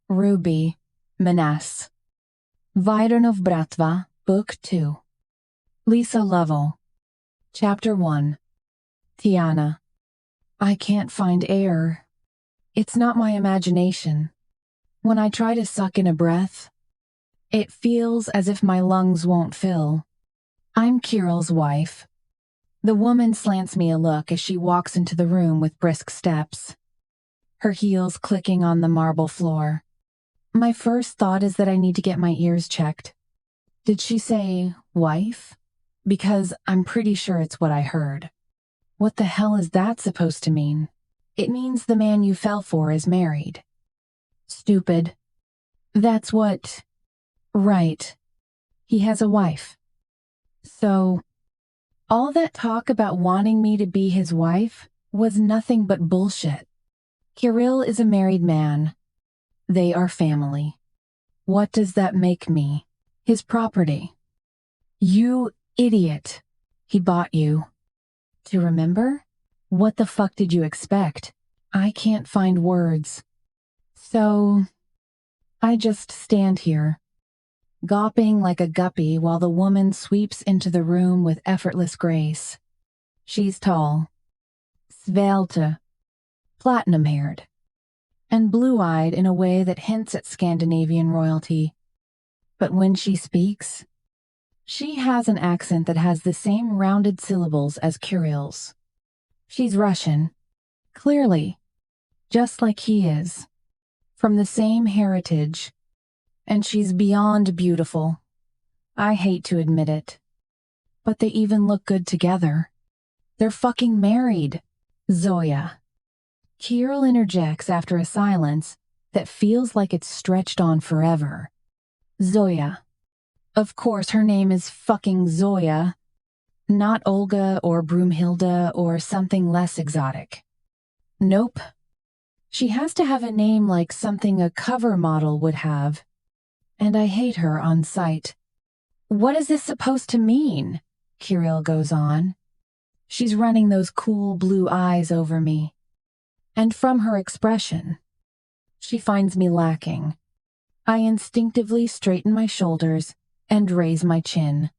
Ruby, Menace. Vydanov Bratva, Book 2. Lisa Lovell. Chapter 1. Tiana. I can't find air. It's not my imagination. When I try to suck in a breath, it feels as if my lungs won't fill. I'm Kirill's wife. The woman slants me a look as she walks into the room with brisk steps, her heels clicking on the marble floor. My first thought is that I need to get my ears checked. Did she say wife? Because I'm pretty sure it's what I heard. What the hell is that supposed to mean? It means the man you fell for is married. Stupid. That's what... Right. He has a wife. So, all that talk about wanting me to be his wife was nothing but bullshit. Kirill is a married man. They are family. What does that make me? His property. You idiot. He bought you. To remember? What the fuck did you expect? I can't find words. So, I just stand here, gawping like a guppy while the woman sweeps into the room with effortless grace. She's tall, svelte, platinum-haired, and blue-eyed in a way that hints at Scandinavian royalty. But when she speaks, she has an accent that has the same rounded syllables as Kirill's. She's Russian, clearly, just like he is, from the same heritage, and she's beyond beautiful. I hate to admit it, but they even look good together. They're fucking married. Zoya. Kirill interjects after a silence that feels like it's stretched on forever. Zoya. Of course, her name is fucking Zoya, not Olga or Broomhilda or something less exotic. Nope. She has to have a name like something a cover model would have, and I hate her on sight. What is this supposed to mean? Kirill goes on. She's running those cool blue eyes over me, and from her expression, she finds me lacking. I instinctively straighten my shoulders and raise my chin.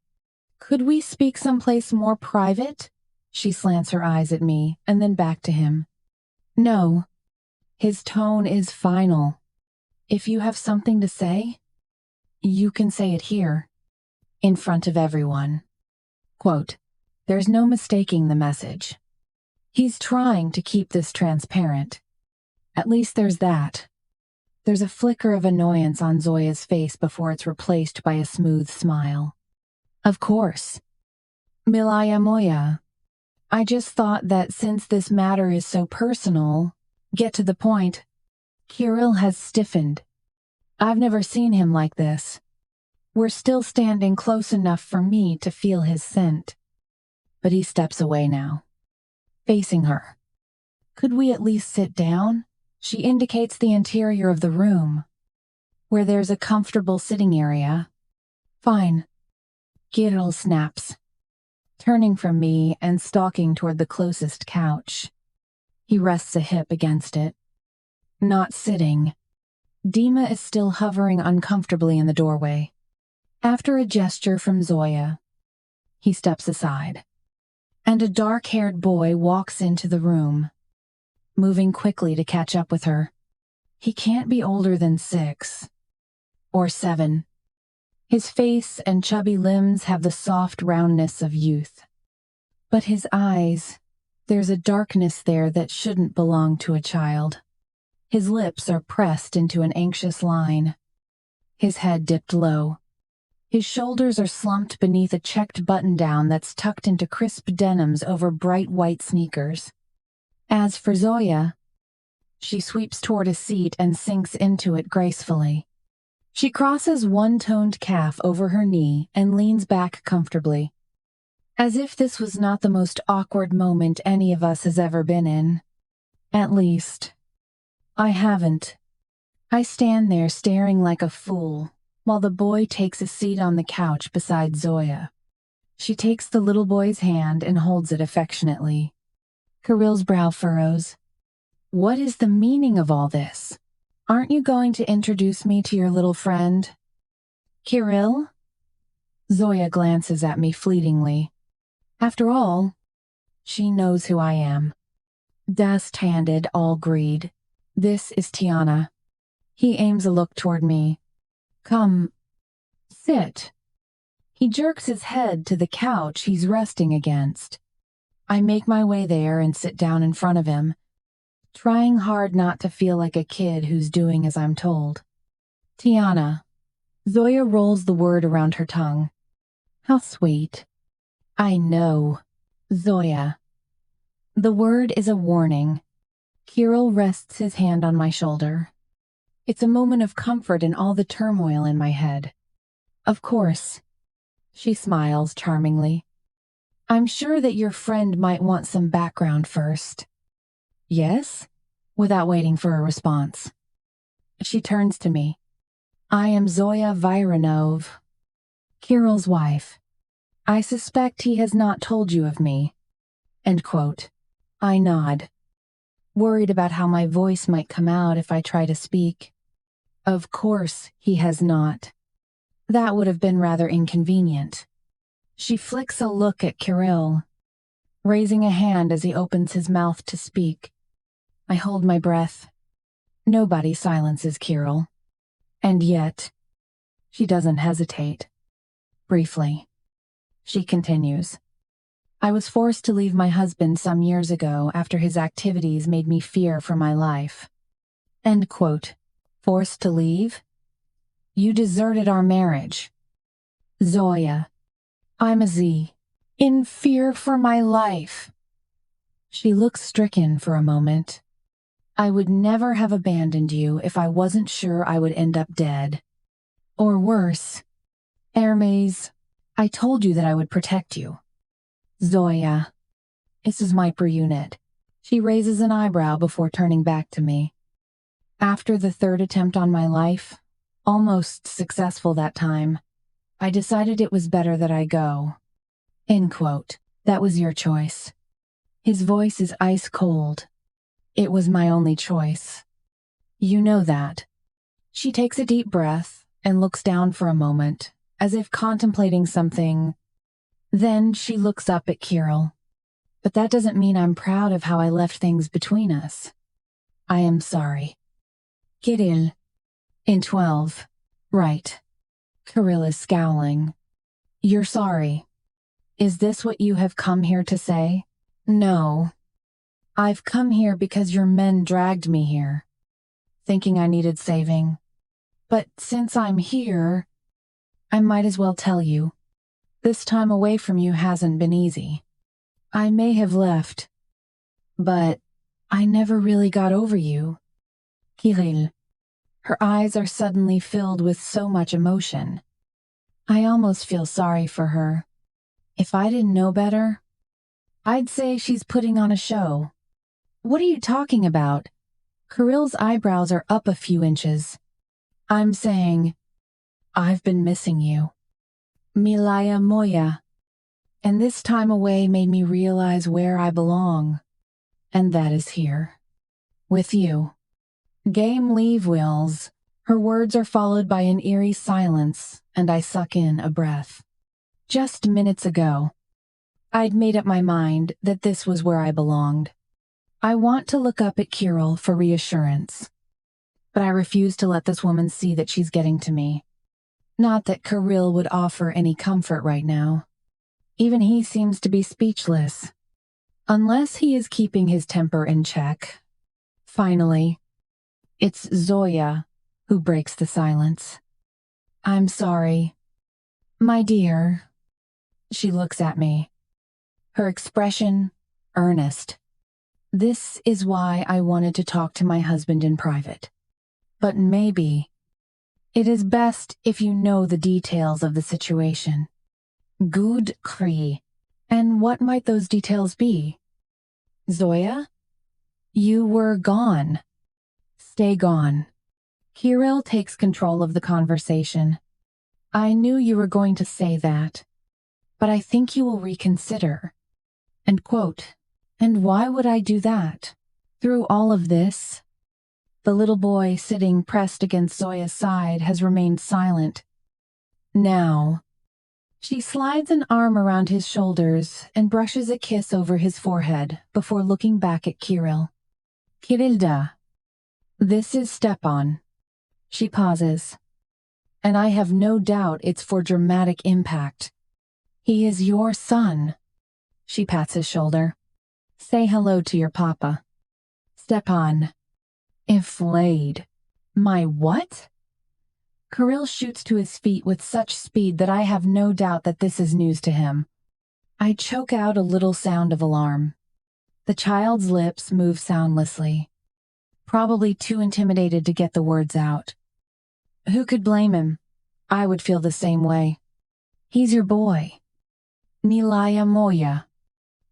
Could we speak someplace more private? She slants her eyes at me and then back to him. No. His tone is final. If you have something to say, you can say it here, in front of everyone. Quote, there's no mistaking the message. He's trying to keep this transparent. At least there's that. There's a flicker of annoyance on Zoya's face before it's replaced by a smooth smile. Of course. Milaya moya. I just thought that since this matter is so personal, get to the point. Kirill has stiffened. I've never seen him like this. We're still standing close enough for me to feel his scent. But he steps away now, facing her. Could we at least sit down? She indicates the interior of the room, where there's a comfortable sitting area. Fine. Kirill snaps, turning from me and stalking toward the closest couch. He rests a hip against it. Not sitting. Dima is still hovering uncomfortably in the doorway. After a gesture from Zoya, he steps aside, and a dark-haired boy walks into the room, moving quickly to catch up with her. He can't be older than 6 or 7. His face and chubby limbs have the soft roundness of youth. But his eyes, there's a darkness there that shouldn't belong to a child. His lips are pressed into an anxious line. His head dipped low. His shoulders are slumped beneath a checked button-down that's tucked into crisp denims over bright white sneakers. As for Zoya, she sweeps toward a seat and sinks into it gracefully. She crosses one toned calf over her knee and leans back comfortably, as if this was not the most awkward moment any of us has ever been in. At least, I haven't. I stand there staring like a fool, while the boy takes a seat on the couch beside Zoya. She takes the little boy's hand and holds it affectionately. Kirill's brow furrows. What is the meaning of all this? Aren't you going to introduce me to your little friend? Kirill? Zoya glances at me fleetingly. After all, she knows who I am. Dust-handed, all greed. This is Tiana. He aims a look toward me. Come, sit. He jerks his head to the couch he's resting against. I make my way there and sit down in front of him, trying hard not to feel like a kid who's doing as I'm told. Tiana. Zoya rolls the word around her tongue. How sweet. I know. Zoya. The word is a warning. Kirill rests his hand on my shoulder. It's a moment of comfort in all the turmoil in my head. Of course. She smiles charmingly. I'm sure that your friend might want some background first. Yes? Without waiting for a response. She turns to me. I am Zoya Viranov, Kirill's wife. I suspect he has not told you of me. End quote. I nod, worried about how my voice might come out if I try to speak. Of course he has not. That would have been rather inconvenient. She flicks a look at Kirill, raising a hand as he opens his mouth to speak. I hold my breath. Nobody silences Kirill. And yet, she doesn't hesitate. Briefly, she continues. I was forced to leave my husband some years ago after his activities made me fear for my life. End quote. Forced to leave? You deserted our marriage. Zoya. I'm a Z. In fear for my life. She looks stricken for a moment. I would never have abandoned you if I wasn't sure I would end up dead. Or worse. Hermes, I told you that I would protect you. Zoya. This is my per unit. She raises an eyebrow before turning back to me. After the third attempt on my life, almost successful that time, I decided it was better that I go. End quote. That was your choice. His voice is ice cold. It was my only choice. You know that. She takes a deep breath and looks down for a moment, as if contemplating something. Then she looks up at Kirill. But that doesn't mean I'm proud of how I left things between us. I am sorry. Kirill. In 12. Right. Kirill is scowling. You're sorry. Is this what you have come here to say? No. I've come here because your men dragged me here, thinking I needed saving. But since I'm here, I might as well tell you. This time away from you hasn't been easy. I may have left, but I never really got over you. Kirill. Her eyes are suddenly filled with so much emotion. I almost feel sorry for her. If I didn't know better, I'd say she's putting on a show. What are you talking about? Kirill's eyebrows are up a few inches. I'm saying, I've been missing you. Milaya moya. And this time away made me realize where I belong. And that is here. With you. Game leave, Wills. Her words are followed by an eerie silence, and I suck in a breath. Just minutes ago, I'd made up my mind that this was where I belonged. I want to look up at Kirill for reassurance, but I refuse to let this woman see that she's getting to me. Not that Kirill would offer any comfort right now. Even he seems to be speechless, unless he is keeping his temper in check. Finally, it's Zoya who breaks the silence. I'm sorry. My dear. She looks at me. Her expression, earnest. This is why I wanted to talk to my husband in private. But maybe it is best if you know the details of the situation. Good Cree. And what might those details be? Zoya? You were gone. Stay gone. Kirill takes control of the conversation. I knew you were going to say that, but I think you will reconsider. End quote. And why would I do that? Through all of this, The little boy sitting pressed against Zoya's side has remained silent. Now, she slides an arm around his shoulders and brushes a kiss over his forehead before looking back at Kirill. Kirilda, this is Stepan. She pauses. And I have no doubt it's for dramatic impact. He is your son. She pats his shoulder. Say hello to your papa. Stepan. Inflamed. My what? Kirill shoots to his feet with such speed that I have no doubt that this is news to him. I choke out a little sound of alarm. The child's lips move soundlessly, probably too intimidated to get the words out. Who could blame him? I would feel the same way. He's your boy. Nilaya Moya.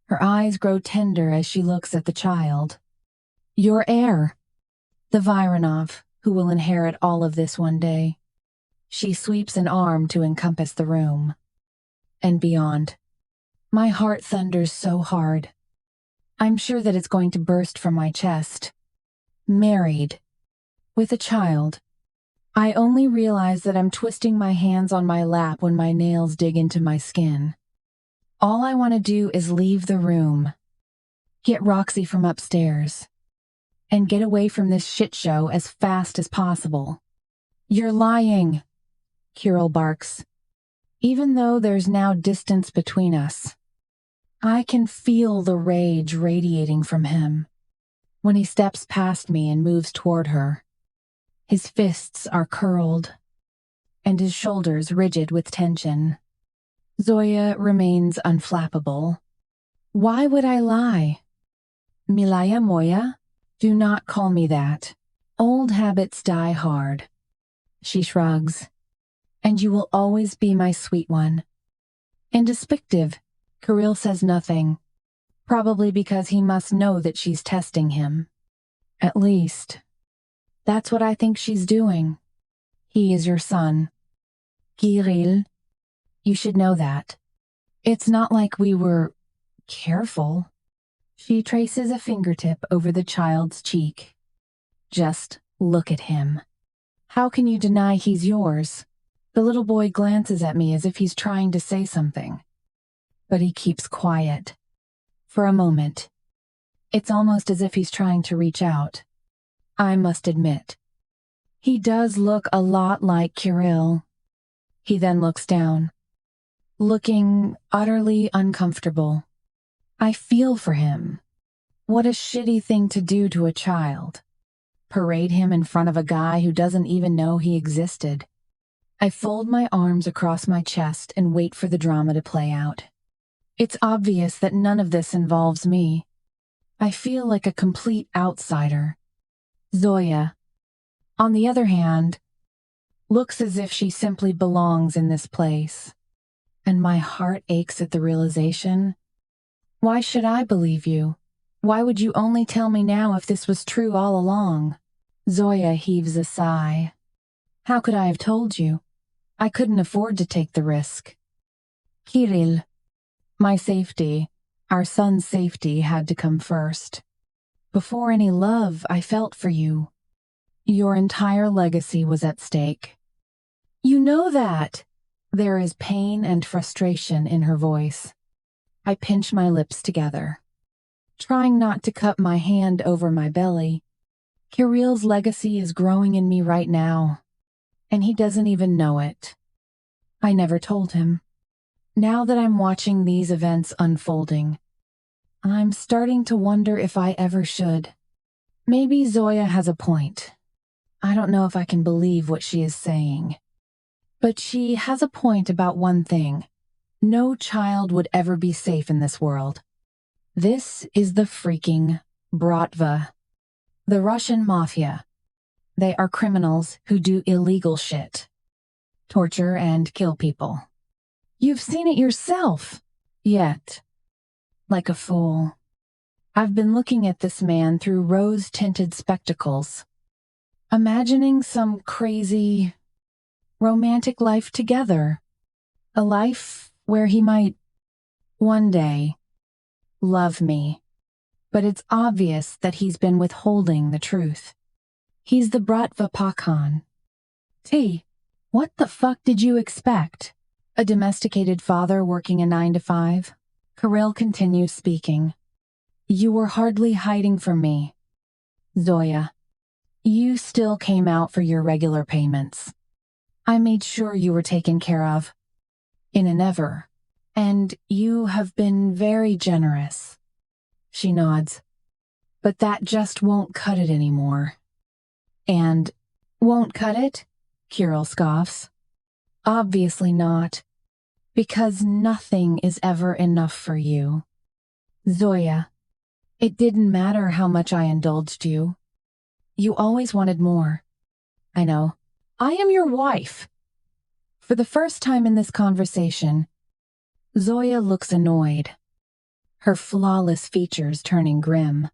Her eyes grow tender as she looks at the child. Your heir. The Vironov, who will inherit all of this one day. She sweeps an arm to encompass the room. And beyond. My heart thunders so hard. I'm sure that it's going to burst from my chest. Married. With a child. I only realize that I'm twisting my hands on my lap when my nails dig into my skin. All I want to do is leave the room. Get Roxy from upstairs. And get away from this shit show as fast as possible. You're lying, Kirill barks. Even though there's now distance between us. I can feel the rage radiating from him. When he steps past me and moves toward her. His fists are curled, and his shoulders rigid with tension. Zoya remains unflappable. Why would I lie? Milaya Moya? Do not call me that. Old habits die hard. She shrugs. And you will always be my sweet one. Indespictive. Kirill says nothing. Probably because he must know that she's testing him. At least. That's what I think she's doing. He is your son. Kirill. You should know that. It's not like we were careful. She traces a fingertip over the child's cheek. Just look at him. How can you deny he's yours? The little boy glances at me as if he's trying to say something. But he keeps quiet. For a moment. It's almost as if he's trying to reach out. I must admit. He does look a lot like Kirill. He then looks down. Looking utterly uncomfortable. I feel for him. What a shitty thing to do to a child. Parade him in front of a guy who doesn't even know he existed. I fold my arms across my chest and wait for the drama to play out. It's obvious that none of this involves me. I feel like a complete outsider. Zoya, on the other hand, looks as if she simply belongs in this place. And my heart aches at the realization. Why should I believe you? Why would you only tell me now if this was true all along? Zoya heaves a sigh. How could I have told you? I couldn't afford to take the risk. Kirill, my safety, our son's safety had to come first. Before any love I felt for you. Your entire legacy was at stake. You know that. There is pain and frustration in her voice. I pinch my lips together, trying not to cup my hand over my belly. Kirill's legacy is growing in me right now, and he doesn't even know it. I never told him. Now that I'm watching these events unfolding, I'm starting to wonder if I ever should. Maybe Zoya has a point. I don't know if I can believe what she is saying. But she has a point about one thing. No child would ever be safe in this world. This is the freaking Bratva. The Russian Mafia. They are criminals who do illegal shit. Torture and kill people. You've seen it yourself. Yet. Like a fool. I've been looking at this man through rose-tinted spectacles. Imagining some crazy, romantic life together. A life where he might, one day, love me. But it's obvious that he's been withholding the truth. He's the Bratva Pakan. T. What the fuck did you expect? A domesticated father working a 9 to 5? Kirill continues speaking. You were hardly hiding from me. Zoya. You still came out for your regular payments. I made sure you were taken care of. In an ever. And you have been very generous. She nods. But that just won't cut it anymore. And won't cut it? Kirill scoffs. Obviously not. Because nothing is ever enough for you. Zoya, it didn't matter how much I indulged you. You always wanted more. I know. I am your wife. For the first time in this conversation, Zoya looks annoyed, her flawless features turning grim.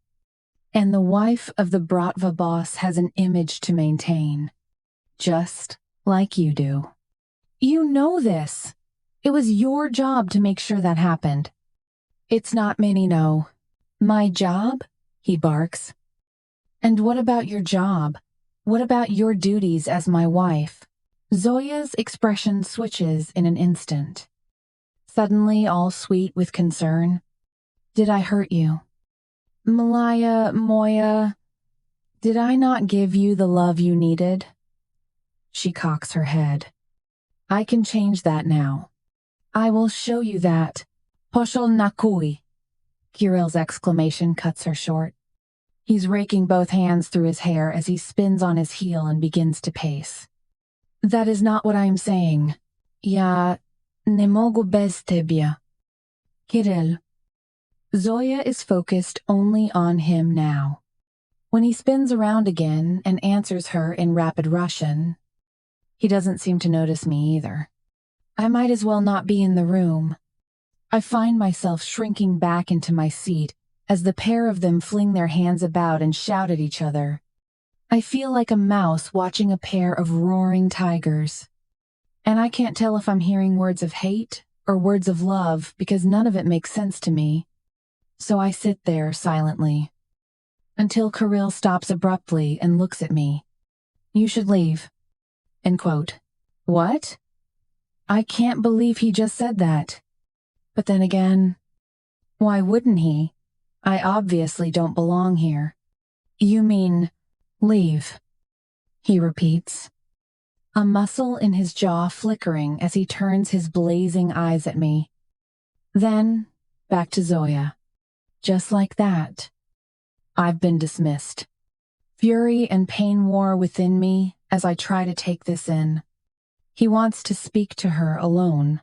And the wife of the Bratva boss has an image to maintain, just like you do. You know this. It was your job to make sure that happened. It's not many, no. My job? He barks. And what about your job? What about your duties as my wife? Zoya's expression switches in an instant. Suddenly all sweet with concern. Did I hurt you? Malaya, Moya, did I not give you the love you needed? She cocks her head. I can change that now. I will show you that. Poshol nakui. Kirill's exclamation cuts her short. He's raking both hands through his hair as he spins on his heel and begins to pace. That is not what I am saying. Ja ne mogu bez tebia. Kirill. Zoya is focused only on him now. When he spins around again and answers her in rapid Russian, he doesn't seem to notice me either. I might as well not be in the room. I find myself shrinking back into my seat as the pair of them fling their hands about and shout at each other. I feel like a mouse watching a pair of roaring tigers. And I can't tell if I'm hearing words of hate or words of love because none of it makes sense to me. So I sit there silently. Until Kirill stops abruptly and looks at me. You should leave. End quote. What? I can't believe he just said that. But then again, why wouldn't he? I obviously don't belong here. You mean, leave, he repeats. A muscle in his jaw flickering as he turns his blazing eyes at me. Then, back to Zoya. Just like that. I've been dismissed. Fury and pain war within me as I try to take this in. He wants to speak to her alone.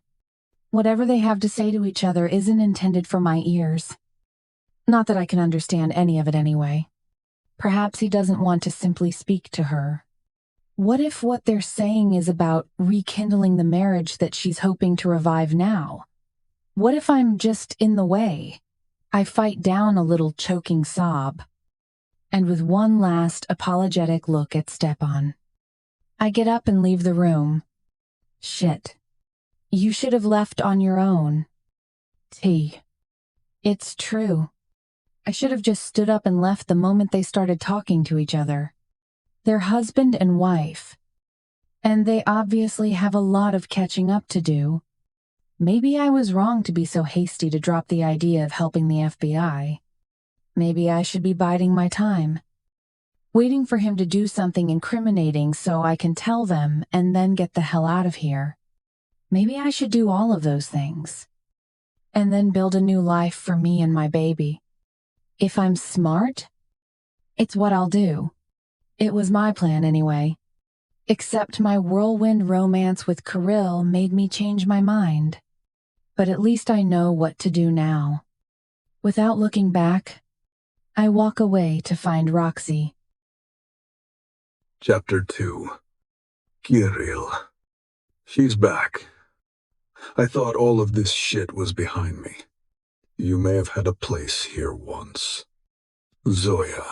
Whatever they have to say to each other isn't intended for my ears. Not that I can understand any of it anyway. Perhaps he doesn't want to simply speak to her. What if what they're saying is about rekindling the marriage that she's hoping to revive now? What if I'm just in the way? I fight down a little choking sob. And with one last apologetic look at Stepan, I get up and leave the room. Shit. You should have left on your own. T. It's true. I should have just stood up and left the moment they started talking to each other. They're husband and wife. And they obviously have a lot of catching up to do. Maybe I was wrong to be so hasty to drop the idea of helping the FBI. Maybe I should be biding my time. Waiting for him to do something incriminating so I can tell them and then get the hell out of here. Maybe I should do all of those things. And then build a new life for me and my baby. If I'm smart, it's what I'll do. It was my plan anyway. Except my whirlwind romance with Kirill made me change my mind. But at least I know what to do now. Without looking back, I walk away to find Roxy. Chapter 2. Kirill. She's back. I thought all of this shit was behind me. You may have had a place here once. Zoya.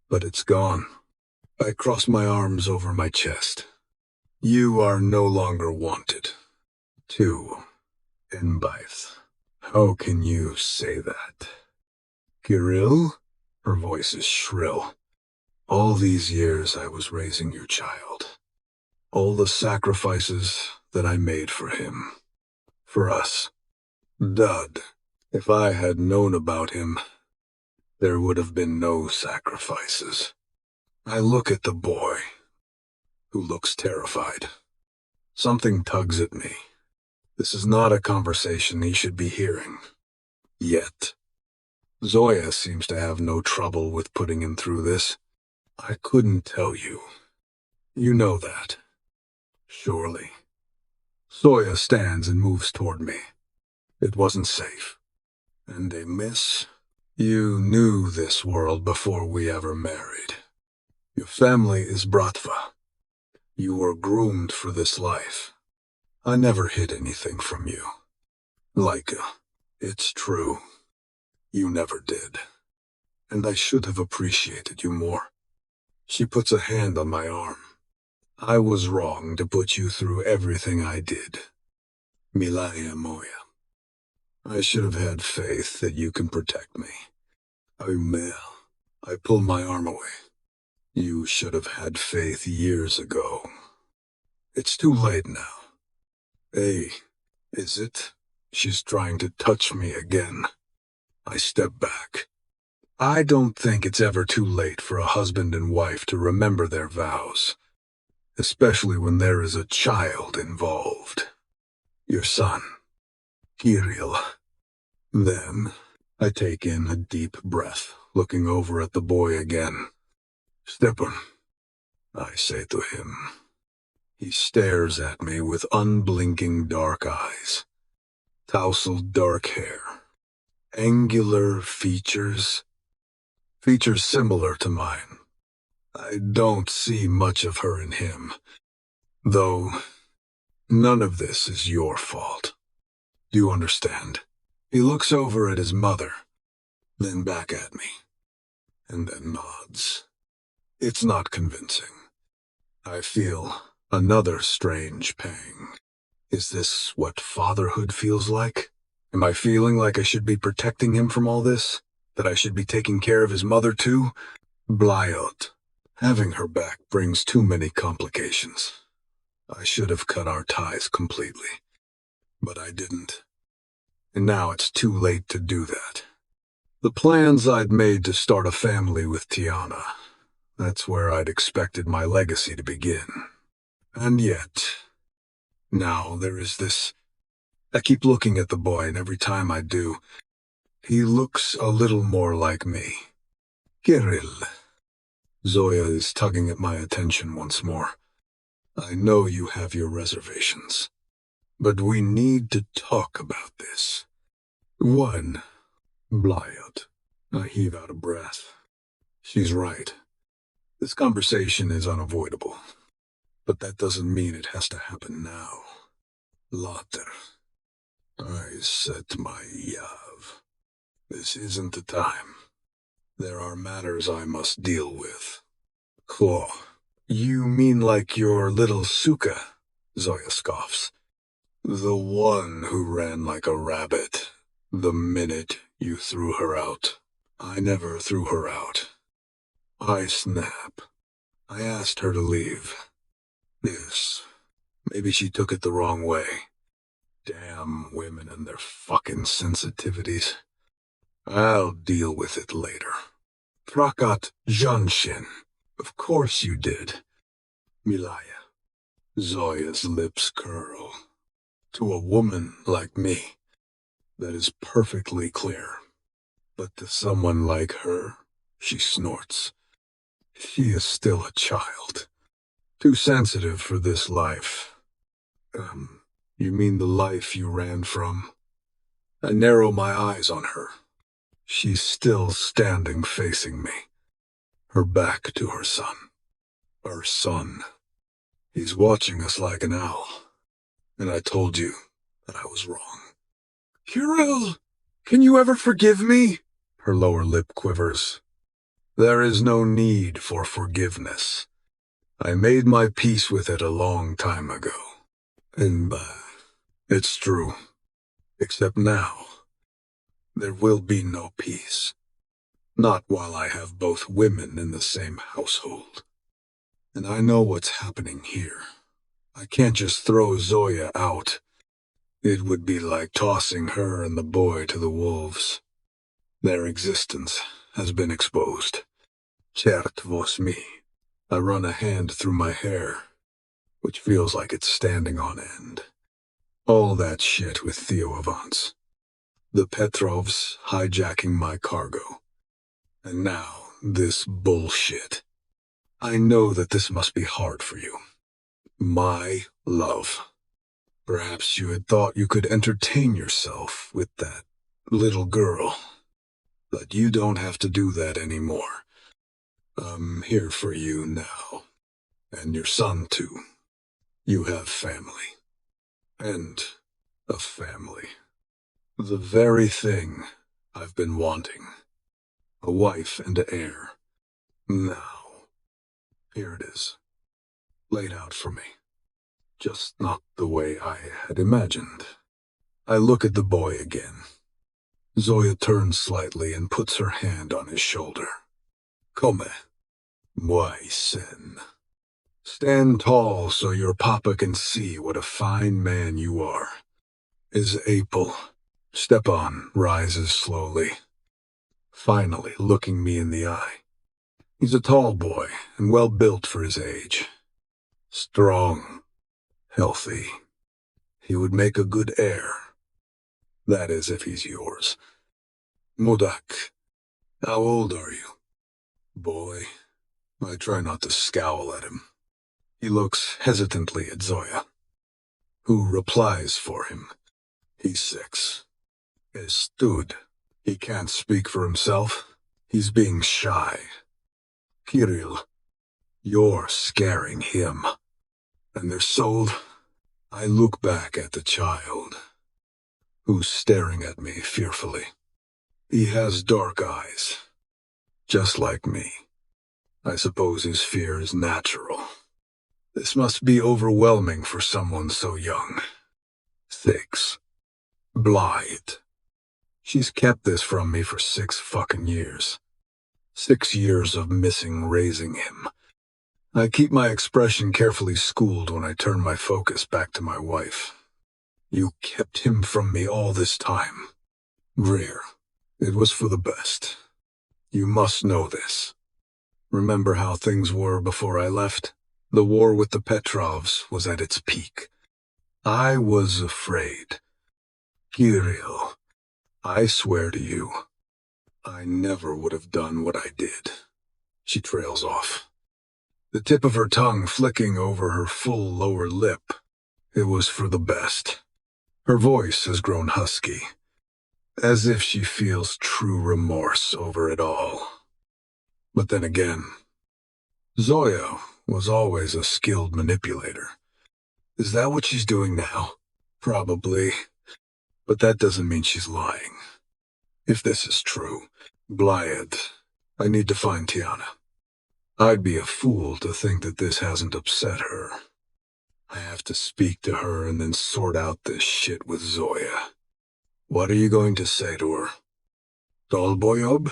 But it's gone. I cross my arms over my chest. You are no longer wanted. 2. In Bife. How can you say that? Kirill? Her voice is shrill. All these years I was raising your child. All the sacrifices that I made for him. For us. Dud, if I had known about him, there would have been no sacrifices. I look at the boy, who looks terrified. Something tugs at me. This is not a conversation he should be hearing. Yet. Zoya seems to have no trouble with putting him through this. I couldn't tell you. You know that. Surely. Zoya stands and moves toward me. It wasn't safe. And a miss. You knew this world before we ever married. Your family is Bratva. You were groomed for this life. I never hid anything from you. Laika, it's true. You never did. And I should have appreciated you more. She puts a hand on my arm. I was wrong to put you through everything I did. Milaya moja. I should have had faith that you can protect me. I pull my arm away. You should have had faith years ago. It's too late now. Hey, is it? She's trying to touch me again. I step back. I don't think it's ever too late for a husband and wife to remember their vows, especially when there is a child involved. Your son, Kirill. Then, I take in a deep breath, looking over at the boy again. Stepan, I say to him. He stares at me with unblinking dark eyes, tousled dark hair, angular features similar to mine. I don't see much of her in him, though none of this is your fault. Do you understand? He looks over at his mother, then back at me, and then nods. It's not convincing. I feel another strange pang. Is this what fatherhood feels like? Am I feeling like I should be protecting him from all this? That I should be taking care of his mother too? Blyot. Having her back brings too many complications. I should have cut our ties completely. But I didn't. And now it's too late to do that. The plans I'd made to start a family with Tiana, that's where I'd expected my legacy to begin. And yet, now there is this. I keep looking at the boy, and every time I do, he looks a little more like me. Kirill. Zoya is tugging at my attention once more. I know you have your reservations, but we need to talk about this. One, Blyot. I heave out a breath. She's right. This conversation is unavoidable, but that doesn't mean it has to happen now. Later. I set my yav. This isn't the time. There are matters I must deal with. Claw. You mean like your little Suka? Zoya scoffs. The one who ran like a rabbit the minute you threw her out. I never threw her out. I snap. I asked her to leave. Yes. Maybe she took it the wrong way. Damn women and their fucking sensitivities. I'll deal with it later. Prakat Janshin. Of course you did. Milaya. Zoya's lips curl. To a woman like me, that is perfectly clear. But to someone like her, she snorts. She is still a child. Too sensitive for this life. You mean the life you ran from? I narrow my eyes on her. She's still standing facing me, her back to her son. Our son. He's watching us like an owl. And I told you that I was wrong. Kirill, can you ever forgive me? Her lower lip quivers. There is no need for forgiveness. I made my peace with it a long time ago. And, it's true. Except now, there will be no peace. Not while I have both women in the same household. And I know what's happening here. I can't just throw Zoya out. It would be like tossing her and the boy to the wolves. Their existence has been exposed. Cert vos mi. I run a hand through my hair, which feels like it's standing on end. All that shit with Theo Avance. The Petrovs hijacking my cargo. And now, this bullshit. I know that this must be hard for you. My love. Perhaps you had thought you could entertain yourself with that little girl. But you don't have to do that anymore. I'm here for you now. And your son, too. You have family. And a family. The very thing I've been wanting. A wife and an heir. Now, here it is. Laid out for me. Just not the way I had imagined. I look at the boy again. Zoya turns slightly and puts her hand on his shoulder. Come, moi sen. Stand tall so your papa can see what a fine man you are. His apple. Stepan rises slowly, finally looking me in the eye. He's a tall boy and well built for his age. Strong, healthy. He would make a good heir. That is, if he's yours. Modak, how old are you? Boy, I try not to scowl at him. He looks hesitantly at Zoya, who replies for him. He's 6. Stood. He can't speak for himself. He's being shy. Kirill, you're scaring him. And they're sold. I look back at the child, who's staring at me fearfully. He has dark eyes, just like me. I suppose his fear is natural. This must be overwhelming for someone so young. 6. Blythe. She's kept this from me for 6 fucking years. 6 years of missing raising him. I keep my expression carefully schooled when I turn my focus back to my wife. You kept him from me all this time. Greer, it was for the best. You must know this. Remember how things were before I left? The war with the Petrovs was at its peak. I was afraid. Kirill, I swear to you, I never would have done what I did. She trails off, the tip of her tongue flicking over her full lower lip. It was for the best. Her voice has grown husky, as if she feels true remorse over it all. But then again, Zoya was always a skilled manipulator. Is that what she's doing now? Probably. But that doesn't mean she's lying. If this is true, Blythe, I need to find Tiana. I'd be a fool to think that this hasn't upset her. I have to speak to her and then sort out this shit with Zoya. What are you going to say to her? Dolboyob,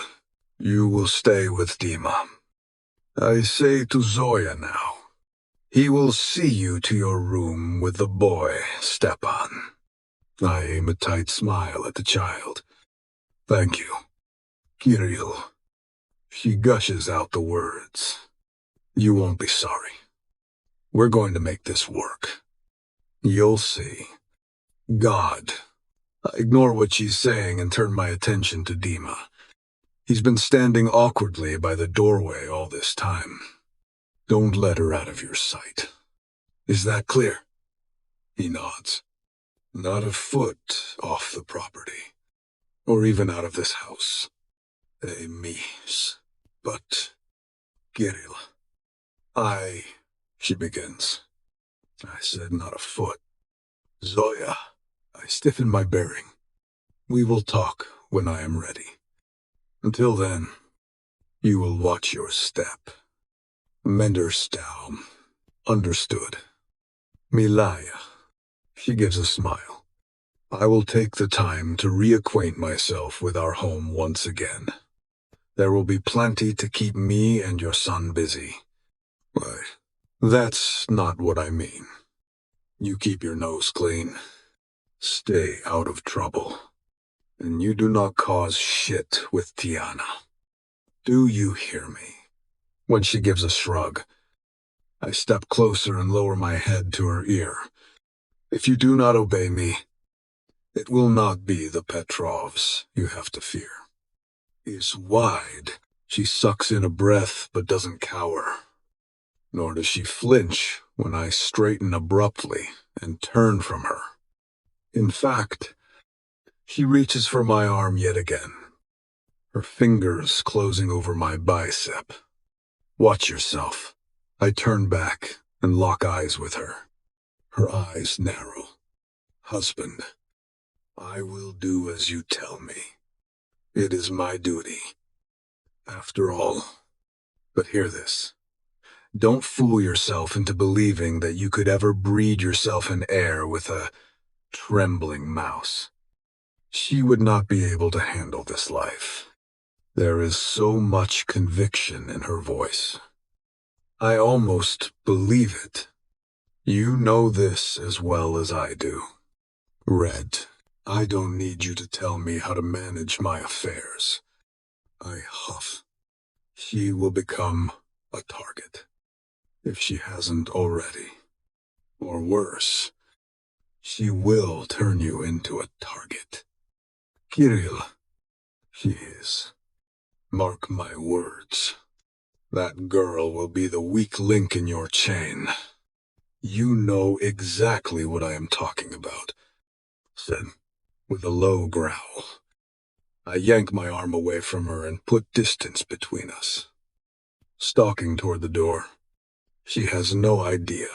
you will stay with Dima. I say to Zoya now. He will see you to your room with the boy, Stepan. I aim a tight smile at the child. Thank you. Kirill. She gushes out the words. You won't be sorry. We're going to make this work. You'll see. God. I ignore what she's saying and turn my attention to Dima. He's been standing awkwardly by the doorway all this time. Don't let her out of your sight. Is that clear? He nods. Not a foot off the property, or even out of this house. Mies. But, Kirill, she begins. I said not a foot. Zoya, I stiffen my bearing. We will talk when I am ready. Until then, you will watch your step. Menderstaum. Understood. Milaya. She gives a smile. I will take the time to reacquaint myself with our home once again. There will be plenty to keep me and your son busy. Why, that's not what I mean. You keep your nose clean. Stay out of trouble. And you do not cause shit with Tiana. Do you hear me? When she gives a shrug, I step closer and lower my head to her ear. If you do not obey me, it will not be the Petrovs you have to fear. Is wide. She sucks in a breath but doesn't cower. Nor does she flinch when I straighten abruptly and turn from her. In fact, she reaches for my arm yet again, her fingers closing over my bicep. Watch yourself. I turn back and lock eyes with her. Her eyes narrow. Husband, I will do as you tell me. It is my duty. After all, but hear this. Don't fool yourself into believing that you could ever breed yourself an heir with a trembling mouse. She would not be able to handle this life. There is so much conviction in her voice. I almost believe it. You know this as well as I do. Red, I don't need you to tell me how to manage my affairs. I huff. She will become a target, if she hasn't already. Or worse, she will turn you into a target. Kirill, she is. Mark my words. That girl will be the weak link in your chain. You know exactly what I am talking about, said, with a low growl. I yank my arm away from her and put distance between us. Stalking toward the door. She has no idea.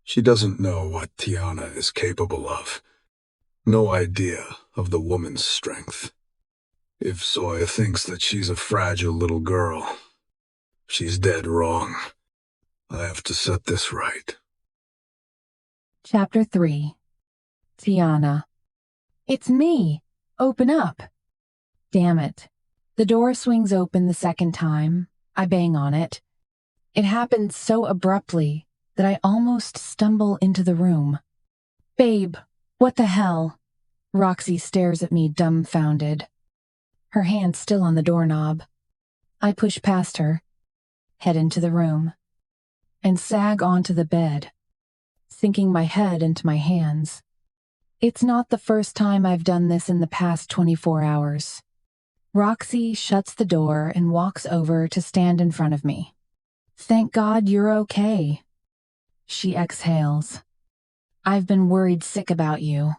She doesn't know what Tiana is capable of. No idea of the woman's strength. If Zoya thinks that she's a fragile little girl, she's dead wrong. I have to set this right. Chapter 3. Tiana. It's me. Open up. Damn it. The door swings open the second time. I bang on it. It happened so abruptly that I almost stumble into the room. Babe, what the hell? Roxy stares at me dumbfounded. Her hand still on the doorknob. I push past her, head into the room, and sag onto the bed, sinking my head into my hands. It's not the first time I've done this in the past 24 hours. Roxy shuts the door and walks over to stand in front of me. Thank God you're okay. She exhales. I've been worried sick about you.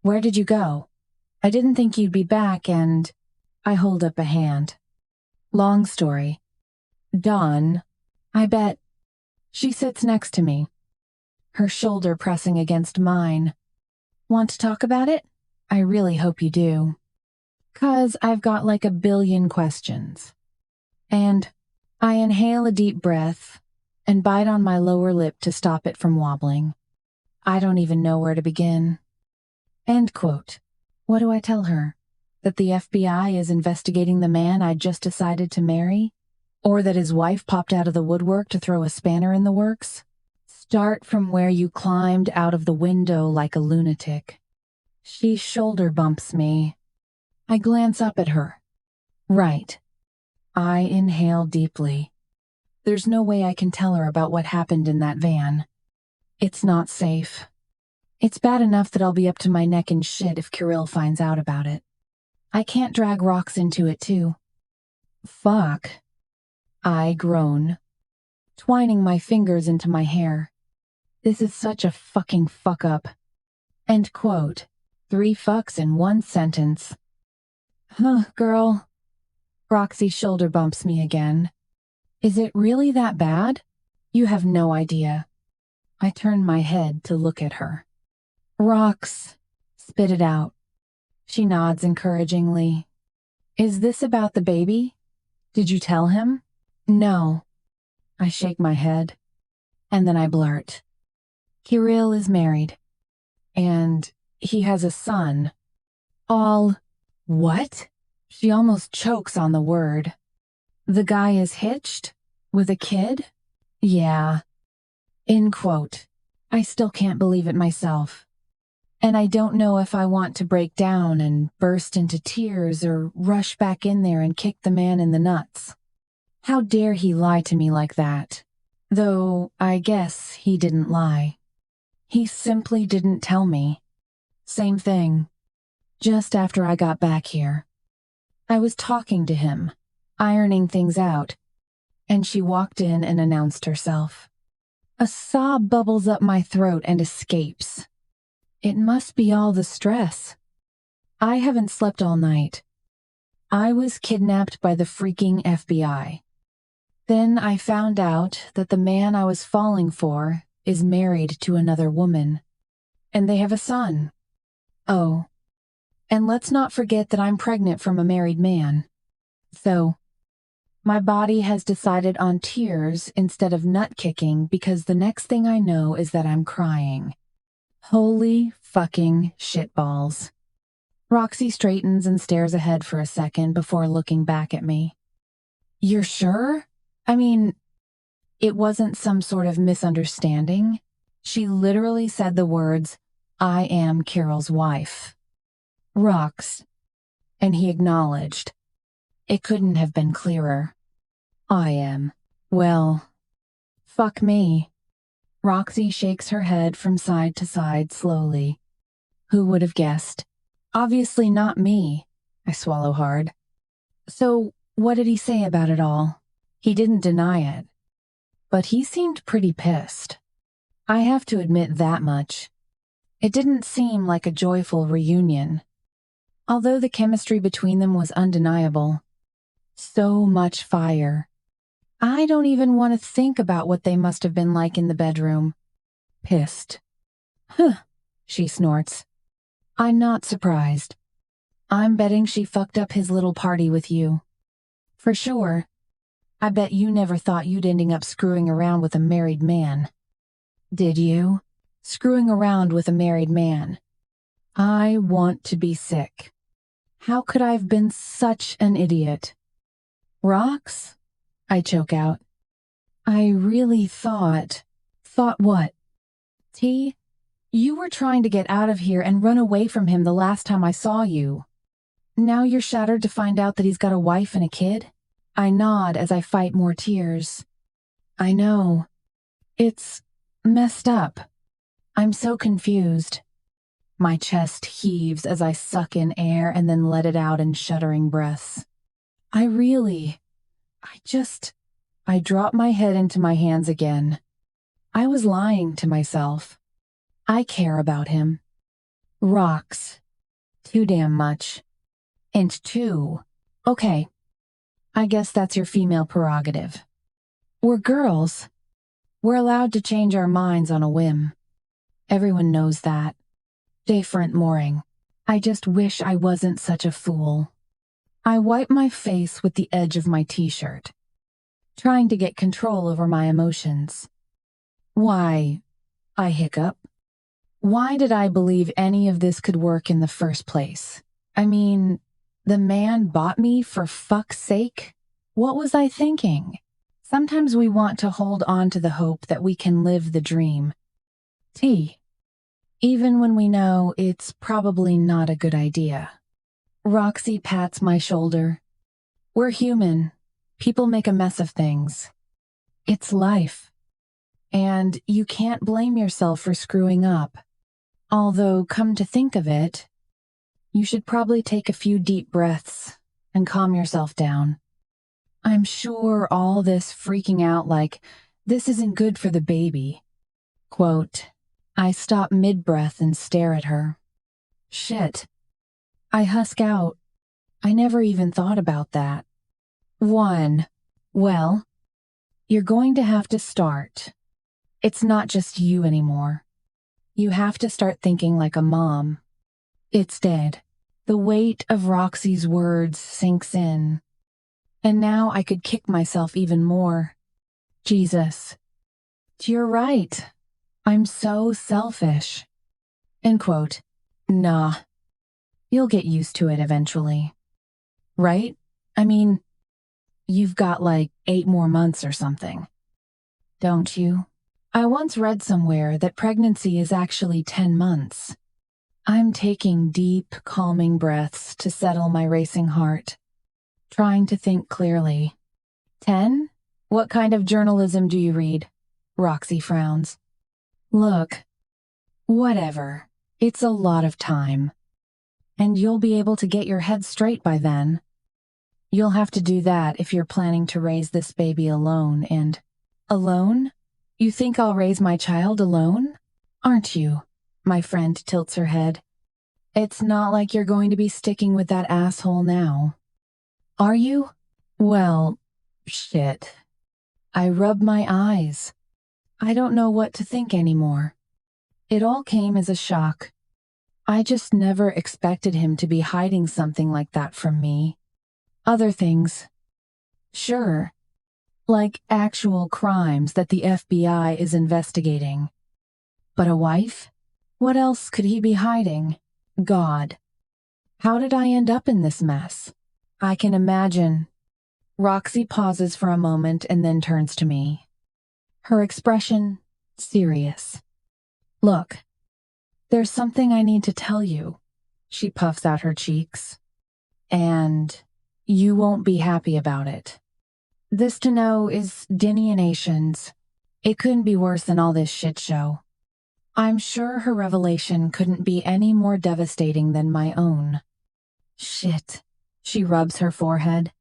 Where did you go? I didn't think you'd be back and... I hold up a hand. Long story. Dawn, I bet. She sits next to me, her shoulder pressing against mine. Want to talk about it? I really hope you do. 'Cause I've got like a billion questions. And I inhale a deep breath and bite on my lower lip to stop it from wobbling. I don't even know where to begin. End quote. What do I tell her? That the FBI is investigating the man I just decided to marry? Or that his wife popped out of the woodwork to throw a spanner in the works? Start from where you climbed out of the window like a lunatic. She shoulder bumps me. I glance up at her. Right. I inhale deeply. There's no way I can tell her about what happened in that van. It's not safe. It's bad enough that I'll be up to my neck in shit if Kirill finds out about it. I can't drag Rox into it too. Fuck. I groan, twining my fingers into my hair. This is such a fucking fuck up. End quote. 3 fucks in 1 sentence. Huh, girl. Roxy shoulder bumps me again. Is it really that bad? You have no idea. I turn my head to look at her. Rox, spit it out. She nods encouragingly. Is this about the baby? Did you tell him? No. I shake my head, and then I blurt. Kirill is married, and he has a son. All... What? She almost chokes on the word. The guy is hitched? With a kid? Yeah. End quote. I still can't believe it myself. And I don't know if I want to break down and burst into tears or rush back in there and kick the man in the nuts. How dare he lie to me like that? Though, I guess he didn't lie. He simply didn't tell me. Same thing. Just after I got back here. I was talking to him, ironing things out, and she walked in and announced herself. A sob bubbles up my throat and escapes. It must be all the stress. I haven't slept all night. I was kidnapped by the freaking FBI. Then I found out that the man I was falling for is married to another woman, and they have a son. Oh, and let's not forget that I'm pregnant from a married man. So, my body has decided on tears instead of nut-kicking because the next thing I know is that I'm crying. Holy fucking shitballs. Roxy straightens and stares ahead for a second before looking back at me. You're sure? I mean, it wasn't some sort of misunderstanding. She literally said the words, I am Carol's wife. Rox. And he acknowledged. It couldn't have been clearer. I am. Well, fuck me. Roxy shakes her head from side to side slowly. Who would have guessed? Obviously not me. I swallow hard. So, what did he say about it all? He didn't deny it. But he seemed pretty pissed. I have to admit that much. It didn't seem like a joyful reunion. Although the chemistry between them was undeniable. So much fire. I don't even want to think about what they must have been like in the bedroom. Pissed. Huh, she snorts. I'm not surprised. I'm betting she fucked up his little party with you. For sure. I bet you never thought you'd ending up screwing around with a married man. Did you? Screwing around with a married man. I want to be sick. How could I have been such an idiot? Rox? I choke out. I really thought... Thought what? T? You were trying to get out of here and run away from him the last time I saw you. Now you're shattered to find out that he's got a wife and a kid? I nod as I fight more tears. I know. It's messed up. I'm so confused. My chest heaves as I suck in air and then let it out in shuddering breaths. I drop my head into my hands again. I was lying to myself. I care about him. Rox. Too damn much. And two. Okay. I guess that's your female prerogative. We're girls. We're allowed to change our minds on a whim. Everyone knows that. Different mooring. I just wish I wasn't such a fool. I wipe my face with the edge of my t-shirt, trying to get control over my emotions. Why, I hiccup. Why did I believe any of this could work in the first place? I mean, the man bought me for fuck's sake? What was I thinking? Sometimes we want to hold on to the hope that we can live the dream. T. Even when we know it's probably not a good idea. Roxy pats my shoulder. We're human. People make a mess of things. It's life. And you can't blame yourself for screwing up. Although, come to think of it, you should probably take a few deep breaths and calm yourself down. I'm sure all this freaking out like, this isn't good for the baby. Quote, I stop mid-breath and stare at her. Shit. I husk out. I never even thought about that. 1. Well, you're going to have to start. It's not just you anymore. You have to start thinking like a mom. It's dead. The weight of Roxy's words sinks in. And now I could kick myself even more. Jesus. You're right. I'm so selfish. End quote. Nah. You'll get used to it eventually. right? I mean, you've got like 8 more months or something, don't you? I once read somewhere that pregnancy is actually 10 months. I'm taking deep, calming breaths to settle my racing heart, trying to think clearly. 10? What kind of journalism do you read? Roxy frowns. Look, whatever. It's a lot of time. And you'll be able to get your head straight by then. You'll have to do that if you're planning to raise this baby alone and... Alone? You think I'll raise my child alone? Aren't you? My friend tilts her head. It's not like you're going to be sticking with that asshole now. Are you? Well, shit. I rub my eyes. I don't know what to think anymore. It all came as a shock. I just never expected him to be hiding something like that from me. Other things. Sure. Like actual crimes that the FBI is investigating. But a wife? What else could he be hiding? God. How did I end up in this mess? I can imagine. Roxy pauses for a moment and then turns to me. Her expression, serious. Look, there's something I need to tell you. She puffs out her cheeks. And you won't be happy about it. This to know is denianations. It couldn't be worse than all this shit show. I'm sure her revelation couldn't be any more devastating than my own. Shit. She rubs her forehead.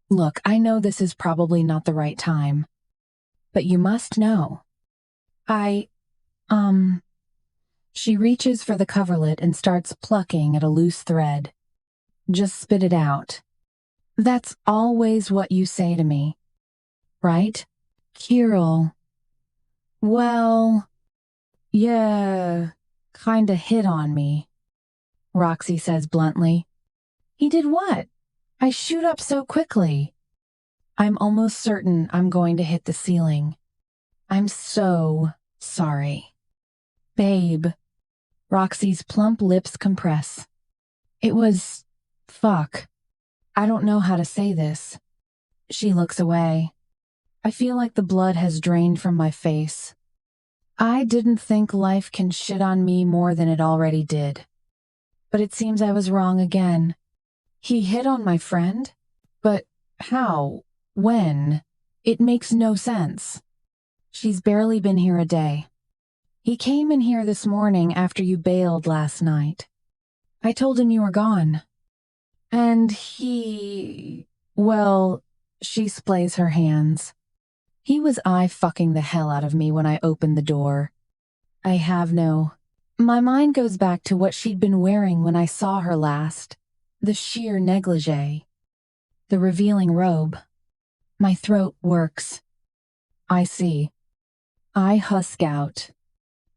Look, I know this is probably not the right time. But you must know. She reaches for the coverlet and starts plucking at a loose thread. Just spit it out. That's always what you say to me. Right? Kirill. Well, yeah, kinda hit on me. Roxy says bluntly. He did what? I shoot up so quickly. I'm almost certain I'm going to hit the ceiling. I'm so sorry. Babe. Roxy's plump lips compress. It was... fuck. I don't know how to say this. She looks away. I feel like the blood has drained from my face. I didn't think life can shit on me more than it already did. But it seems I was wrong again. He hit on my friend? But how? When? It makes no sense. She's barely been here a day. He came in here this morning after you bailed last night. I told him you were gone. And he... well, she splays her hands. He was eye-fucking the hell out of me when I opened the door. I have no... My mind goes back to what she'd been wearing when I saw her last. The sheer negligee. The revealing robe. My throat works. I see. I husk out.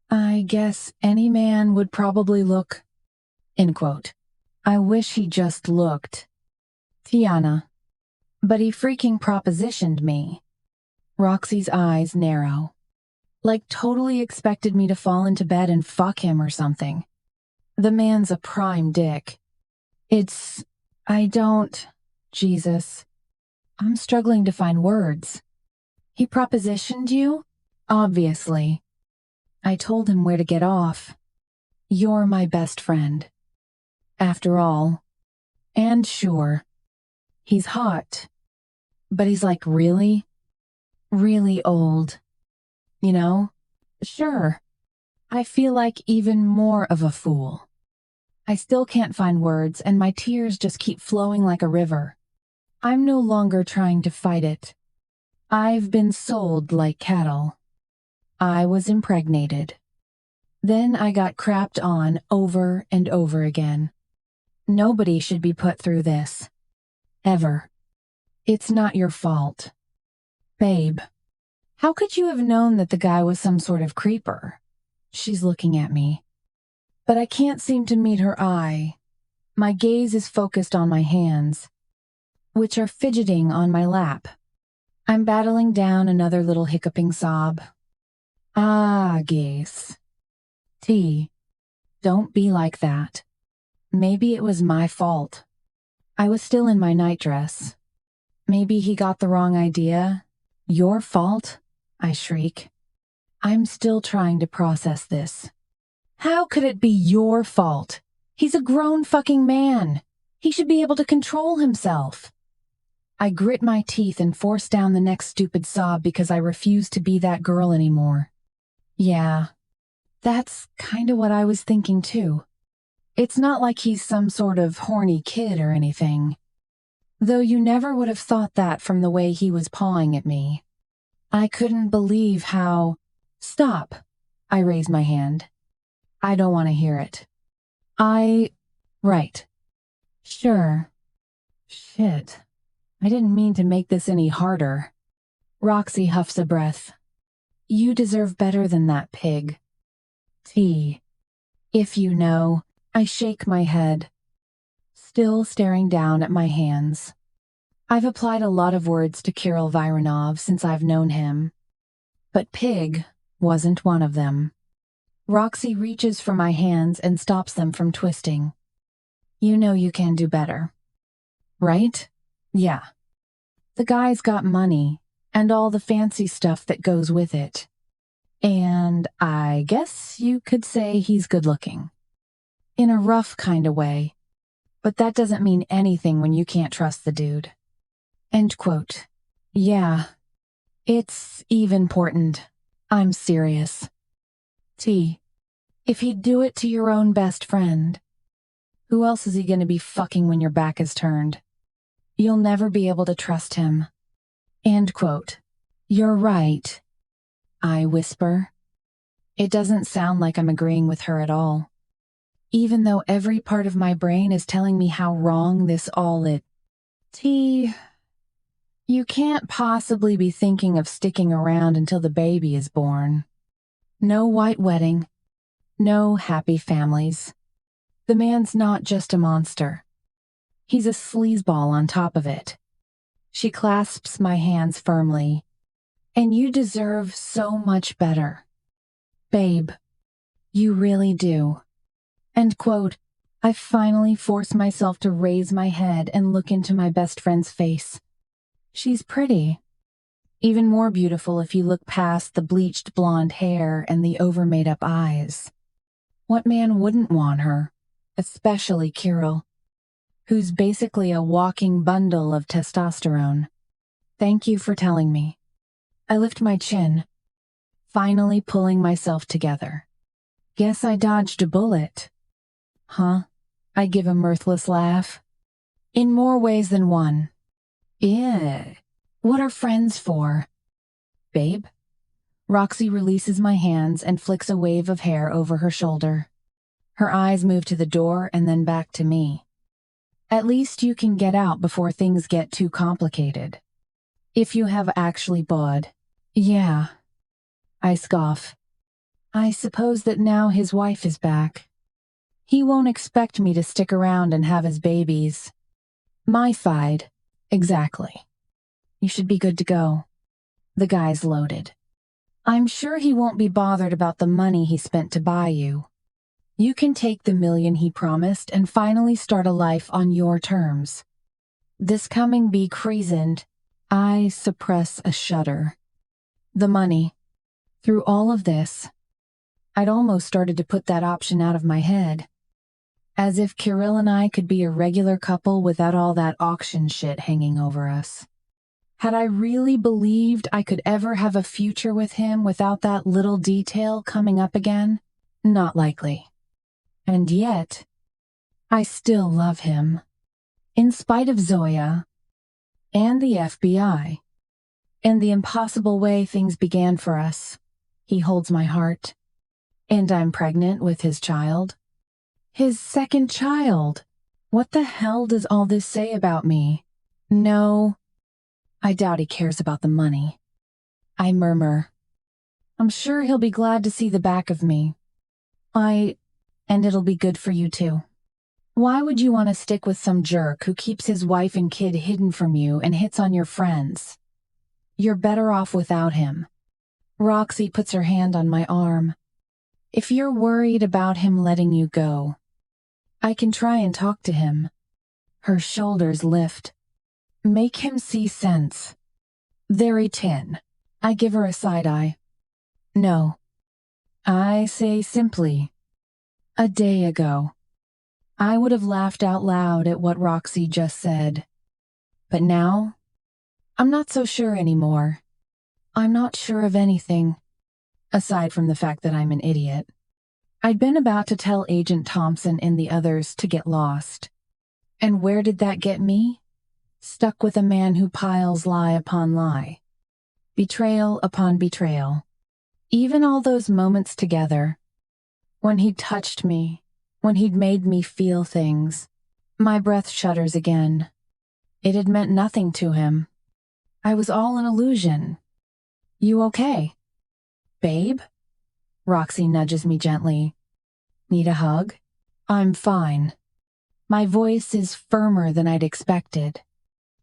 I guess any man would probably look... End quote. I wish he just looked. Tiana. But he freaking propositioned me. Roxy's eyes narrow. Like totally expected me to fall into bed and fuck him or something. The man's a prime dick. I don't... Jesus. I'm struggling to find words. He propositioned you? Obviously. I told him where to get off. You're my best friend. After all. And sure. He's hot. But he's like really, really old. You know? Sure. I feel like even more of a fool. I still can't find words, and my tears just keep flowing like a river. I'm no longer trying to fight it. I've been sold like cattle. I was impregnated. Then I got crapped on over and over again. Nobody should be put through this. Ever. It's not your fault. Babe. How could you have known that the guy was some sort of creeper? She's looking at me. But I can't seem to meet her eye. My gaze is focused on my hands, which are fidgeting on my lap. I'm battling down another little hiccuping sob. Ah, gaze. T. Don't be like that. Maybe it was my fault. I was still in my nightdress. Maybe he got the wrong idea. Your fault? I shriek. I'm still trying to process this. How could it be your fault? He's a grown fucking man. He should be able to control himself. I grit my teeth and force down the next stupid sob because I refuse to be that girl anymore. Yeah, that's kinda what I was thinking too. It's not like he's some sort of horny kid or anything. Though you never would have thought that from the way he was pawing at me. I couldn't believe how... Stop. I raised my hand. I don't want to hear it. Right. Sure. Shit. I didn't mean to make this any harder. Roxy huffs a breath. You deserve better than that, pig. T. If you know, I shake my head, still staring down at my hands. I've applied a lot of words to Kirill Vironov since I've known him, but pig wasn't one of them. Roxy reaches for my hands and stops them from twisting. You know you can do better. Right? Yeah. The guy's got money, and all the fancy stuff that goes with it. And I guess you could say he's good looking. In a rough kind of way. But that doesn't mean anything when you can't trust the dude. End quote. Yeah. It's even-portant. I'm serious. T. If he'd do it to your own best friend, who else is he gonna be fucking when your back is turned? You'll never be able to trust him. End quote. You're right. I whisper. It doesn't sound like I'm agreeing with her at all. Even though every part of my brain is telling me how wrong this all is. T. You can't possibly be thinking of sticking around until the baby is born. No white wedding. No happy families. The man's not just a monster. He's a sleazeball on top of it. She clasps my hands firmly. And you deserve so much better. Babe, you really do. End quote. I finally force myself to raise my head and look into my best friend's face. She's pretty. Even more beautiful if you look past the bleached blonde hair and the over-made-up eyes. What man wouldn't want her? Especially Kirill, who's basically a walking bundle of testosterone. Thank you for telling me. I lift my chin, finally pulling myself together. Guess I dodged a bullet. Huh? I give a mirthless laugh. In more ways than one. Ew. What are friends for? Babe? Roxy releases my hands and flicks a wave of hair over her shoulder. Her eyes move to the door and then back to me. At least you can get out before things get too complicated. If you have actually bawd. Yeah. I scoff. I suppose that now his wife is back. He won't expect me to stick around and have his babies. My fide. Exactly. You should be good to go. The guy's loaded. I'm sure he won't be bothered about the money he spent to buy you. You can take the $1 million he promised and finally start a life on your terms. This coming be crescent, I suppress a shudder. The money. Through all of this, I'd almost started to put that option out of my head. As if Kirill and I could be a regular couple without all that auction shit hanging over us. Had I really believed I could ever have a future with him without that little detail coming up again? Not likely. And yet, I still love him. In spite of Zoya, and the FBI, and the impossible way things began for us. He holds my heart. And I'm pregnant with his child. His second child. What the hell does all this say about me? No. I doubt he cares about the money. I murmur. I'm sure he'll be glad to see the back of me. And it'll be good for you too. Why would you want to stick with some jerk who keeps his wife and kid hidden from you and hits on your friends? You're better off without him. Roxy puts her hand on my arm. If you're worried about him letting you go, I can try and talk to him. Her shoulders lift. Make him see sense. Very tin. I give her a side eye. No. I say simply, a day ago, I would have laughed out loud at what Roxy just said. But now, I'm not so sure anymore. I'm not sure of anything, aside from the fact that I'm an idiot. I'd been about to tell Agent Thompson and the others to get lost. And where did that get me? Stuck with a man who piles lie upon lie. Betrayal upon betrayal. Even all those moments together, when he'd touched me, when he'd made me feel things, my breath shudders again. It had meant nothing to him. I was all an illusion. You okay? Babe? Roxy nudges me gently. Need a hug? I'm fine. My voice is firmer than I'd expected.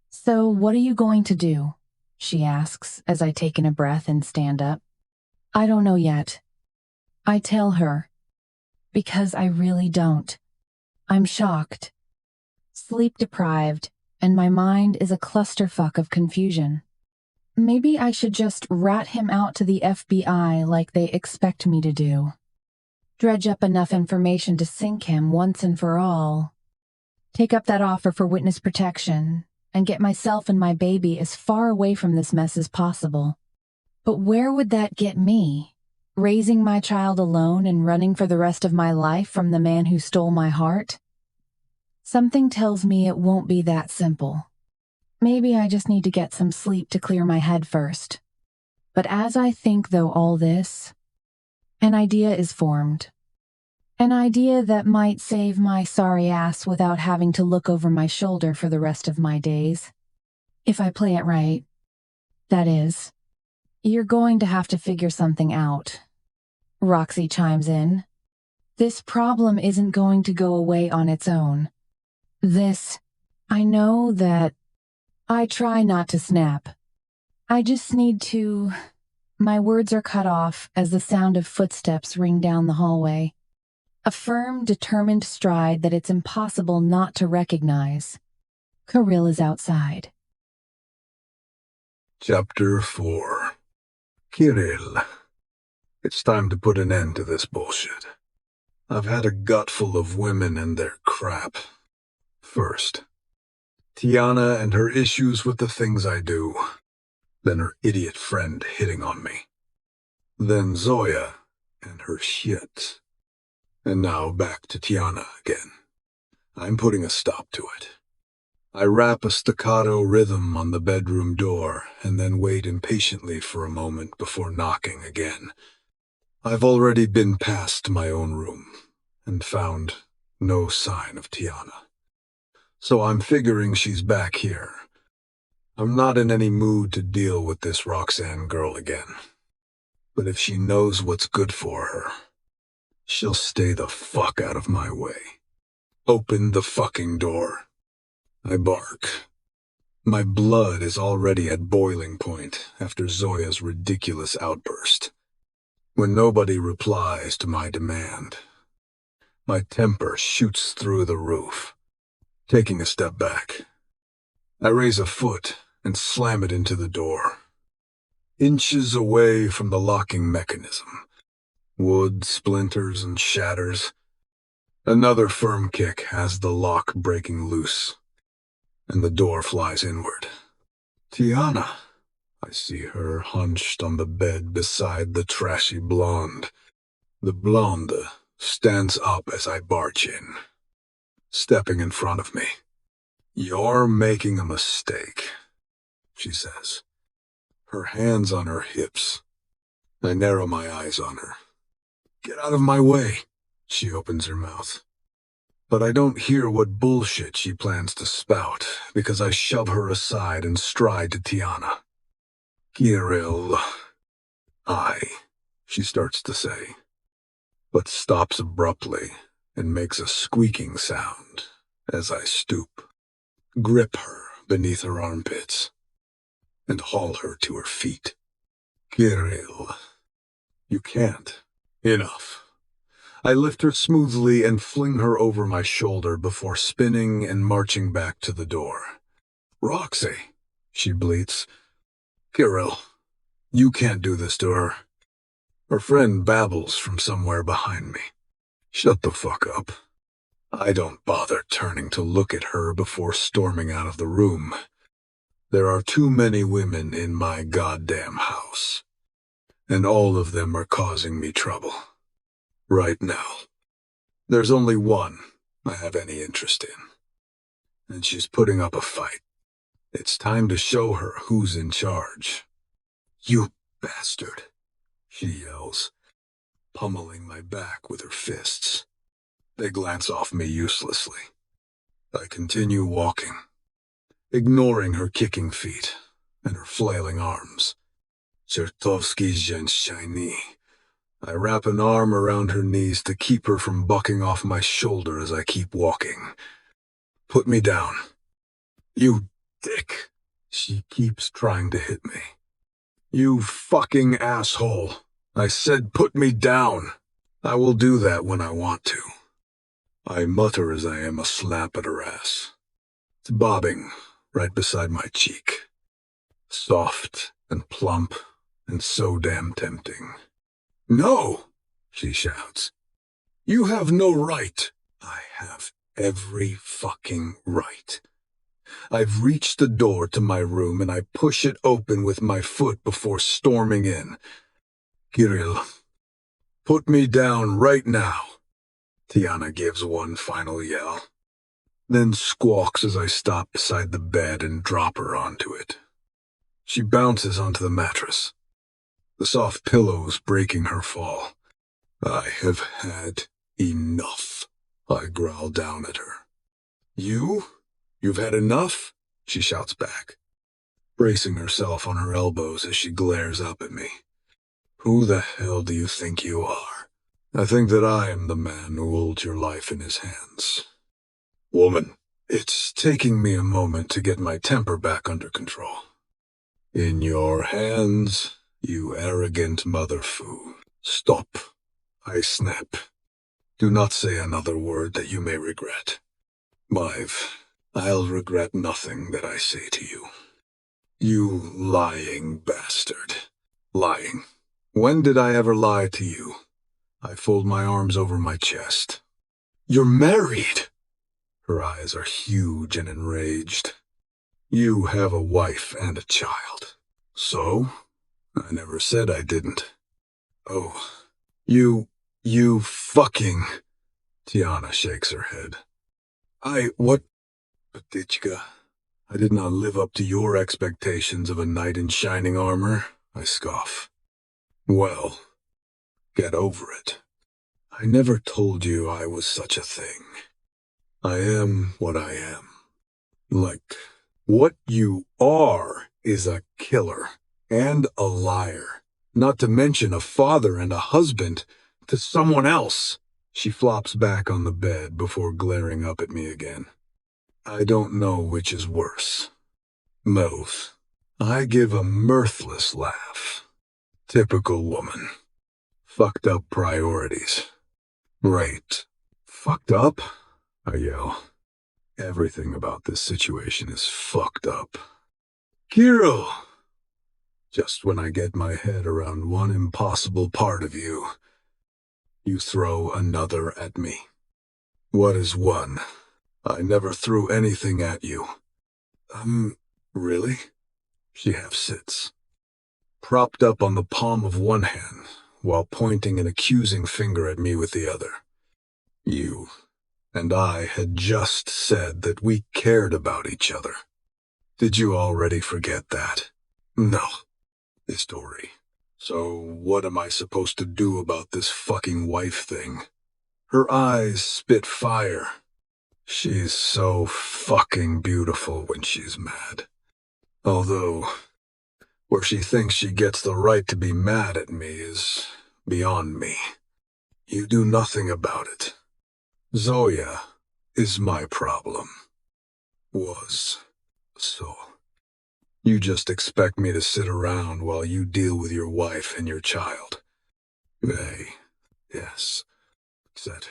So what are you going to do? She asks as I take in a breath and stand up. I don't know yet. I tell her. Because I really don't. I'm shocked. Sleep deprived, and my mind is a clusterfuck of confusion. Maybe I should just rat him out to the FBI like they expect me to do. Dredge up enough information to sink him once and for all. Take up that offer for witness protection, and get myself and my baby as far away from this mess as possible. But where would that get me? Raising my child alone and running for the rest of my life from the man who stole my heart? Something tells me it won't be that simple. Maybe I just need to get some sleep to clear my head first. But as I think, though, all this, an idea is formed. An idea that might save my sorry ass without having to look over my shoulder for the rest of my days. If I play it right. That is, you're going to have to figure something out. Roxy chimes in. This problem isn't going to go away on its own. I know that I try not to snap. I just need to... My words are cut off as the sound of footsteps ring down the hallway. A firm, determined stride that it's impossible not to recognize. Kirill is outside. Chapter 4. Kirill. It's time to put an end to this bullshit. I've had a gut full of women and their crap. First, Tiana and her issues with the things I do. Then her idiot friend hitting on me. Then Zoya and her shit. And now back to Tiana again. I'm putting a stop to it. I rap a staccato rhythm on the bedroom door and then wait impatiently for a moment before knocking again. I've already been past my own room and found no sign of Tiana. So I'm figuring she's back here. I'm not in any mood to deal with this Roxanne girl again. But if she knows what's good for her, she'll stay the fuck out of my way. Open the fucking door. I bark. My blood is already at boiling point after Zoya's ridiculous outburst. When nobody replies to my demand, my temper shoots through the roof. Taking a step back, I raise a foot and slam it into the door. Inches away from the locking mechanism. Wood splinters and shatters. Another firm kick has the lock breaking loose, and the door flies inward. Tiana. I see her hunched on the bed beside the trashy blonde. The blonde stands up as I barge in, stepping in front of me. You're making a mistake, she says, her hands on her hips. I narrow my eyes on her. Get out of my way, she opens her mouth. But I don't hear what bullshit she plans to spout because I shove her aside and stride to Tiana. Kirill, she starts to say, but stops abruptly and makes a squeaking sound as I stoop, grip her beneath her armpits, and haul her to her feet. Kirill, you can't. Enough. I lift her smoothly and fling her over my shoulder before spinning and marching back to the door. "Roxy," she bleats. "Kirill, you can't do this to her." Her friend babbles from somewhere behind me. "Shut the fuck up." I don't bother turning to look at her before storming out of the room. There are too many women in my goddamn house, and all of them are causing me trouble. Right now, there's only one I have any interest in, and she's putting up a fight. It's time to show her who's in charge. "You bastard," she yells, pummeling my back with her fists. They glance off me uselessly. I continue walking, ignoring her kicking feet and her flailing arms. "Chertovsky zhenshiny." I wrap an arm around her knees to keep her from bucking off my shoulder as I keep walking. "Put me down." "You dick." She keeps trying to hit me. "You fucking asshole. I said put me down. I will do that when I want to." I mutter as I aim a slap at her ass. It's bobbing right beside my cheek. Soft and plump and so damn tempting. "No," she shouts. "You have no right." I have every fucking right. I've reached the door to my room and I push it open with my foot before storming in. "Kirill, put me down right now." Tiana gives one final yell, then squawks as I stop beside the bed and drop her onto it. She bounces onto the mattress, the soft pillows breaking her fall. "I have had enough," I growl down at her. You've had enough?" she shouts back, bracing herself on her elbows as she glares up at me. "Who the hell do you think you are?" "I think that I am the man who holds your life in his hands." "Woman." It's taking me a moment to get my temper back under control. "In your hands, you arrogant motherfu." "Stop," I snap. "Do not say another word that you may regret." I'll regret nothing that I say to you." "You lying bastard." "Lying? When did I ever lie to you?" I fold my arms over my chest. "You're married!" Her eyes are huge and enraged. "You have a wife and a child." "So? I never said I didn't." "Oh, you fucking..." Tiana shakes her head. What? "Petichka, I did not live up to your expectations of a knight in shining armor," I scoff. "Well, get over it. I never told you I was such a thing. I am what I am. Like, what you are is a killer and a liar, not to mention a father and a husband to someone else." She flops back on the bed before glaring up at me again. "I don't know which is worse." "Both." I give a mirthless laugh. Typical woman. Fucked up priorities. "Right. Fucked up?" I yell. Everything about this situation is fucked up. "Kirill!" Just when I get my head around one impossible part of you, you throw another at me. "What is one? I never threw anything at you." Really?" She half sits, propped up on the palm of one hand, while pointing an accusing finger at me with the other. "You and I had just said that we cared about each other. Did you already forget that?" "No." "Story. So what am I supposed to do about this fucking wife thing?" Her eyes spit fire. She's so fucking beautiful when she's mad. Although, where she thinks she gets the right to be mad at me is beyond me. You do nothing about it. Zoya is my problem. Was. So. You just expect me to sit around while you deal with your wife and your child. Yes. said,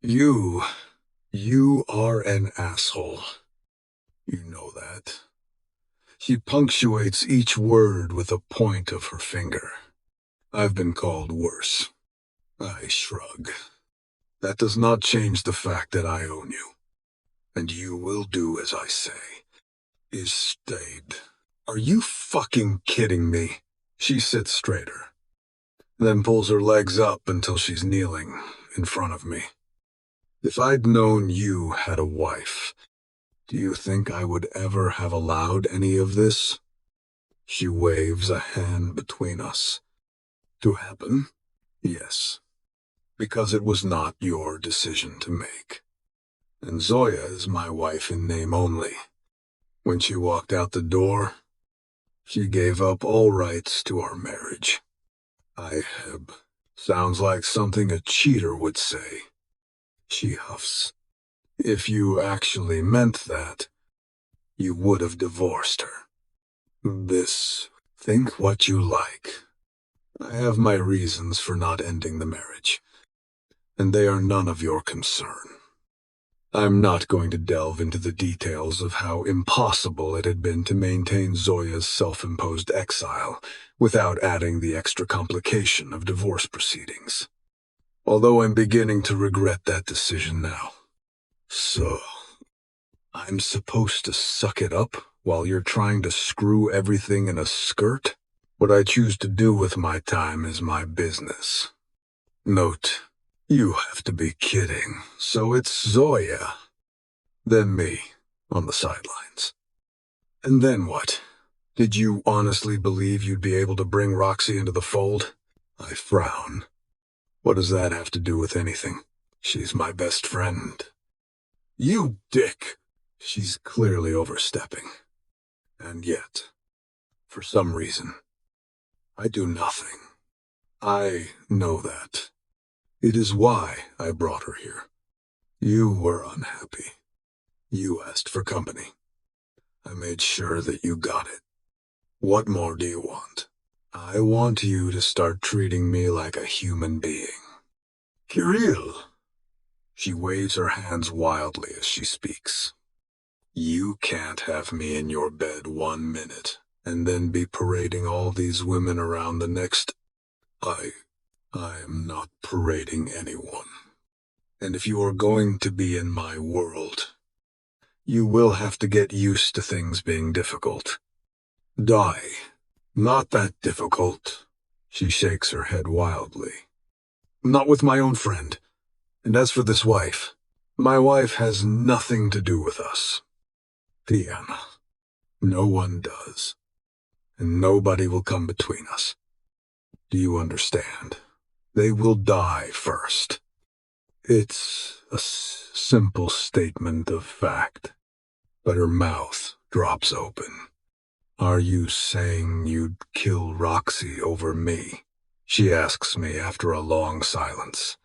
You are an asshole. You know that. She punctuates each word with a point of her finger. I've been called worse. I shrug. That does not change the fact that I own you. And you will do as I say. Is stayed. Are you fucking kidding me? She sits straighter, then pulls her legs up until she's kneeling in front of me. If I'd known you had a wife, do you think I would ever have allowed any of this? She waves a hand between us. To happen? Yes. Because it was not your decision to make. And Zoya is my wife in name only. When she walked out the door, she gave up all rights to our marriage. I heb. Sounds like something a cheater would say. She huffs. If you actually meant that, you would have divorced her. Think what you like. I have my reasons for not ending the marriage, and they are none of your concern. I'm not going to delve into the details of how impossible it had been to maintain Zoya's self-imposed exile without adding the extra complication of divorce proceedings. Although I'm beginning to regret that decision now. So, I'm supposed to suck it up while you're trying to screw everything in a skirt? What I choose to do with my time is my business. Note, you have to be kidding. So it's Zoya. Then me, on the sidelines. And then what? Did you honestly believe you'd be able to bring Roxy into the fold? I frown. What does that have to do with anything? She's my best friend. You dick! She's clearly overstepping. And yet, for some reason, I do nothing. I know that. It is why I brought her here. You were unhappy. You asked for company. I made sure that you got it. What more do you want? I want you to start treating me like a human being. Kirill! She waves her hands wildly as she speaks. You can't have me in your bed 1 minute, and then be parading all these women around the next. I am not parading anyone. And if you are going to be in my world, you will have to get used to things being difficult. Die. Not that difficult. She shakes her head wildly. Not with my own friend. And as for this wife, my wife has nothing to do with us. Tiana. No one does. And nobody will come between us. Do you understand? They will die first. It's a simple statement of fact. But her mouth drops open. Are you saying you'd kill Roxy over me? She asks me after a long silence.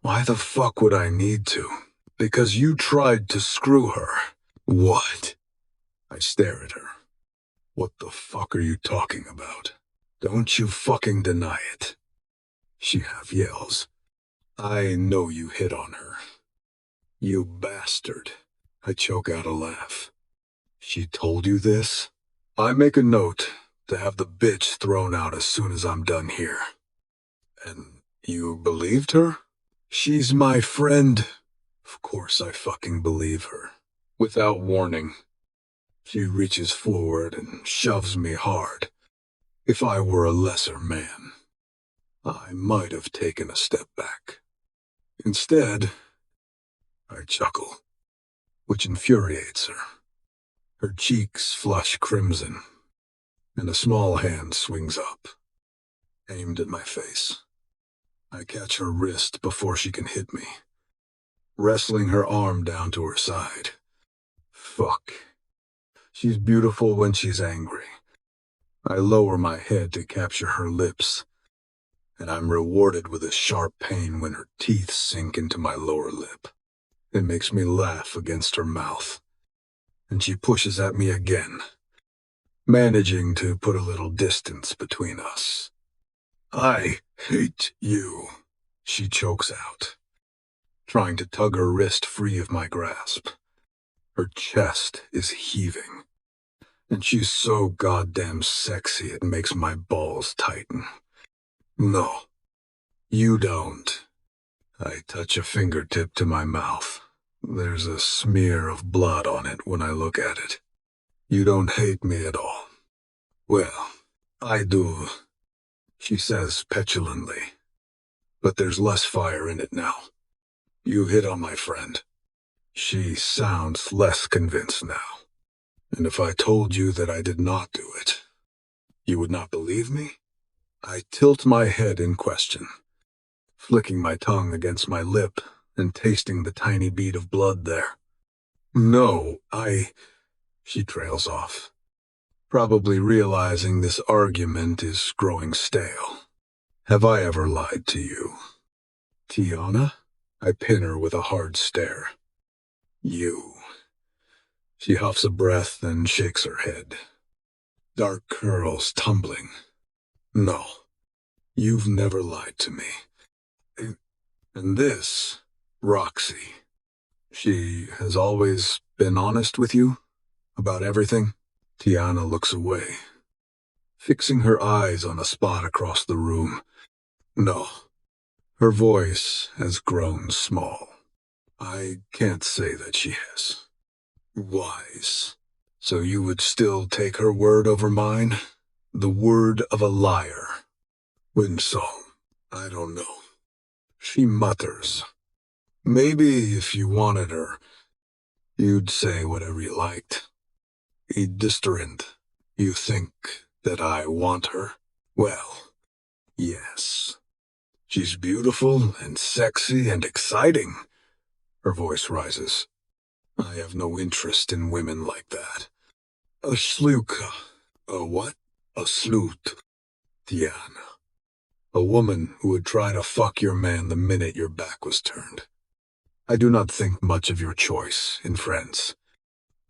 Why the fuck would I need to? Because you tried to screw her. What? I stare at her. What the fuck are you talking about? Don't you fucking deny it. She half yells. I know you hit on her. You bastard. I choke out a laugh. She told you this? I make a note to have the bitch thrown out as soon as I'm done here. And you believed her? She's my friend. Of course I fucking believe her. Without warning. She reaches forward and shoves me hard. If I were a lesser man, I might have taken a step back. Instead, I chuckle, which infuriates her. Her cheeks flush crimson, and a small hand swings up, aimed at my face. I catch her wrist before she can hit me, wrestling her arm down to her side. Fuck. She's beautiful when she's angry. I lower my head to capture her lips, and I'm rewarded with a sharp pain when her teeth sink into my lower lip. It makes me laugh against her mouth, and she pushes at me again, managing to put a little distance between us. I hate you, she chokes out. trying to tug her wrist free of my grasp. Her chest is heaving, and she's so goddamn sexy it makes my balls tighten. No, you don't. I touch a fingertip to my mouth. There's a smear of blood on it when I look at it. You don't hate me at all. Well, I do, she says petulantly. But there's less fire in it now. You hit on my friend. She sounds less convinced now. And if I told you that I did not do it, you would not believe me? I tilt my head in question, flicking my tongue against my lip and tasting the tiny bead of blood there. No, she trails off, probably realizing this argument is growing stale. Have I ever lied to you? Tiana? I pin her with a hard stare. You. She huffs a breath, then shakes her head. Dark curls tumbling. No, you've never lied to me. And this, Roxy, she has always been honest with you about everything? Tiana looks away, fixing her eyes on a spot across the room. No, her voice has grown small. I can't say that she has. Wise. So you would still take her word over mine? The word of a liar. Winsome. I don't know. She mutters. Maybe if you wanted her, you'd say whatever you liked. Disturbed. You think that I want her? Well, yes. She's beautiful and sexy and exciting. Her voice rises. I have no interest in women like that. A sluka. A what? A sloot. Tiana. A woman who would try to fuck your man the minute your back was turned. I do not think much of your choice in friends.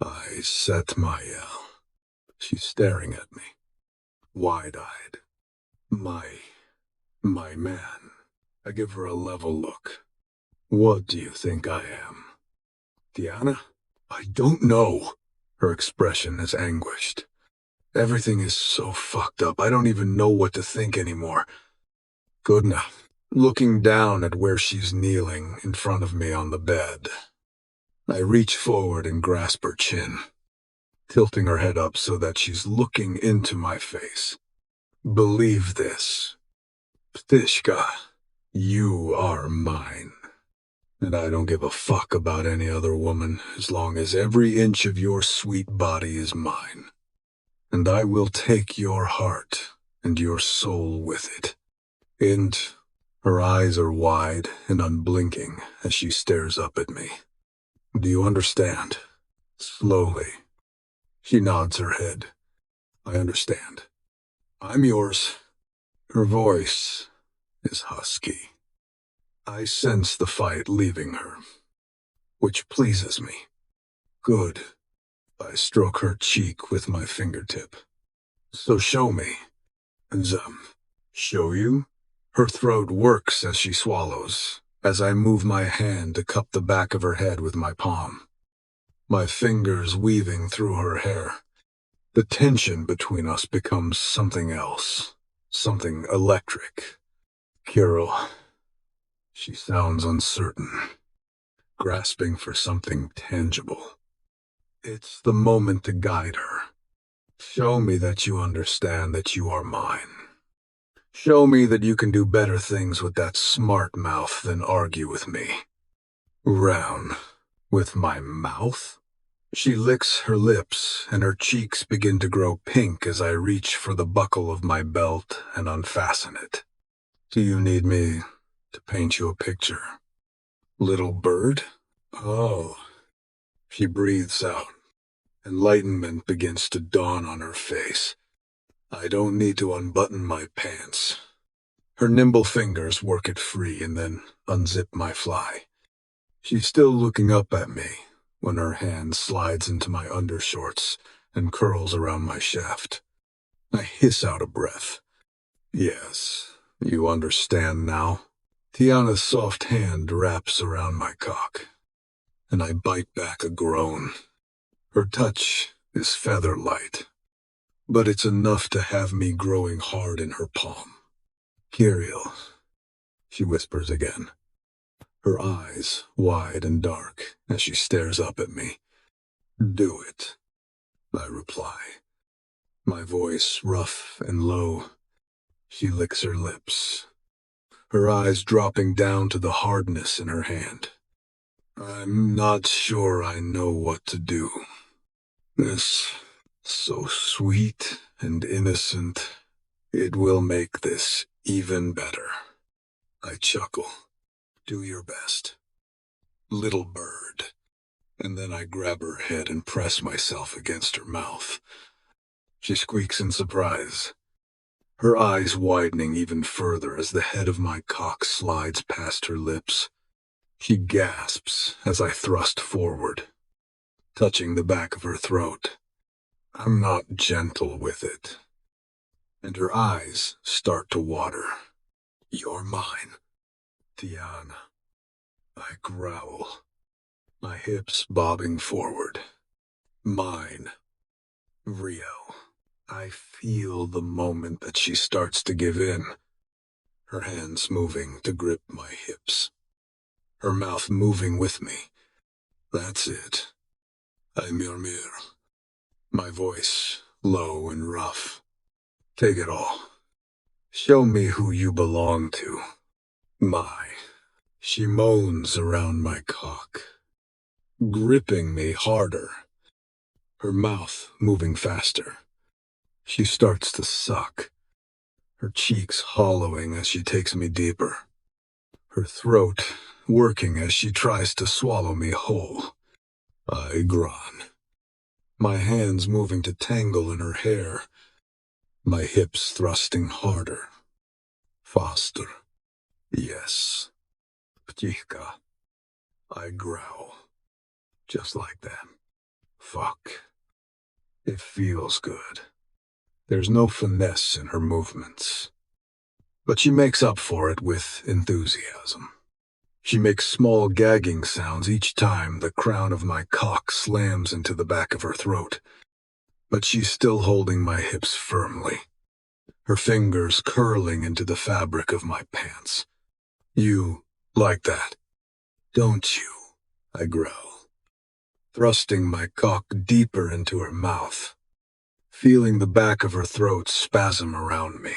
I set Maya. She's staring at me, wide-eyed. My man. I give her a level look. What do you think I am? Tiana? I don't know. Her expression is anguished. Everything is so fucked up, I don't even know what to think anymore. Good enough. Looking down at where she's kneeling in front of me on the bed, I reach forward and grasp her chin, tilting her head up so that she's looking into my face. Believe this. Ptishka, you are mine. And I don't give a fuck about any other woman as long as every inch of your sweet body is mine. And I will take your heart and your soul with it. And her eyes are wide and unblinking as she stares up at me. Do you understand? Slowly. She nods her head. I understand. I'm yours. Her voice is husky. I sense the fight leaving her, which pleases me. Good. I stroke her cheek with my fingertip. So show me. And show you? Her throat works as she swallows, as I move my hand to cup the back of her head with my palm, my fingers weaving through her hair. The tension between us becomes something else, something electric. Kirill. She sounds uncertain, grasping for something tangible. It's the moment to guide her. Show me that you understand that you are mine. Show me that you can do better things with that smart mouth than argue with me. Round. With my mouth? She licks her lips, and her cheeks begin to grow pink as I reach for the buckle of my belt and unfasten it. Do you need me to paint you a picture? Little bird? Oh. She breathes out. Enlightenment begins to dawn on her face. I don't need to unbutton my pants. Her nimble fingers work it free and then unzip my fly. She's still looking up at me when her hand slides into my undershorts and curls around my shaft. I hiss out a breath. Yes, you understand now? Tiana's soft hand wraps around my cock, and I bite back a groan. Her touch is feather light, but it's enough to have me growing hard in her palm. Kirill, she whispers again, her eyes wide and dark as she stares up at me. Do it, I reply, my voice rough and low. She licks her lips, her eyes dropping down to the hardness in her hand. I'm not sure I know what to do. This, so sweet and innocent, it will make this even better. I chuckle. Do your best, little bird. And then I grab her head and press myself against her mouth. She squeaks in surprise, her eyes widening even further as the head of my cock slides past her lips. She gasps as I thrust forward, touching the back of her throat. I'm not gentle with it, and her eyes start to water. You're mine, Tiana. I growl, my hips bobbing forward. Mine, Rio. I feel the moment that she starts to give in, her hands moving to grip my hips, her mouth moving with me. That's it. I murmure, my voice low and rough. Take it all. Show me who you belong to. My. She moans around my cock, gripping me harder, her mouth moving faster. She starts to suck, her cheeks hollowing as she takes me deeper, her throat working as she tries to swallow me whole. I groan, my hands moving to tangle in her hair, my hips thrusting harder. Faster. Yes. Ptichka. I growl. Just like that. Fuck. It feels good. There's no finesse in her movements, but she makes up for it with enthusiasm. She makes small gagging sounds each time the crown of my cock slams into the back of her throat, but she's still holding my hips firmly, her fingers curling into the fabric of my pants. You like that, don't you? I growl, thrusting my cock deeper into her mouth, feeling the back of her throat spasm around me.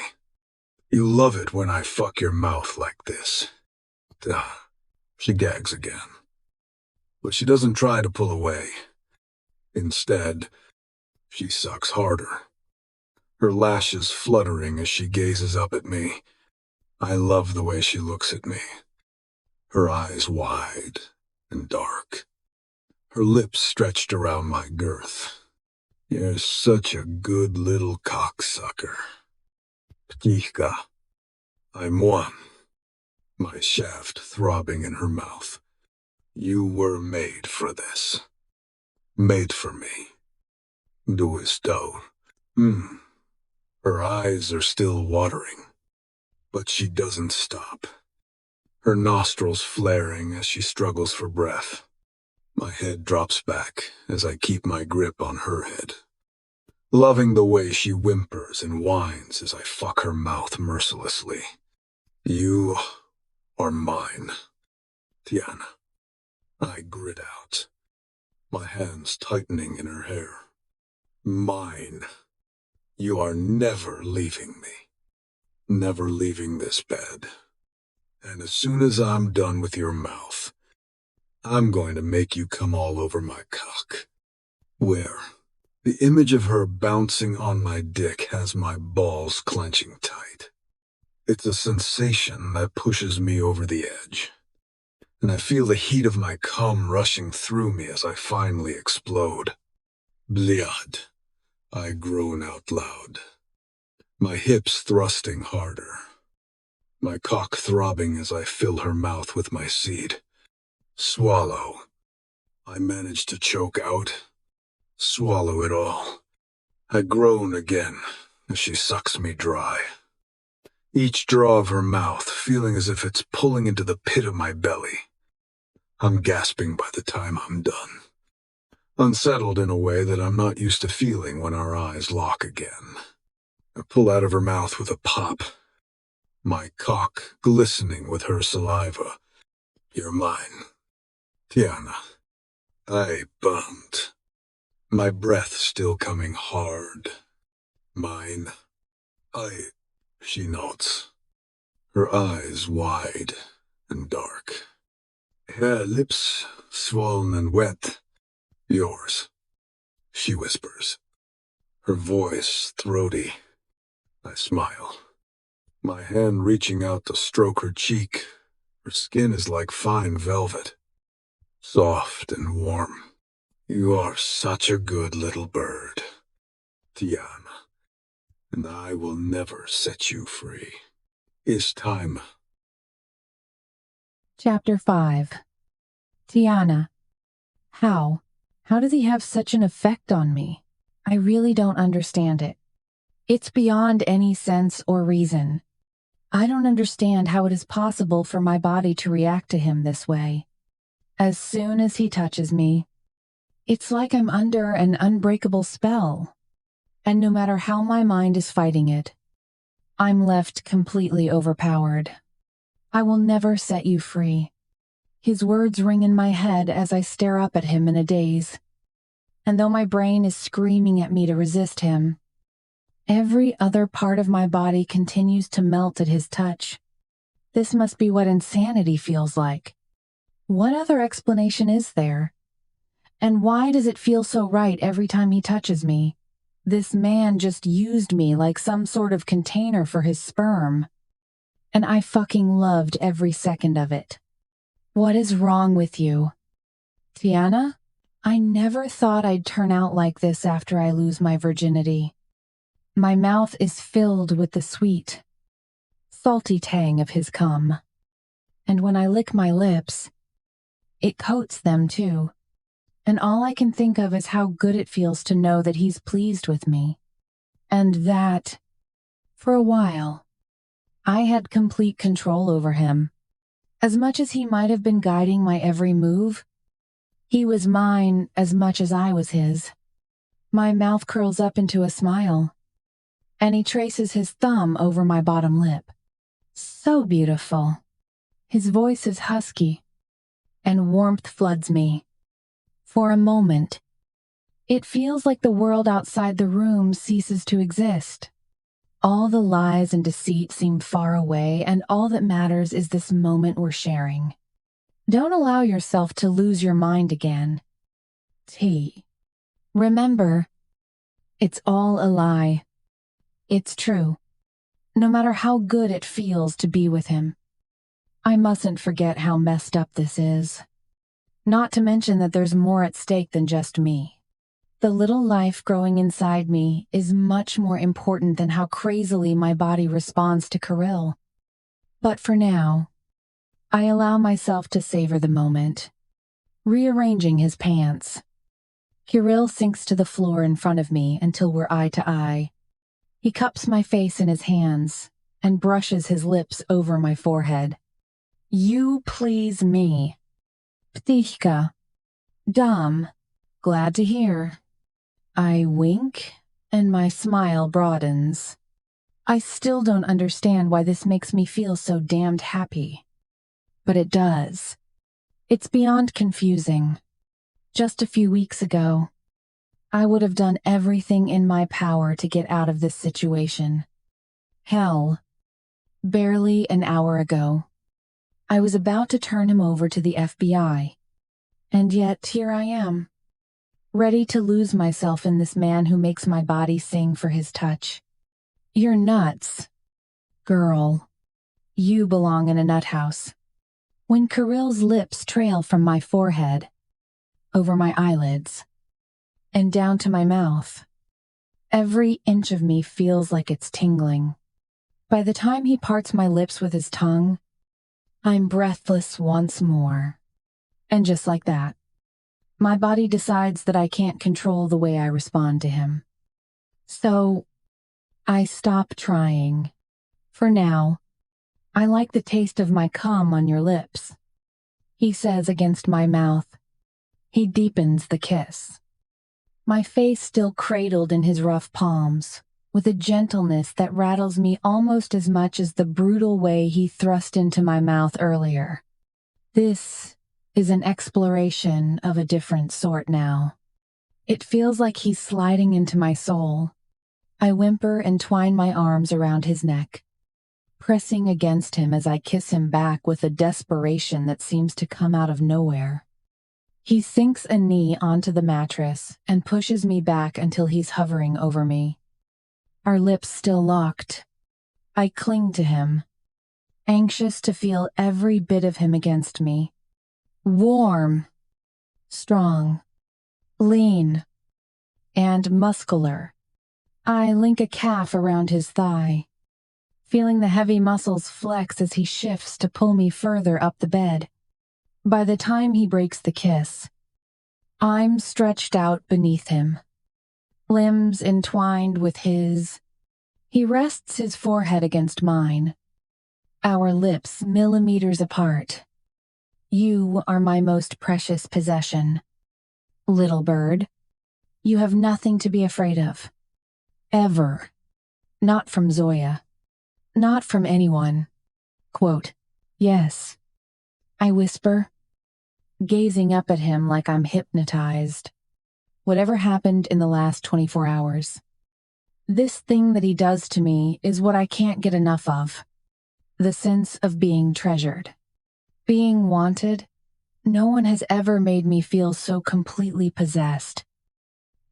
You love it when I fuck your mouth like this. Duh. She gags again, but she doesn't try to pull away. Instead, she sucks harder, her lashes fluttering as she gazes up at me. I love the way she looks at me, her eyes wide and dark, her lips stretched around my girth. You're such a good little cocksucker. Ptichka. I'm one, my shaft throbbing in her mouth. You were made for this. Made for me. Du ist do. Her eyes are still watering, but she doesn't stop, her nostrils flaring as she struggles for breath. My head drops back as I keep my grip on her head, loving the way she whimpers and whines as I fuck her mouth mercilessly. You are mine, Tiana. I grit out, my hands tightening in her hair. Mine. You are never leaving me. Never leaving this bed. And as soon as I'm done with your mouth, I'm going to make you come all over my cock. Where? The image of her bouncing on my dick has my balls clenching tight. It's a sensation that pushes me over the edge, and I feel the heat of my cum rushing through me as I finally explode. Bliad, I groan out loud, my hips thrusting harder, my cock throbbing as I fill her mouth with my seed. Swallow. I manage to choke out. Swallow it all. I groan again as she sucks me dry. each draw of her mouth feeling as if it's pulling into the pit of my belly. I'm gasping by the time I'm done, unsettled in a way that I'm not used to feeling when our eyes lock again. I pull out of her mouth with a pop, my cock glistening with her saliva. You're mine, Tiana. I bummed, my breath still coming hard. Mine. She nods, her eyes wide and dark. Her lips swollen and wet. Yours, she whispers, her voice throaty. I smile, my hand reaching out to stroke her cheek. Her skin is like fine velvet, soft and warm. You are such a good little bird, Tiana, and I will never set you free. It's time. Chapter 5. Tiana. How? How does he have such an effect on me? I really don't understand it. It's beyond any sense or reason. I don't understand how it is possible for my body to react to him this way. As soon as he touches me, it's like I'm under an unbreakable spell. And no matter how my mind is fighting it, I'm left completely overpowered. I will never set you free. His words ring in my head as I stare up at him in a daze. And though my brain is screaming at me to resist him, every other part of my body continues to melt at his touch. This must be what insanity feels like. What other explanation is there? And why does it feel so right every time he touches me? This man just used me like some sort of container for his sperm. And I fucking loved every second of it. What is wrong with you? Tiana? I never thought I'd turn out like this after I lose my virginity. My mouth is filled with the sweet, salty tang of his cum. And when I lick my lips, it coats them too. And all I can think of is how good it feels to know that he's pleased with me. And that, for a while, I had complete control over him. As much as he might have been guiding my every move, he was mine as much as I was his. My mouth curls up into a smile, and he traces his thumb over my bottom lip. So beautiful. His voice is husky, and warmth floods me. For a moment, it feels like the world outside the room ceases to exist. All the lies and deceit seem far away, and all that matters is this moment we're sharing. Don't allow yourself to lose your mind again. T. Remember, it's all a lie. It's true. No matter how good it feels to be with him. I mustn't forget how messed up this is. Not to mention that there's more at stake than just me. The little life growing inside me is much more important than how crazily my body responds to Kirill. But for now, I allow myself to savor the moment. Rearranging his pants, Kirill sinks to the floor in front of me until we're eye to eye. He cups my face in his hands and brushes his lips over my forehead. You please me. Ptichka. Dumb. Glad to hear. I wink, and my smile broadens. I still don't understand why this makes me feel so damned happy. But it does. It's beyond confusing. Just a few weeks ago, I would have done everything in my power to get out of this situation. Hell, barely an hour ago, I was about to turn him over to the FBI. And yet here I am, ready to lose myself in this man who makes my body sing for his touch. You're nuts. Girl, you belong in a nut house. When Kirill's lips trail from my forehead, over my eyelids, and down to my mouth, every inch of me feels like it's tingling. By the time he parts my lips with his tongue, I'm breathless once more. And just like that, my body decides that I can't control the way I respond to him. So, I stop trying. For now, I like the taste of my cum on your lips, he says against my mouth. He deepens the kiss. My face still cradled in his rough palms, with a gentleness that rattles me almost as much as the brutal way he thrust into my mouth earlier. This is an exploration of a different sort now. It feels like he's sliding into my soul. I whimper and twine my arms around his neck, pressing against him as I kiss him back with a desperation that seems to come out of nowhere. He sinks a knee onto the mattress and pushes me back until he's hovering over me. Our lips still locked. I cling to him, anxious to feel every bit of him against me. Warm, strong, lean, and muscular. I link a calf around his thigh, feeling the heavy muscles flex as he shifts to pull me further up the bed. By the time he breaks the kiss, I'm stretched out beneath him, limbs entwined with his. He rests his forehead against mine, our lips millimeters apart. You are my most precious possession. Little bird, you have nothing to be afraid of. Ever. Not from Zoya. Not from anyone. Quote, yes. I whisper, gazing up at him like I'm hypnotized. Whatever happened in the last 24 hours. This thing that he does to me is what I can't get enough of. The sense of being treasured. Being wanted. No one has ever made me feel so completely possessed.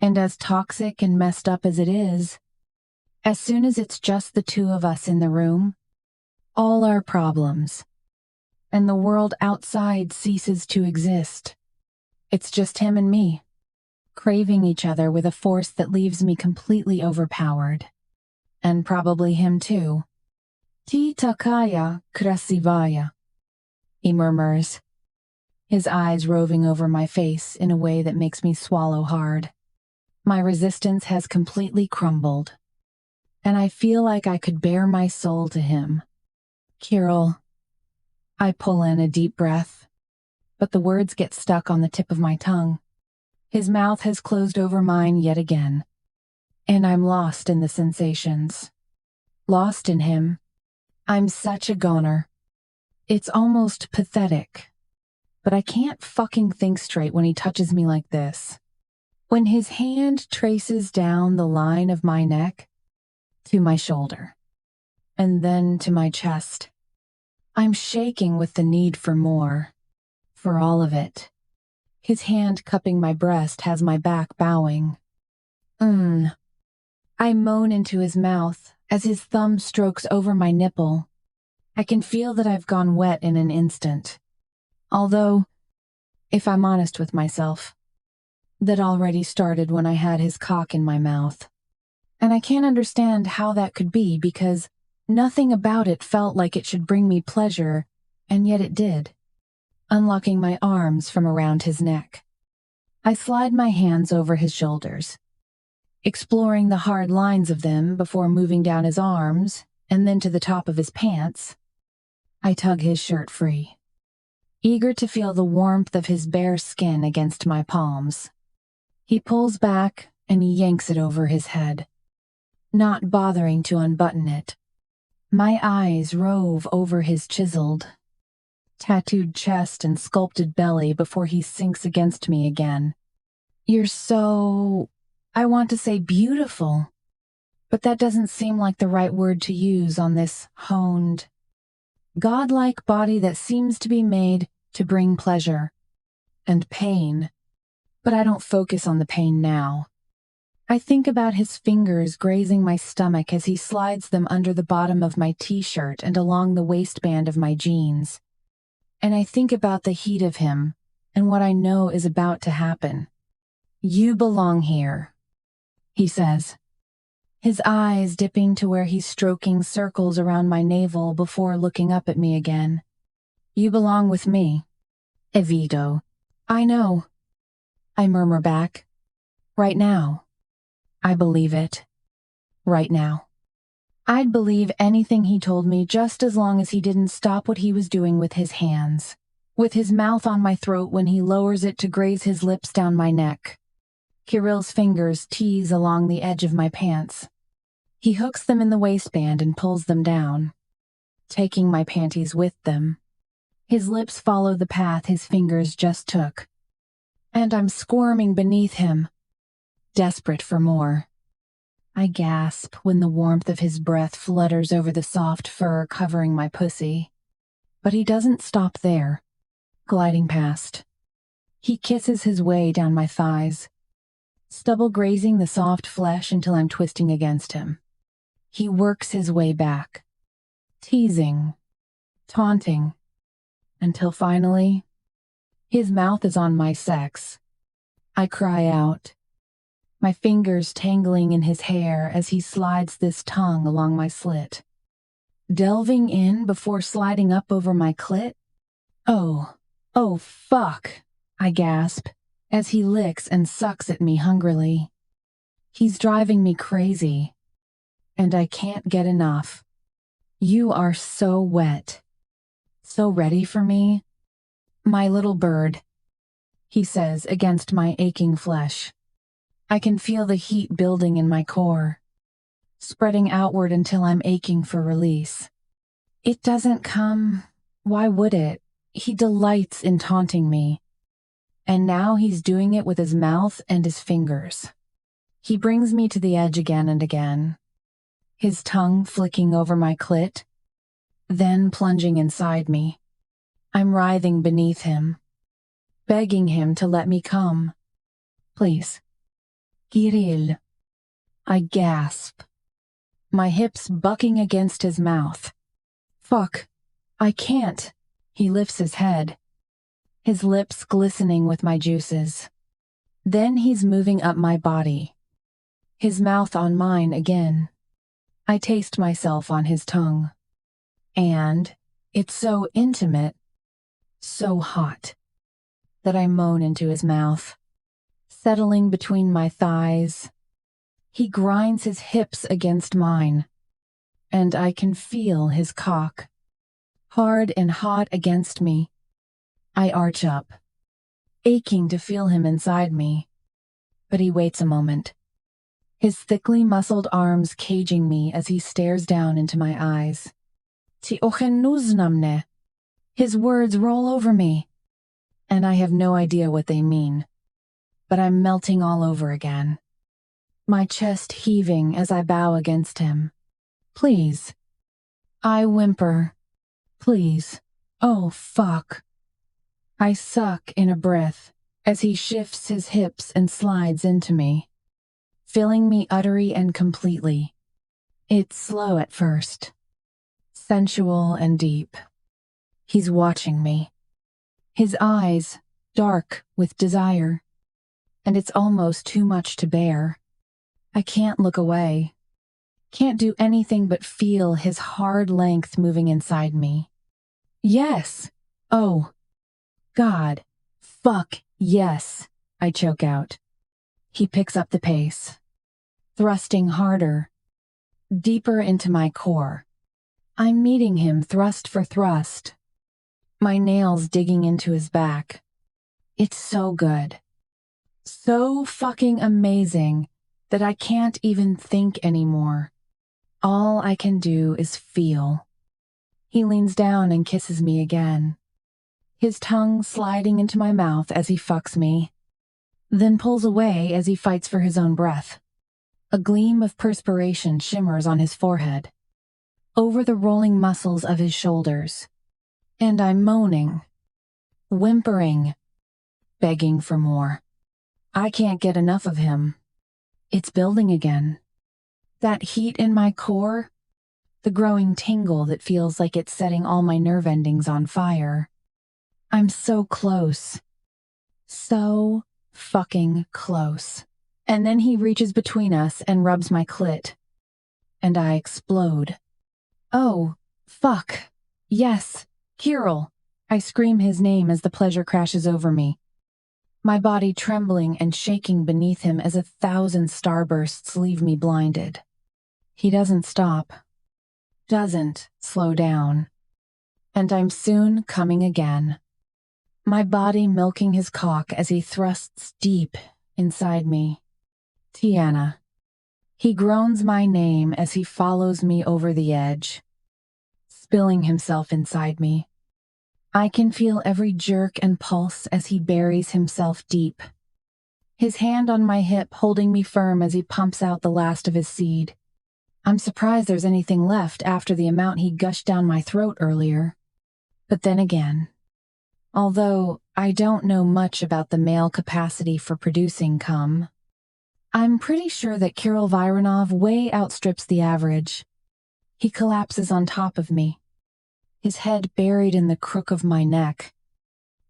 And as toxic and messed up as it is, as soon as it's just the two of us in the room, all our problems, and the world outside ceases to exist. It's just him and me, craving each other with a force that leaves me completely overpowered. And probably him too. Ti takaya krasivaya, he murmurs, his eyes roving over my face in a way that makes me swallow hard. My resistance has completely crumbled, and I feel like I could bare my soul to him. Kirill. I pull in a deep breath, but the words get stuck on the tip of my tongue. His mouth has closed over mine yet again, and I'm lost in the sensations. Lost in him. I'm such a goner. It's almost pathetic, but I can't fucking think straight when he touches me like this. When his hand traces down the line of my neck to my shoulder, and then to my chest, I'm shaking with the need for more, for all of it. His hand cupping my breast has my back bowing. I moan into his mouth as his thumb strokes over my nipple. I can feel that I've gone wet in an instant. Although, if I'm honest with myself, that already started when I had his cock in my mouth. And I can't understand how that could be because nothing about it felt like it should bring me pleasure, and yet it did. Unlocking my arms from around his neck, I slide my hands over his shoulders, exploring the hard lines of them before moving down his arms and then to the top of his pants. I tug his shirt free, eager to feel the warmth of his bare skin against my palms. He pulls back and yanks it over his head, not bothering to unbutton it. My eyes rove over his chiseled, tattooed chest and sculpted belly before he sinks against me again. You're so, I want to say beautiful, but that doesn't seem like the right word to use on this honed, godlike body that seems to be made to bring pleasure and pain. But I don't focus on the pain now. I think about his fingers grazing my stomach as he slides them under the bottom of my t-shirt and along the waistband of my jeans. And I think about the heat of him and what I know is about to happen. You belong here, he says, his eyes dipping to where he's stroking circles around my navel before looking up at me again. You belong with me, Evito. I know, I murmur back. Right now. I believe it. Right now. I'd believe anything he told me just as long as he didn't stop what he was doing with his hands, with his mouth on my throat when he lowers it to graze his lips down my neck. Kirill's fingers tease along the edge of my pants. He hooks them in the waistband and pulls them down, taking my panties with them. His lips follow the path his fingers just took. And I'm squirming beneath him, desperate for more. I gasp when the warmth of his breath flutters over the soft fur covering my pussy. But he doesn't stop there, gliding past. He kisses his way down my thighs, stubble grazing the soft flesh until I'm twisting against him. He works his way back, teasing, taunting, until finally, his mouth is on my sex. I cry out, my fingers tangling in his hair as he slides this tongue along my slit. Delving in before sliding up over my clit? Oh fuck, I gasp, as he licks and sucks at me hungrily. He's driving me crazy, and I can't get enough. You are so wet, so ready for me. My little bird, he says against my aching flesh. I can feel the heat building in my core, spreading outward until I'm aching for release. It doesn't come. Why would it? He delights in taunting me. And now he's doing it with his mouth and his fingers. He brings me to the edge again and again, his tongue flicking over my clit, then plunging inside me. I'm writhing beneath him, begging him to let me come. Please. Kirill. I gasp, my hips bucking against his mouth. Fuck, I can't. He lifts his head, his lips glistening with my juices. Then he's moving up my body, his mouth on mine again. I taste myself on his tongue. And it's so intimate, so hot, that I moan into his mouth, settling between my thighs. He grinds his hips against mine, and I can feel his cock, hard and hot against me. I arch up, aching to feel him inside me, but he waits a moment, his thickly muscled arms caging me as he stares down into my eyes. Ti ochenuznamne. His words roll over me, and I have no idea what they mean, but I'm melting all over again, my chest heaving as I bow against him. Please. I whimper. Please. Oh, fuck. I suck in a breath as he shifts his hips and slides into me, filling me utterly and completely. It's slow at first, sensual and deep. He's watching me, his eyes dark with desire, and it's almost too much to bear. I can't look away, can't do anything but feel his hard length moving inside me. Yes! Oh, God, fuck, yes, I choke out. He picks up the pace, thrusting harder, deeper into my core. I'm meeting him thrust for thrust, my nails digging into his back. It's so good, so fucking amazing that I can't even think anymore. All I can do is feel. He leans down and kisses me again, his tongue sliding into my mouth as he fucks me, then pulls away as he fights for his own breath. A gleam of perspiration shimmers on his forehead, over the rolling muscles of his shoulders, and I'm moaning, whimpering, begging for more. I can't get enough of him. It's building again. That heat in my core, the growing tingle that feels like it's setting all my nerve endings on fire. I'm so close. So fucking close. And then he reaches between us and rubs my clit. And I explode. Oh, fuck. Yes, Kirill. I scream his name as the pleasure crashes over me, my body trembling and shaking beneath him as 1,000 starbursts leave me blinded. He doesn't stop. doesn't slow down. And I'm soon coming again. My body milking his cock as he thrusts deep inside me. Tiana. He groans my name as he follows me over the edge, spilling himself inside me. I can feel every jerk and pulse as he buries himself deep. His hand on my hip holding me firm as he pumps out the last of his seed. I'm surprised there's anything left after the amount he gushed down my throat earlier. But then again, although I don't know much about the male capacity for producing cum, I'm pretty sure that Kirill Vironov way outstrips the average. He collapses on top of me, his head buried in the crook of my neck.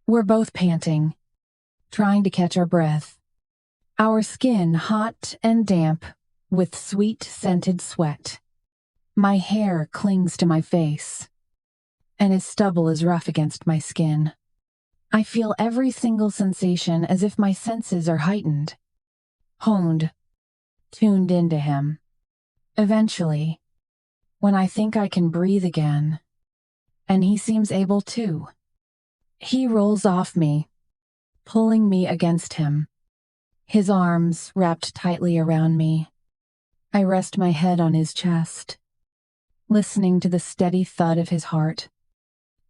We're both panting, trying to catch our breath. Our skin hot and damp with sweet scented sweat. My hair clings to my face, and his stubble is rough against my skin. I feel every single sensation as if my senses are heightened, honed, tuned into him. Eventually, when I think I can breathe again, and he seems able to, he rolls off me, pulling me against him, his arms wrapped tightly around me. I rest my head on his chest, listening to the steady thud of his heart,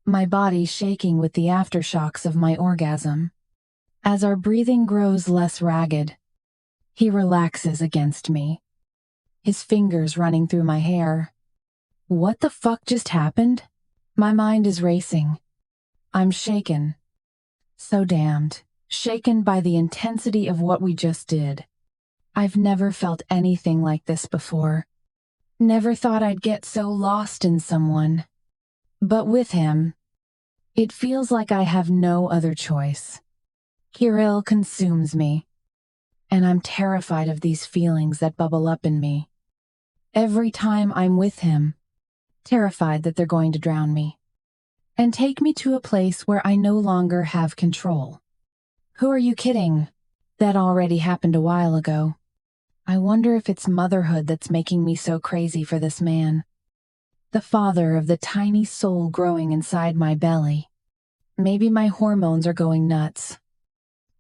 my body shaking with the aftershocks of my orgasm. As our breathing grows less ragged, he relaxes against me, his fingers running through my hair. What the fuck just happened? My mind is racing. I'm shaken. So damned. Shaken by the intensity of what we just did. I've never felt anything like this before. Never thought I'd get so lost in someone. But with him, it feels like I have no other choice. Kirill consumes me, and I'm terrified of these feelings that bubble up in me. Every time I'm with him, terrified that they're going to drown me, and take me to a place where I no longer have control. Who are you kidding? That already happened a while ago. I wonder if it's motherhood that's making me so crazy for this man. The father of the tiny soul growing inside my belly. Maybe my hormones are going nuts,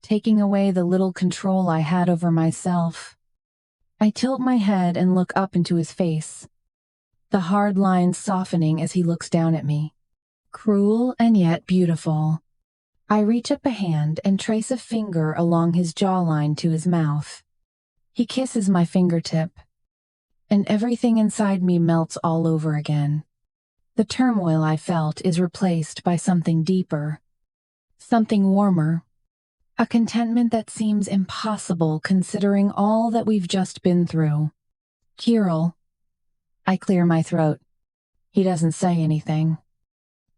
taking away the little control I had over myself. I tilt my head and look up into his face, the hard lines softening as he looks down at me. Cruel and yet beautiful. I reach up a hand and trace a finger along his jawline to his mouth. He kisses my fingertip, and everything inside me melts all over again. The turmoil I felt is replaced by something deeper, something warmer, a contentment that seems impossible considering all that we've just been through. Kirill. I clear my throat. He doesn't say anything,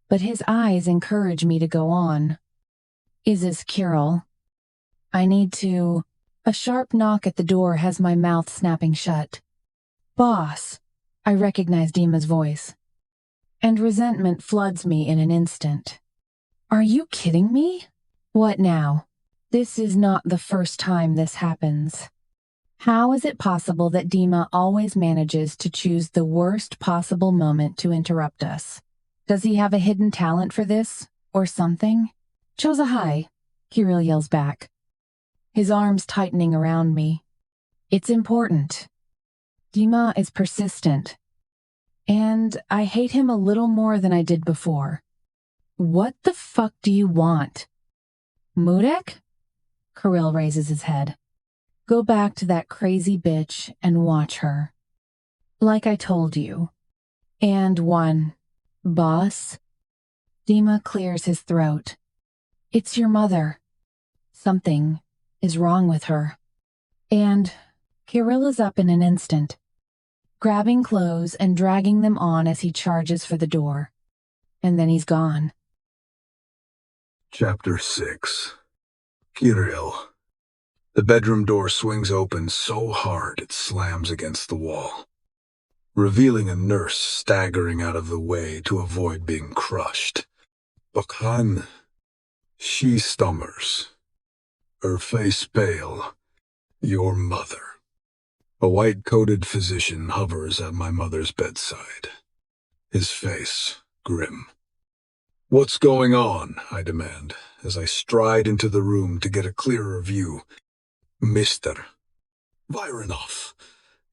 but his eyes encourage me to go on. Is this Kirill? I need to... A sharp knock at the door has my mouth snapping shut. Boss, I recognize Dima's voice, and resentment floods me in an instant. Are you kidding me? What now? This is not the first time this happens. How is it possible that Dima always manages to choose the worst possible moment to interrupt us? Does he have a hidden talent for this, or something? Chozahai, Kirill yells back, his arms tightening around me. It's important. Dima is persistent, and I hate him a little more than I did before. What the fuck do you want? Mudek? Kirill raises his head. Go back to that crazy bitch and watch her. Like I told you. And one. Boss? Dima clears his throat. It's your mother. Something is wrong with her. And Kirill is up in an instant, grabbing clothes and dragging them on as he charges for the door. And then he's gone. Chapter 6. Kirill. The bedroom door swings open so hard it slams against the wall, revealing a nurse staggering out of the way to avoid being crushed. Bakhan. She stammers, her face pale. Your mother. A white-coated physician hovers at my mother's bedside. his face grim. "What's going on?" I demand, as I stride into the room to get a clearer view. "Mr. Vironov."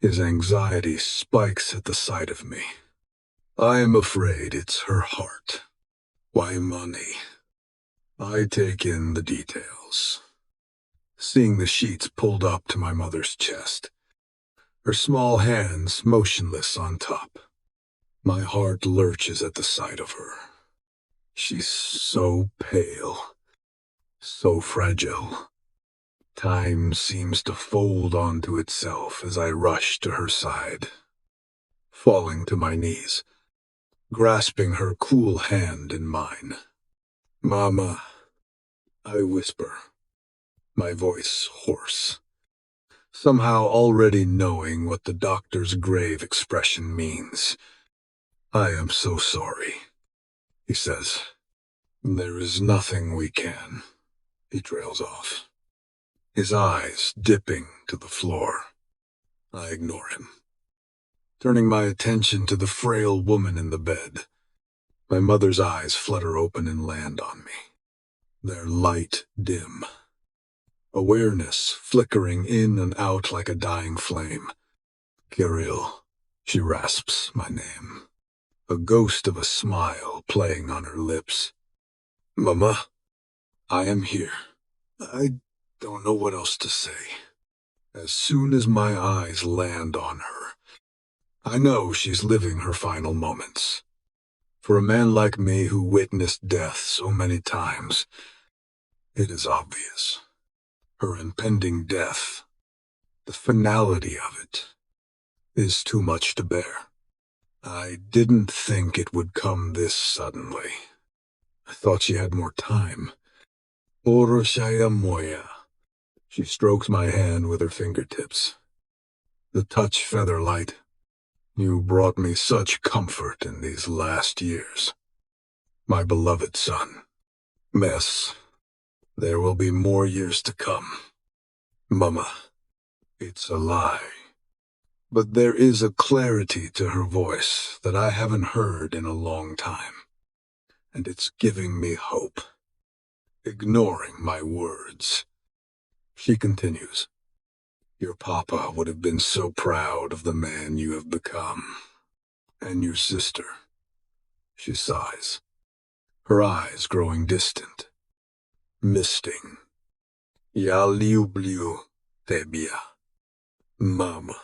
His anxiety spikes at the sight of me. I am afraid it's her heart. Why money? I take in the details. Seeing the sheets pulled up to my mother's chest, her small hands motionless on top. My heart lurches at the sight of her. She's so pale, so fragile. Time seems to fold onto itself as I rush to her side, falling to my knees, grasping her cool hand in mine. "Mama," I whisper, my voice hoarse, somehow already knowing what the doctor's grave expression means. "I am so sorry," he says. "There is nothing we can." He trails off, his eyes dipping to the floor. I ignore him, turning my attention to the frail woman in the bed. My mother's eyes flutter open and land on me, their light dim, awareness flickering in and out like a dying flame. "Kirill," she rasps my name, a ghost of a smile playing on her lips. "Mama, I am here." I don't know what else to say. As soon as my eyes land on her, I know she's living her final moments. For a man like me who witnessed death so many times, it is obvious. Her impending death, the finality of it, is too much to bear. I didn't think it would come this suddenly. I thought she had more time. "Oroshaya moya." She strokes my hand with her fingertips, the touch feather light. "You brought me such comfort in these last years. My beloved son. Mess, there will be more years to come. Mama, it's a lie." But there is a clarity to her voice that I haven't heard in a long time, and it's giving me hope. Ignoring my words, she continues. "Your papa would have been so proud of the man you have become. And your sister." She sighs, her eyes growing distant, misting. "Я люблю тебя, Mama.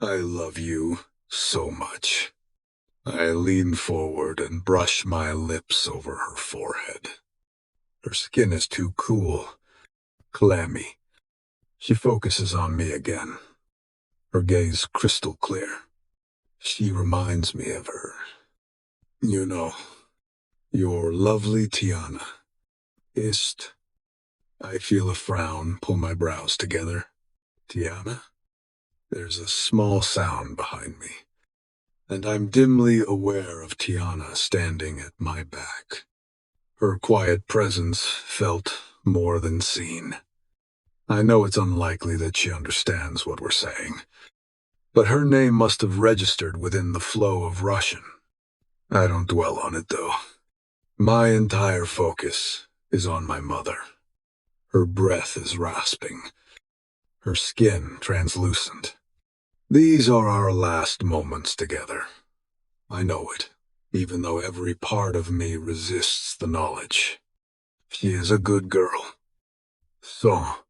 I love you so much." I lean forward and brush my lips over her forehead. Her skin is too cool, clammy. She focuses on me again, her gaze crystal clear. She reminds me of her. "You know, your lovely Tiana. Ist." I feel a frown pull my brows together. "Tiana?" There's a small sound behind me, and I'm dimly aware of Tiana standing at my back. Her quiet presence felt more than seen. I know it's unlikely that she understands what we're saying, but her name must have registered within the flow of Russian. I don't dwell on it, though. My entire focus is on my mother. Her breath is rasping, her skin translucent. These are our last moments together. I know it, even though every part of me resists the knowledge. She is a good girl. So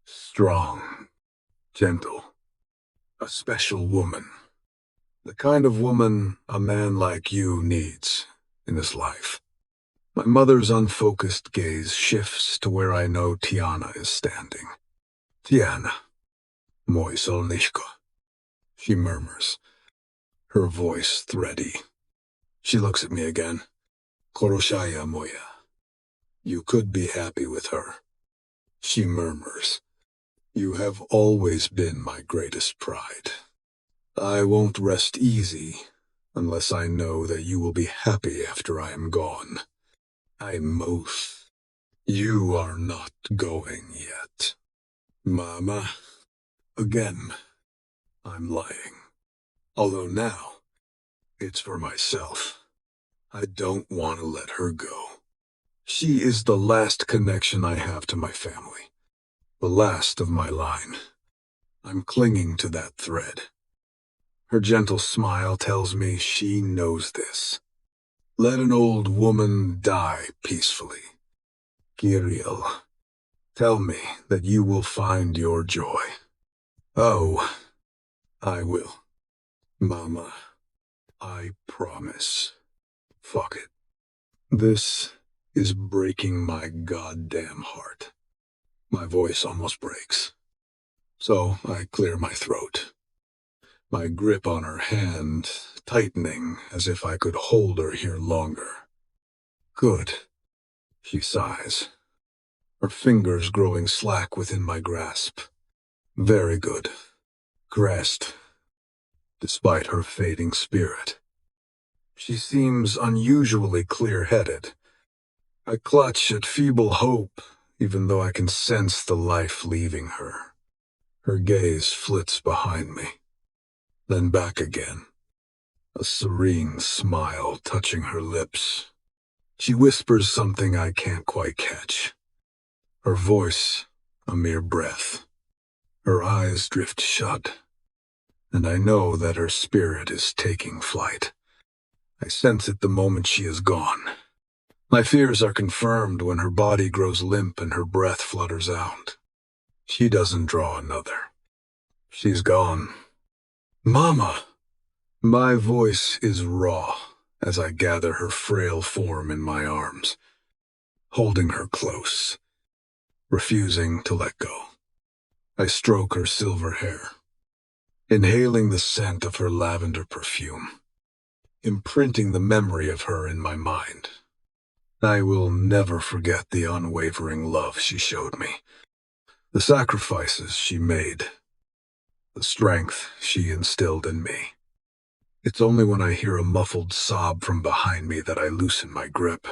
strong, gentle, a special woman. The kind of woman a man like you needs in his life. My mother's unfocused gaze shifts to where I know Tiana is standing. "Tiana, moi solnishko," she murmurs, her voice thready. She looks at me again. "Koroshaya moya." You could be happy with her. She murmurs. "You have always been my greatest pride. I won't rest easy unless I know that you will be happy after I am gone. I'm Moth. You are not going yet. Mama." Again, I'm lying. Although now, It's for myself. I don't want to let her go. She is the last connection I have to my family. The last of my line. I'm clinging to that thread. Her gentle smile tells me she knows this. Let an old woman die peacefully. Kirill, tell me that you will find your joy. Oh, I will. Mama, I promise. Fuck it. This is breaking my goddamn heart. My voice almost breaks. So I clear my throat. My grip on her hand tightening as if I could hold her here longer. Good, she sighs, her fingers growing slack within my grasp. Very good. Grest, despite her fading spirit. She seems unusually clear-headed. I clutch at feeble hope, even though I can sense the life leaving her. Her gaze flits behind me, then back again, a serene smile touching her lips. She whispers something I can't quite catch. Her voice, a mere breath. Her eyes drift shut, and I know that her spirit is taking flight. I sense it the moment she is gone. My fears are confirmed when her body grows limp and her breath flutters out. She doesn't draw another. She's gone. Mama! My voice is raw as I gather her frail form in my arms, holding her close, refusing to let go. I stroke her silver hair, inhaling the scent of her lavender perfume, imprinting the memory of her in my mind. I will never forget the unwavering love she showed me, the sacrifices she made, the strength she instilled in me. It's only when I hear a muffled sob from behind me that I loosen my grip,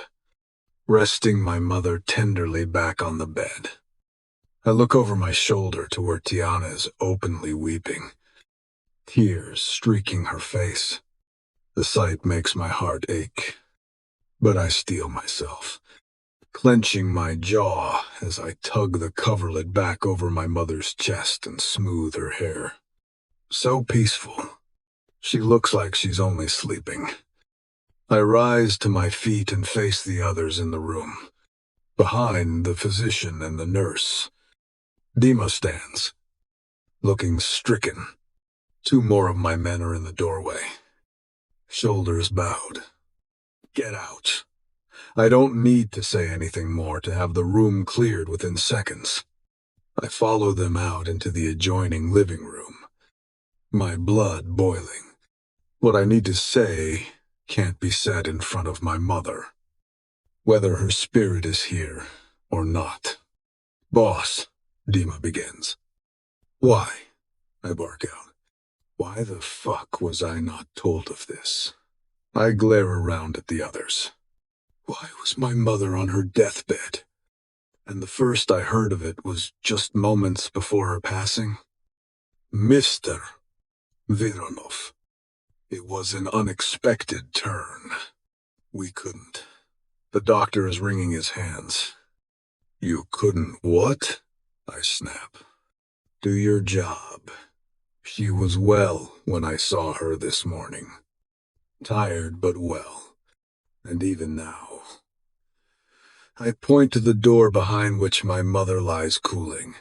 resting my mother tenderly back on the bed. I look over my shoulder to where Tiana is openly weeping, tears streaking her face. The sight makes my heart ache, but I steel myself, clenching my jaw as I tug the coverlet back over my mother's chest and smooth her hair. So peaceful. She looks like she's only sleeping. I rise to my feet and face the others in the room. Behind the physician and the nurse, Dima stands, looking stricken. Two more of my men are in the doorway, shoulders bowed. Get out. I don't need to say anything more to have the room cleared within seconds. I follow them out into the adjoining living room, my blood boiling. What I need to say can't be said in front of my mother, whether her spirit is here or not. Boss, Dima begins. Why? I bark out. Why the fuck was I not told of this? I glare around at the others. Why was my mother on her deathbed? And the first I heard of it was just moments before her passing. Mr. Vironov. It was an unexpected turn. We couldn't. The doctor is wringing his hands. You couldn't what? I snap. Do your job. She was well when I saw her this morning. Tired but well. And even now. I point to the door behind which my mother lies cooling.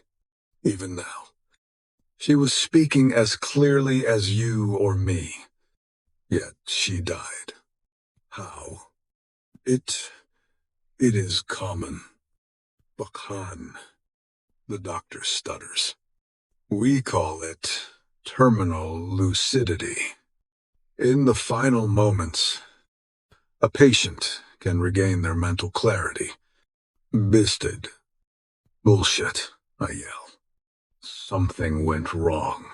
Even now. She was speaking as clearly as you or me. Yet she died. How? It is common. Bakhan. The doctor stutters. We call it terminal lucidity. In the final moments, a patient can regain their mental clarity. Bisted. Bullshit, I yell. Something went wrong.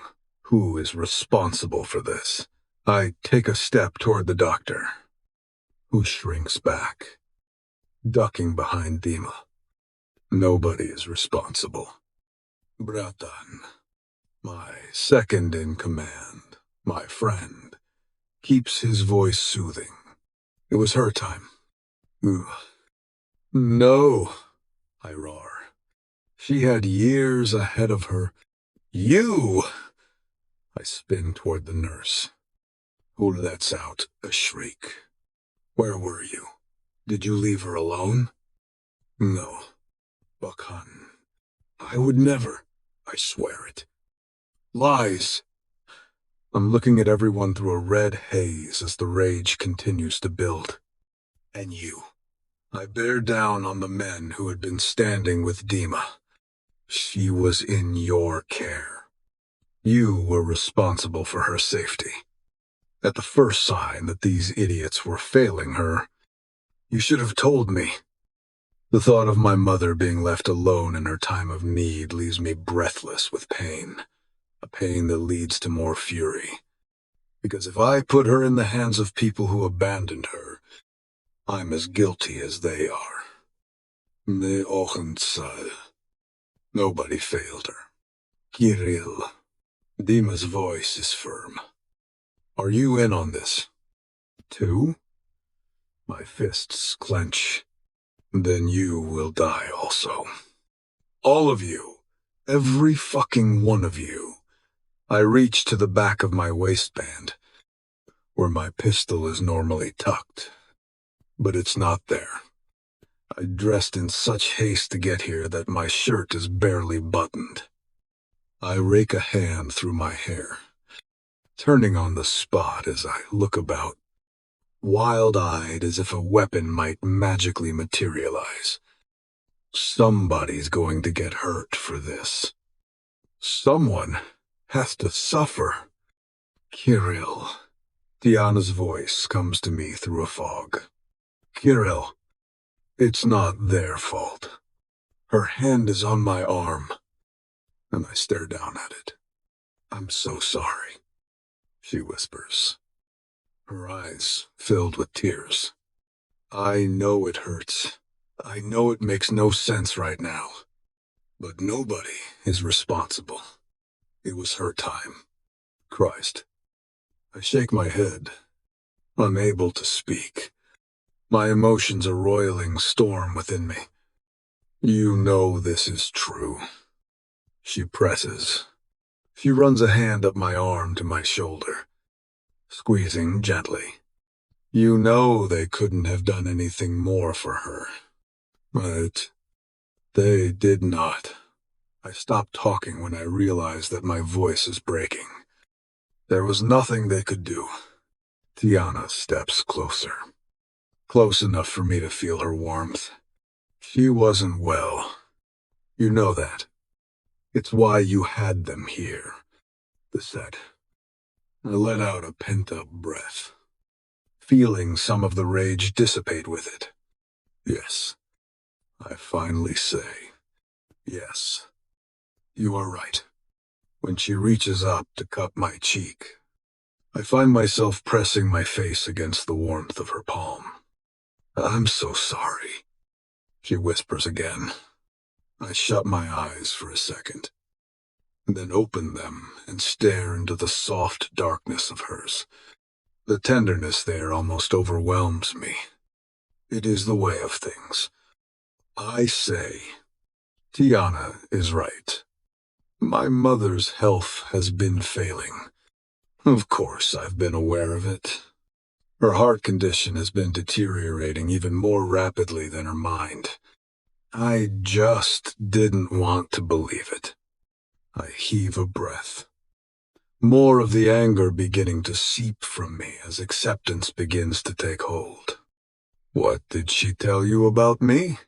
Who is responsible for this? I take a step toward the doctor, who shrinks back, ducking behind Dima. Nobody is responsible. Bratan, my second in command, my friend, keeps his voice soothing. It was her time. Ugh. No, I roar. She had years ahead of her. You! I spin toward the nurse, who lets out a shriek. Where were you? Did you leave her alone? No, Bakan. I would never. I swear it. Lies. I'm looking at everyone through a red haze as the rage continues to build. And you. I bear down on the men who had been standing with Dima. She was in your care. You were responsible for her safety. At the first sign that these idiots were failing her, you should have told me. The thought of my mother being left alone in her time of need leaves me breathless with pain, a pain that leads to more fury. Because if I put her in the hands of people who abandoned her, I'm as guilty as they are. Ne Ochensal. Nobody failed her. Kirill. Dima's voice is firm. Are you in on this? Too? My fists clench. Then you will die also. All of you. Every fucking one of you. I reach to the back of my waistband, where my pistol is normally tucked. But it's not there. I dressed in such haste to get here that my shirt is barely buttoned. I rake a hand through my hair, turning on the spot as I look about, wild-eyed as if a weapon might magically materialize. Somebody's going to get hurt for this. Someone has to suffer. Kirill. Diana's voice comes to me through a fog. Kirill. It's not their fault. Her hand is on my arm, and I stare down at it. I'm so sorry, she whispers, her eyes filled with tears. I know it hurts. I know it makes no sense right now. But nobody is responsible. It was her time. Christ. I shake my head, unable to speak. My emotions a roiling storm within me. You know this is true. She presses. She runs a hand up my arm to my shoulder, squeezing gently. You know they couldn't have done anything more for her. But they did not. I stopped talking when I realized that my voice is breaking. There was nothing they could do. Tiana steps closer. Close enough for me to feel her warmth. She wasn't well. You know that. It's why you had them here. The set. I let out a pent-up breath, feeling some of the rage dissipate with it. Yes, I finally say, yes, you are right. When she reaches up to cup my cheek, I find myself pressing my face against the warmth of her palm. I'm so sorry, she whispers again. I shut my eyes for a second, then open them and stare into the soft darkness of hers. The tenderness there almost overwhelms me. It is the way of things. I say, Tiana is right. My mother's health has been failing. Of course, I've been aware of it. Her heart condition has been deteriorating even more rapidly than her mind. I just didn't want to believe it. I heave a breath. More of the anger beginning to seep from me as acceptance begins to take hold. What did she tell you about me?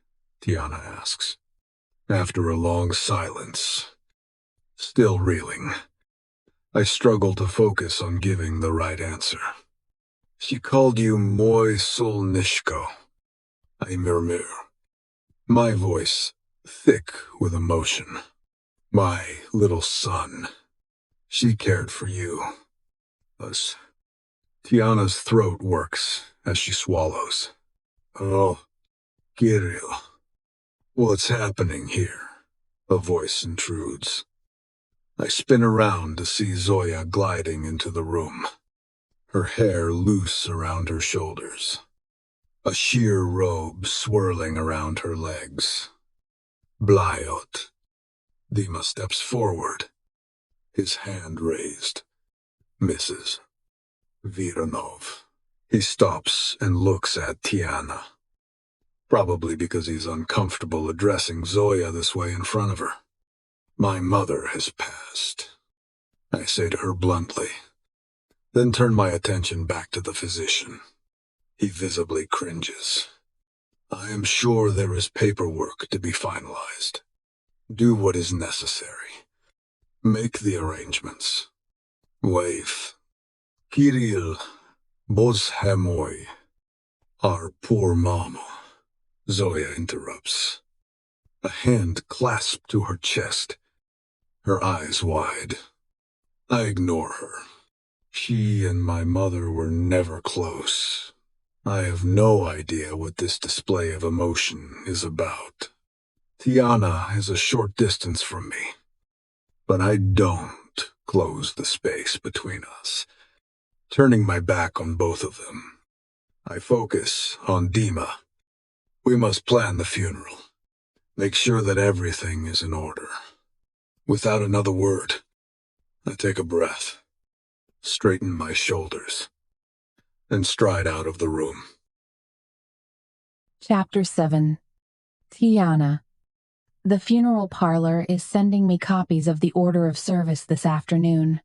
Tiana asks. After a long silence, still reeling, I struggle to focus on giving the right answer. She called you Moy Solnishko. I murmur, my voice thick with emotion. My little son. She cared for you. Us. Tiana's throat works as she swallows. Oh, Kirill. What's happening here? A voice intrudes. I spin around to see Zoya gliding into the room. her hair loose around her shoulders, a sheer robe swirling around her legs. Blyot. Dima steps forward, his hand raised. Mrs. Viranov. He stops and looks at Tiana, probably because he's uncomfortable addressing Zoya this way in front of her. My mother has passed, I say to her bluntly, then turn my attention back to the physician. He visibly cringes. I am sure there is paperwork to be finalized. Do what is necessary. Make the arrangements. Wait. Kirill, Bozhemoy. Our poor mama. Zoya interrupts. A hand clasped to her chest, her eyes wide. I ignore her. She and my mother were never close. I have no idea what this display of emotion is about. Tiana is a short distance from me, but I don't close the space between us, turning my back on both of them. I focus on Dima. We must plan the funeral. Make sure that everything is in order. Without another word, I take a breath, straighten my shoulders, and stride out of the room. Chapter 7. Tiana. The funeral parlor is sending me copies of the order of service this afternoon.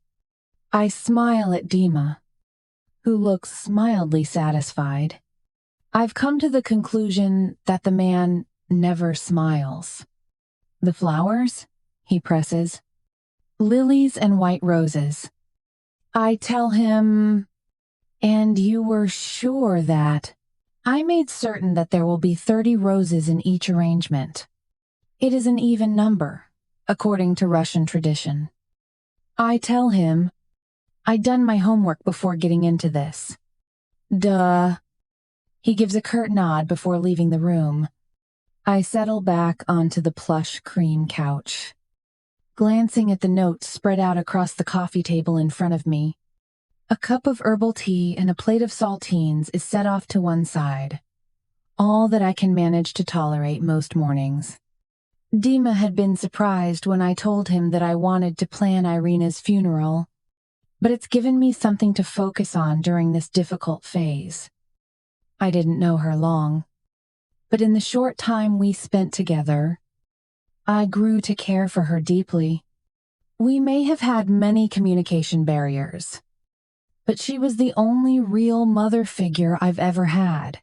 I smile at Dima, who looks mildly satisfied. I've come to the conclusion that the man never smiles. The flowers? He presses. Lilies and white roses. I tell him, and you were sure that? I made certain that there will be 30 roses in each arrangement. It is an even number, according to Russian tradition. I tell him, I'd done my homework before getting into this. Duh. He gives a curt nod before leaving the room. I settle back onto the plush cream couch, glancing at the notes spread out across the coffee table in front of me. A cup of herbal tea and a plate of saltines is set off to one side, all that I can manage to tolerate most mornings. Dima had been surprised when I told him that I wanted to plan Irina's funeral, but it's given me something to focus on during this difficult phase. I didn't know her long, but in the short time we spent together, I grew to care for her deeply. We may have had many communication barriers, but she was the only real mother figure I've ever had.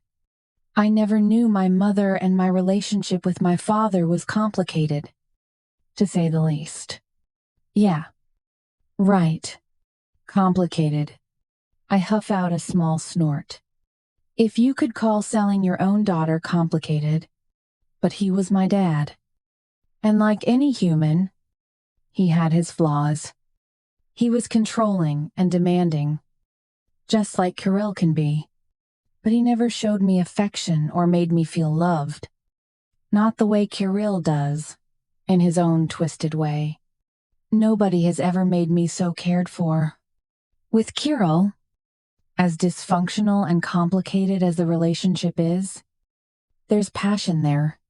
I never knew my mother, and my relationship with my father was complicated, to say the least. Yeah, right, complicated. I huff out a small snort. If you could call selling your own daughter complicated, but he was my dad. And like any human, he had his flaws. He was controlling and demanding, just like Kirill can be. But he never showed me affection or made me feel loved. Not the way Kirill does, in his own twisted way. Nobody has ever made me so cared for. With Kirill, as dysfunctional and complicated as the relationship is, there's passion there.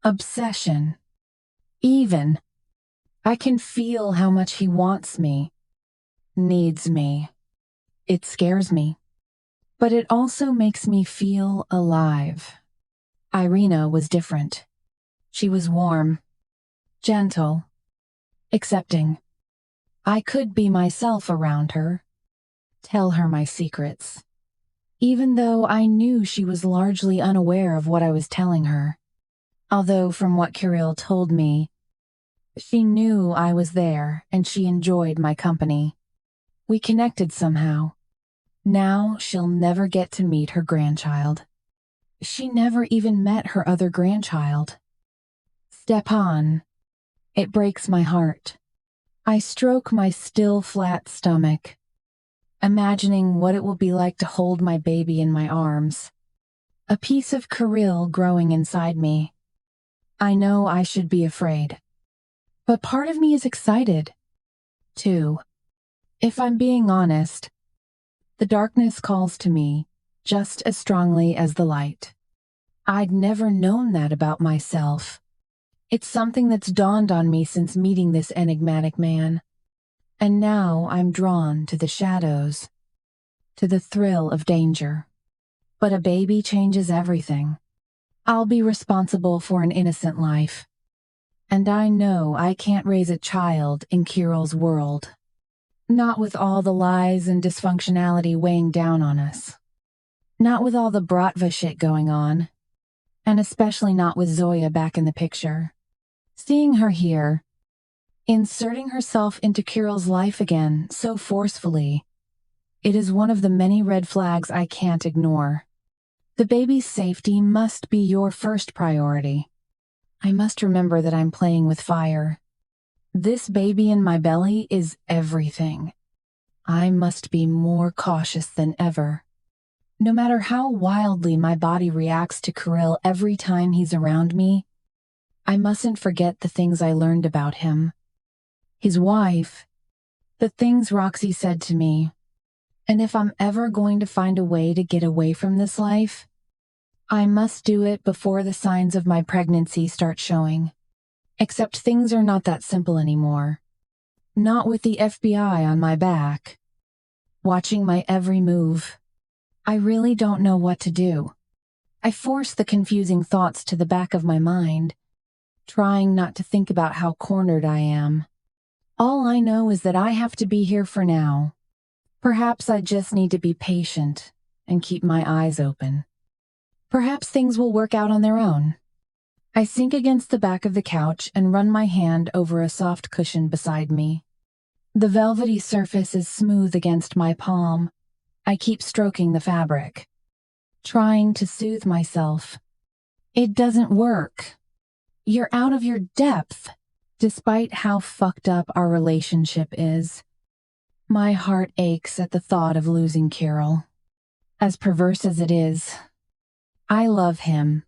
Obsession. Even. I can feel how much he wants me, needs me. It scares me. But it also makes me feel alive. Irina was different. She was warm, gentle, accepting. I could be myself around her, tell her my secrets, even though I knew she was largely unaware of what I was telling her. Although from what Kirill told me, she knew I was there and she enjoyed my company. We connected somehow. Now she'll never get to meet her grandchild. She never even met her other grandchild. Stepan. It breaks my heart. I stroke my still flat stomach, imagining what it will be like to hold my baby in my arms. A piece of Kirill growing inside me. I know I should be afraid, but part of me is excited, too. If I'm being honest, The darkness calls to me just as strongly as the light. I'd never known that about myself. It's something that's dawned on me since meeting this enigmatic man. And now I'm drawn to the shadows, to the thrill of danger. But a baby changes everything. I'll be responsible for an innocent life. And I know I can't raise a child in Kiril's world. Not with all the lies and dysfunctionality weighing down on us. Not with all the Bratva shit going on. And especially not with Zoya back in the picture. Seeing her here, inserting herself into Kiril's life again so forcefully, it is one of the many red flags I can't ignore. The baby's safety must be your first priority. I must remember that I'm playing with fire. This baby in my belly is everything. I must be more cautious than ever. No matter how wildly my body reacts to Kirill every time he's around me, I mustn't forget the things I learned about him. His wife, the things Roxy said to me, and if I'm ever going to find a way to get away from this life, I must do it before the signs of my pregnancy start showing. Except things are not that simple anymore. Not with the FBI on my back, watching my every move. I really don't know what to do. I force the confusing thoughts to the back of my mind, trying not to think about how cornered I am. All I know is that I have to be here for now. Perhaps I just need to be patient and keep my eyes open. Perhaps things will work out on their own. I sink against the back of the couch and run my hand over a soft cushion beside me. The velvety surface is smooth against my palm. I keep stroking the fabric, trying to soothe myself. It doesn't work. You're out of your depth, despite how fucked up our relationship is. My heart aches at the thought of losing Kirill. As perverse as it is, I love him.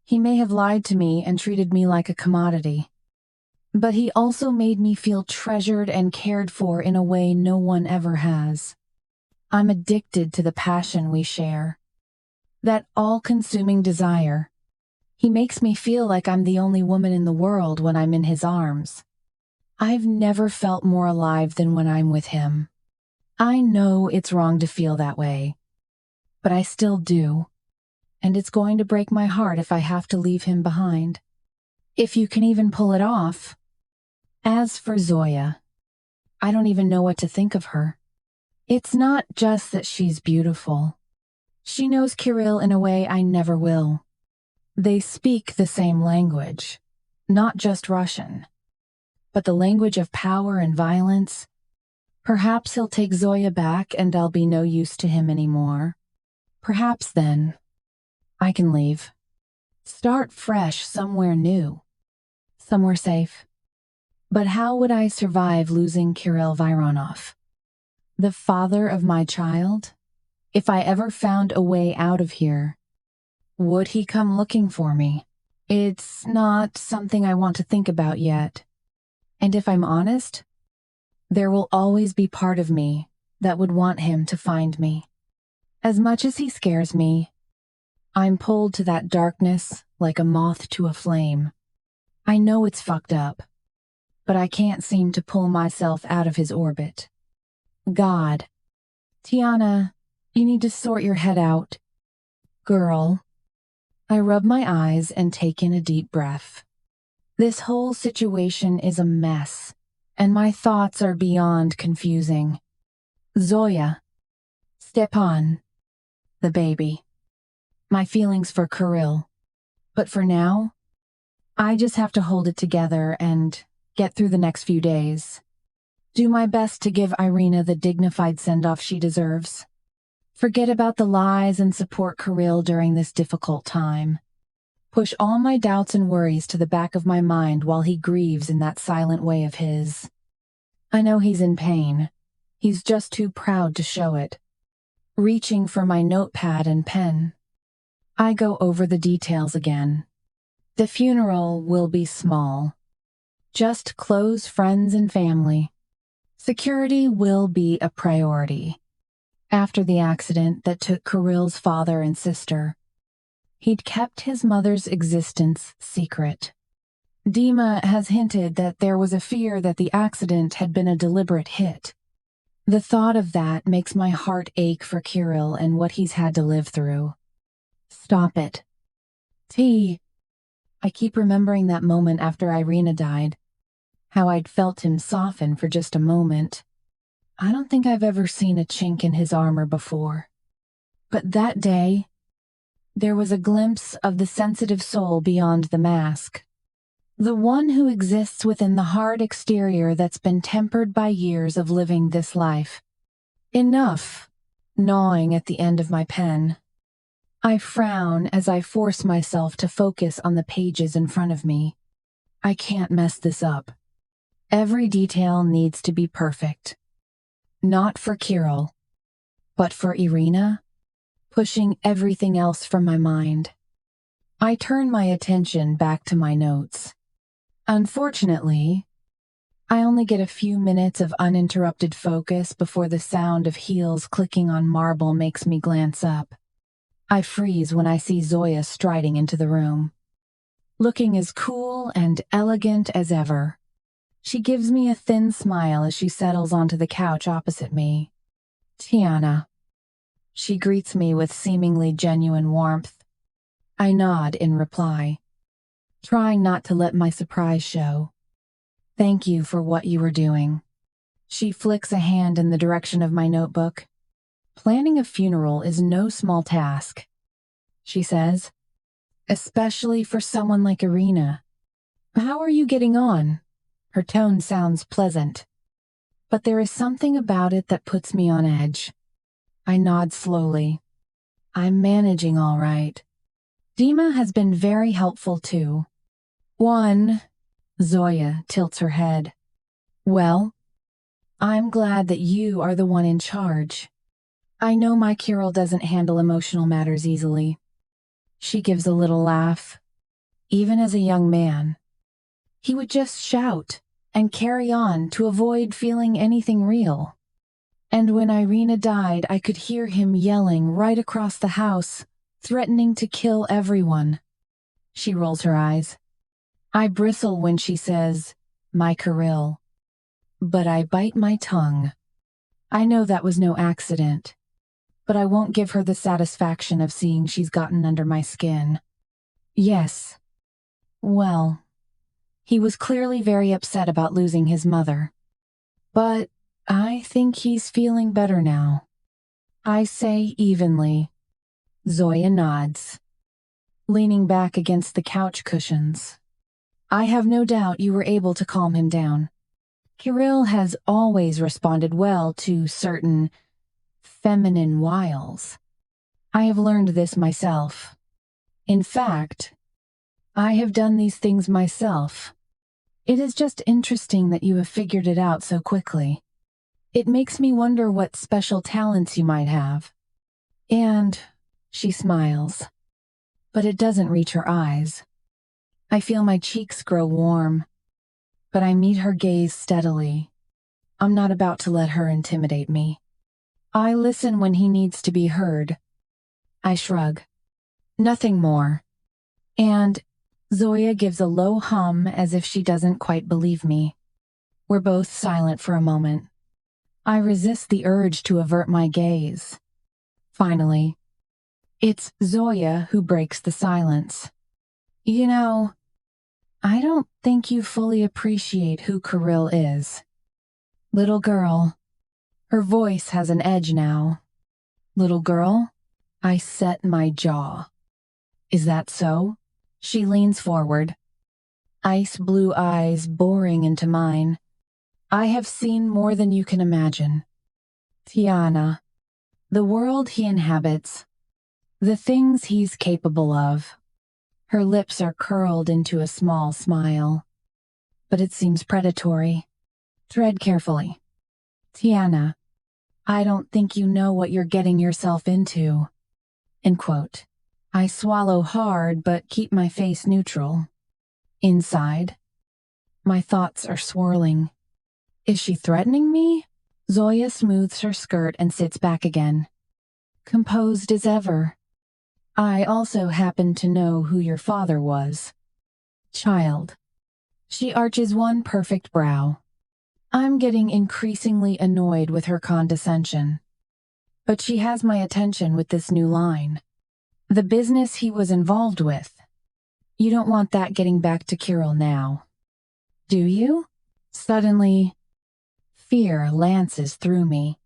He may have lied to me and treated me like a commodity, but he also made me feel treasured and cared for in a way no one ever has. I'm addicted to the passion we share, that all-consuming desire. He makes me feel like I'm the only woman in the world when I'm in his arms. I've never felt more alive than when I'm with him. I know it's wrong to feel that way, but I still do. And it's going to break my heart if I have to leave him behind. If you can even pull it off. As for Zoya, I don't even know what to think of her. It's not just that she's beautiful. She knows Kirill in a way I never will. They speak the same language, not just Russian, but the language of power and violence. Perhaps he'll take Zoya back and I'll be no use to him anymore. Perhaps then I can leave. Start fresh somewhere new. Somewhere safe. But how would I survive losing Kirill Vironov, the father of my child? If I ever found a way out of here, would he come looking for me? It's not something I want to think about yet. And if I'm honest, there will always be part of me that would want him to find me. As much as he scares me, I'm pulled to that darkness like a moth to a flame. I know it's fucked up, but I can't seem to pull myself out of his orbit. God. Tiana, you need to sort your head out. Girl. I rub my eyes and take in a deep breath. This whole situation is a mess, and my thoughts are beyond confusing. Zoya. Stepan. The baby. My feelings for Kirill. But for now, I just have to hold it together and get through the next few days. Do my best to give Irina the dignified send-off she deserves. Forget about the lies and support Kirill during this difficult time. Push all my doubts and worries to the back of my mind while he grieves in that silent way of his. I know he's in pain. He's just too proud to show it. Reaching for my notepad and pen, I go over the details again. The funeral will be small. Just close friends and family. Security will be a priority. After the accident that took Kirill's father and sister, he'd kept his mother's existence secret. Dima has hinted that there was a fear that the accident had been a deliberate hit. The thought of that makes my heart ache for Kirill and what he's had to live through. Stop it. T. I keep remembering that moment after Irina died, how I'd felt him soften for just a moment. I don't think I've ever seen a chink in his armor before. But that day, there was a glimpse of the sensitive soul beyond the mask. The one who exists within the hard exterior that's been tempered by years of living this life. Enough, gnawing at the end of my pen. I frown as I force myself to focus on the pages in front of me. I can't mess this up. Every detail needs to be perfect. Not for Kirill, but for Irina, pushing everything else from my mind. I turn my attention back to my notes. Unfortunately, I only get a few minutes of uninterrupted focus before the sound of heels clicking on marble makes me glance up. I freeze when I see Zoya striding into the room, looking as cool and elegant as ever. She gives me a thin smile as she settles onto the couch opposite me. Tiana. She greets me with seemingly genuine warmth. I nod in reply, trying not to let my surprise show. Thank you for what you were doing. She flicks a hand in the direction of my notebook. Planning a funeral is no small task, she says, especially for someone like Irina. How are you getting on? Her tone sounds pleasant, but there is something about it that puts me on edge. I nod slowly. I'm managing all right. Dima has been very helpful too. Zoya tilts her head. Well, I'm glad that you are the one in charge. I know my Kirill doesn't handle emotional matters easily. She gives a little laugh. Even as a young man, he would just shout and carry on to avoid feeling anything real. And when Irina died, I could hear him yelling right across the house, threatening to kill everyone. She rolls her eyes. I bristle when she says, my Kirill. But I bite my tongue. I know that was no accident, but I won't give her the satisfaction of seeing she's gotten under my skin. Yes. Well, he was clearly very upset about losing his mother. But I think he's feeling better now. I say evenly. Zoya nods, leaning back against the couch cushions. I have no doubt you were able to calm him down. Kirill has always responded well to certain feminine wiles. I have learned this myself. In fact, I have done these things myself. It is just interesting that you have figured it out so quickly. It makes me wonder what special talents you might have. And she smiles, but it doesn't reach her eyes. I feel my cheeks grow warm, but I meet her gaze steadily. I'm not about to let her intimidate me. I listen when he needs to be heard. I shrug. Nothing more. And Zoya gives a low hum as if she doesn't quite believe me. We're both silent for a moment. I resist the urge to avert my gaze. Finally, it's Zoya who breaks the silence. You know, I don't think you fully appreciate who Kirill is. Little girl. Her voice has an edge now. Little girl? I set my jaw. Is that so? She leans forward, ice blue eyes boring into mine. I have seen more than you can imagine. Tiana, the world he inhabits, the things he's capable of. Her lips are curled into a small smile, but it seems predatory. Tread carefully. Tiana, I don't think you know what you're getting yourself into. End quote. I swallow hard but keep my face neutral. Inside, my thoughts are swirling. Is she threatening me? Zoya smooths her skirt and sits back again, composed as ever. I also happen to know who your father was. Child. She arches one perfect brow. I'm getting increasingly annoyed with her condescension. But she has my attention with this new line. The business he was involved with. You don't want that getting back to Kirill now. Do you? Suddenly, fear lances through me.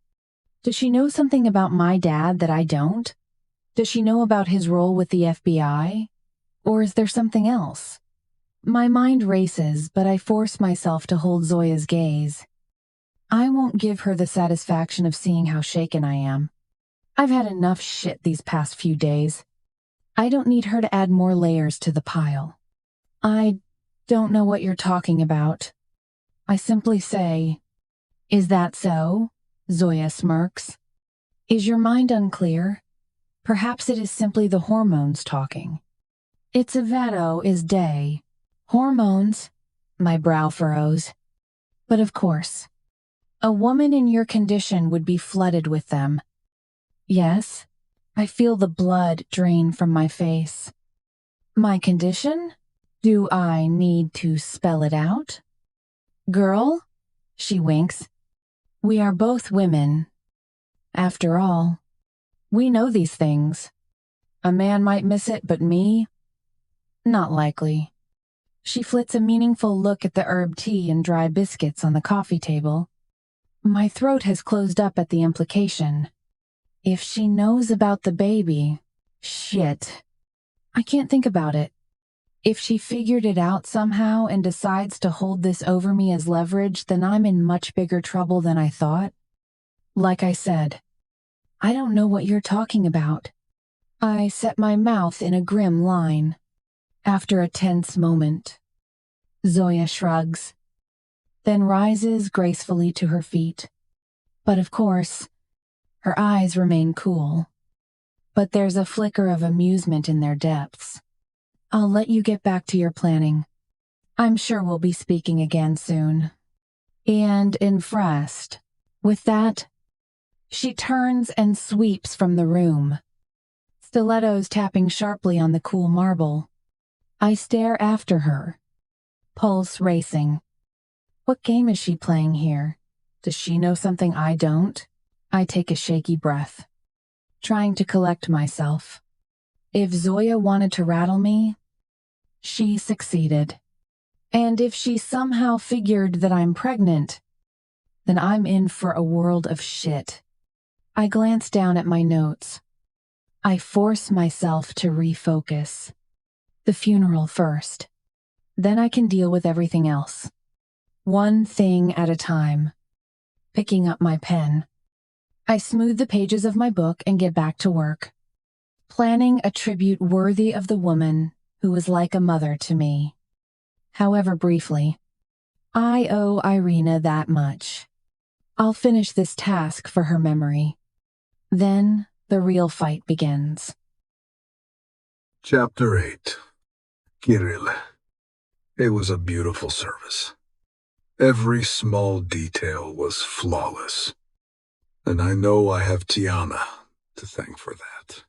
Does she know something about my dad that I don't? Does she know about his role with the FBI? Or is there something else? My mind races, but I force myself to hold Zoya's gaze. I won't give her the satisfaction of seeing how shaken I am. I've had enough shit these past few days. I don't need her to add more layers to the pile. I don't know what you're talking about. I simply say, "Is that so?" Zoya smirks. "Is your mind unclear? Perhaps it is simply the hormones talking." It's a vado is day. Hormones, my brow furrows. But of course, a woman in your condition would be flooded with them. Yes, I feel the blood drain from my face. My condition? Do I need to spell it out? Girl, she winks. We are both women. After all, we know these things. A man might miss it, but me? Not likely. She flits a meaningful look at the herb tea and dry biscuits on the coffee table. My throat has closed up at the implication. If she knows about the baby, shit. I can't think about it. If she figured it out somehow and decides to hold this over me as leverage, then I'm in much bigger trouble than I thought. Like I said, I don't know what you're talking about. I set my mouth in a grim line. After a tense moment, Zoya shrugs, then rises gracefully to her feet. But of course, her eyes remain cool. But there's a flicker of amusement in their depths. I'll let you get back to your planning. I'm sure we'll be speaking again soon. And impressed. With that, she turns and sweeps from the room, stilettos tapping sharply on the cool marble. I stare after her, pulse racing. What game is she playing here? Does she know something I don't? I take a shaky breath, trying to collect myself. If Zoya wanted to rattle me, she succeeded. And if she somehow figured that I'm pregnant, then I'm in for a world of shit. I glance down at my notes. I force myself to refocus. The funeral first. Then I can deal with everything else. One thing at a time. Picking up my pen, I smooth the pages of my book and get back to work. Planning a tribute worthy of the woman who was like a mother to me. However briefly, I owe Irina that much. I'll finish this task for her memory. Then the real fight begins. Chapter 8. Kirill. It was a beautiful service. Every small detail was flawless. And I know I have Tiana to thank for that.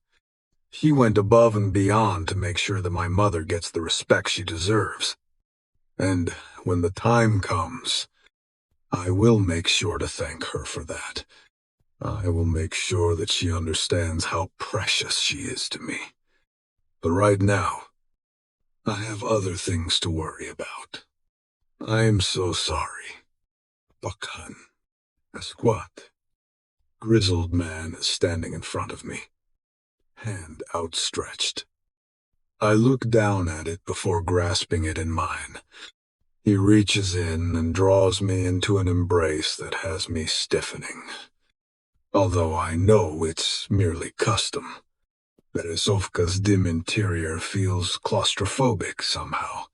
She went above and beyond to make sure that my mother gets the respect she deserves. And when the time comes, I will make sure to thank her for that. I will make sure that she understands how precious she is to me. But right now, I have other things to worry about. I am so sorry. Bakan. A squat, grizzled man is standing in front of me, hand outstretched. I look down at it before grasping it in mine. He reaches in and draws me into an embrace that has me stiffening. Although I know it's merely custom. Beresovka's dim interior feels claustrophobic somehow,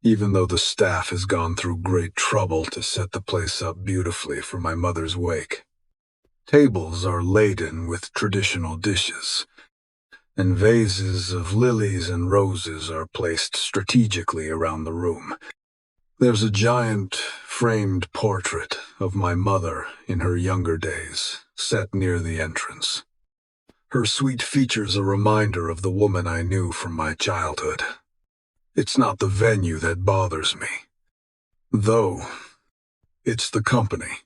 even though the staff has gone through great trouble to set the place up beautifully for my mother's wake. Tables are laden with traditional dishes, and vases of lilies and roses are placed strategically around the room. There's a giant framed portrait of my mother in her younger days, set near the entrance. Her sweet features a reminder of the woman I knew from my childhood. It's not the venue that bothers me, though it's the company.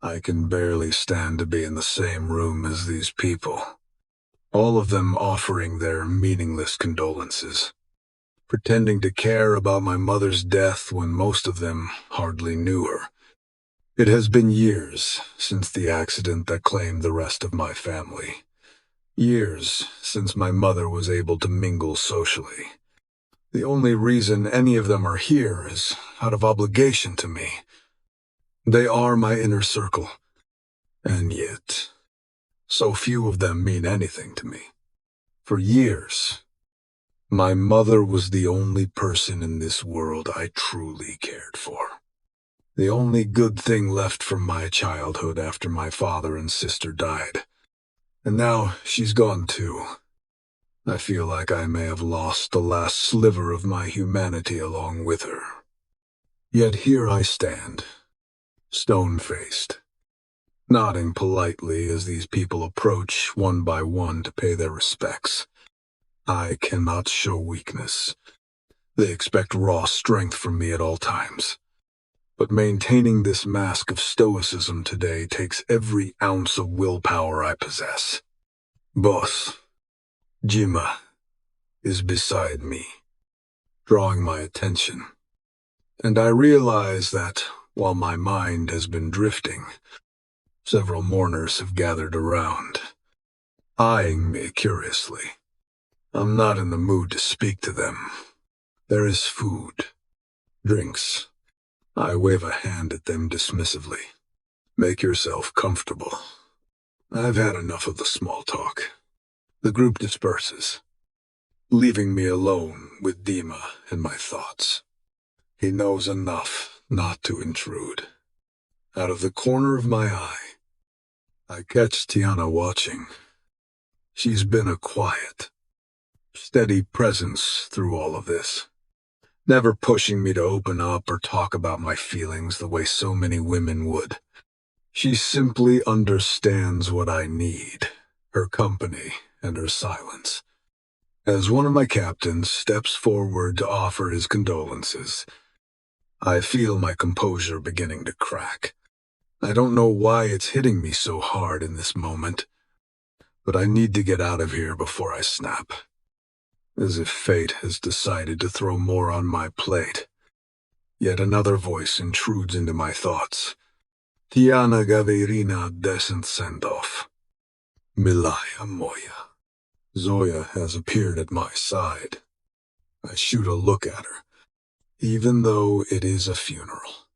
I can barely stand to be in the same room as these people, all of them offering their meaningless condolences, pretending to care about my mother's death when most of them hardly knew her. It has been years since the accident that claimed the rest of my family. Years since my mother was able to mingle socially. The only reason any of them are here is out of obligation to me. They are my inner circle, and yet, so few of them mean anything to me. For years, my mother was the only person in this world I truly cared for. The only good thing left from my childhood after my father and sister died. And now she's gone too. I feel like I may have lost the last sliver of my humanity along with her. Yet here I stand, stone-faced, nodding politely as these people approach one by one to pay their respects. I cannot show weakness. They expect raw strength from me at all times. But maintaining this mask of stoicism today takes every ounce of willpower I possess. Boss, Jima, is beside me, drawing my attention. And I realize that, while my mind has been drifting, several mourners have gathered around, eyeing me curiously. I'm not in the mood to speak to them. There is food, drinks. I wave a hand at them dismissively. Make yourself comfortable. I've had enough of the small talk. The group disperses, leaving me alone with Dima and my thoughts. He knows enough not to intrude. Out of the corner of my eye, I catch Tiana watching. She's been a quiet, steady presence through all of this, never pushing me to open up or talk about my feelings the way so many women would. She simply understands what I need, her company and her silence. As one of my captains steps forward to offer his condolences, I feel my composure beginning to crack. I don't know why it's hitting me so hard in this moment, but I need to get out of here before I snap. As if fate has decided to throw more on my plate. Yet another voice intrudes into my thoughts. Tiana Gaverina descent send-off. Milaya Moya. Zoya has appeared at my side. I shoot a look at her, even though it is a funeral.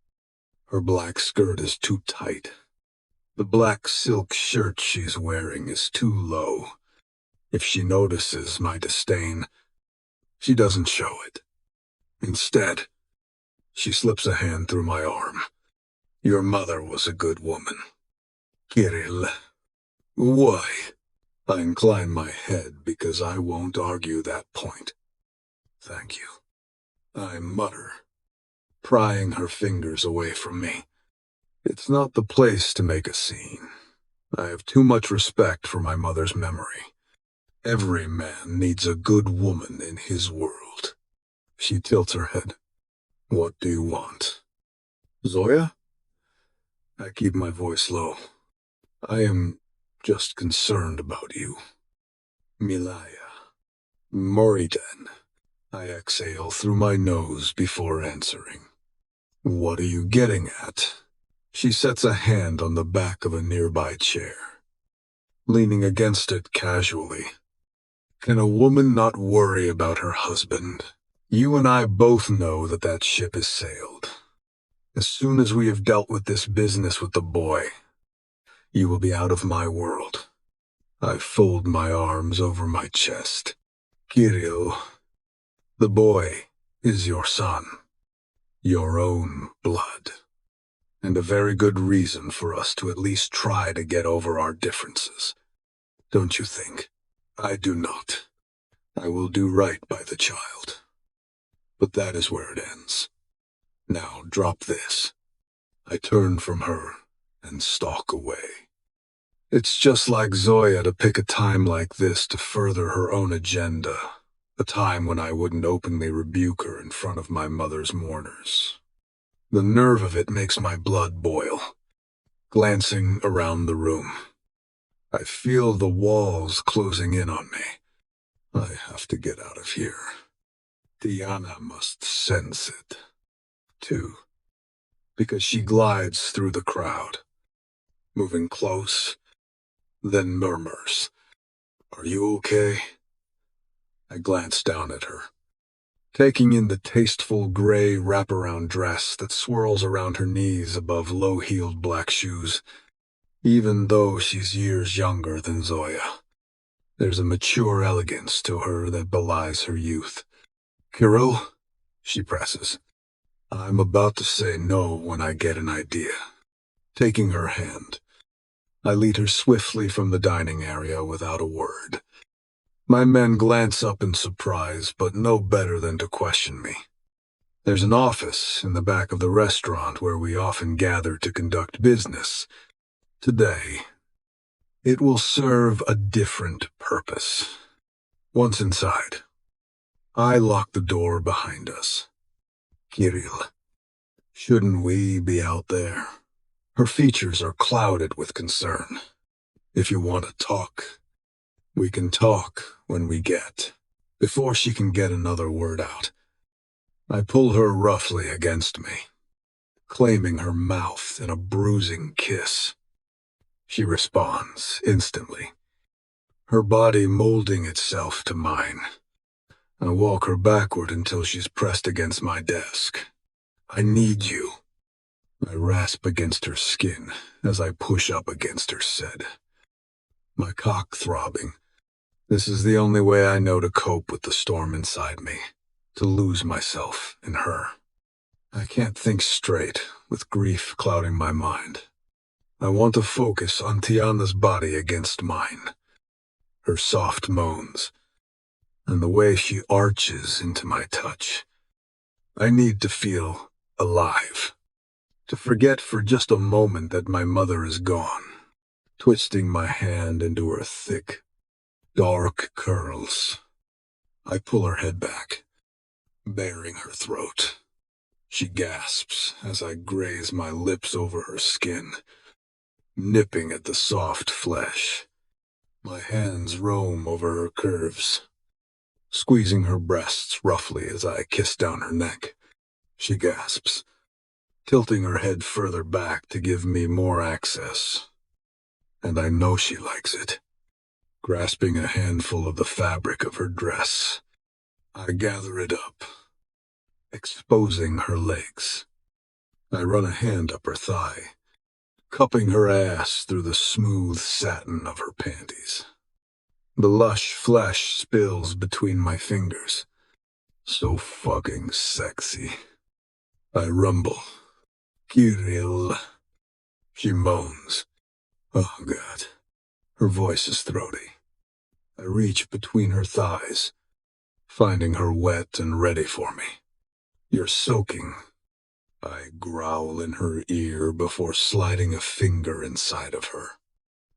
Her black skirt is too tight. The black silk shirt she's wearing is too low. If she notices my disdain, she doesn't show it. Instead, she slips a hand through my arm. Your mother was a good woman. Kirill. Why? I incline my head because I won't argue that point. Thank you. I mutter, prying her fingers away from me. It's not the place to make a scene. I have too much respect for my mother's memory. Every man needs a good woman in his world. She tilts her head. What do you want? Zoya? I keep my voice low. I am just concerned about you. Milaya. Moritan. I exhale through my nose before answering. What are you getting at? She sets a hand on the back of a nearby chair, leaning against it casually. Can a woman not worry about her husband? You and I both know that ship has sailed. As soon as we have dealt with this business with the boy, you will be out of my world. I fold my arms over my chest. Kirill, the boy is your son, your own blood, and a very good reason for us to at least try to get over our differences. Don't you think? I do not. I will do right by the child. But that is where it ends. Now drop this. I turn from her and stalk away. It's just like Zoya to pick a time like this to further her own agenda, a time when I wouldn't openly rebuke her in front of my mother's mourners. The nerve of it makes my blood boil. Glancing around the room, I feel the walls closing in on me. I have to get out of here. Tiana must sense it, too, because she glides through the crowd, moving close, then murmurs, "Are you okay?" I glance down at her, taking in the tasteful gray wraparound dress that swirls around her knees above low-heeled black shoes. Even though she's years younger than Zoya, there's a mature elegance to her that belies her youth. "Kirill," she presses. I'm about to say no when I get an idea. Taking her hand, I lead her swiftly from the dining area without a word. My men glance up in surprise, but know better than to question me. There's an office in the back of the restaurant where we often gather to conduct business. Today, it will serve a different purpose. Once inside, I lock the door behind us. "Kirill, shouldn't we be out there?" Her features are clouded with concern. "If you want to talk, we can talk when we get." Before she can get another word out, I pull her roughly against me, claiming her mouth in a bruising kiss. She responds instantly, her body molding itself to mine. I walk her backward until she's pressed against my desk. "I need you." I rasp against her skin as I push up against her sed, my cock throbbing. This is the only way I know to cope with the storm inside me, to lose myself in her. I can't think straight, with grief clouding my mind. I want to focus on Tiana's body against mine, her soft moans, and the way she arches into my touch. I need to feel alive, to forget for just a moment that my mother is gone, twisting my hand into her thick, dark curls. I pull her head back, baring her throat. She gasps as I graze my lips over her skin, nipping at the soft flesh. My hands roam over her curves, squeezing her breasts roughly as I kiss down her neck. She gasps, tilting her head further back to give me more access. And I know she likes it. Grasping a handful of the fabric of her dress, I gather it up, exposing her legs. I run a hand up her thigh, cupping her ass through the smooth satin of her panties. The lush flesh spills between my fingers. So fucking sexy. I rumble. "Kirill." She moans. Oh, God. Her voice is throaty. I reach between her thighs, finding her wet and ready for me. "You're soaking." I growl in her ear before sliding a finger inside of her.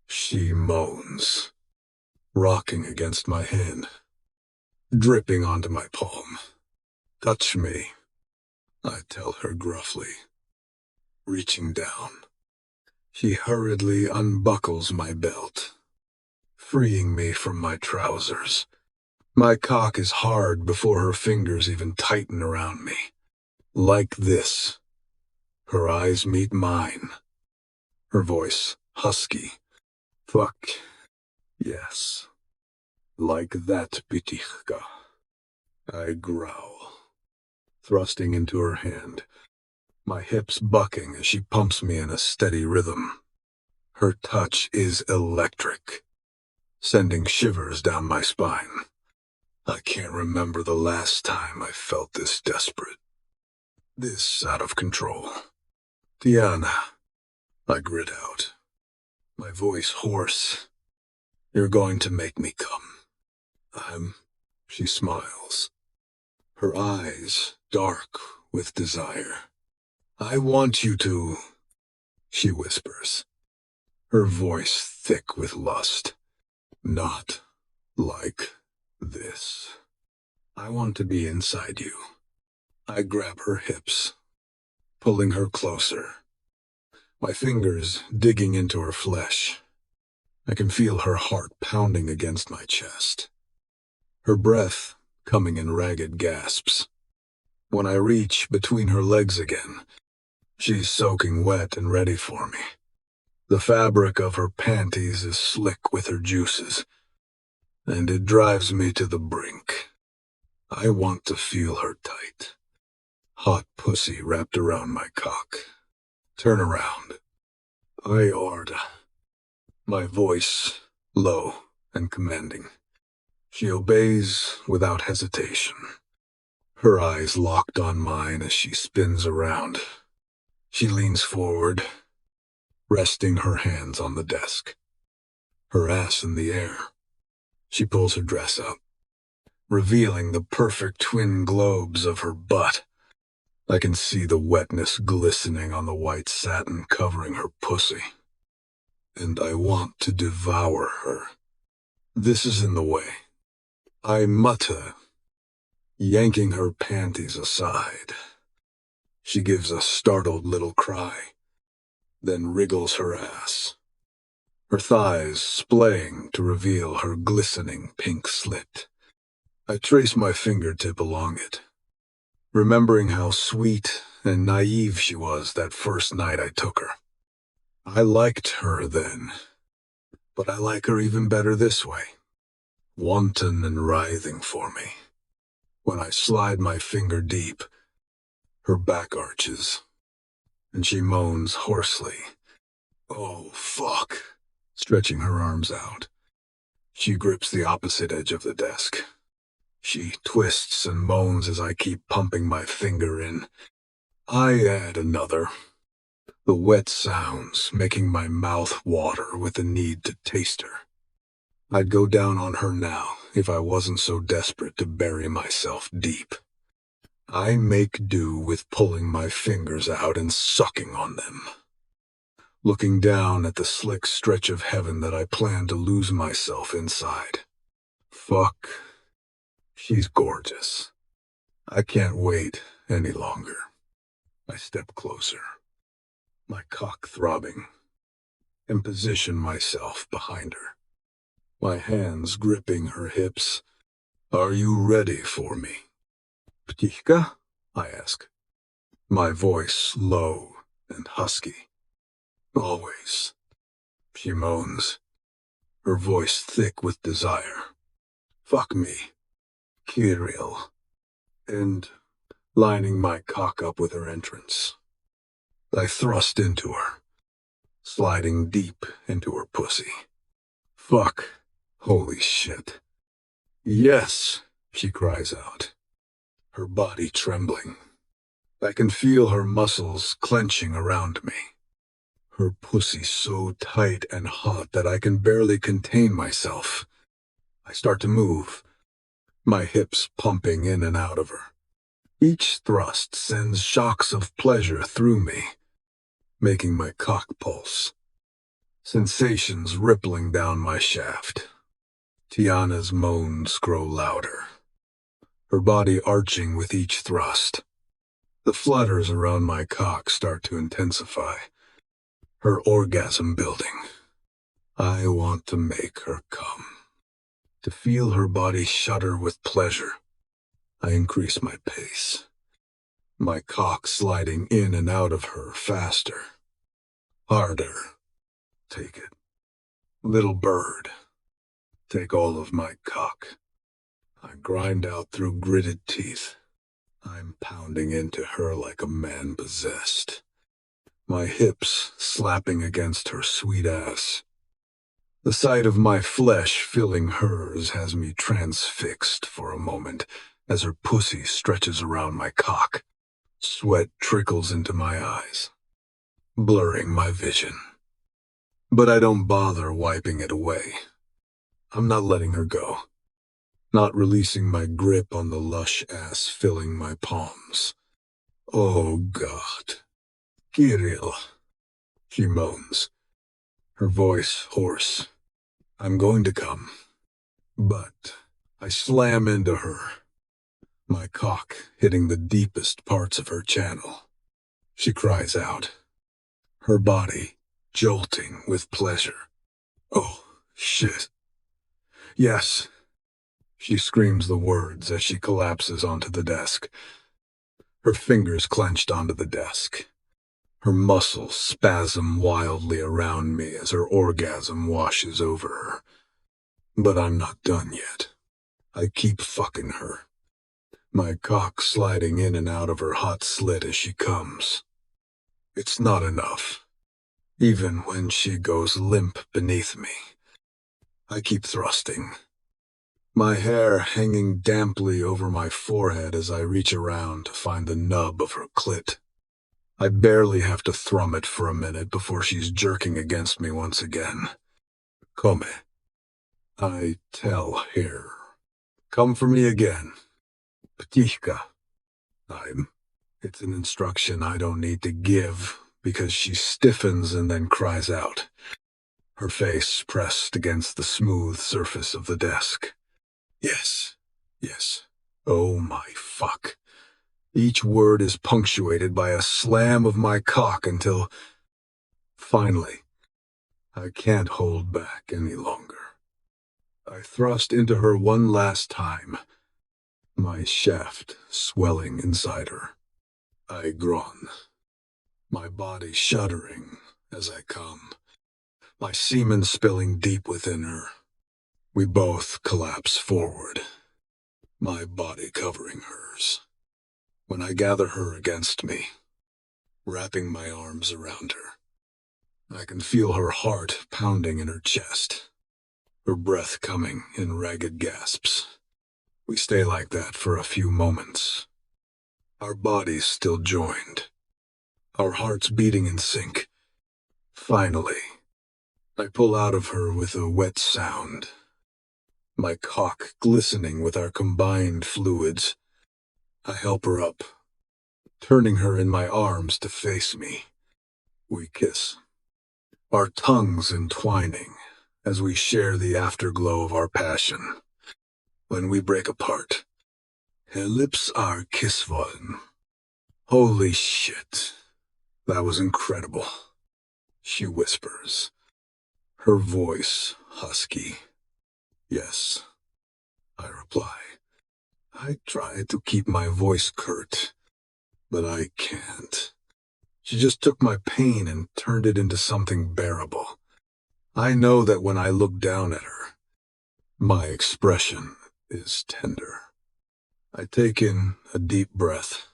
She moans, rocking against my hand, dripping onto my palm. "Touch me," I tell her gruffly, reaching down. She hurriedly unbuckles my belt, freeing me from my trousers. My cock is hard before her fingers even tighten around me. Like this. Her eyes meet mine. Her voice husky. "Fuck. Yes. Like that, Bitichka." I growl, thrusting into her hand, my hips bucking as she pumps me in a steady rhythm. Her touch is electric, sending shivers down my spine. I can't remember the last time I felt this desperate, this out of control. "Tiana," I grit out, my voice hoarse. "You're going to make me come." She smiles, her eyes dark with desire. "I want you to, she whispers, her voice thick with lust. Not like this. I want to be inside you. I grab her hips, pulling her closer, my fingers digging into her flesh. I can feel her heart pounding against my chest, her breath coming in ragged gasps. When I reach between her legs again, she's soaking wet and ready for me. The fabric of her panties is slick with her juices, and it drives me to the brink. I want to feel her tight. Hot pussy wrapped around my cock. Turn around. I order. My voice low and commanding. She obeys without hesitation. Her eyes locked on mine as she spins around. She leans forward, resting her hands on the desk, her ass in the air. She pulls her dress up, revealing the perfect twin globes of her butt. I can see the wetness glistening on the white satin covering her pussy. And I want to devour her. This is in the way. I mutter, yanking her panties aside. She gives a startled little cry, then wriggles her ass, her thighs splaying to reveal her glistening pink slit. I trace my fingertip along it, remembering how sweet and naive she was that first night I took her. I liked her then, but I like her even better this way, wanton and writhing for me. When I slide my finger deep, her back arches, and she moans hoarsely, "Oh, fuck," stretching her arms out. She grips the opposite edge of the desk. She twists and moans as I keep pumping my finger in. I add another, the wet sounds making my mouth water with the need to taste her. I'd go down on her now if I wasn't so desperate to bury myself deep. I make do with pulling my fingers out and sucking on them, looking down at the slick stretch of heaven that I plan to lose myself inside. Fuck. She's gorgeous. I can't wait any longer. I step closer, my cock throbbing, and position myself behind her, my hands gripping her hips. Are you ready for me? Ptishka? I ask, my voice low and husky. Always. She moans, her voice thick with desire. Fuck me, Kirill. And lining my cock up with her entrance, I thrust into her, sliding deep into her pussy. Fuck. Holy shit. Yes, she cries out, her body trembling. I can feel her muscles clenching around me. Her pussy so tight and hot that I can barely contain myself. I start to move, my hips pumping in and out of her. Each thrust sends shocks of pleasure through me, making my cock pulse. Sensations rippling down my shaft. Tiana's moans grow louder, her body arching with each thrust. The flutters around my cock start to intensify, her orgasm building. I want to make her come, to feel her body shudder with pleasure. I increase my pace, my cock sliding in and out of her faster. Harder. Take it. Little bird. Take all of my cock. I grind out through gritted teeth. I'm pounding into her like a man possessed, my hips slapping against her sweet ass. The sight of my flesh filling hers has me transfixed for a moment as her pussy stretches around my cock. Sweat trickles into my eyes, blurring my vision. But I don't bother wiping it away. I'm not letting her go, not releasing my grip on the lush ass filling my palms. Oh God. Kirill. She moans, her voice hoarse. I'm going to come. But I slam into her, my cock hitting the deepest parts of her channel. She cries out, her body jolting with pleasure. Oh, shit. Yes. She screams the words as she collapses onto the desk. Her fingers clenched onto the desk. Her muscles spasm wildly around me as her orgasm washes over her. But I'm not done yet. I keep fucking her, my cock sliding in and out of her hot slit as she comes. It's not enough. Even when she goes limp beneath me, I keep thrusting, my hair hanging damply over my forehead as I reach around to find the nub of her clit. I barely have to thrum it for a minute before she's jerking against me once again. Come, I tell her. Come for me again. Ptishka. It's an instruction I don't need to give, because she stiffens and then cries out, her face pressed against the smooth surface of the desk. Yes, yes. Oh my fuck. Each word is punctuated by a slam of my cock until, finally, I can't hold back any longer. I thrust into her one last time, my shaft swelling inside her. I groan, my body shuddering as I come, my semen spilling deep within her. We both collapse forward, my body covering hers. When I gather her against me, wrapping my arms around her, I can feel her heart pounding in her chest, her breath coming in ragged gasps. We stay like that for a few moments, our bodies still joined, our hearts beating in sync. Finally, I pull out of her with a wet sound, my cock glistening with our combined fluids. I help her up, turning her in my arms to face me. We kiss, our tongues entwining as we share the afterglow of our passion. When we break apart, her lips are kissvollen. Holy shit, that was incredible, she whispers, her voice husky. Yes, I reply. I try to keep my voice curt, but I can't. She just took my pain and turned it into something bearable. I know that when I look down at her, my expression is tender. I take in a deep breath,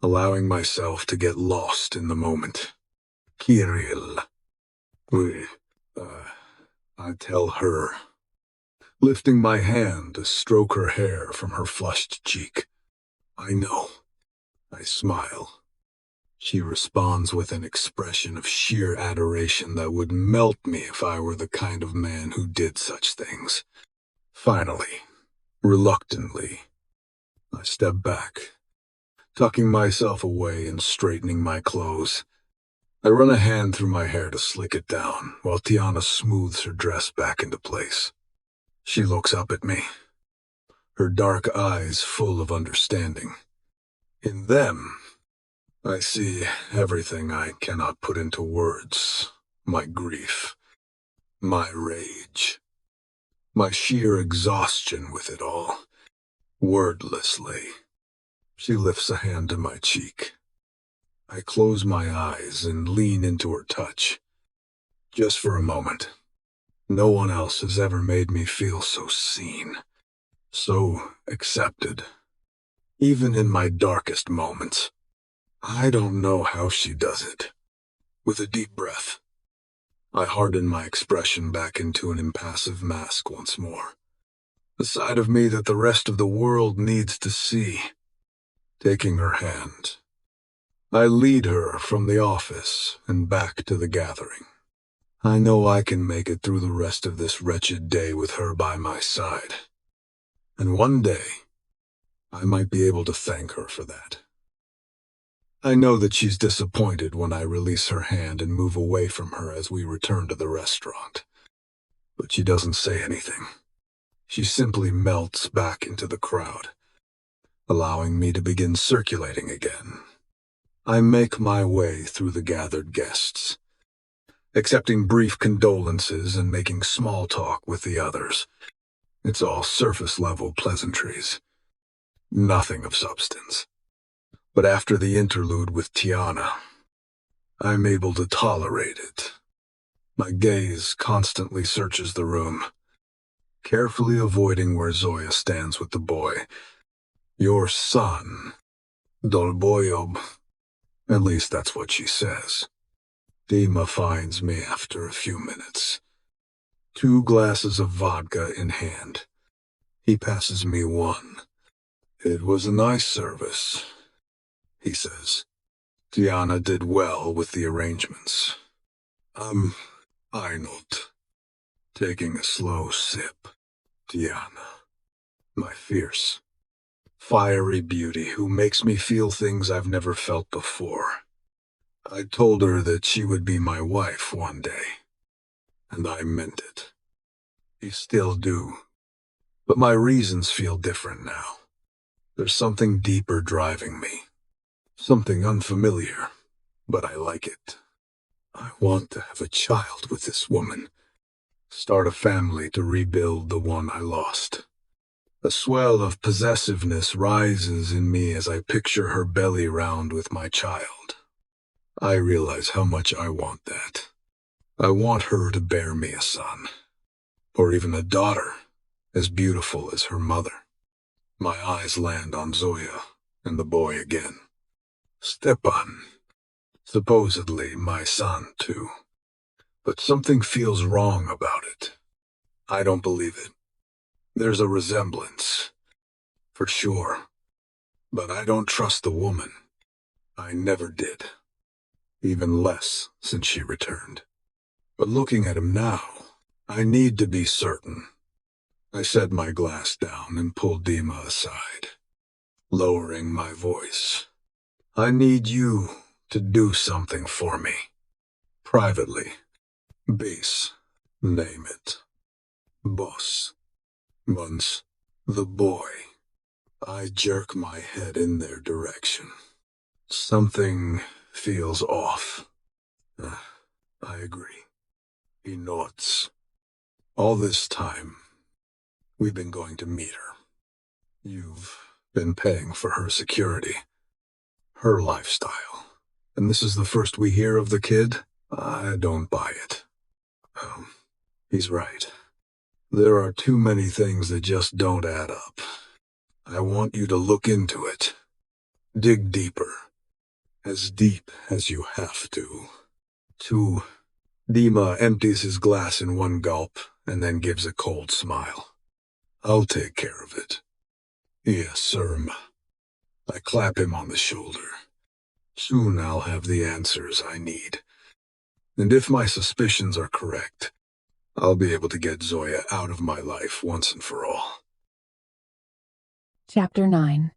allowing myself to get lost in the moment. Kirill. I tell her, lifting my hand to stroke her hair from her flushed cheek. I know. I smile. She responds with an expression of sheer adoration that would melt me if I were the kind of man who did such things. Finally, reluctantly, I step back, tucking myself away and straightening my clothes. I run a hand through my hair to slick it down, while Tiana smooths her dress back into place. She looks up at me, her dark eyes full of understanding. In them, I see everything I cannot put into words. My grief, my rage, my sheer exhaustion with it all. Wordlessly, she lifts a hand to my cheek. I close my eyes and lean into her touch. Just for a moment. No one else has ever made me feel so seen, so accepted, even in my darkest moments. I don't know how she does it. With a deep breath, I harden my expression back into an impassive mask once more. The side of me that the rest of the world needs to see. Taking her hand, I lead her from the office and back to the gathering. I know I can make it through the rest of this wretched day with her by my side. And one day, I might be able to thank her for that. I know that she's disappointed when I release her hand and move away from her as we return to the restaurant. But she doesn't say anything. She simply melts back into the crowd, allowing me to begin circulating again. I make my way through the gathered guests, accepting brief condolences and making small talk with the others. It's all surface-level pleasantries. Nothing of substance. But after the interlude with Tiana, I'm able to tolerate it. My gaze constantly searches the room, carefully avoiding where Zoya stands with the boy. Your son, Dolboyob. At least that's what she says. Dima finds me after a few minutes. 2 glasses of vodka in hand. He passes me one. It was a nice service, he says. Tiana did well with the arrangements. I not. Taking a slow sip. Tiana, my fierce, fiery beauty who makes me feel things I've never felt before. I told her that she would be my wife one day, and I meant it. You still do, but my reasons feel different now. There's something deeper driving me, something unfamiliar, but I like it. I want to have a child with this woman, start a family to rebuild the one I lost. A swell of possessiveness rises in me as I picture her belly round with my child. I realize how much I want that. I want her to bear me a son, or even a daughter, as beautiful as her mother. My eyes land on Zoya and the boy again. Stepan, supposedly my son too, but something feels wrong about it. I don't believe it. There's a resemblance, for sure, but I don't trust the woman. I never did, even less since she returned. But looking at him now, I need to be certain. I set my glass down and pulled Dima aside, lowering my voice. I need you to do something for me. Privately. Base. Name it. Boss. Once. The boy. I jerk my head in their direction. Something feels off. I agree. He nods. All this time, we've been going to meet her. You've been paying for her security, her lifestyle. And this is the first we hear of the kid? I don't buy it. He's right. There are too many things that just don't add up. I want you to look into it. Dig deeper. As deep as you have to. Dima empties his glass in one gulp and then gives a cold smile. I'll take care of it. Yes, sir. I clap him on the shoulder. Soon I'll have the answers I need. And if my suspicions are correct, I'll be able to get Zoya out of my life once and for all. Chapter 9.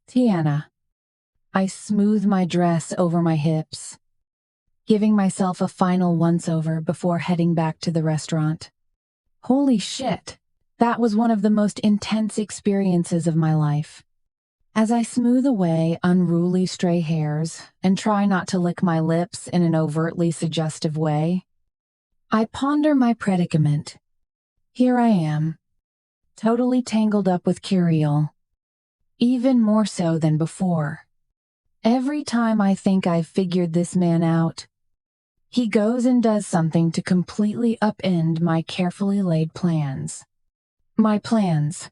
Tiana. I smooth my dress over my hips, giving myself a final once-over before heading back to the restaurant. Holy shit, that was one of the most intense experiences of my life. As I smooth away unruly stray hairs and try not to lick my lips in an overtly suggestive way, I ponder my predicament. Here I am, totally tangled up with Kirill, even more so than before. Every time I think I've figured this man out, he goes and does something to completely upend my carefully laid plans. My plans.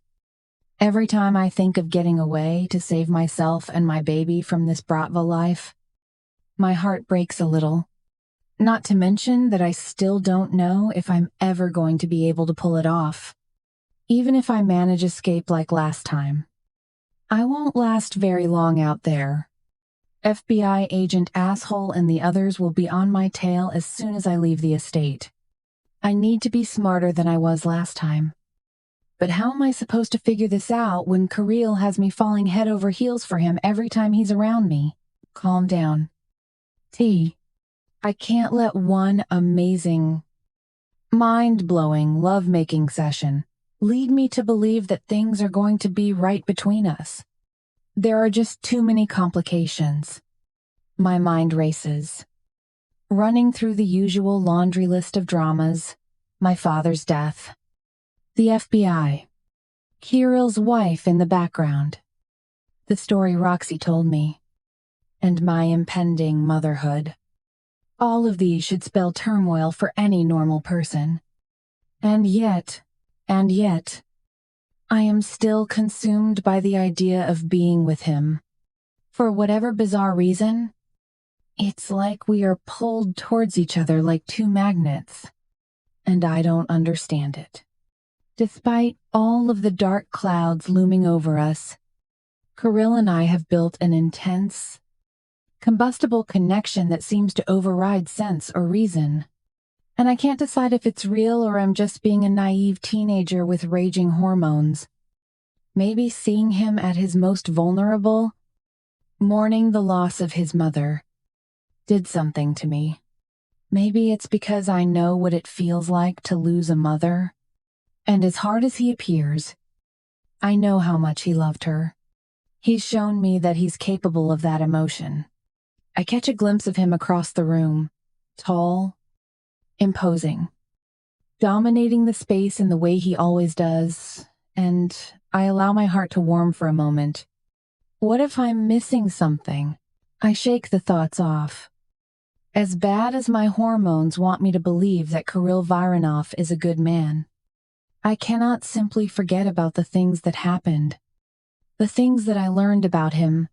Every time I think of getting away to save myself and my baby from this Bratva life, my heart breaks a little. Not to mention that I still don't know if I'm ever going to be able to pull it off. Even if I manage escape like last time, I won't last very long out there. FBI agent asshole and the others will be on my tail as soon as I leave the estate. I need to be smarter than I was last time. But how am I supposed to figure this out when Kirill has me falling head over heels for him every time he's around me? Calm down. T. I can't let one amazing, mind-blowing love-making session lead me to believe that things are going to be right between us. There are just too many complications. My mind races, running through the usual laundry list of dramas: my father's death, the FBI, Kirill's wife in the background, the story Roxy told me, and my impending motherhood. All of these should spell turmoil for any normal person. And yet, I am still consumed by the idea of being with him. For whatever bizarre reason, it's like we are pulled towards each other like two magnets, and I don't understand it. Despite all of the dark clouds looming over us, Kirill and I have built an intense, combustible connection that seems to override sense or reason. And I can't decide if it's real or I'm just being a naive teenager with raging hormones. Maybe seeing him at his most vulnerable, mourning the loss of his mother, did something to me. Maybe it's because I know what it feels like to lose a mother. And as hard as he appears, I know how much he loved her. He's shown me that he's capable of that emotion. I catch a glimpse of him across the room, tall, imposing, dominating the space in the way he always does, and I allow my heart to warm for a moment. What if I'm missing something? I shake the thoughts off. As bad as my hormones want me to believe that Kirill Viranov is a good man, I cannot simply forget about the things that happened, the things that I learned about him.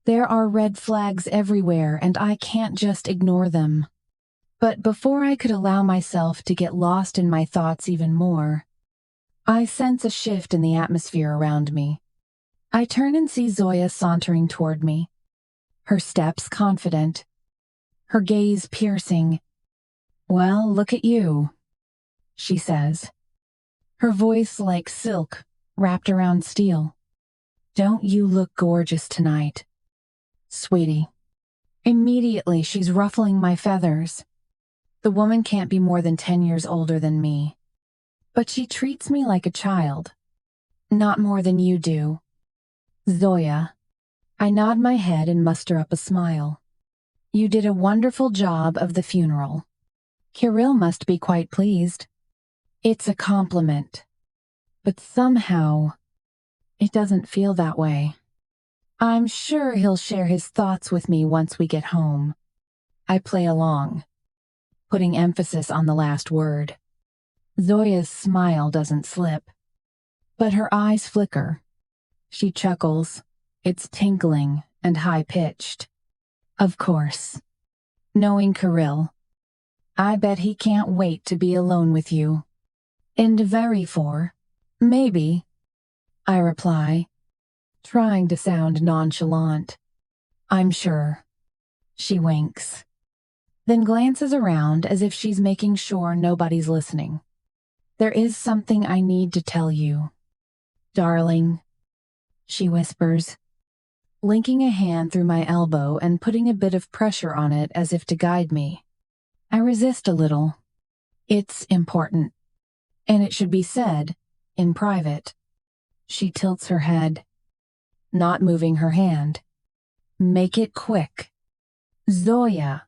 There are red flags everywhere, and I can't just ignore them. But before I could allow myself to get lost in my thoughts even more, I sense a shift in the atmosphere around me. I turn and see Zoya sauntering toward me, her steps confident, her gaze piercing. "Well, look at you," she says, her voice like silk wrapped around steel. "Don't you look gorgeous tonight, sweetie?" Immediately, she's ruffling my feathers. The woman can't be more than 10 years older than me, but she treats me like a child. "Not more than you do, Zoya." I nod my head and muster up a smile. "You did a wonderful job of the funeral. Kirill must be quite pleased." It's a compliment, but somehow it doesn't feel that way. I'm sure he'll share his thoughts with me once we get home. I play along, putting emphasis on the last word. Zoya's smile doesn't slip, but her eyes flicker. She chuckles. It's tinkling and high-pitched. "Of course. Knowing Kirill, I bet he can't wait to be alone with you." "And very for, maybe," I reply, trying to sound nonchalant. "I'm sure." She winks, then glances around as if she's making sure nobody's listening. "There is something I need to tell you, darling," she whispers, linking a hand through my elbow and putting a bit of pressure on it as if to guide me. I resist a little. It's important, and it should be said in private. She tilts her head, not moving her hand. "Make it quick." "Zoya."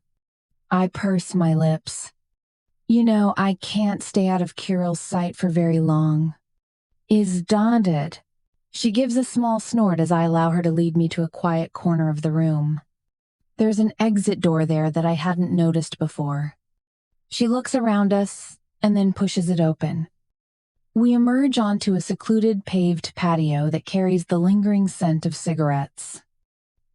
I purse my lips. You know, I can't stay out of Kirill's sight for very long. "Is Dawn dead?" She gives a small snort as I allow her to lead me to a quiet corner of the room. There's an exit door there that I hadn't noticed before. She looks around us and then pushes it open. We emerge onto a secluded paved patio that carries the lingering scent of cigarettes.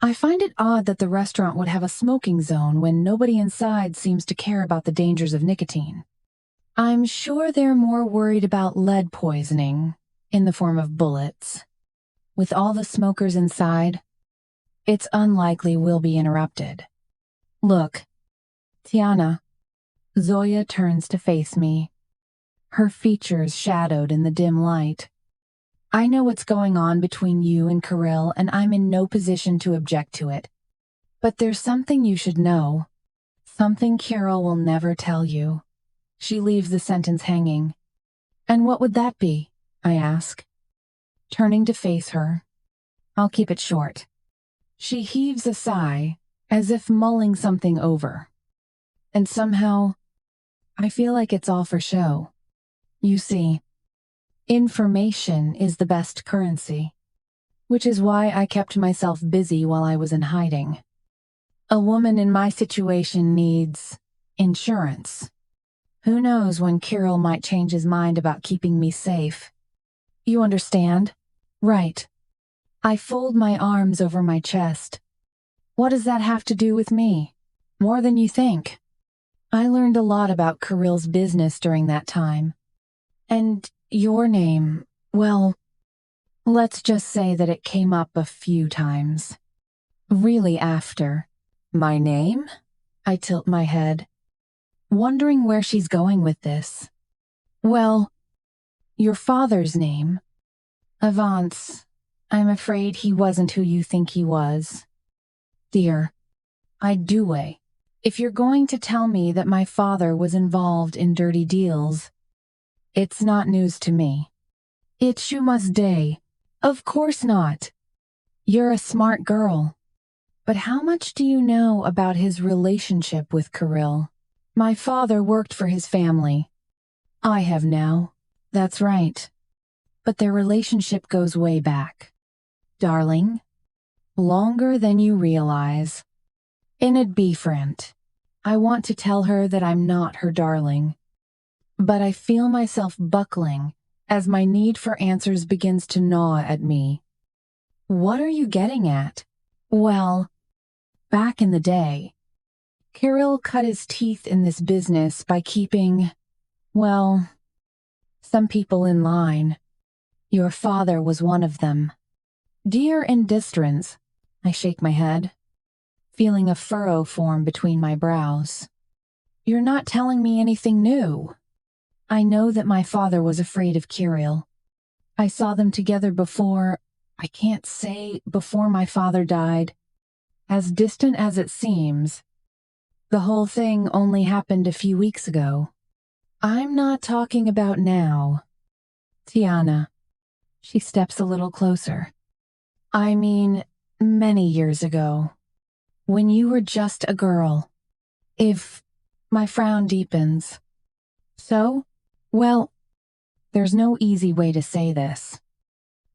I find it odd that the restaurant would have a smoking zone when nobody inside seems to care about the dangers of nicotine. I'm sure they're more worried about lead poisoning, in the form of bullets. With all the smokers inside, it's unlikely we'll be interrupted. "Look, Tiana." Zoya turns to face me, her features shadowed in the dim light. "I know what's going on between you and Kirill, and I'm in no position to object to it. But there's something you should know. Something Carol will never tell you. She leaves the sentence hanging. And what would that be? I ask, turning to face her. I'll keep it short. She heaves a sigh, as if mulling something over. And somehow, I feel like it's all for show. You see, information is the best currency, which is why I kept myself busy while I was in hiding. A woman in my situation needs insurance. Who knows when Kirill might change his mind about keeping me safe? You understand? Right. I fold my arms over my chest. What does that have to do with me? More than you think. I learned a lot about Kirill's business during that time. And your name, well, let's just say that it came up a few times. Really after. My name? I tilt my head, wondering where she's going with this. Well, your father's name. Avance. I'm afraid he wasn't who you think he was. Dear, I do weigh. If you're going to tell me that my father was involved in dirty deals, it's not news to me. It's you must day. Of course not. You're a smart girl. But how much do you know about his relationship with Kirill? My father worked for his family. I have now. That's right. But their relationship goes way back. Darling, longer than you realize. In a befriend. I want to tell her that I'm not her darling. But I feel myself buckling as my need for answers begins to gnaw at me. What are you getting at? Well, back in the day, Kirill cut his teeth in this business by keeping, well, some people in line. Your father was one of them. Dear Indistrans, I shake my head, feeling a furrow form between my brows. You're not telling me anything new. I know that my father was afraid of Kirill. I saw them together before, I can't say before my father died. As distant as it seems, the whole thing only happened a few weeks ago. I'm not talking about now. Tiana. She steps a little closer. I mean, many years ago. When you were just a girl. If my frown deepens. So, well, there's no easy way to say this.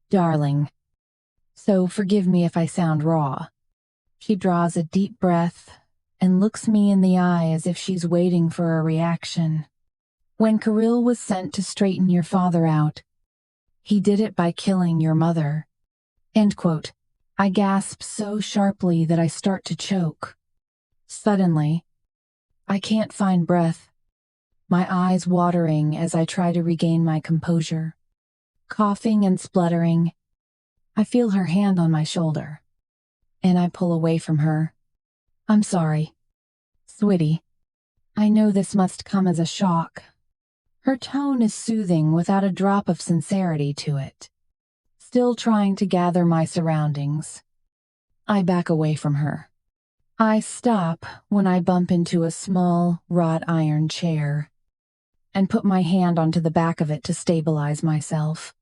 Darling. So forgive me if I sound raw. She draws a deep breath and looks me in the eye as if she's waiting for a reaction. When Kirill was sent to straighten your father out, he did it by killing your mother. End quote. I gasp so sharply that I start to choke. Suddenly, I can't find breath, my eyes watering as I try to regain my composure. Coughing and spluttering, I feel her hand on my shoulder, and I pull away from her. I'm sorry. Sweetie, I know this must come as a shock. Her tone is soothing without a drop of sincerity to it. Still trying to gather my surroundings, I back away from her. I stop when I bump into a small, wrought iron chair and put my hand onto the back of it to stabilize myself.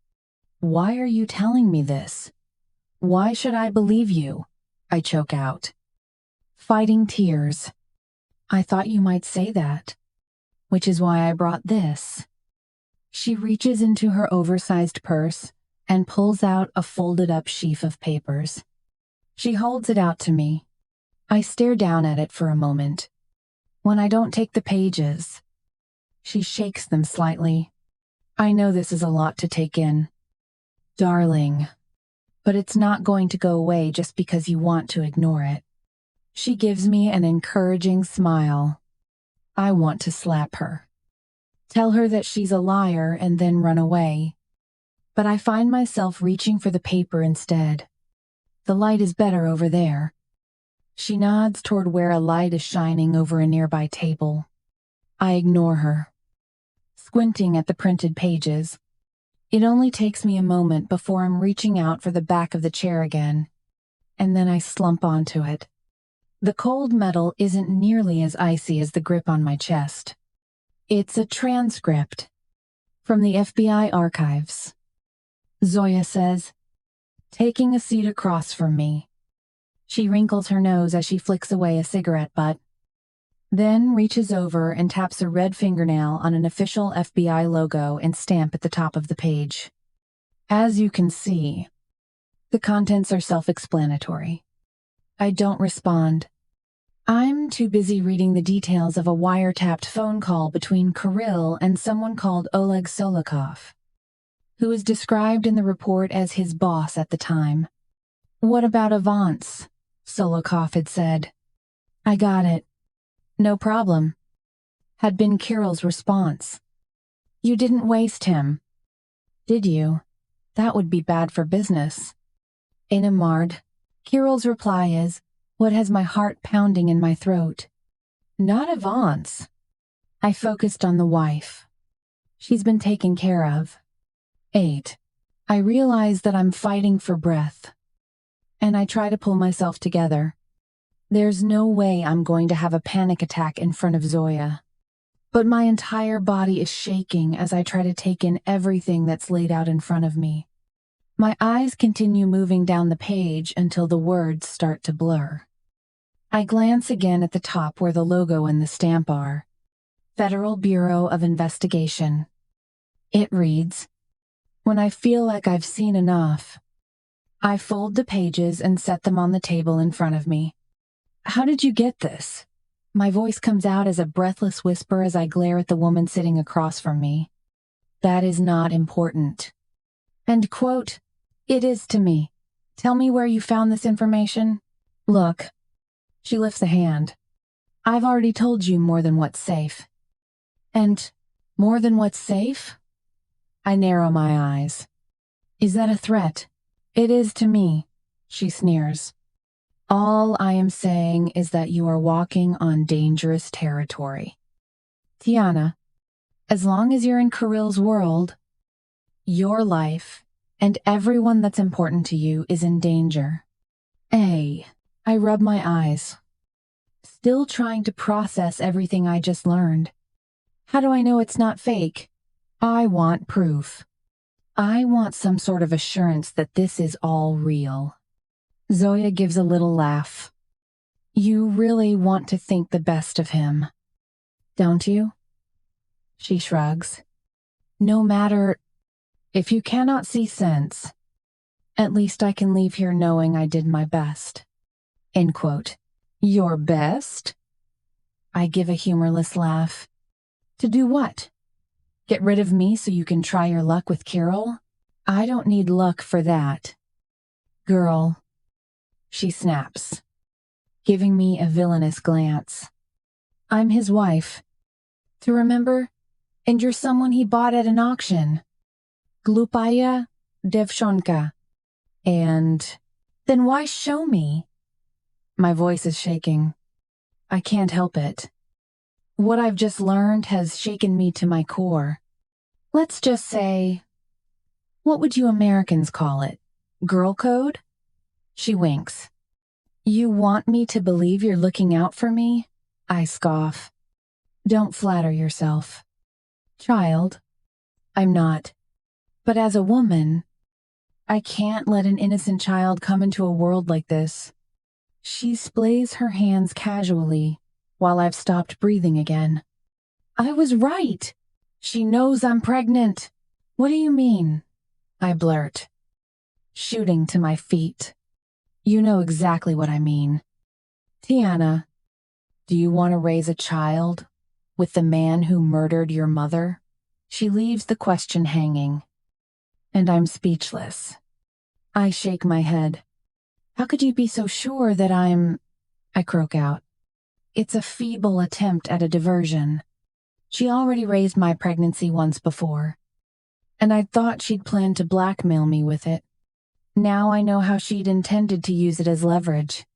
Why are you telling me this? Why should I believe you? I choke out, fighting tears. I thought you might say that, which is why I brought this. She reaches into her oversized purse and pulls out a folded-up sheaf of papers. She holds it out to me. I stare down at it for a moment. When I don't take the pages, she shakes them slightly. I know this is a lot to take in. Darling, but it's not going to go away just because you want to ignore it. She gives me an encouraging smile. I want to slap her. Tell her that she's a liar and then run away. But I find myself reaching for the paper instead. The light is better over there. She nods toward where a light is shining over a nearby table. I ignore her, squinting at the printed pages. It only takes me a moment before I'm reaching out for the back of the chair again, and then I slump onto it. The cold metal isn't nearly as icy as the grip on my chest. It's a transcript from the FBI archives. Zoya says, taking a seat across from me. She wrinkles her nose as she flicks away a cigarette butt, then reaches over and taps a red fingernail on an official FBI logo and stamp at the top of the page. As you can see, the contents are self-explanatory. I don't respond. I'm too busy reading the details of a wiretapped phone call between Kirill and someone called Oleg Solikov, who is described in the report as his boss at the time. What about Avance? Solikov had said. I got it. No problem, had been Kirill's response. You didn't waste him, did you? That would be bad for business. Enamard, Kirill's reply is, what has my heart pounding in my throat? Not Avance. I focused on the wife. She's been taken care of. 8. I realize that I'm fighting for breath. And I try to pull myself together. There's no way I'm going to have a panic attack in front of Zoya. But my entire body is shaking as I try to take in everything that's laid out in front of me. My eyes continue moving down the page until the words start to blur. I glance again at the top where the logo and the stamp are. Federal Bureau of Investigation. It reads, when I feel like I've seen enough, I fold the pages and set them on the table in front of me. How did you get this? My voice comes out as a breathless whisper as I glare at the woman sitting across from me. That is not important. End quote. It is to me. Tell me where you found this information. Look. She lifts a hand. I've already told you more than what's safe. And more than what's safe? I narrow my eyes. Is that a threat? It is to me, she sneers. All I am saying is that you are walking on dangerous territory. Tiana, as long as you're in Kirill's world, your life and everyone that's important to you is in danger. I rub my eyes, still trying to process everything I just learned. How do I know it's not fake? I want proof. I want some sort of assurance that this is all real. Zoya gives a little laugh. You really want to think the best of him, don't you? She shrugs. No matter if you cannot see sense, at least I can leave here knowing I did my best. End quote. Your best? I give a humorless laugh. To do what? Get rid of me so you can try your luck with Kirill? I don't need luck for that. Girl, she snaps, giving me a villainous glance. I'm his wife. To remember? And you're someone he bought at an auction. Glupaya devshonka. And then why show me? My voice is shaking. I can't help it. What I've just learned has shaken me to my core. Let's just say, what would you Americans call it? Girl code? She winks. You want me to believe you're looking out for me? I scoff. Don't flatter yourself. Child, I'm not. But as a woman, I can't let an innocent child come into a world like this. She splays her hands casually while I've stopped breathing again. I was right. She knows I'm pregnant. What do you mean? I blurt, shooting to my feet. You know exactly what I mean. Tiana, do you want to raise a child with the man who murdered your mother? She leaves the question hanging, and I'm speechless. I shake my head. How could you be so sure that I croak out. It's a feeble attempt at a diversion. She already raised my pregnancy once before, and I thought she'd planned to blackmail me with it. Now I know how she'd intended to use it as leverage.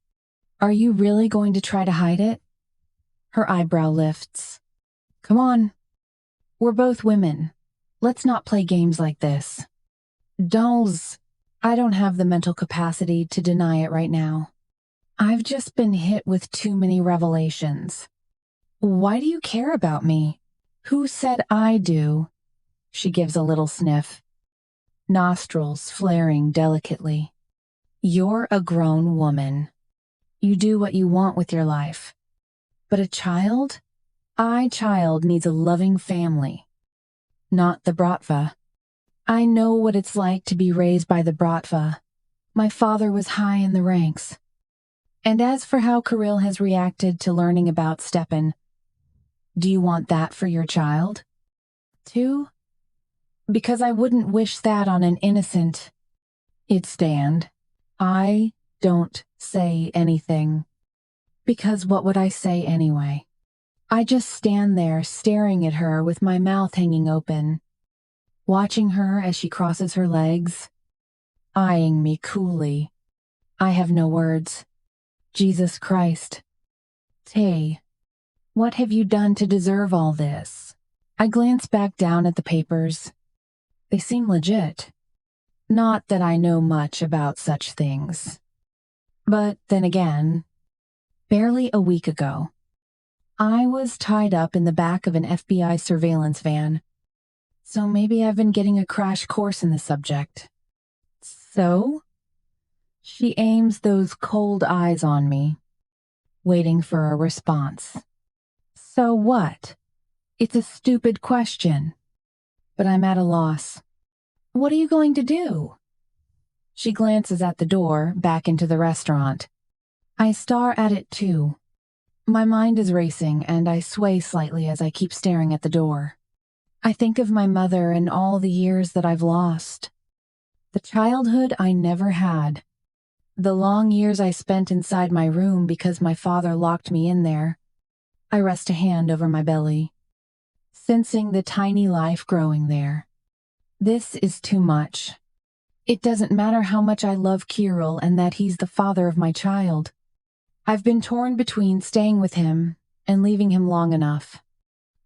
Are you really going to try to hide it? Her eyebrow lifts. Come on. We're both women. Let's not play games like this. Dolls. I don't have the mental capacity to deny it right now. I've just been hit with too many revelations. Why do you care about me? Who said I do? She gives a little sniff, nostrils flaring delicately. You're a grown woman. You do what you want with your life. But a child? Child needs a loving family, not the Bratva. I know what it's like to be raised by the Bratva. My father was high in the ranks. And as for how Kirill has reacted to learning about Stepan, do you want that for your child, too? Because I wouldn't wish that on an innocent. It stand. I don't say anything. Because what would I say anyway? I just stand there staring at her with my mouth hanging open, watching her as she crosses her legs, eyeing me coolly. I have no words. Jesus Christ. Tay, what have you done to deserve all this? I glance back down at the papers. They seem legit. Not that I know much about such things. But then again, barely a week ago, I was tied up in the back of an FBI surveillance van. So maybe I've been getting a crash course in the subject. So? She aims those cold eyes on me, waiting for a response. So what? It's a stupid question. But I'm at a loss. What are you going to do? She glances at the door, back into the restaurant. I stare at it too. My mind is racing, and I sway slightly as I keep staring at the door. I think of my mother and all the years that I've lost. The childhood I never had. The long years I spent inside my room because my father locked me in there. I rest a hand over my belly, sensing the tiny life growing there. This is too much. It doesn't matter how much I love Kirill and that he's the father of my child. I've been torn between staying with him and leaving him long enough.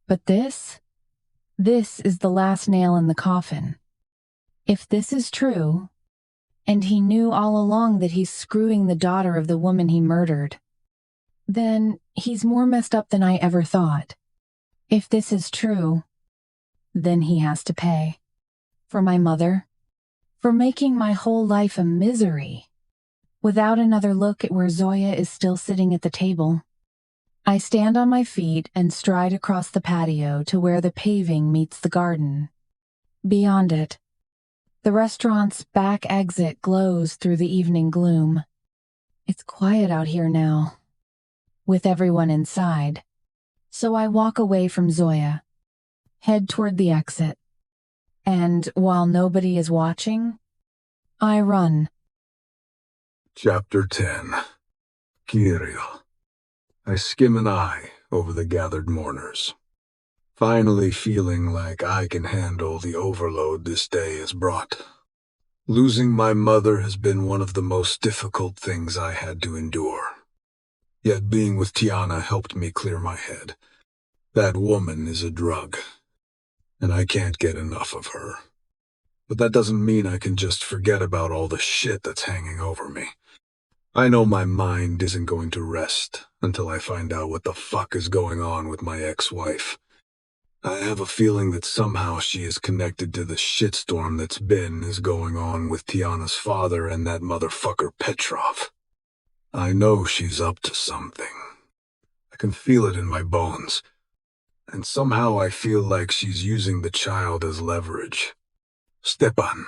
But this is the last nail in the coffin. If this is true, and he knew all along that he's screwing the daughter of the woman he murdered, then he's more messed up than I ever thought. If this is true, then he has to pay. For my mother, for making my whole life a misery. Without another look at where Zoya is still sitting at the table, I stand on my feet and stride across the patio to where the paving meets the garden. Beyond it, the restaurant's back exit glows through the evening gloom. It's quiet out here now, with everyone inside. So I walk away from Zoya, head toward the exit, and while nobody is watching, I run. Chapter 10. Kirill. I skim an eye over the gathered mourners, finally feeling like I can handle the overload this day has brought. Losing my mother has been one of the most difficult things I had to endure. Yet being with Tiana helped me clear my head. That woman is a drug, and I can't get enough of her. But that doesn't mean I can just forget about all the shit that's hanging over me. I know my mind isn't going to rest until I find out what the fuck is going on with my ex-wife. I have a feeling that somehow she is connected to the shitstorm is going on with Tiana's father and that motherfucker Petrov. I know she's up to something. I can feel it in my bones. And somehow I feel like she's using the child as leverage. Stepan.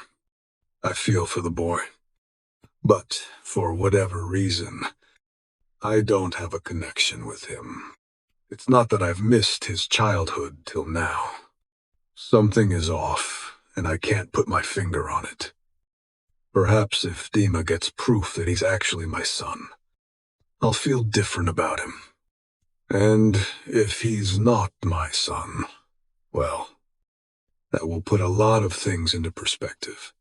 I feel for the boy. But, for whatever reason, I don't have a connection with him. It's not that I've missed his childhood till now. Something is off, and I can't put my finger on it. Perhaps if Dima gets proof that he's actually my son, I'll feel different about him. And if he's not my son, well, that will put a lot of things into perspective.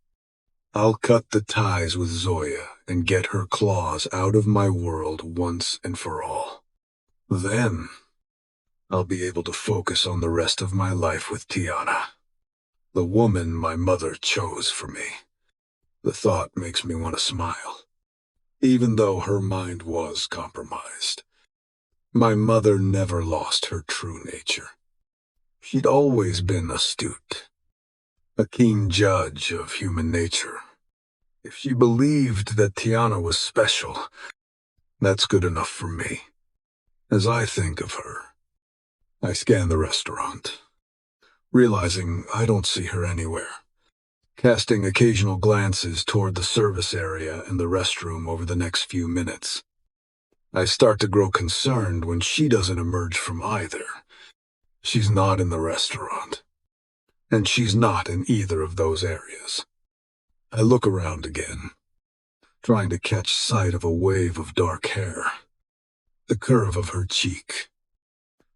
I'll cut the ties with Zoya and get her claws out of my world once and for all. Then, I'll be able to focus on the rest of my life with Tiana, the woman my mother chose for me. The thought makes me want to smile. even though her mind was compromised. My mother never lost her true nature. She'd always been astute, a keen judge of human nature. If she believed that Tiana was special, that's good enough for me. As I think of her, I scan the restaurant, realizing I don't see her anywhere, casting occasional glances toward the service area and the restroom over the next few minutes. I start to grow concerned when she doesn't emerge from either. She's not in the restaurant, and she's not in either of those areas. I look around again, trying to catch sight of a wave of dark hair, the curve of her cheek,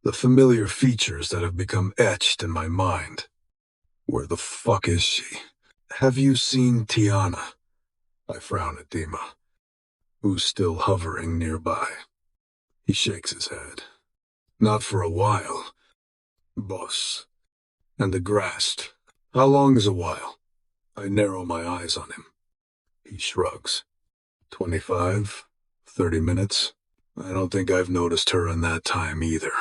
the familiar features that have become etched in my mind. Where the fuck is she? Have you seen Tiana? I frown at Dima, who's still hovering nearby. He shakes his head. Not for a while, boss. And aghast. How long is a while? I narrow my eyes on him. He shrugs. 25, 30 minutes. I don't think I've noticed her in that time either.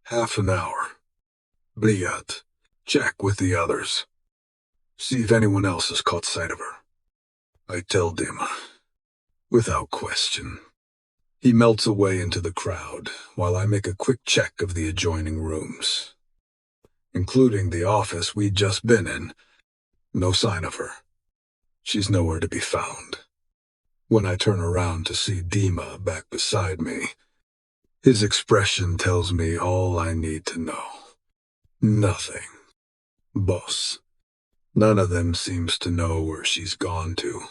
Half an hour. Bliat. Check with the others. See if anyone else has caught sight of her. I tell Dima, without question. He melts away into the crowd while I make a quick check of the adjoining rooms, including the office we'd just been in. No sign of her. She's nowhere to be found. When I turn around to see Dima back beside me, his expression tells me all I need to know. Nothing. Boss. None of them seems to know where she's gone to.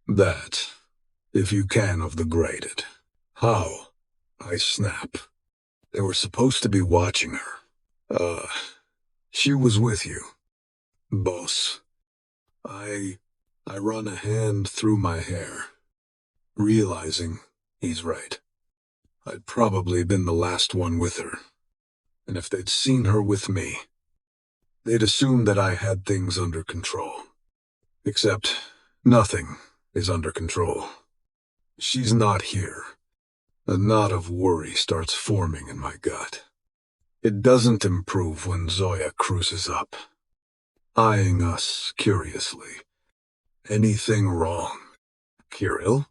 That, if you can, of the graded. How? I snap. They were supposed to be watching her. She was with you. Boss. I run a hand through my hair, realizing he's right. I'd probably been the last one with her, and if they'd seen her with me, they'd assume that I had things under control. Except nothing is under control. She's not here. A knot of worry starts forming in my gut. It doesn't improve when Zoya cruises up, eyeing us curiously. Anything wrong? Kirill?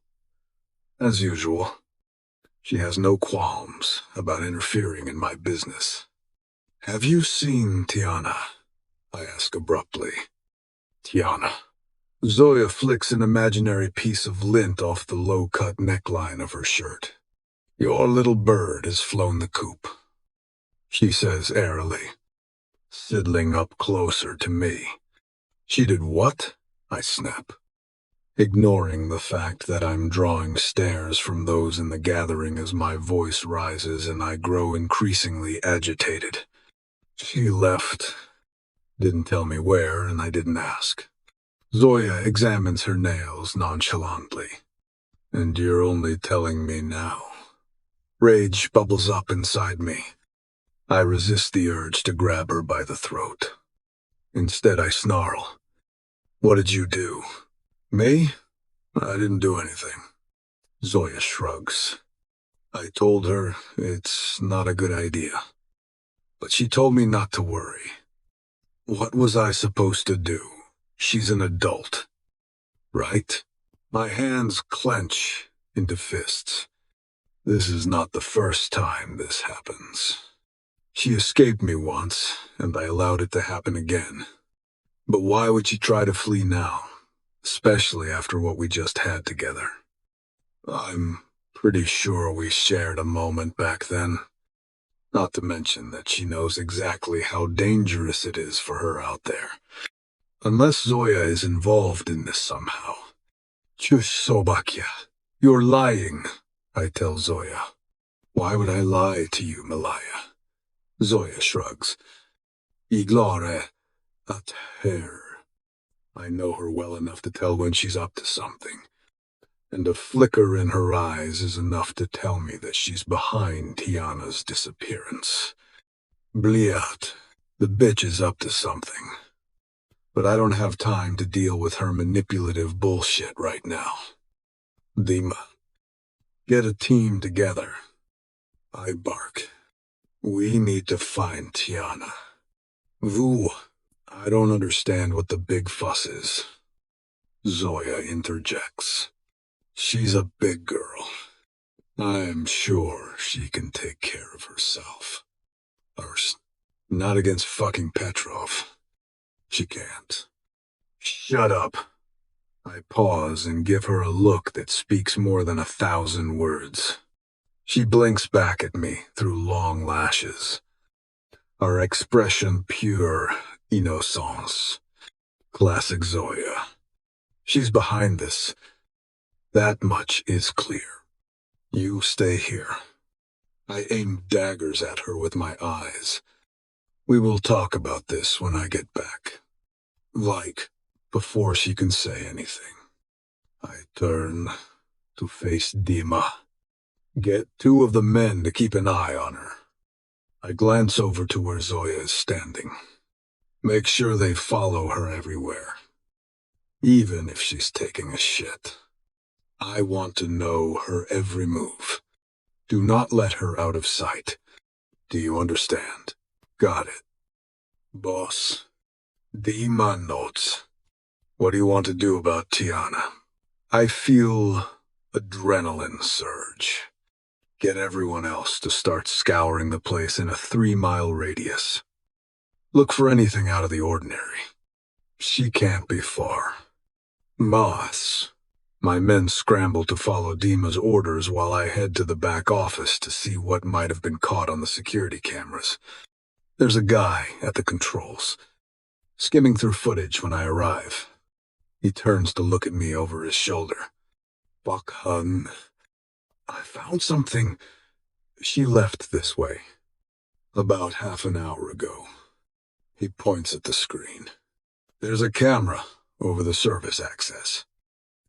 As usual. She has no qualms about interfering in my business. Have you seen Tiana? I ask abruptly. Tiana. Zoya flicks an imaginary piece of lint off the low-cut neckline of her shirt. Your little bird has flown the coop, she says airily, sidling up closer to me. She did what? I snap, ignoring the fact that I'm drawing stares from those in the gathering as my voice rises and I grow increasingly agitated. She left. Didn't tell me where, and I didn't ask. Zoya examines her nails nonchalantly. And you're only telling me now. Rage bubbles up inside me. I resist the urge to grab her by the throat. Instead, I snarl. What did you do? Me? I didn't do anything. Zoya shrugs. I told her it's not a good idea. But she told me not to worry. What was I supposed to do? She's an adult. Right? My hands clench into fists. This is not the first time this happens. She escaped me once, and I allowed it to happen again. But why would she try to flee now, especially after what we just had together? I'm pretty sure we shared a moment back then. Not to mention that she knows exactly how dangerous it is for her out there. Unless Zoya is involved in this somehow. Chush Sobakia, you're lying, I tell Zoya. Why would I lie to you, Malaya? Zoya shrugs. Iglore at her. I know her well enough to tell when she's up to something. And a flicker in her eyes is enough to tell me that she's behind Tiana's disappearance. Bliat, the bitch is up to something. But I don't have time to deal with her manipulative bullshit right now. Dima, get a team together. I bark. We need to find Tiana. Vu, I don't understand what the big fuss is. Zoya interjects. She's a big girl. I'm sure she can take care of herself. First, not against fucking Petrov. She can't. Shut up. I pause and give her a look that speaks more than 1,000 words. She blinks back at me through long lashes. Our expression pure innocence. Classic Zoya. She's behind this. That much is clear. You stay here. I aim daggers at her with my eyes. We will talk about this when I get back. Like, before she can say anything. I turn to face Dima. Get 2 of the men to keep an eye on her. I glance over to where Zoya is standing. Make sure they follow her everywhere. Even if she's taking a shit. I want to know her every move. Do not let her out of sight. Do you understand? Got it. Boss. Dima notes. What do you want to do about Tiana? I feel adrenaline surge. Get everyone else to start scouring the place in a 3-mile radius. Look for anything out of the ordinary. She can't be far. Boss. My men scramble to follow Dima's orders while I head to the back office to see what might have been caught on the security cameras. There's a guy at the controls, skimming through footage when I arrive. He turns to look at me over his shoulder. Fuck, hun. I found something. She left this way. About half an hour ago. He points at the screen. There's a camera over the service access.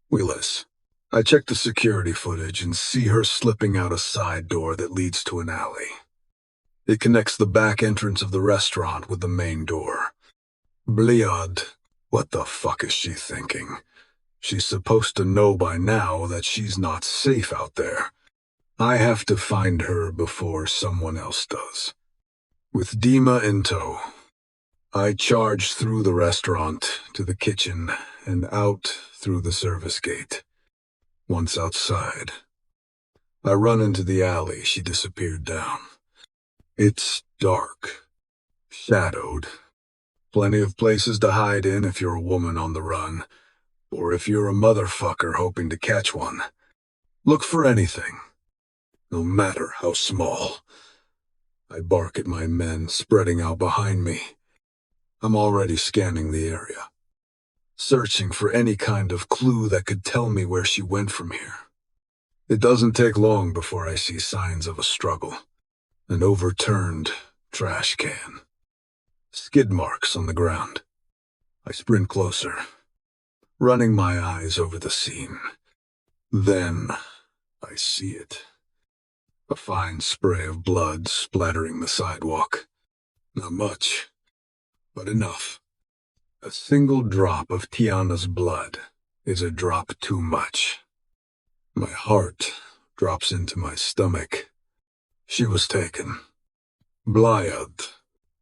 Willis. I check the security footage and see her slipping out a side door that leads to an alley. It connects the back entrance of the restaurant with the main door. Bliad. What the fuck is she thinking? She's supposed to know by now that she's not safe out there. I have to find her before someone else does. With Dima in tow, I charge through the restaurant to the kitchen and out through the service gate. Once outside, I run into the alley she disappeared down. It's dark, shadowed. Plenty of places to hide in if you're a woman on the run, or if you're a motherfucker hoping to catch one. Look for anything, no matter how small. I bark at my men spreading out behind me. I'm already scanning the area, searching for any kind of clue that could tell me where she went from here. It doesn't take long before I see signs of a struggle. An overturned trash can. Skid marks on the ground. I sprint closer, running my eyes over the scene. Then I see it. A fine spray of blood splattering the sidewalk. Not much, but enough. A single drop of Tiana's blood is a drop too much. My heart drops into my stomach. She was taken. Bliad.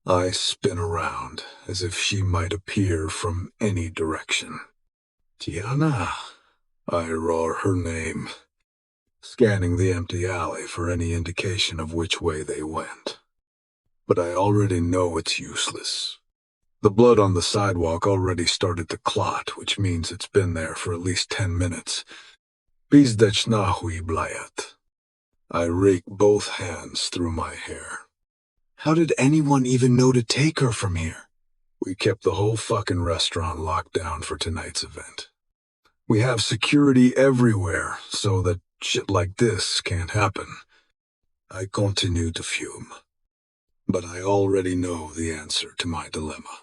I spin around as if she might appear from any direction. Tiana. I roar her name, scanning the empty alley for any indication of which way they went. But I already know it's useless. The blood on the sidewalk already started to clot, which means it's been there for at least 10 minutes. Pizdech nahui Bliad. I rake both hands through my hair. How did anyone even know to take her from here? We kept the whole fucking restaurant locked down for tonight's event. We have security everywhere so that shit like this can't happen. I continue to fume. But I already know the answer to my dilemma.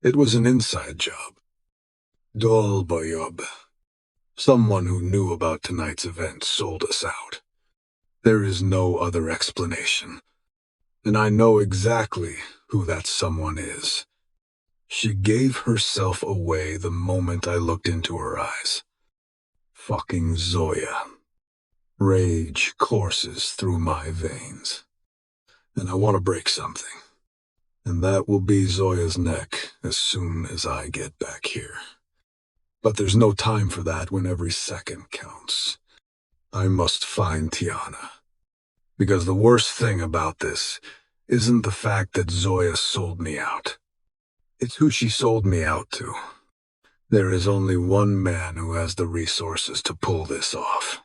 It was an inside job. Dolboyob. Someone who knew about tonight's event sold us out. There is no other explanation. And I know exactly who that someone is. She gave herself away the moment I looked into her eyes. Fucking Zoya. Rage courses through my veins. And I want to break something. And that will be Zoya's neck as soon as I get back here. But there's no time for that when every second counts. I must find Tiana. Because the worst thing about this isn't the fact that Zoya sold me out. It's who she sold me out to. There is only one man who has the resources to pull this off.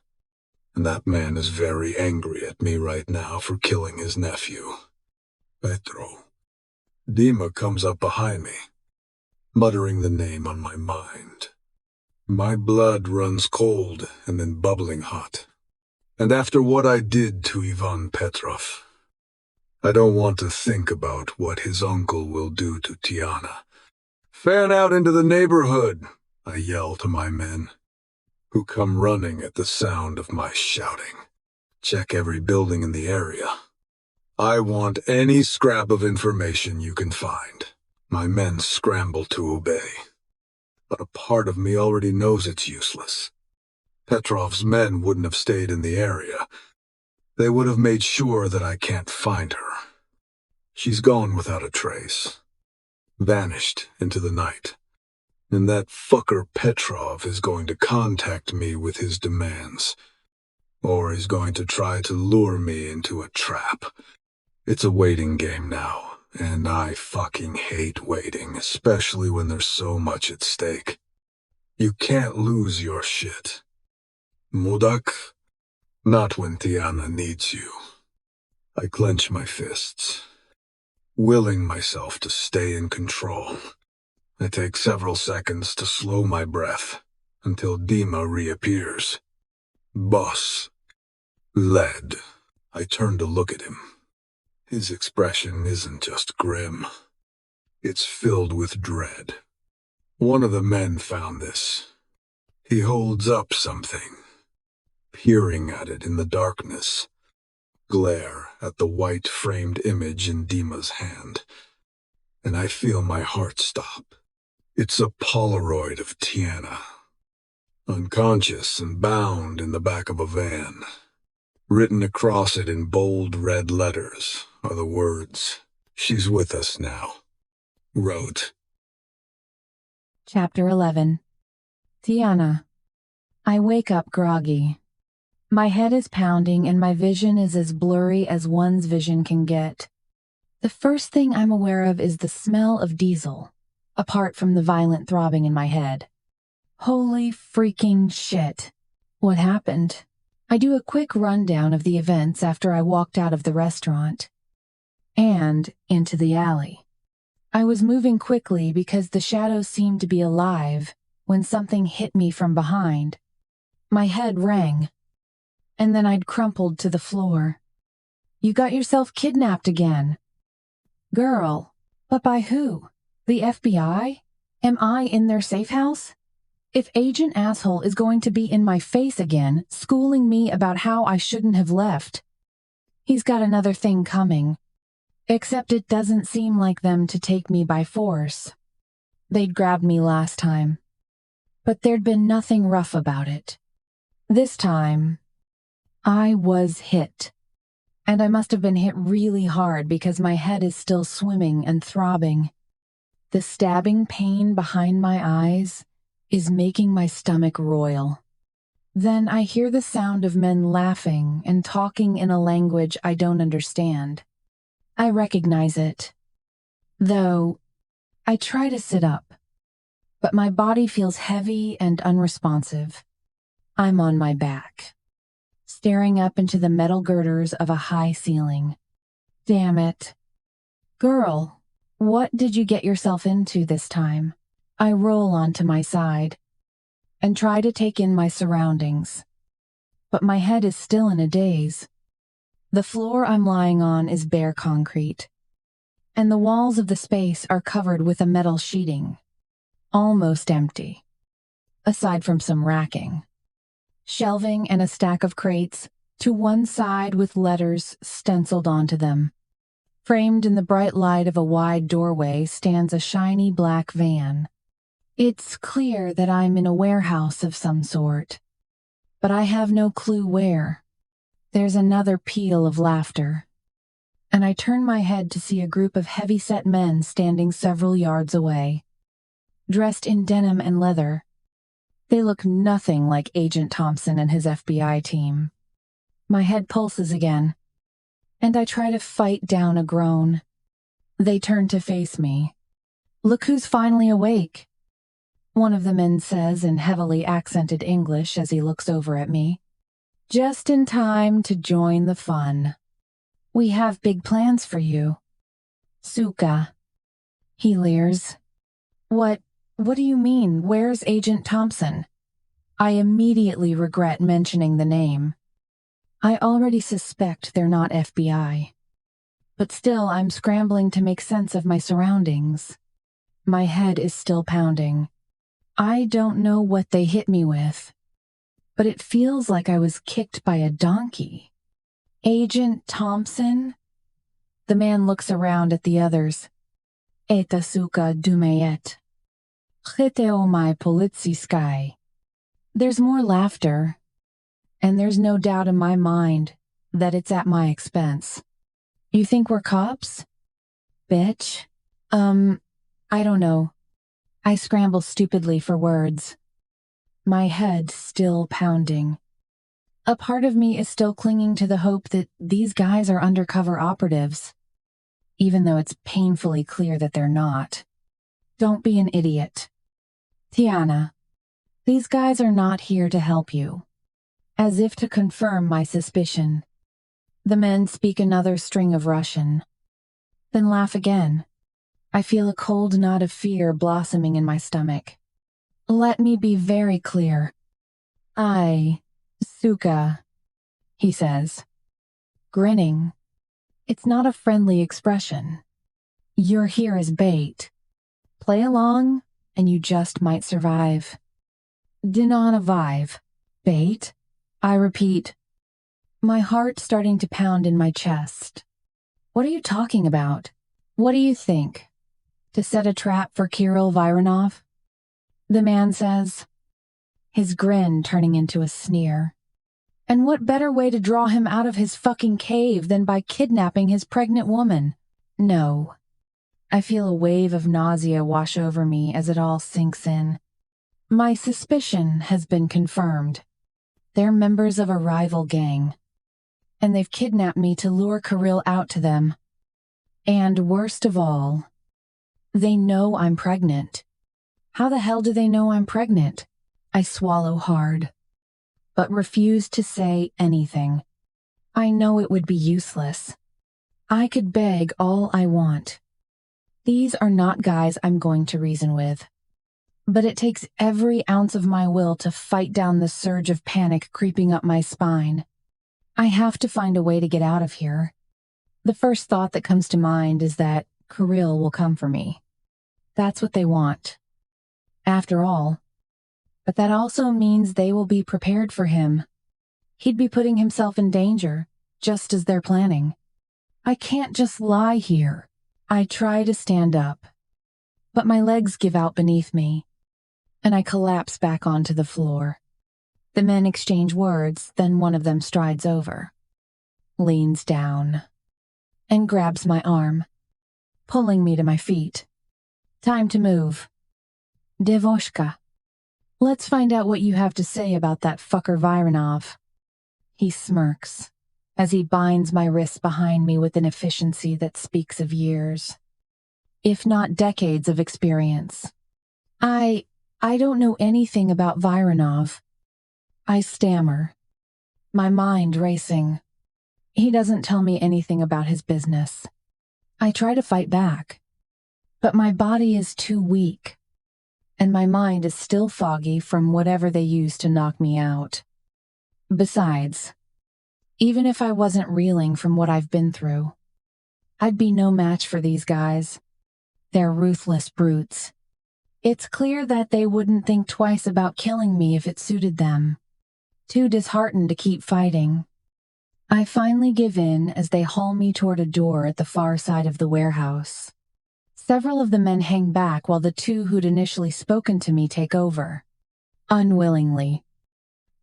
And that man is very angry at me right now for killing his nephew, Petro. Dima comes up behind me, muttering the name on my mind. My blood runs cold and then bubbling hot. And after what I did to Ivan Petrov, I don't want to think about what his uncle will do to Tiana. Fan out into the neighborhood, I yell to my men, who come running at the sound of my shouting. Check every building in the area. I want any scrap of information you can find. My men scramble to obey. But a part of me already knows it's useless. Petrov's men wouldn't have stayed in the area. They would have made sure that I can't find her. She's gone without a trace. Vanished into the night. And that fucker Petrov is going to contact me with his demands. Or he's going to try to lure me into a trap. It's a waiting game now, and I fucking hate waiting, especially when there's so much at stake. You can't lose your shit. Mudak, not when Tiana needs you. I clench my fists, willing myself to stay in control. I take several seconds to slow my breath until Dima reappears. Boss. Led. I turn to look at him. His expression isn't just grim. It's filled with dread. One of the men found this. He holds up something, peering at it in the darkness. Glare at the white-framed image in Dima's hand, and I feel my heart stop. It's a Polaroid of Tiana, unconscious and bound in the back of a van. Written across it in bold red letters are the words, "She's with us now." Wrote. Chapter 11. Tiana. I wake up groggy. My head is pounding and my vision is as blurry as one's vision can get. The first thing I'm aware of is the smell of diesel, apart from the violent throbbing in my head. Holy freaking shit. What happened? I do a quick rundown of the events after I walked out of the restaurant and into the alley. I was moving quickly because the shadows seemed to be alive when something hit me from behind. My head rang, and then I'd crumpled to the floor. You got yourself kidnapped again. Girl, but by who? The FBI? Am I in their safe house? If Agent Asshole is going to be in my face again, schooling me about how I shouldn't have left, he's got another thing coming. Except it doesn't seem like them to take me by force. They'd grabbed me last time, but there'd been nothing rough about it. This time, I was hit. And I must have been hit really hard because my head is still swimming and throbbing. The stabbing pain behind my eyes is making my stomach roil. Then I hear the sound of men laughing and talking in a language I don't understand. I recognize it. Though, I try to sit up, but my body feels heavy and unresponsive. I'm on my back, staring up into the metal girders of a high ceiling. Damn it. Girl, what did you get yourself into this time? I roll onto my side and try to take in my surroundings, but my head is still in a daze. The floor I'm lying on is bare concrete, and the walls of the space are covered with a metal sheeting, almost empty, aside from some racking, shelving, and a stack of crates to one side with letters stenciled onto them. Framed in the bright light of a wide doorway stands a shiny black van. It's clear that I'm in a warehouse of some sort. but I have no clue where. There's another peal of laughter, and I turn my head to see a group of heavy-set men standing several yards away, dressed in denim and leather. They look nothing like Agent Thompson and his FBI team. My head pulses again, and I try to fight down a groan. They turn to face me. "Look who's finally awake," one of the men says in heavily accented English as he looks over at me. "Just in time to join the fun. We have big plans for you." "Suka," he leers. What do you mean? Where's Agent Thompson?" I immediately regret mentioning the name. I already suspect they're not FBI. But still, I'm scrambling to make sense of my surroundings. My head is still pounding. I don't know what they hit me with, but it feels like I was kicked by a donkey. "Agent Thompson?" The man looks around at the others. "Eta suka dumayet. Chiteo mai politsiskai." There's more laughter, and there's no doubt in my mind that it's at my expense. "You think we're cops?" "Bitch." I don't know. I scramble stupidly for words, my head still pounding. A part of me is still clinging to the hope that these guys are undercover operatives, even though it's painfully clear that they're not. "Don't be an idiot. Tiana, these guys are not here to help you." As if to confirm my suspicion, the men speak another string of Russian, then laugh again. I feel a cold knot of fear blossoming in my stomach. "Let me be very clear. Suka," he says, grinning. It's not a friendly expression. "You're here as bait. Play along, and you just might survive." "Dinanavive. Bait?" I repeat, my heart starting to pound in my chest. "What are you talking about? What do you think? To set a trap for Kirill Vironov?" The man says, his grin turning into a sneer. "And what better way to draw him out of his fucking cave than by kidnapping his pregnant woman?" No. I feel a wave of nausea wash over me as it all sinks in. My suspicion has been confirmed. They're members of a rival gang, and they've kidnapped me to lure Kirill out to them. And worst of all, they know I'm pregnant. How the hell do they know I'm pregnant? I swallow hard, but refuse to say anything. I know it would be useless. I could beg all I want. These are not guys I'm going to reason with. But it takes every ounce of my will to fight down the surge of panic creeping up my spine. I have to find a way to get out of here. The first thought that comes to mind is that Kirill will come for me. That's what they want. After all. But that also means they will be prepared for him. He'd be putting himself in danger, just as they're planning. I can't just lie here. I try to stand up, but my legs give out beneath me, and I collapse back onto the floor. The men exchange words, then one of them strides over, leans down, and grabs my arm, pulling me to my feet. "Time to move. Devoshka, let's find out what you have to say about that fucker Vironov." He smirks as he binds my wrists behind me with an efficiency that speaks of years, if not decades of experience. I don't know anything about Vironov. I stammer, my mind racing. He doesn't tell me anything about his business. I try to fight back, but my body is too weak, and my mind is still foggy from whatever they used to knock me out. Besides, even if I wasn't reeling from what I've been through, I'd be no match for these guys. They're ruthless brutes. It's clear that they wouldn't think twice about killing me if it suited them. Too disheartened to keep fighting, I finally give in as they haul me toward a door at the far side of the warehouse. Several of the men hang back while the two who'd initially spoken to me take over. Unwillingly.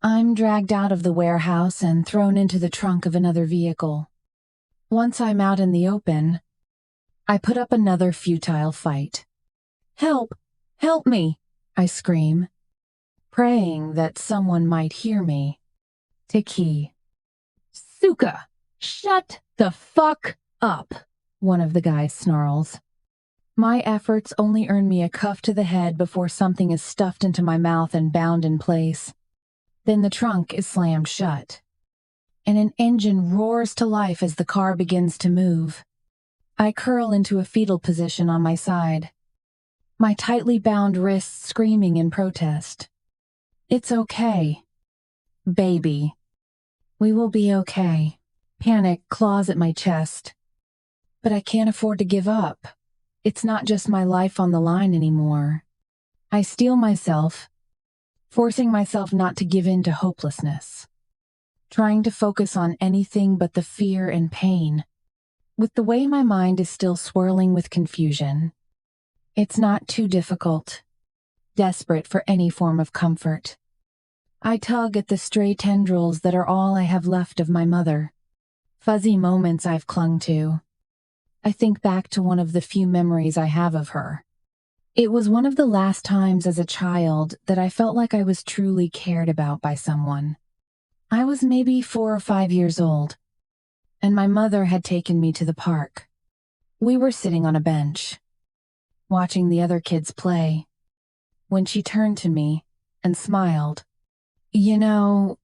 I'm dragged out of the warehouse and thrown into the trunk of another vehicle. Once I'm out in the open, I put up another futile fight. "Help! Help me!" I scream, praying that someone might hear me. Tiki. "Suka, shut the fuck up," one of the guys snarls. My efforts only earn me a cuff to the head before something is stuffed into my mouth and bound in place. Then the trunk is slammed shut, and an engine roars to life as the car begins to move. I curl into a fetal position on my side, my tightly bound wrists screaming in protest. It's okay, baby. We will be okay. Panic claws at my chest. But I can't afford to give up. It's not just my life on the line anymore. I steel myself, forcing myself not to give in to hopelessness, trying to focus on anything but the fear and pain. With the way my mind is still swirling with confusion, it's not too difficult, desperate for any form of comfort. I tug at the stray tendrils that are all I have left of my mother, fuzzy moments I've clung to. I think back to one of the few memories I have of her. It was one of the last times as a child that I felt like I was truly cared about by someone. I was maybe 4 or 5 years old, and my mother had taken me to the park. We were sitting on a bench, watching the other kids play, when she turned to me and smiled. "You know,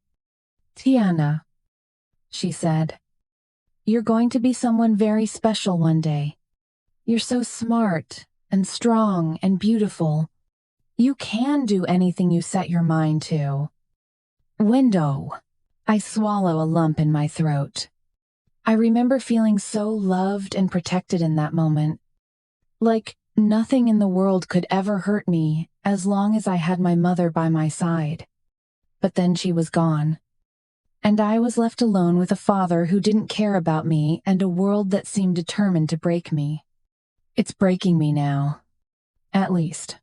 Tiana," she said, "you're going to be someone very special one day. You're so smart and strong and beautiful. You can do anything you set your mind to." Window. I swallow a lump in my throat. I remember feeling so loved and protected in that moment. Like nothing in the world could ever hurt me as long as I had my mother by my side. But then she was gone, and I was left alone with a father who didn't care about me and a world that seemed determined to break me. It's breaking me now. At least,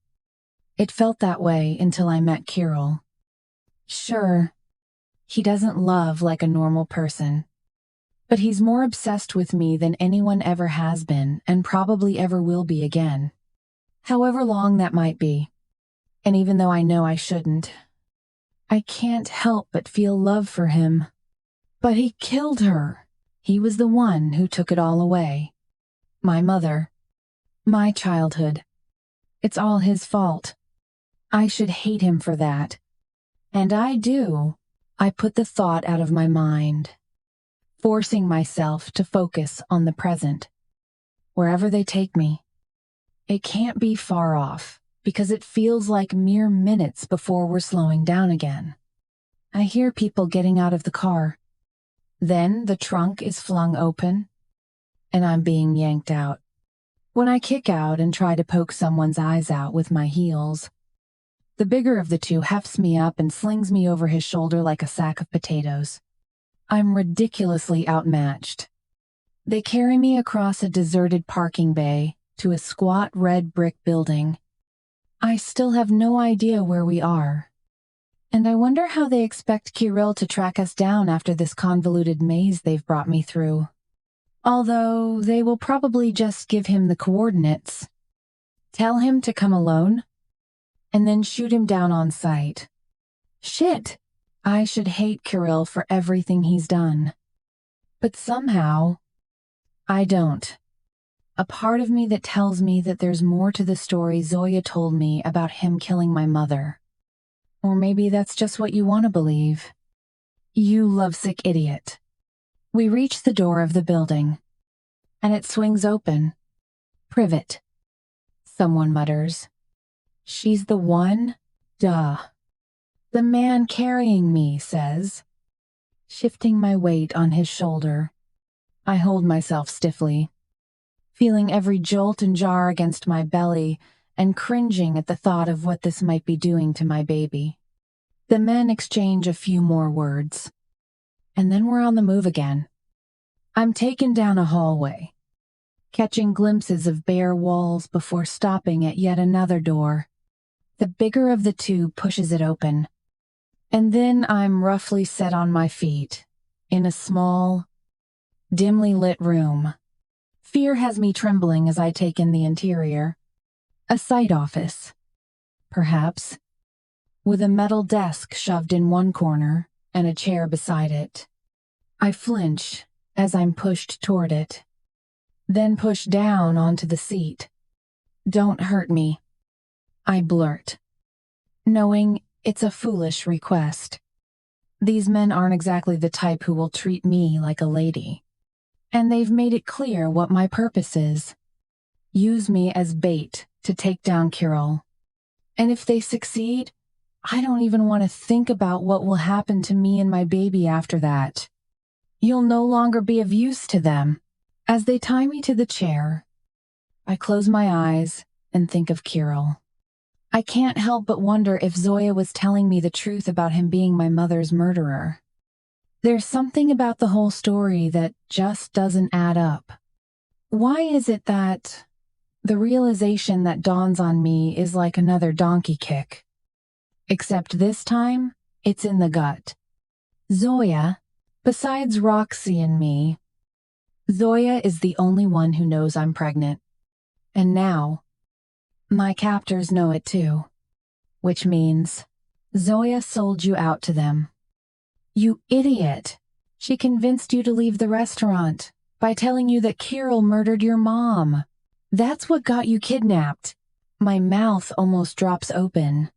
it felt that way until I met Kirill. Sure, he doesn't love like a normal person, but he's more obsessed with me than anyone ever has been and probably ever will be again. However long that might be. And even though I know I shouldn't, I can't help but feel love for him. But he killed her. He was the one who took it all away. My mother. My childhood. It's all his fault. I should hate him for that. And I do. I put the thought out of my mind, forcing myself to focus on the present. Wherever they take me, it can't be far off, because it feels like mere minutes before we're slowing down again. I hear people getting out of the car. Then the trunk is flung open, and I'm being yanked out. When I kick out and try to poke someone's eyes out with my heels, the bigger of the two hefts me up and slings me over his shoulder like a sack of potatoes. I'm ridiculously outmatched. They carry me across a deserted parking bay to a squat red brick building. I still have no idea where we are. And I wonder how they expect Kirill to track us down after this convoluted maze they've brought me through. Although they will probably just give him the coordinates, tell him to come alone, and then shoot him down on sight. Shit! I should hate Kirill for everything he's done. But somehow, I don't. A part of me that tells me that there's more to the story Zoya told me about him killing my mother. Or maybe that's just what you want to believe. You lovesick idiot. We reach the door of the building, and it swings open. "Privet," someone mutters. "She's the one? Duh." The man carrying me says, shifting my weight on his shoulder. I hold myself stiffly, feeling every jolt and jar against my belly and cringing at the thought of what this might be doing to my baby. The men exchange a few more words, and then we're on the move again. I'm taken down a hallway, catching glimpses of bare walls before stopping at yet another door. The bigger of the two pushes it open, And then I'm roughly set on my feet, in a small, dimly lit room. Fear has me trembling as I take in the interior. A site office, perhaps, with a metal desk shoved in one corner and a chair beside it. I flinch as I'm pushed toward it, then pushed down onto the seat. "Don't hurt me," I blurt, knowing it's a foolish request. These men aren't exactly the type who will treat me like a lady. And they've made it clear what my purpose is. Use me as bait to take down Kirill. And if they succeed, I don't even want to think about what will happen to me and my baby after that. You'll no longer be of use to them. As they tie me to the chair, I close my eyes and think of Kirill. I can't help but wonder if Zoya was telling me the truth about him being my mother's murderer. There's something about the whole story that just doesn't add up. Why is it that the realization that dawns on me is like another donkey kick? Except this time, it's in the gut. Zoya, besides Roxy and me, Zoya is the only one who knows I'm pregnant. And now, my captors know it too. Which means, Zoya sold you out to them. You idiot! She convinced you to leave the restaurant by telling you that Kirill murdered your mom. That's what got you kidnapped. My mouth almost drops open.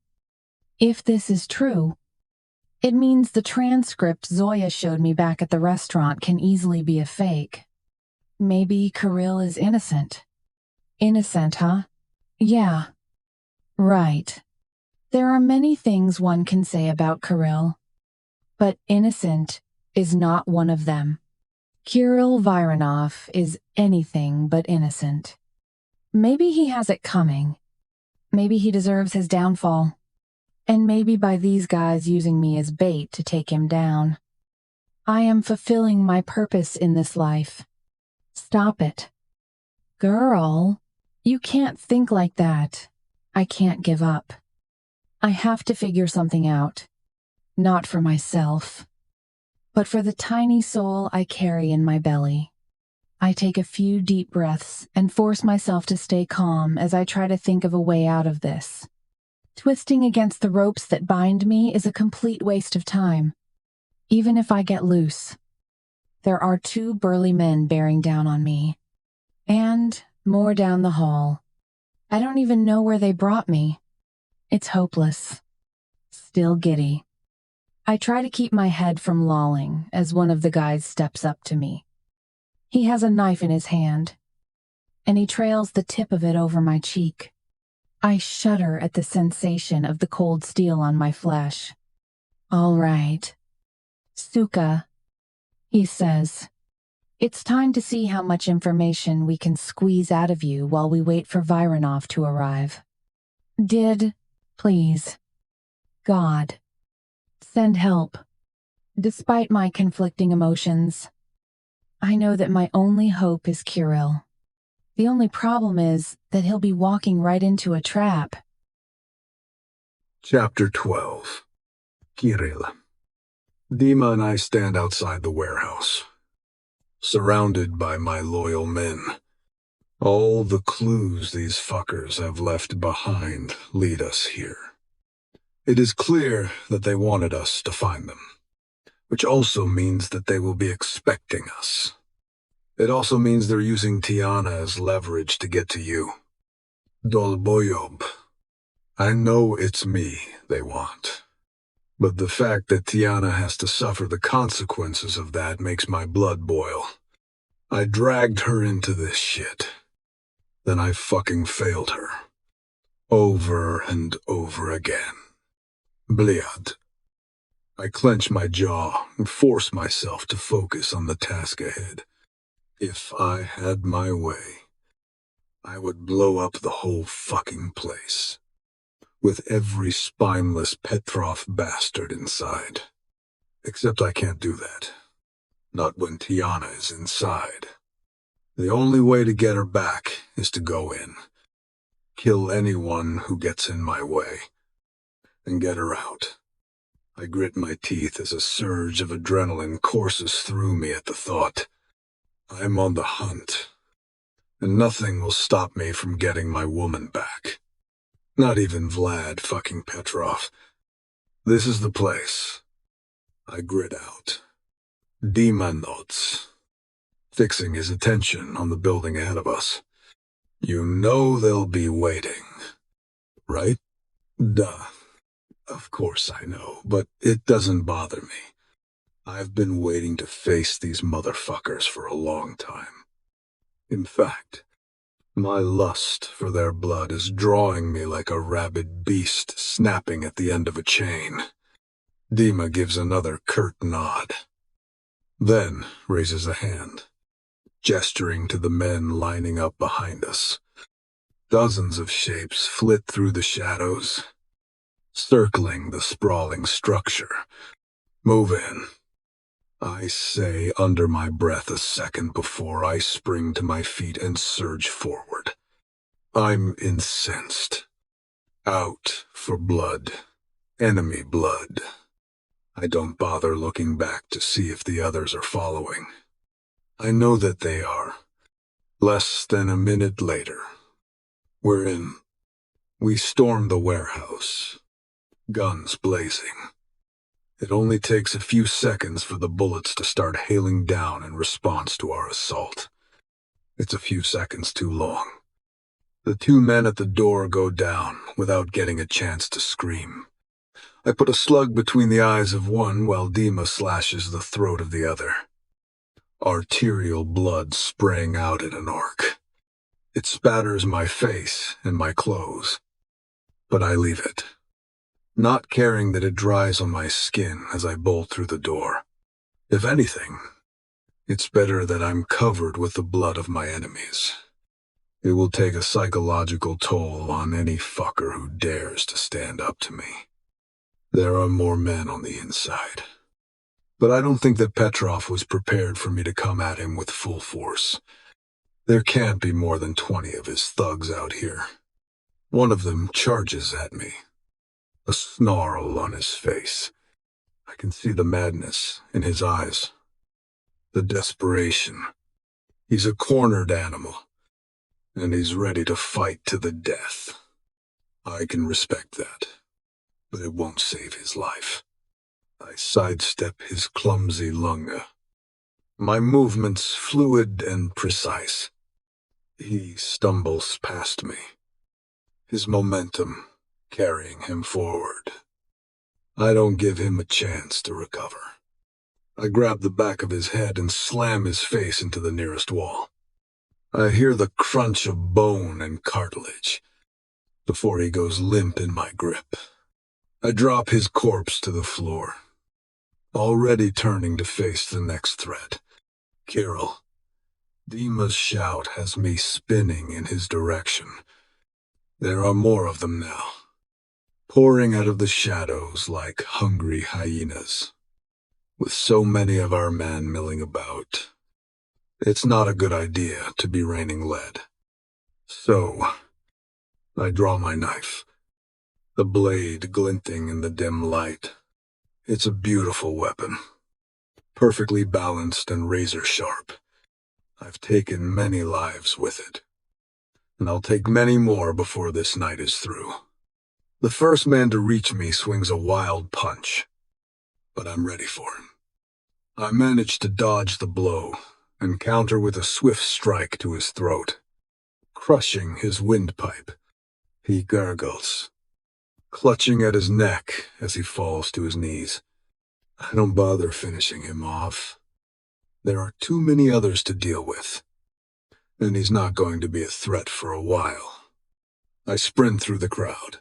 If this is true, it means the transcript Zoya showed me back at the restaurant can easily be a fake. Maybe Kirill is innocent. Innocent, huh? Yeah. Right. There are many things one can say about Kirill, but innocent is not one of them. Kirill Viranov is anything but innocent. Maybe he has it coming. Maybe he deserves his downfall. And maybe by these guys using me as bait to take him down. I am fulfilling my purpose in this life. Stop it. Girl, you can't think like that. I can't give up. I have to figure something out. Not for myself, but for the tiny soul I carry in my belly. I take a few deep breaths and force myself to stay calm as I try to think of a way out of this. Twisting against the ropes that bind me is a complete waste of time. Even if I get loose, there are two burly men bearing down on me. And more down the hall. I don't even know where they brought me. It's hopeless. Still giddy. I try to keep my head from lolling as one of the guys steps up to me. He has a knife in his hand, and he trails the tip of it over my cheek. I shudder at the sensation of the cold steel on my flesh. "All right, Suka," he says. "It's time to see how much information we can squeeze out of you while we wait for Viranov to arrive. Please, God, send help." Despite my conflicting emotions, I know that my only hope is Kirill. The only problem is that he'll be walking right into a trap. Chapter 12. Kirill. Dima and I stand outside the warehouse, surrounded by my loyal men. All the clues these fuckers have left behind lead us here. It is clear that they wanted us to find them, which also means that they will be expecting us. It also means they're using Tiana as leverage to get to you. Dolboyob. I know it's me they want. But the fact that Tiana has to suffer the consequences of that makes my blood boil. I dragged her into this shit. Then I fucking failed her. Over and over again. Bliad. I clench my jaw and force myself to focus on the task ahead. If I had my way, I would blow up the whole fucking place, with every spineless Petrov bastard inside. Except I can't do that. Not when Tiana is inside. The only way to get her back is to go in, kill anyone who gets in my way, and get her out. I grit my teeth as a surge of adrenaline courses through me at the thought. I'm on the hunt, and nothing will stop me from getting my woman back. Not even Vlad fucking Petrov. This is the place. I grit out. Dima nods, fixing his attention on the building ahead of us. You know they'll be waiting, right? Duh. Of course I know, but it doesn't bother me. I've been waiting to face these motherfuckers for a long time. In fact, my lust for their blood is drawing me like a rabid beast snapping at the end of a chain. Dima gives another curt nod, then raises a hand, gesturing to the men lining up behind us. Dozens of shapes flit through the shadows, circling the sprawling structure. Move in, I say under my breath a second before I spring to my feet and surge forward. I'm incensed. Out for blood. Enemy blood. I don't bother looking back to see if the others are following. I know that they are. Less than a minute later, we're in. We storm the warehouse, guns blazing. It only takes a few seconds for the bullets to start hailing down in response to our assault. It's a few seconds too long. The two men at the door go down without getting a chance to scream. I put a slug between the eyes of one while Dima slashes the throat of the other. Arterial blood spraying out in an arc. It spatters my face and my clothes, but I leave it, not caring that it dries on my skin as I bolt through the door. If anything, it's better that I'm covered with the blood of my enemies. It will take a psychological toll on any fucker who dares to stand up to me. There are more men on the inside. But I don't think that Petrov was prepared for me to come at him with full force. There can't be more than 20 of his thugs out here. One of them charges at me, a snarl on his face. I can see the madness in his eyes, the desperation. He's a cornered animal, and he's ready to fight to the death. I can respect that, but it won't save his life. I sidestep his clumsy lunga, my movements fluid and precise. He stumbles past me, his momentum carrying him forward. I don't give him a chance to recover. I grab the back of his head and slam his face into the nearest wall. I hear the crunch of bone and cartilage before he goes limp in my grip. I drop his corpse to the floor, already turning to face the next threat. Kirill. Dima's shout has me spinning in his direction. There are more of them now, pouring out of the shadows like hungry hyenas. With so many of our men milling about, it's not a good idea to be raining lead. So, I draw my knife, the blade glinting in the dim light. It's a beautiful weapon, perfectly balanced and razor sharp. I've taken many lives with it, and I'll take many more before this night is through. The first man to reach me swings a wild punch, but I'm ready for him. I manage to dodge the blow and counter with a swift strike to his throat, crushing his windpipe. He gurgles, clutching at his neck as he falls to his knees. I don't bother finishing him off. There are too many others to deal with, and he's not going to be a threat for a while. I sprint through the crowd,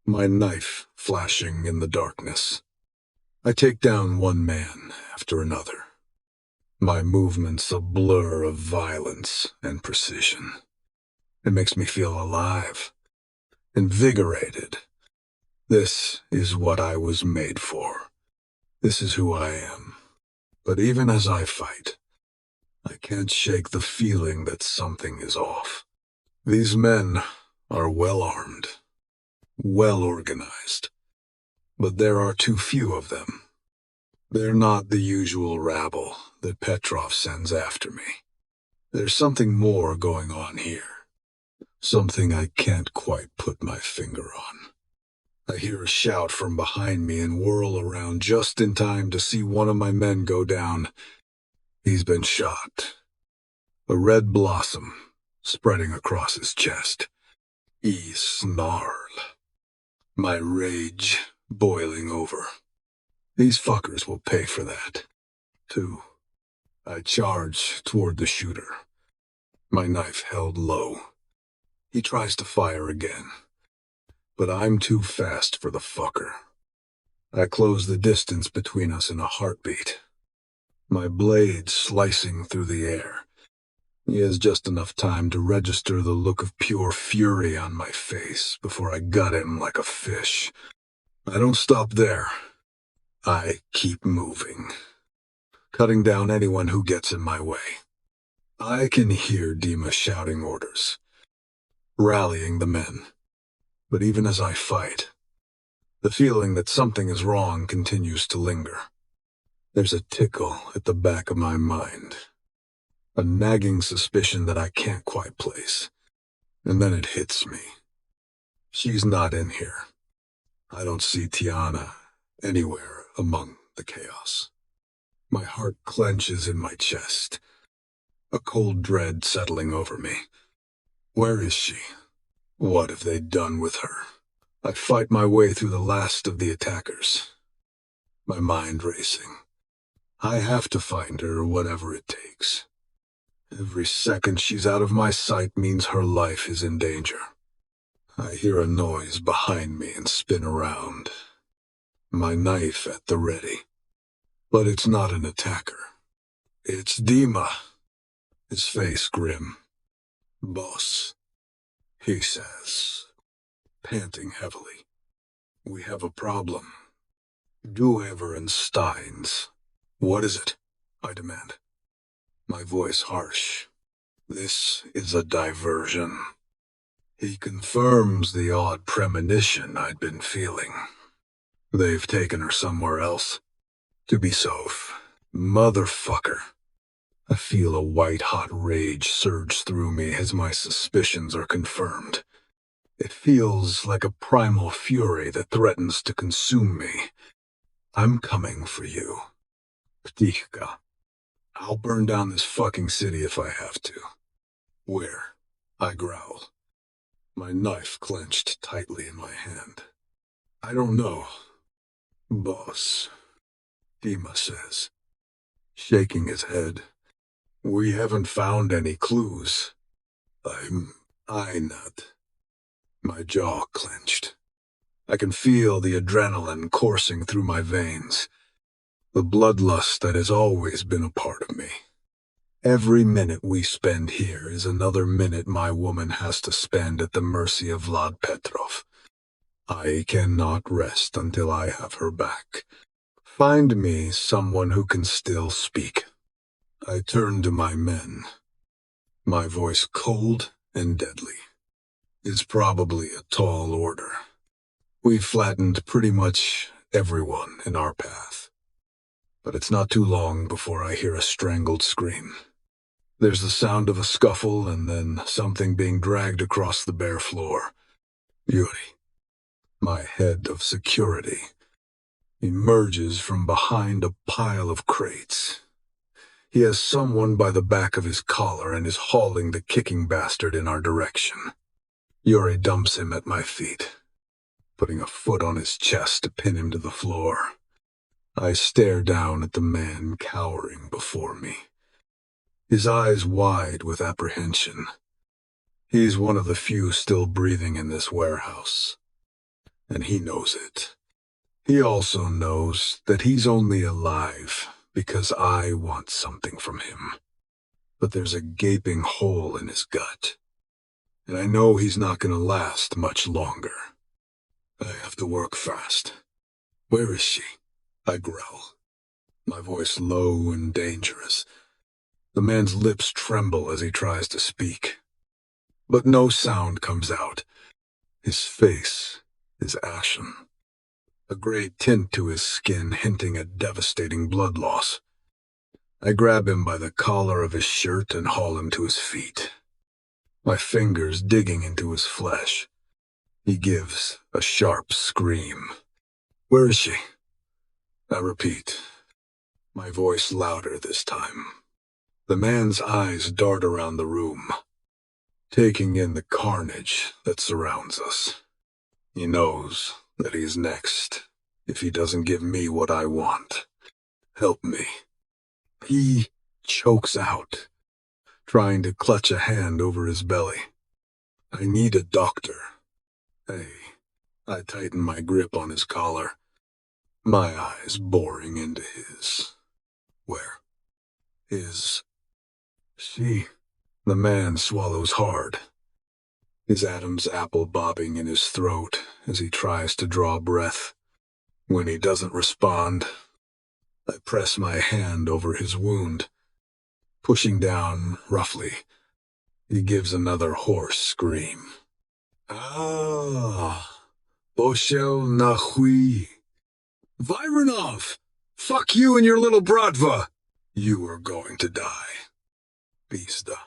my knife flashing in the darkness. I take down one man after another, my movements a blur of violence and precision. It makes me feel alive, invigorated. This is what I was made for. This is who I am. But even as I fight, I can't shake the feeling that something is off. These men are well armed, well organized. but there are too few of them. They're not the usual rabble that Petrov sends after me. There's something more going on here. Something I can't quite put my finger on. I hear a shout from behind me and whirl around just in time to see one of my men go down. He's been shot. A red blossom spreading across his chest. He snarl. My rage boiling over. These fuckers will pay for that, too. I charge toward the shooter, my knife held low. He tries to fire again, but I'm too fast for the fucker. I close the distance between us in a heartbeat, my blade slicing through the air. He has just enough time to register the look of pure fury on my face before I gut him like a fish. I don't stop there. I keep moving, cutting down anyone who gets in my way. I can hear Dima shouting orders, rallying the men. But even as I fight, the feeling that something is wrong continues to linger. There's a tickle at the back of my mind, a nagging suspicion that I can't quite place. And then it hits me. She's not in here. I don't see Tiana anywhere among the chaos. My heart clenches in my chest, a cold dread settling over me. Where is she? What have they done with her? I fight my way through the last of the attackers, my mind racing. I have to find her, whatever it takes. Every second she's out of my sight means her life is in danger. I hear a noise behind me and spin around, my knife at the ready. But it's not an attacker. It's Dima, his face grim. "Boss," he says, panting heavily. "We have a problem. Duever and Steins." "What is it?" I demand, my voice harsh. This is a diversion. He confirms the odd premonition I'd been feeling. They've taken her somewhere else. To be Soph. Motherfucker. I feel a white-hot rage surge through me as my suspicions are confirmed. It feels like a primal fury that threatens to consume me. "I'm coming for you. Ptichka. I'll burn down this fucking city if I have to." "Where?" I growl, my knife clenched tightly in my hand. "I don't know, boss," Dima says, shaking his head. "We haven't found any clues." I nod, my jaw clenched. I can feel the adrenaline coursing through my veins, the bloodlust that has always been a part of me. Every minute we spend here is another minute my woman has to spend at the mercy of Vlad Petrov. I cannot rest until I have her back. Find me someone who can still speak. I turn to my men, my voice cold and deadly. It's probably a tall order. We've flattened pretty much everyone in our path. But it's not too long before I hear a strangled scream. There's the sound of a scuffle and then something being dragged across the bare floor. Yuri, my head of security, emerges from behind a pile of crates. He has someone by the back of his collar and is hauling the kicking bastard in our direction. Yuri dumps him at my feet, putting a foot on his chest to pin him to the floor. I stare down at the man cowering before me, his eyes wide with apprehension. He's one of the few still breathing in this warehouse, and he knows it. He also knows that he's only alive because I want something from him. But there's a gaping hole in his gut, and I know he's not going to last much longer. I have to work fast. "Where is she?" I growl, my voice low and dangerous. The man's lips tremble as he tries to speak, but no sound comes out. His face is ashen. a gray tint to his skin hinting at devastating blood loss. I grab him by the collar of his shirt and haul him to his feet, my fingers digging into his flesh. He gives a sharp scream. "Where is she?" I repeat, my voice louder this time. The man's eyes dart around the room, taking in the carnage that surrounds us. He knows that he's next if he doesn't give me what I want. "Help me." He chokes out, trying to clutch a hand over his belly. "I need a doctor." Hey, I tighten my grip on his collar, my eyes boring into his. "Where is she?" The man swallows hard, his Adam's apple bobbing in his throat as he tries to draw breath. When he doesn't respond, I press my hand over his wound, pushing down roughly. He gives another hoarse scream. "Ah, Boshel Nahui. Vironov! Fuck you and your little bratva! You are going to die. Pizda.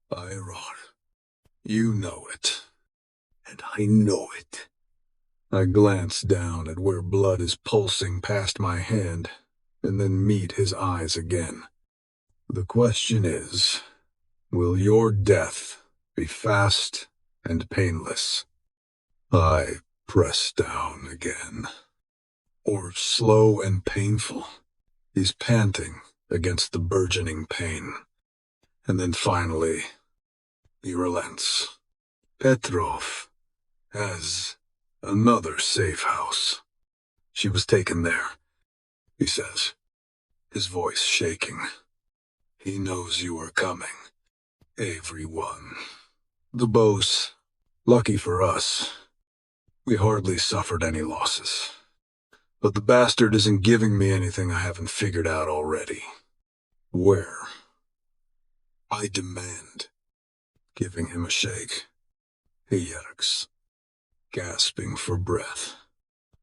Iron. You know it. And I know it." I glance down at where blood is pulsing past my hand, and then meet his eyes again. "The question is, will your death be fast and painless?" I press down again. "Or slow and painful?" He's panting against the burgeoning pain. And then finally, he relents. "Petrov has another safe house. She was taken there," he says, his voice shaking. "He knows you are coming. Everyone. The boss. Lucky for us, we hardly suffered any losses. But the bastard isn't giving me anything I haven't figured out already." "Where?" I demand, giving him a shake. He yerks, gasping for breath.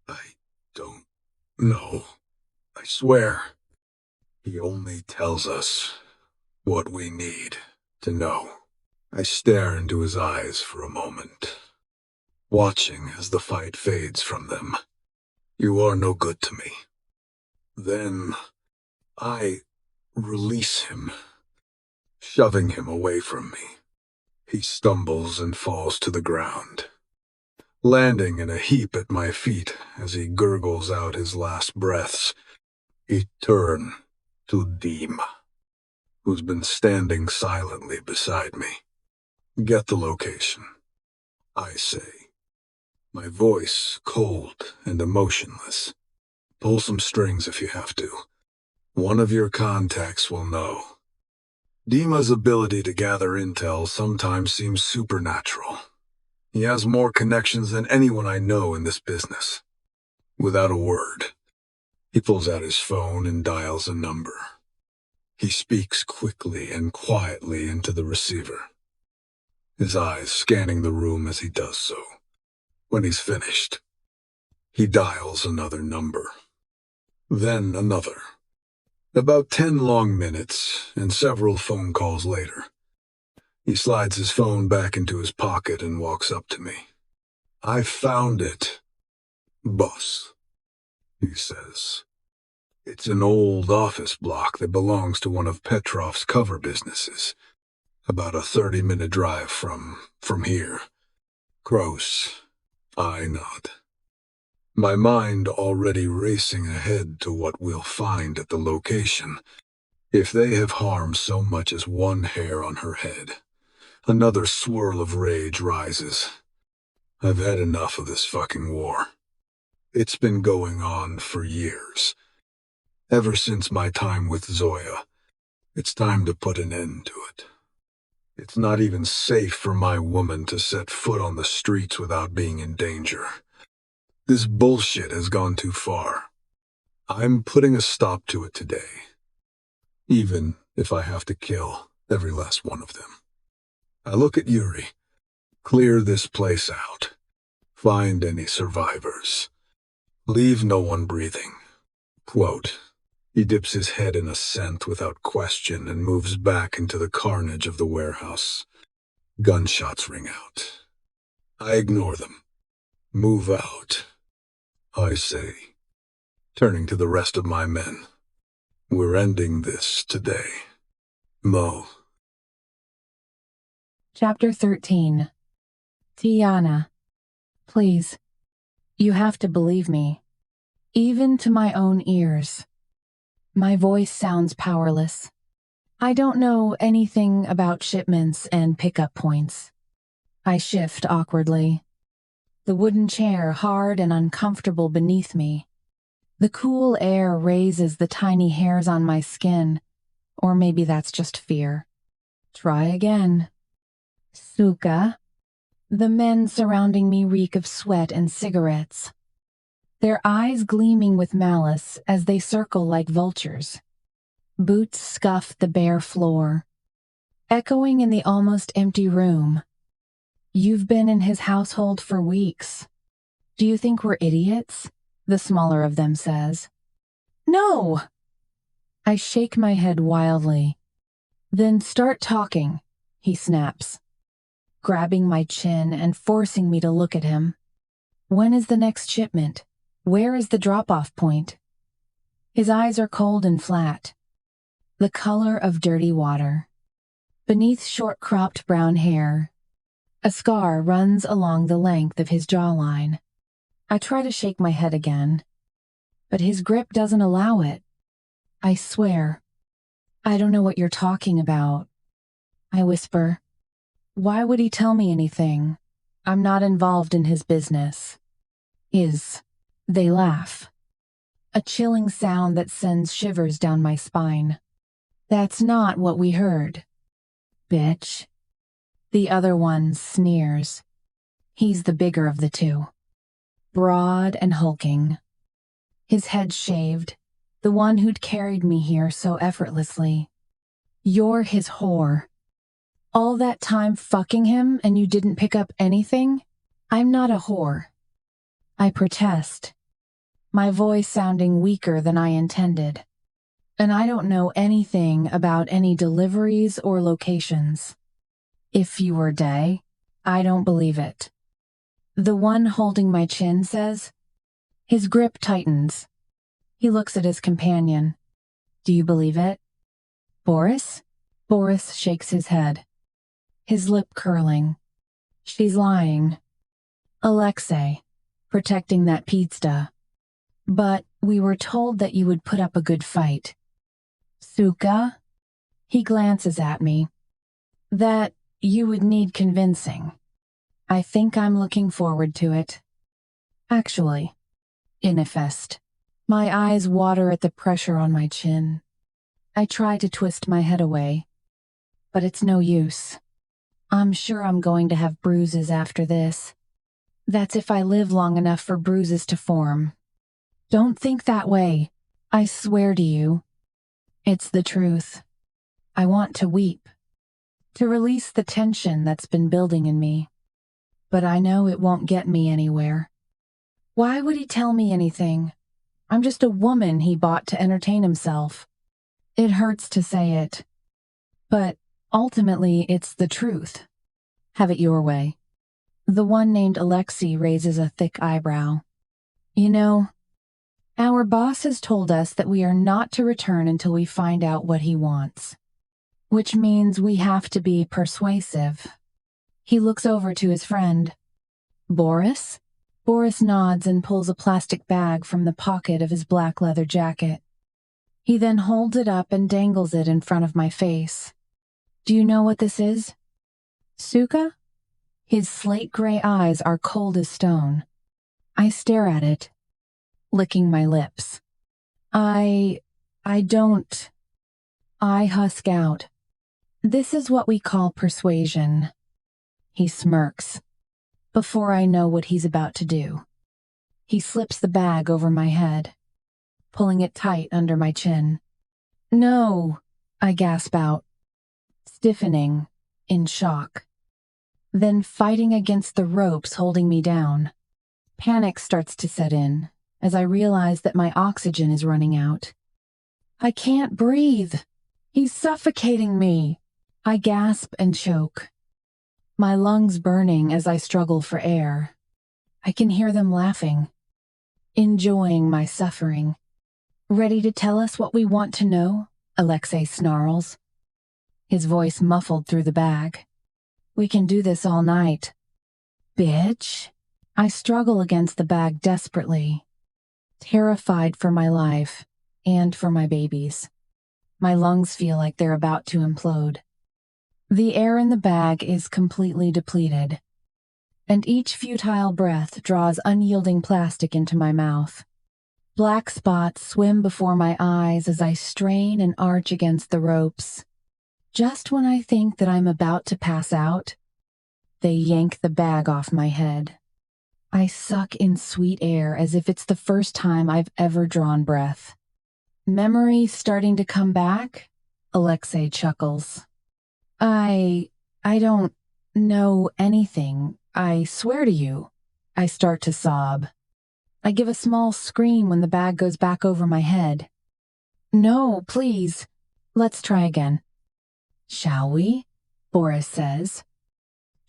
"I don't know. I swear." He only tells us what we need to know. I stare into his eyes for a moment, watching as the fight fades from them. "You are no good to me." Then I release him, shoving him away from me. He stumbles and falls to the ground, landing in a heap at my feet as he gurgles out his last breaths. I turn to Dima, who's been standing silently beside me. "Get the location," I say, my voice cold and emotionless. "Pull some strings if you have to. One of your contacts will know." Dima's ability to gather intel sometimes seems supernatural. He has more connections than anyone I know in this business. Without a word, he pulls out his phone and dials a number. He speaks quickly and quietly into the receiver, his eyes scanning the room as he does so. When he's finished, he dials another number, then another. About 10 long minutes and several phone calls later, he slides his phone back into his pocket and walks up to me. "I found it, boss," he says. "It's an old office block that belongs to one of Petrov's cover businesses, about a 30-minute drive from here." "Gross," I nod, my mind already racing ahead to what we'll find at the location. If they have harmed so much as one hair on her head, another swirl of rage rises. I've had enough of this fucking war. It's been going on for years. Ever since my time with Zoya, it's time to put an end to it. It's not even safe for my woman to set foot on the streets without being in danger. This bullshit has gone too far. I'm putting a stop to it today, even if I have to kill every last one of them. I look at Yuri. Clear this place out. Find any survivors. Leave no one breathing. Quote. He dips his head in assent without question and moves back into the carnage of the warehouse. Gunshots ring out. I ignore them. Move out, I say, turning to the rest of my men. We're ending this today. Mo. Chapter 13. Tiana. Please. You have to believe me. Even to my own ears. My voice sounds powerless. I don't know anything about shipments and pickup points. I shift awkwardly. The wooden chair hard and uncomfortable beneath me. The cool air raises the tiny hairs on my skin, or maybe that's just fear. Try again. Suka. The men surrounding me reek of sweat and cigarettes. Their eyes gleaming with malice as they circle like vultures. Boots scuff the bare floor. Echoing in the almost empty room. You've been in his household for weeks. Do you think we're idiots? The smaller of them says. No! I shake my head wildly. Then start talking, he snaps, grabbing my chin and forcing me to look at him. When is the next shipment? Where is the drop-off point? His eyes are cold and flat, the color of dirty water. Beneath short-cropped brown hair, a scar runs along the length of his jawline. I try to shake my head again, but his grip doesn't allow it. I swear, I don't know what you're talking about. I whisper, why would he tell me anything? I'm not involved in his business. They laugh. A chilling sound that sends shivers down my spine. That's not what we heard. Bitch. The other one sneers. He's the bigger of the two. Broad and hulking. His head shaved, the one who'd carried me here so effortlessly. You're his whore. All that time fucking him and you didn't pick up anything? I'm not a whore. I protest, my voice sounding weaker than I intended. And I don't know anything about any deliveries or locations. If you were Day, I don't believe it. The one holding my chin says. His grip tightens. He looks at his companion. Do you believe it? Boris? Boris shakes his head, his lip curling. She's lying. Alexei, protecting that pizza. But we were told that you would put up a good fight. Suka? He glances at me. That you would need convincing. I think I'm looking forward to it. Actually, Inifest. My eyes water at the pressure on my chin. I try to twist my head away, but it's no use. I'm sure I'm going to have bruises after this. That's if I live long enough for bruises to form. Don't think that way. I swear to you. It's the truth. I want to weep, to release the tension that's been building in me. But I know it won't get me anywhere. Why would he tell me anything? I'm just a woman he bought to entertain himself. It hurts to say it, but ultimately it's the truth. Have it your way. The one named Alexei raises a thick eyebrow. You know, our boss has told us that we are not to return until we find out what he wants, which means we have to be persuasive. He looks over to his friend. Boris? Boris nods and pulls a plastic bag from the pocket of his black leather jacket. He then holds it up and dangles it in front of my face. Do you know what this is? Suka? His slate gray eyes are cold as stone. I stare at it, licking my lips. I don't. I husk out. This is what we call persuasion. He smirks. Before I know what he's about to do, he slips the bag over my head, pulling it tight under my chin. No, I gasp out, stiffening, in shock. Then fighting against the ropes holding me down. Panic starts to set in. as I realize that my oxygen is running out. I can't breathe. He's suffocating me. I gasp and choke, my lungs burning as I struggle for air. I can hear them laughing, enjoying my suffering. Ready to tell us what we want to know? Alexei snarls, his voice muffled through the bag. We can do this all night. Bitch. I struggle against the bag desperately, terrified for my life and for my babies. My lungs feel like they're about to implode. The air in the bag is completely depleted, and each futile breath draws unyielding plastic into my mouth. Black spots swim before my eyes as I strain and arch against the ropes. Just when I think that I'm about to pass out, they yank the bag off my head. I suck in sweet air as if it's the first time I've ever drawn breath. Memory starting to come back? Alexei chuckles. I don't know anything. I swear to you. I start to sob. I give a small scream when the bag goes back over my head. No, please. Let's try again. Shall we? Boris says,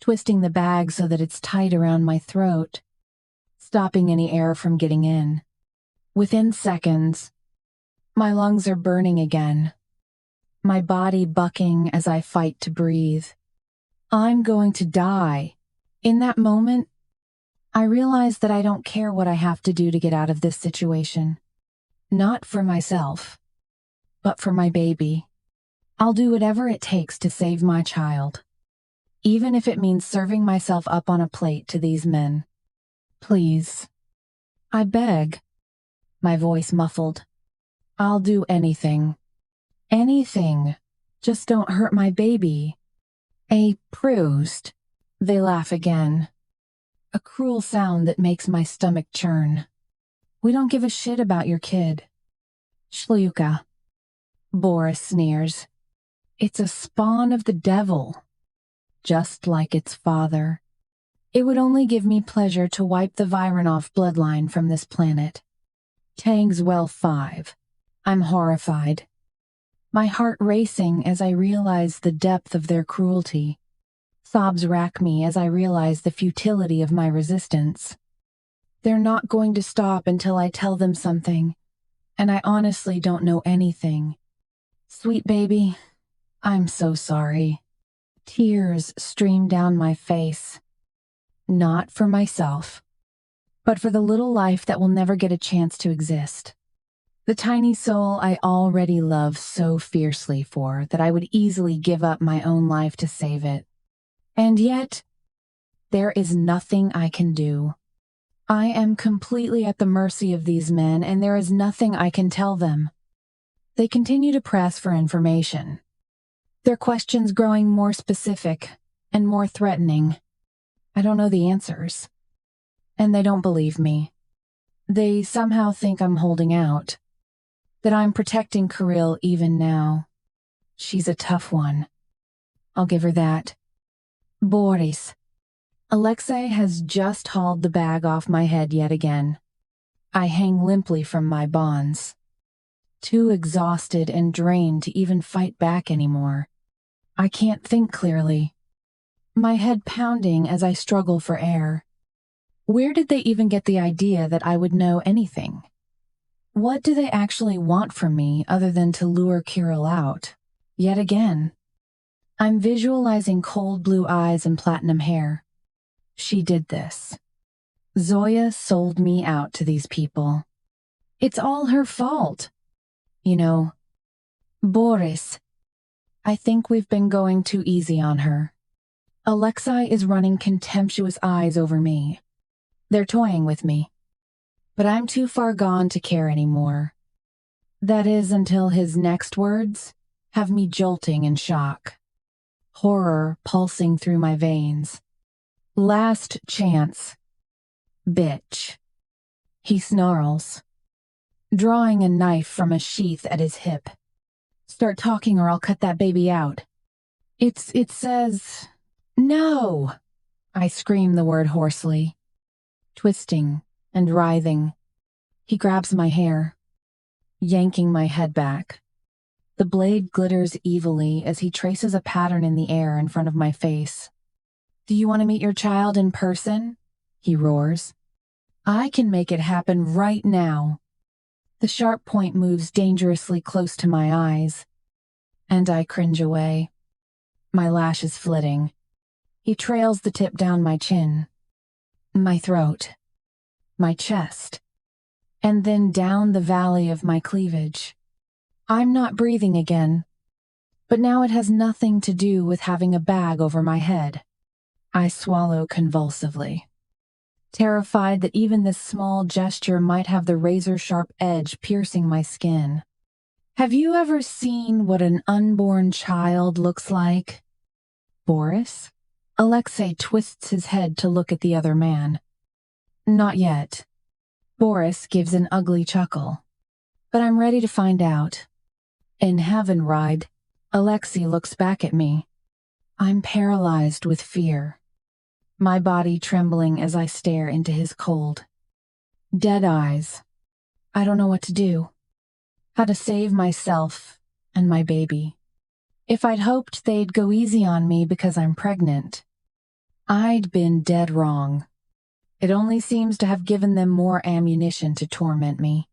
twisting the bag so that it's tight around my throat, stopping any air from getting in. Within seconds, my lungs are burning again, my body bucking as I fight to breathe. I'm going to die. In that moment, I realize that I don't care what I have to do to get out of this situation. Not for myself, but for my baby. I'll do whatever it takes to save my child, even if it means serving myself up on a plate to these men. Please. I beg, my voice muffled. I'll do anything. Anything. Just don't hurt my baby. A Proust. They laugh again. A cruel sound that makes my stomach churn. We don't give a shit about your kid. Shluka. Boris sneers. It's a spawn of the devil. Just like its father. It would only give me pleasure to wipe the Vironov bloodline from this planet. Tang's well 5. I'm horrified. My heart racing as I realize the depth of their cruelty. Sobs rack me as I realize the futility of my resistance. They're not going to stop until I tell them something, and I honestly don't know anything. Sweet baby, I'm so sorry. Tears stream down my face. Not for myself, but for the little life that will never get a chance to exist. The tiny soul I already love so fiercely for that I would easily give up my own life to save it. And yet, there is nothing I can do. I am completely at the mercy of these men, and there is nothing I can tell them. They continue to press for information, their questions growing more specific and more threatening. I don't know the answers, and they don't believe me. They somehow think I'm holding out, that I'm protecting Kirill even now. She's a tough one. I'll give her that. Boris. Alexei has just hauled the bag off my head yet again. I hang limply from my bonds, too exhausted and drained to even fight back anymore. I can't think clearly, my head pounding as I struggle for air. Where did they even get the idea that I would know anything? What do they actually want from me other than to lure Kirill out? Yet again. I'm visualizing cold blue eyes and platinum hair. She did this. Zoya sold me out to these people. It's all her fault. You know, Boris, I think we've been going too easy on her. Alexei is running contemptuous eyes over me. They're toying with me. But I'm too far gone to care anymore. That is until his next words have me jolting in shock. Horror pulsing through my veins. Last chance. Bitch. He snarls, drawing a knife from a sheath at his hip. Start talking or I'll cut that baby out. It says, no. I scream the word hoarsely, twisting and writhing. He grabs my hair, yanking my head back. The blade glitters evilly as he traces a pattern in the air in front of my face. "Do you want to meet your child in person?" he roars. "I can make it happen right now." The sharp point moves dangerously close to my eyes, and I cringe away, my lashes flitting. He trails the tip down my chin, my throat, my chest, and then down the valley of my cleavage. I'm not breathing again, but now it has nothing to do with having a bag over my head. I swallow convulsively, terrified that even this small gesture might have the razor-sharp edge piercing my skin. Have you ever seen what an unborn child looks like? Boris? Alexei twists his head to look at the other man. Not yet. Boris gives an ugly chuckle. But I'm ready to find out. In heaven, Ride, Alexei looks back at me. I'm paralyzed with fear, my body trembling as I stare into his cold, dead eyes. I don't know what to do, how to save myself and my baby. If I'd hoped they'd go easy on me because I'm pregnant, I'd been dead wrong. It only seems to have given them more ammunition to torment me.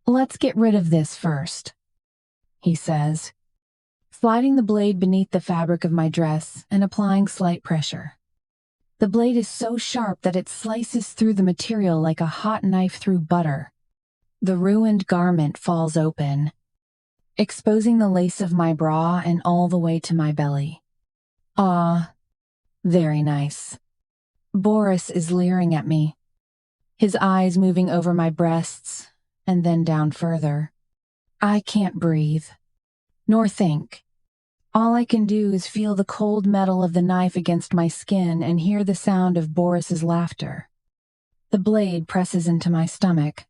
"Let's get rid of this first," he says, sliding the blade beneath the fabric of my dress and applying slight pressure. The blade is so sharp that it slices through the material like a hot knife through butter. The ruined garment falls open, exposing the lace of my bra and all the way to my belly. Ah, very nice. Boris is leering at me, his eyes moving over my breasts and then down further. I can't breathe, nor think. All I can do is feel the cold metal of the knife against my skin and hear the sound of Boris's laughter. The blade presses into my stomach,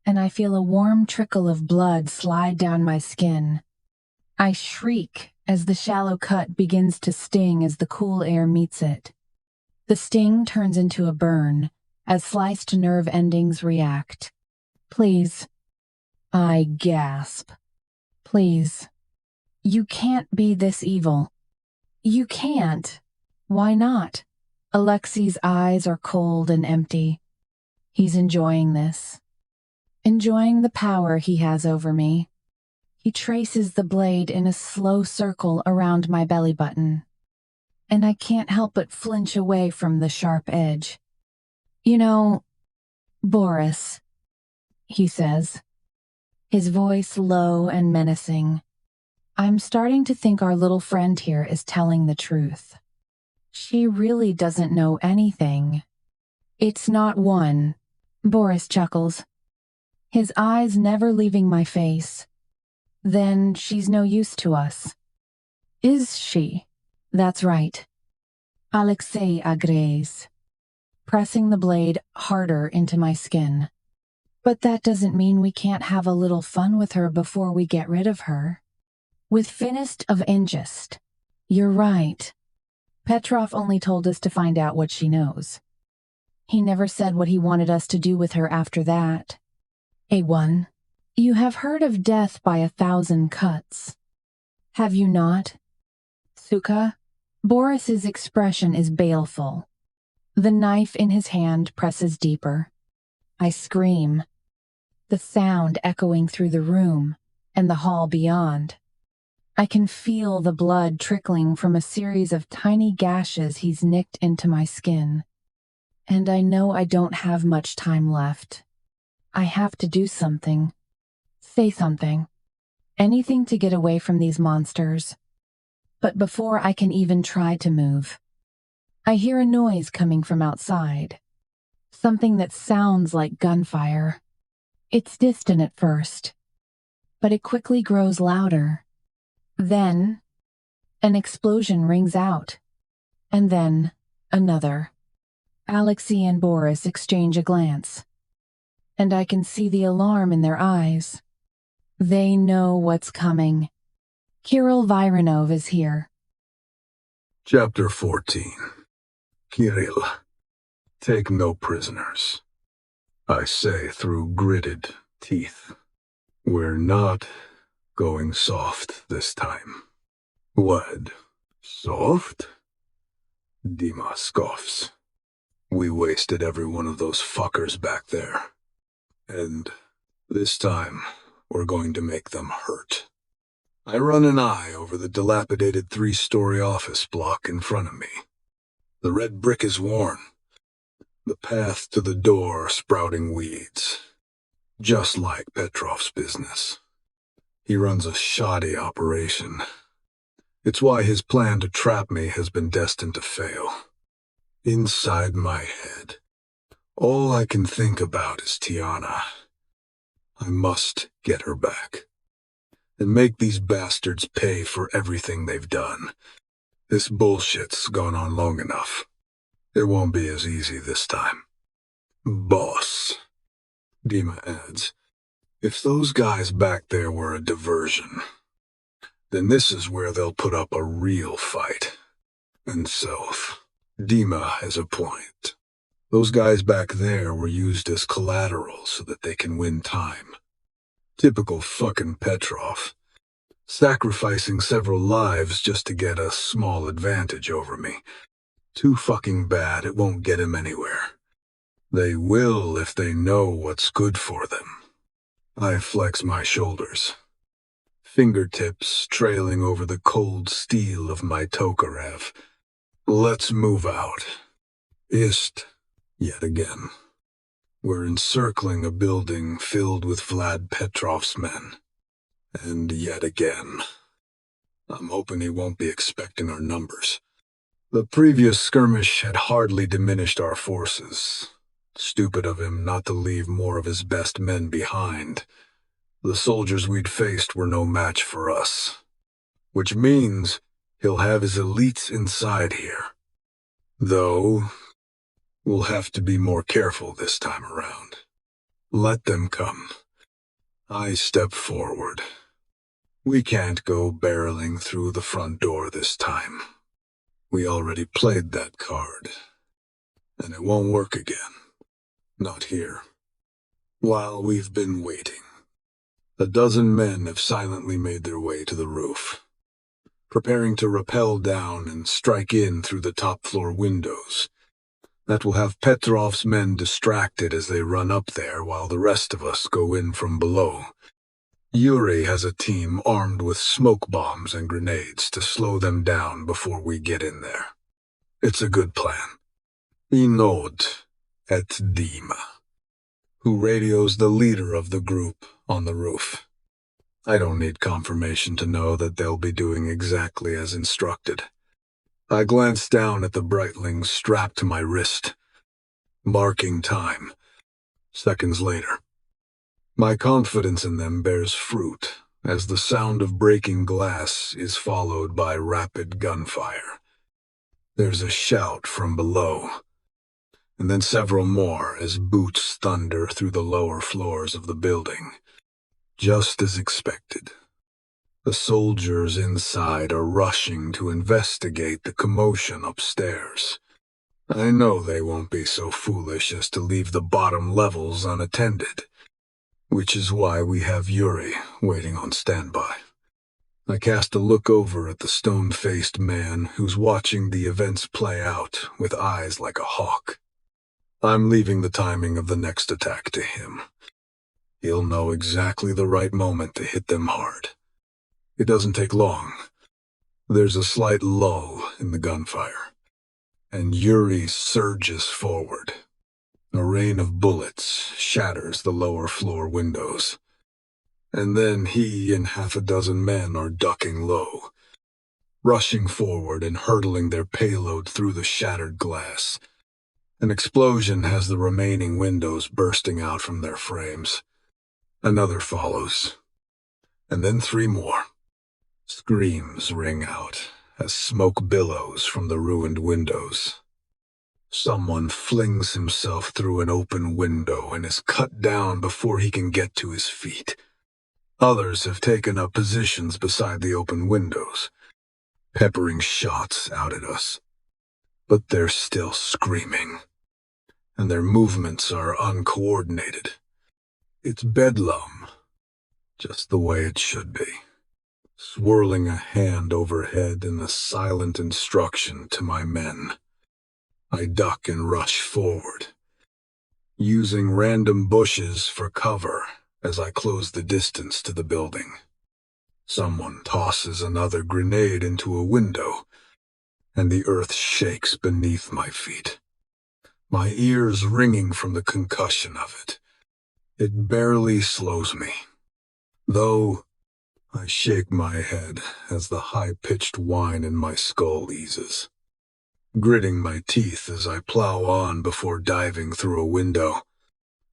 and I feel a warm trickle of blood slide down my skin. I shriek as the shallow cut begins to sting as the cool air meets it. The sting turns into a burn as sliced nerve endings react. "Please," I gasp. "Please. You can't be this evil. You can't." "Why not?" Alexei's eyes are cold and empty. He's enjoying this. Enjoying the power he has over me. He traces the blade in a slow circle around my belly button, and I can't help but flinch away from the sharp edge. "You know, Boris," he says, his voice low and menacing, "I'm starting to think our little friend here is telling the truth. She really doesn't know anything." "It's not one," Boris chuckles, his eyes never leaving my face. "Then she's no use to us." "Is she?" "That's right." Alexei agrees, pressing the blade harder into my skin. "But that doesn't mean we can't have a little fun with her before we get rid of her." "With finest of ingest." "You're right. Petrov only told us to find out what she knows. He never said what he wanted us to do with her after that." "A1, you have heard of death by 1,000 cuts. Have you not?" "Suka?" Boris's expression is baleful. The knife in his hand presses deeper. I scream, the sound echoing through the room and the hall beyond. I can feel the blood trickling from a series of tiny gashes he's nicked into my skin. And I know I don't have much time left. I have to do something. Say something. Anything to get away from these monsters. But before I can even try to move, I hear a noise coming from outside. Something that sounds like gunfire. It's distant at first, but it quickly grows louder. Then, an explosion rings out, and then another. Alexei and Boris exchange a glance, and I can see the alarm in their eyes. They know what's coming. Kirill Viranov is here. Chapter 14. Kirill. Take no prisoners. I say through gritted teeth. We're not going soft this time. What? Soft? Dima scoffs. We wasted every one of those fuckers back there. And this time, we're going to make them hurt. I run an eye over the dilapidated 3-story office block in front of me. The red brick is worn. The path to the door sprouting weeds. Just like Petrov's business. He runs a shoddy operation. It's why his plan to trap me has been destined to fail. Inside my head, all I can think about is Tiana. I must get her back. And make these bastards pay for everything they've done. This bullshit's gone on long enough. It won't be as easy this time. Boss, Dima adds, if those guys back there were a diversion, then this is where they'll put up a real fight. And so, Dima has a point. Those guys back there were used as collateral so that they can win time. Typical fucking Petrov. Sacrificing several lives just to get a small advantage over me. Too fucking bad it won't get him anywhere. They will if they know what's good for them. I flex my shoulders. Fingertips trailing over the cold steel of my Tokarev. Let's move out. Ist, yet again. We're encircling a building filled with Vlad Petrov's men. And yet again. I'm hoping he won't be expecting our numbers. The previous skirmish had hardly diminished our forces. Stupid of him not to leave more of his best men behind. The soldiers we'd faced were no match for us. Which means he'll have his elites inside here. Though, we'll have to be more careful this time around. Let them come. I step forward. We can't go barreling through the front door this time. We already played that card. And it won't work again. Not here. While we've been waiting, a dozen men have silently made their way to the roof, preparing to rappel down and strike in through the top-floor windows. That will have Petrov's men distracted as they run up there while the rest of us go in from below. Yuri has a team armed with smoke bombs and grenades to slow them down before we get in there. It's a good plan. Inod et Dima, who radios the leader of the group on the roof. I don't need confirmation to know that they'll be doing exactly as instructed. I glance down at the Breitling strapped to my wrist, marking time. Seconds later. My confidence in them bears fruit, as the sound of breaking glass is followed by rapid gunfire. There's a shout from below, and then several more as boots thunder through the lower floors of the building. Just as expected. The soldiers inside are rushing to investigate the commotion upstairs. I know they won't be so foolish as to leave the bottom levels unattended. Which is why we have Yuri waiting on standby. I cast a look over at the stone-faced man who's watching the events play out with eyes like a hawk. I'm leaving the timing of the next attack to him. He'll know exactly the right moment to hit them hard. It doesn't take long. There's a slight lull in the gunfire, and Yuri surges forward. A rain of bullets shatters the lower floor windows. And then he and half a dozen men are ducking low, rushing forward and hurtling their payload through the shattered glass. An explosion has the remaining windows bursting out from their frames. Another follows. And then 3 more. Screams ring out as smoke billows from the ruined windows. Someone flings himself through an open window and is cut down before he can get to his feet. Others have taken up positions beside the open windows, peppering shots out at us. But they're still screaming. and their movements are uncoordinated. It's bedlam, just the way it should be. Swirling a hand overhead in a silent instruction to my men. I duck and rush forward, using random bushes for cover as I close the distance to the building. Someone tosses another grenade into a window, and the earth shakes beneath my feet. My ears ringing from the concussion of it. It barely slows me, though I shake my head as the high-pitched whine in my skull eases, gritting my teeth as I plow on before diving through a window.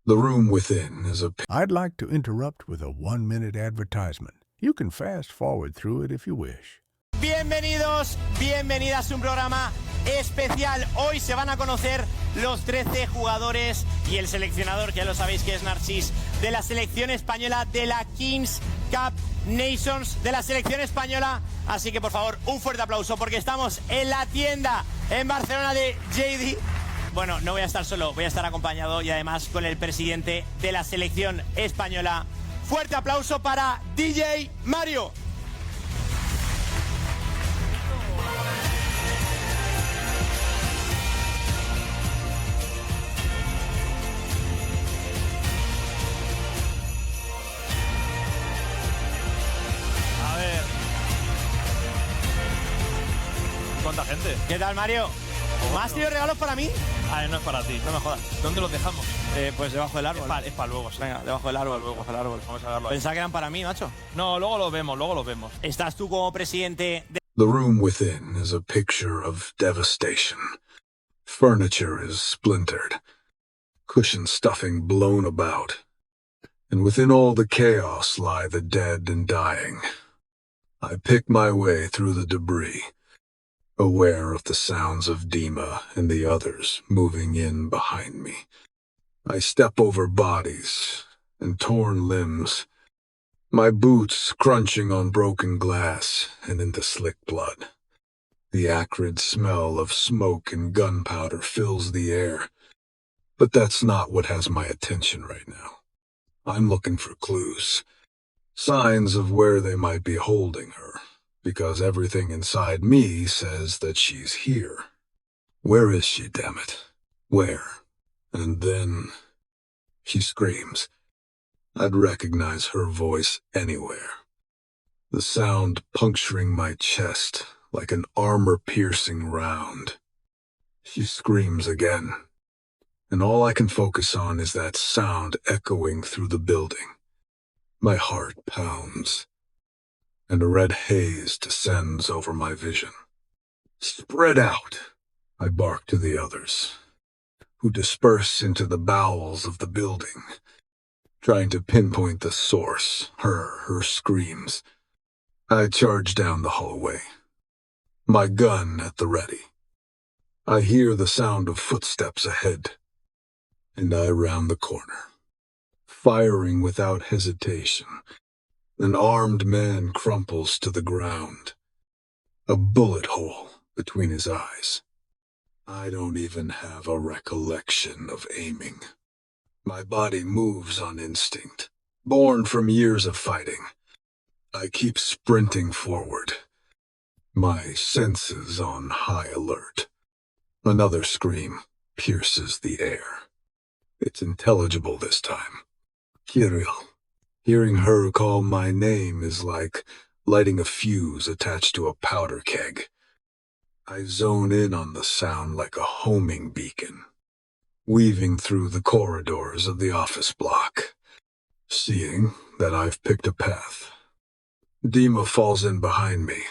The room within is a... I'd like to interrupt with a 1-minute advertisement. You can fast forward through it if you wish. Bienvenidos, bienvenidas a un programa especial. Hoy se van a conocer los 13 jugadores y el seleccionador, que ya lo sabéis que es Narcís, de la selección española de la Kings Cup Nations de la selección española. Así que por favor, un fuerte aplauso porque estamos en la tienda en Barcelona de JD. Bueno, no voy a estar solo, voy a estar acompañado y además con el presidente de la selección española. Fuerte aplauso para DJ Mario. A ver. ¿Cuánta gente? ¿Qué tal, Mario? ¿Me has tenido regalos para mí? Ah, no es para ti. No me jodas. ¿Dónde los dejamos? Pues debajo del árbol. Es para luego. Sí. Venga, debajo del árbol, debajo del árbol. Vamos a darlo ahí. Pensaba que eran para mí, macho. No, luego lo vemos, luego lo vemos. ¿Estás tú como presidente de... The room within is a picture of devastation. Furniture is splintered, cushion stuffing blown about, and within all the chaos lie the dead and dying. I pick my way through the debris, aware of the sounds of Dima and the others moving in behind me. I step over bodies and torn limbs, my boots crunching on broken glass and into slick blood. The acrid smell of smoke and gunpowder fills the air, but that's not what has my attention right now. I'm looking for clues, signs of where they might be holding her, because everything inside me says that she's here. Where is she, damn it? Where? And then she screams. I'd recognize her voice anywhere. The sound puncturing my chest like an armor-piercing round. She screams again, and all I can focus on is that sound echoing through the building. My heart pounds, and a red haze descends over my vision. Spread out, I bark to the others, who disperse into the bowels of the building, trying to pinpoint the source, her screams. I charge down the hallway, my gun at the ready. I hear the sound of footsteps ahead, and I round the corner, firing without hesitation. An armed man crumples to the ground, a bullet hole between his eyes. I don't even have a recollection of aiming. My body moves on instinct, born from years of fighting. I keep sprinting forward, my senses on high alert. Another scream pierces the air. It's intelligible this time. Kirill. Hearing her call my name is like lighting a fuse attached to a powder keg. I zone in on the sound like a homing beacon, weaving through the corridors of the office block, seeing that I've picked a path. Dima falls in behind me.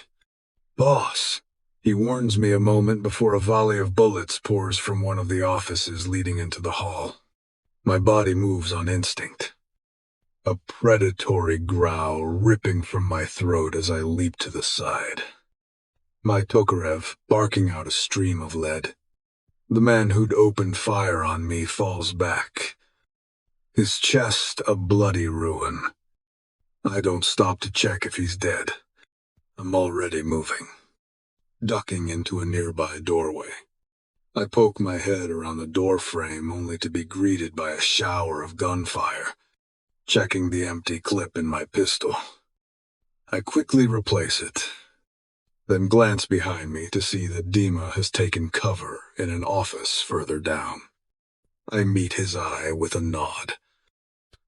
Boss, he warns me a moment before a volley of bullets pours from one of the offices leading into the hall. My body moves on instinct, a predatory growl ripping from my throat as I leap to the side. My Tokarev barking out a stream of lead. The man who'd opened fire on me falls back, his chest a bloody ruin. I don't stop to check if he's dead. I'm already moving, ducking into a nearby doorway. I poke my head around the door frame only to be greeted by a shower of gunfire, checking the empty clip in my pistol. I quickly replace it, then glance behind me to see that Dima has taken cover in an office further down. I meet his eye with a nod,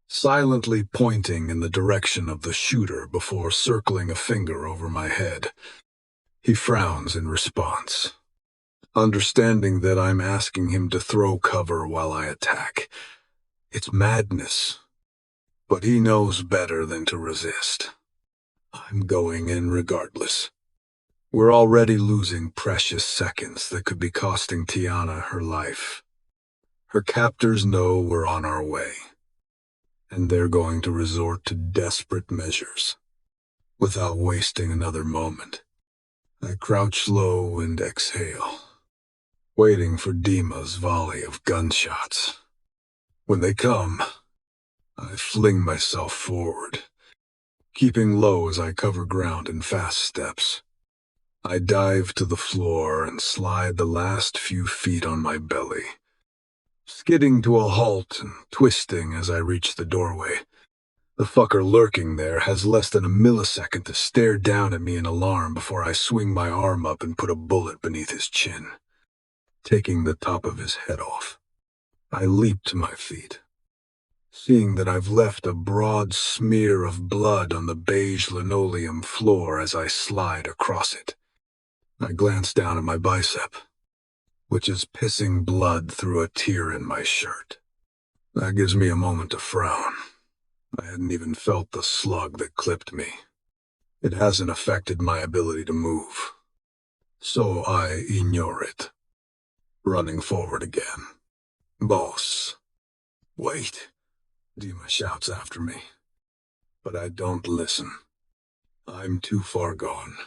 silently pointing in the direction of the shooter before circling a finger over my head. He frowns in response, understanding that I'm asking him to throw cover while I attack. It's madness, but he knows better than to resist. I'm going in regardless. We're already losing precious seconds that could be costing Tiana her life. Her captors know we're on our way, and they're going to resort to desperate measures. Without wasting another moment, I crouch low and exhale, waiting for Dima's volley of gunshots. When they come, I fling myself forward, keeping low as I cover ground in fast steps. I dive to the floor and slide the last few feet on my belly, skidding to a halt and twisting as I reach the doorway. The fucker lurking there has less than a millisecond to stare down at me in alarm before I swing my arm up and put a bullet beneath his chin, taking the top of his head off. I leap to my feet, seeing that I've left a broad smear of blood on the beige linoleum floor as I slide across it. I glance down at my bicep, which is pissing blood through a tear in my shirt. That gives me a moment to frown. I hadn't even felt the slug that clipped me. It hasn't affected my ability to move, so I ignore it, running forward again. "Boss, wait," Dima shouts after me. But I don't listen. I'm too far gone,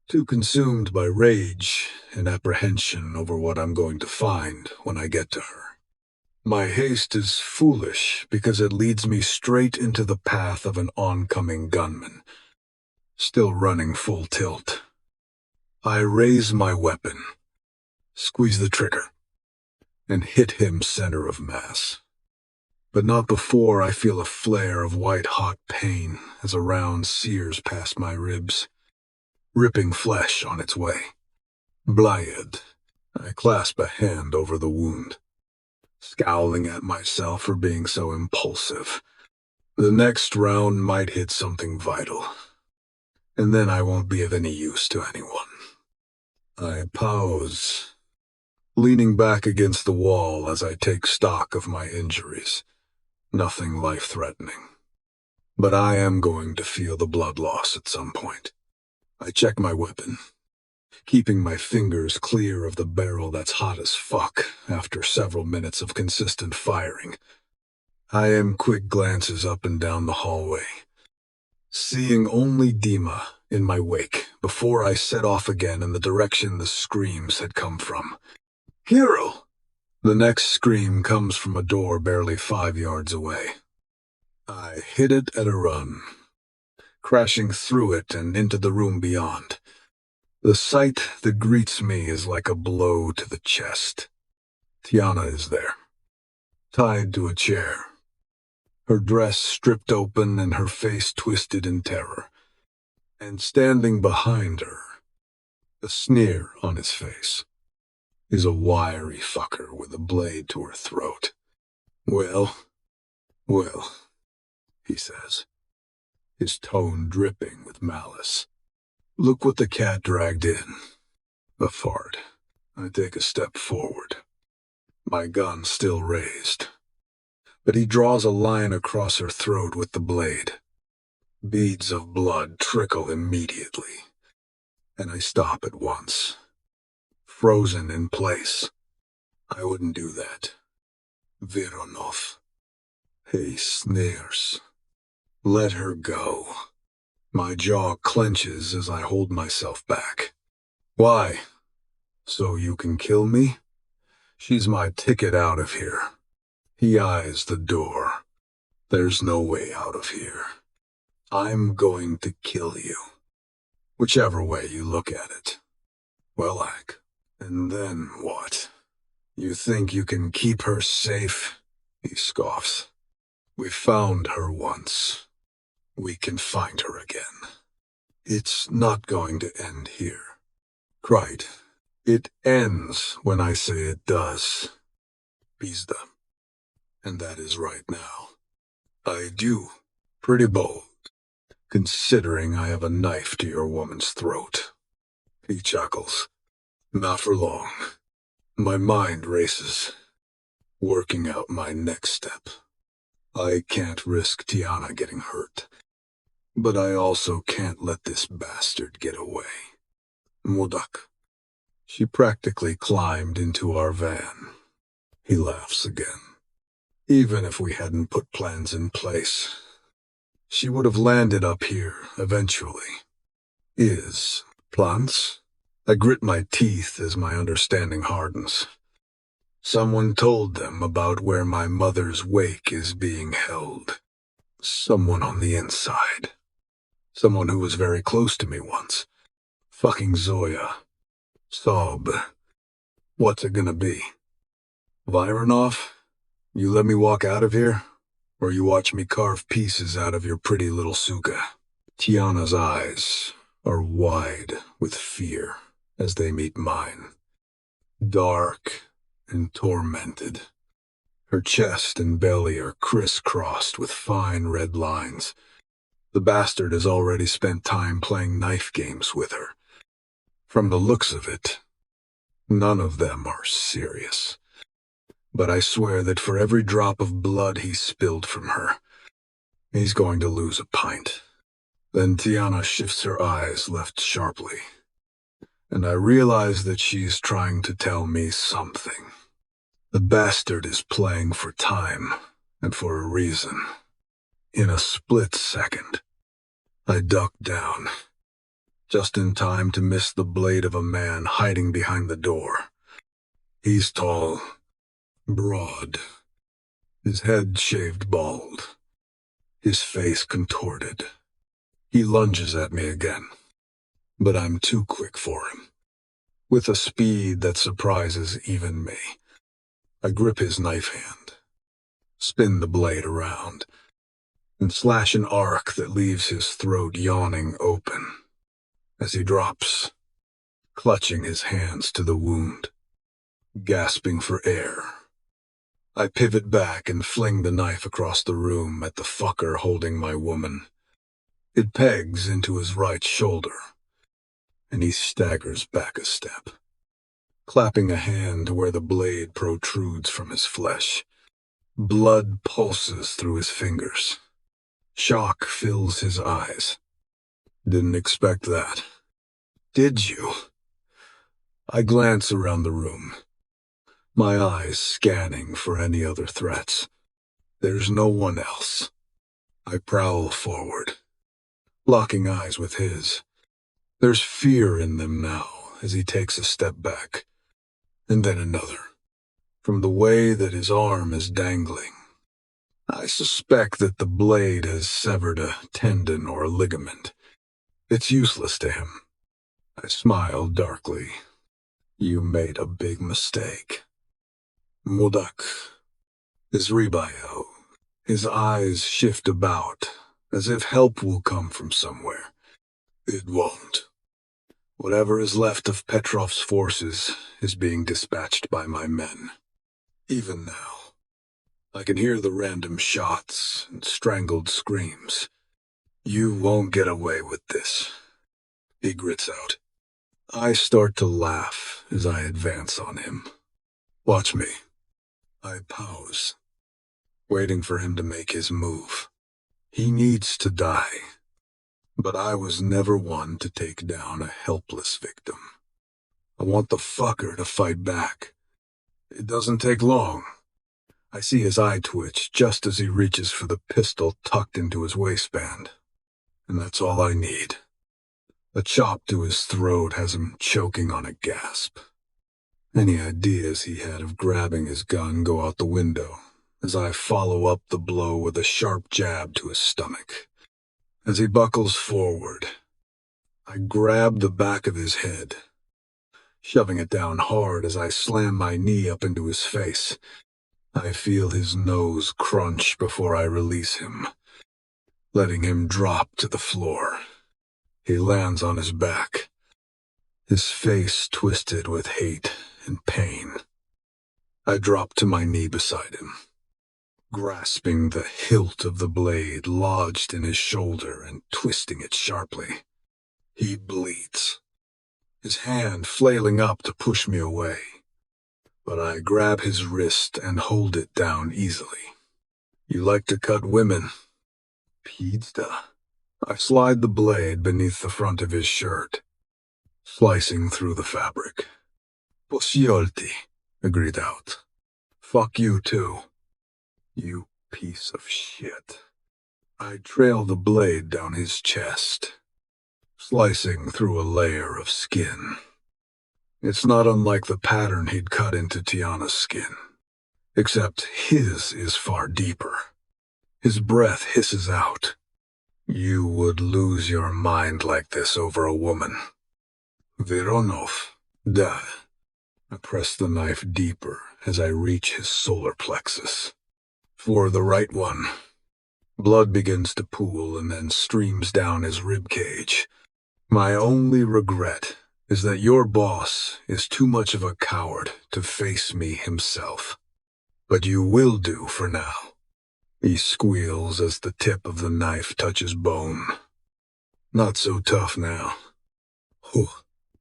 too consumed by rage and apprehension over what I'm going to find when I get to her. My haste is foolish because it leads me straight into the path of an oncoming gunman, still running full tilt. I raise my weapon, squeeze the trigger, and hit him center of mass. But not before I feel a flare of white-hot pain as a round sears past my ribs, ripping flesh on its way. Blinded, I clasp a hand over the wound, scowling at myself for being so impulsive. The next round might hit something vital, and then I won't be of any use to anyone. I pause, leaning back against the wall as I take stock of my injuries. Nothing life-threatening, but I am going to feel the blood loss at some point. I check my weapon, keeping my fingers clear of the barrel that's hot as fuck after several minutes of consistent firing. I am quick glances up and down the hallway, seeing only Dima in my wake before I set off again in the direction the screams had come from. "Hero!" The next scream comes from a door barely 5 yards away. I hit it at a run, crashing through it and into the room beyond. The sight that greets me is like a blow to the chest. Tiana is there, tied to a chair, her dress stripped open and her face twisted in terror. And standing behind her, a sneer on his face, is a wiry fucker with a blade to her throat. Well, he says, his tone dripping with malice. "Look what the cat dragged in." A fart. I take a step forward, my gun still raised. But he draws a line across her throat with the blade. Beads of blood trickle immediately, and I stop at once, frozen in place. I wouldn't do that. Vironov. He sneers. "Let her go." My jaw clenches as I hold myself back. "Why? So you can kill me? She's my ticket out of here." He eyes the door. "There's no way out of here. I'm going to kill you. Whichever way you look at it." "Well, And then what? You think you can keep her safe? He scoffs. We found her once. We can find her again. It's not going to end here. Right. It ends when I say it does. Pizda. And that is right now. I do. Pretty bold, considering I have a knife to your woman's throat. He chuckles. Not for long. My mind races, working out my next step. I can't risk Tiana getting hurt. But I also can't let this bastard get away. Modak. She practically climbed into our van. He laughs again. Even if we hadn't put plans in place, she would have landed up here eventually. Plans? I grit my teeth as my understanding hardens. Someone told them about where my mother's wake is being held. Someone on the inside. Someone who was very close to me once. Fucking Zoya. Sob. What's it gonna be? Vironov? You let me walk out of here? Or you watch me carve pieces out of your pretty little Suka? Tiana's eyes are wide with fear as they meet mine. Dark and tormented. Her chest and belly are crisscrossed with fine red lines. The bastard has already spent time playing knife games with her. From the looks of it, none of them are serious. But I swear that for every drop of blood he spilled from her, he's going to lose a pint. Then Tiana shifts her eyes left sharply, and I realize that she's trying to tell me something. The bastard is playing for time, and for a reason. In a split second, I duck down, just in time to miss the blade of a man hiding behind the door. He's tall, broad, his head shaved bald, his face contorted. He lunges at me again, but I'm too quick for him. With a speed that surprises even me, I grip his knife hand, spin the blade around, and slash an arc that leaves his throat yawning open as he drops, clutching his hands to the wound, gasping for air. I pivot back and fling the knife across the room at the fucker holding my woman. It pegs into his right shoulder, and he staggers back a step, clapping a hand where the blade protrudes from his flesh. Blood pulses through his fingers. Shock fills his eyes. Didn't expect that. Did you? I glance around the room, my eyes scanning for any other threats. There's no one else. I prowl forward, locking eyes with his. There's fear in them now as he takes a step back, and then another, from the way that his arm is dangling. I suspect that the blade has severed a tendon or a ligament. It's useless to him. I smile darkly. You made a big mistake. Modak. His rebayo. His eyes shift about, as if help will come from somewhere. It won't. Whatever is left of Petrov's forces is being dispatched by my men. Even now, I can hear the random shots and strangled screams. You won't get away with this, he grits out. I start to laugh as I advance on him. Watch me. I pause, waiting for him to make his move. He needs to die, but I was never one to take down a helpless victim. I want the fucker to fight back. It doesn't take long. I see his eye twitch just as he reaches for the pistol tucked into his waistband. And that's all I need. A chop to his throat has him choking on a gasp. Any ideas he had of grabbing his gun go out the window as I follow up the blow with a sharp jab to his stomach. As he buckles forward, I grab the back of his head, shoving it down hard as I slam my knee up into his face. I feel his nose crunch before I release him, letting him drop to the floor. He lands on his back, his face twisted with hate and pain. I drop to my knee beside him, grasping the hilt of the blade lodged in his shoulder and twisting it sharply. He bleeds, his hand flailing up to push me away, but I grab his wrist and hold it down easily. You like to cut women, Pizda. I slide the blade beneath the front of his shirt, slicing through the fabric. Posiolti, agreed out. Fuck you too. You piece of shit. I trail the blade down his chest, slicing through a layer of skin. It's not unlike the pattern he'd cut into Tiana's skin, except his is far deeper. His breath hisses out. You would lose your mind like this over a woman. Vironov, da. I press the knife deeper as I reach his solar plexus. For the right one. Blood begins to pool and then streams down his rib cage. My only regret is that your boss is too much of a coward to face me himself. But you will do for now. He squeals as the tip of the knife touches bone. Not so tough now.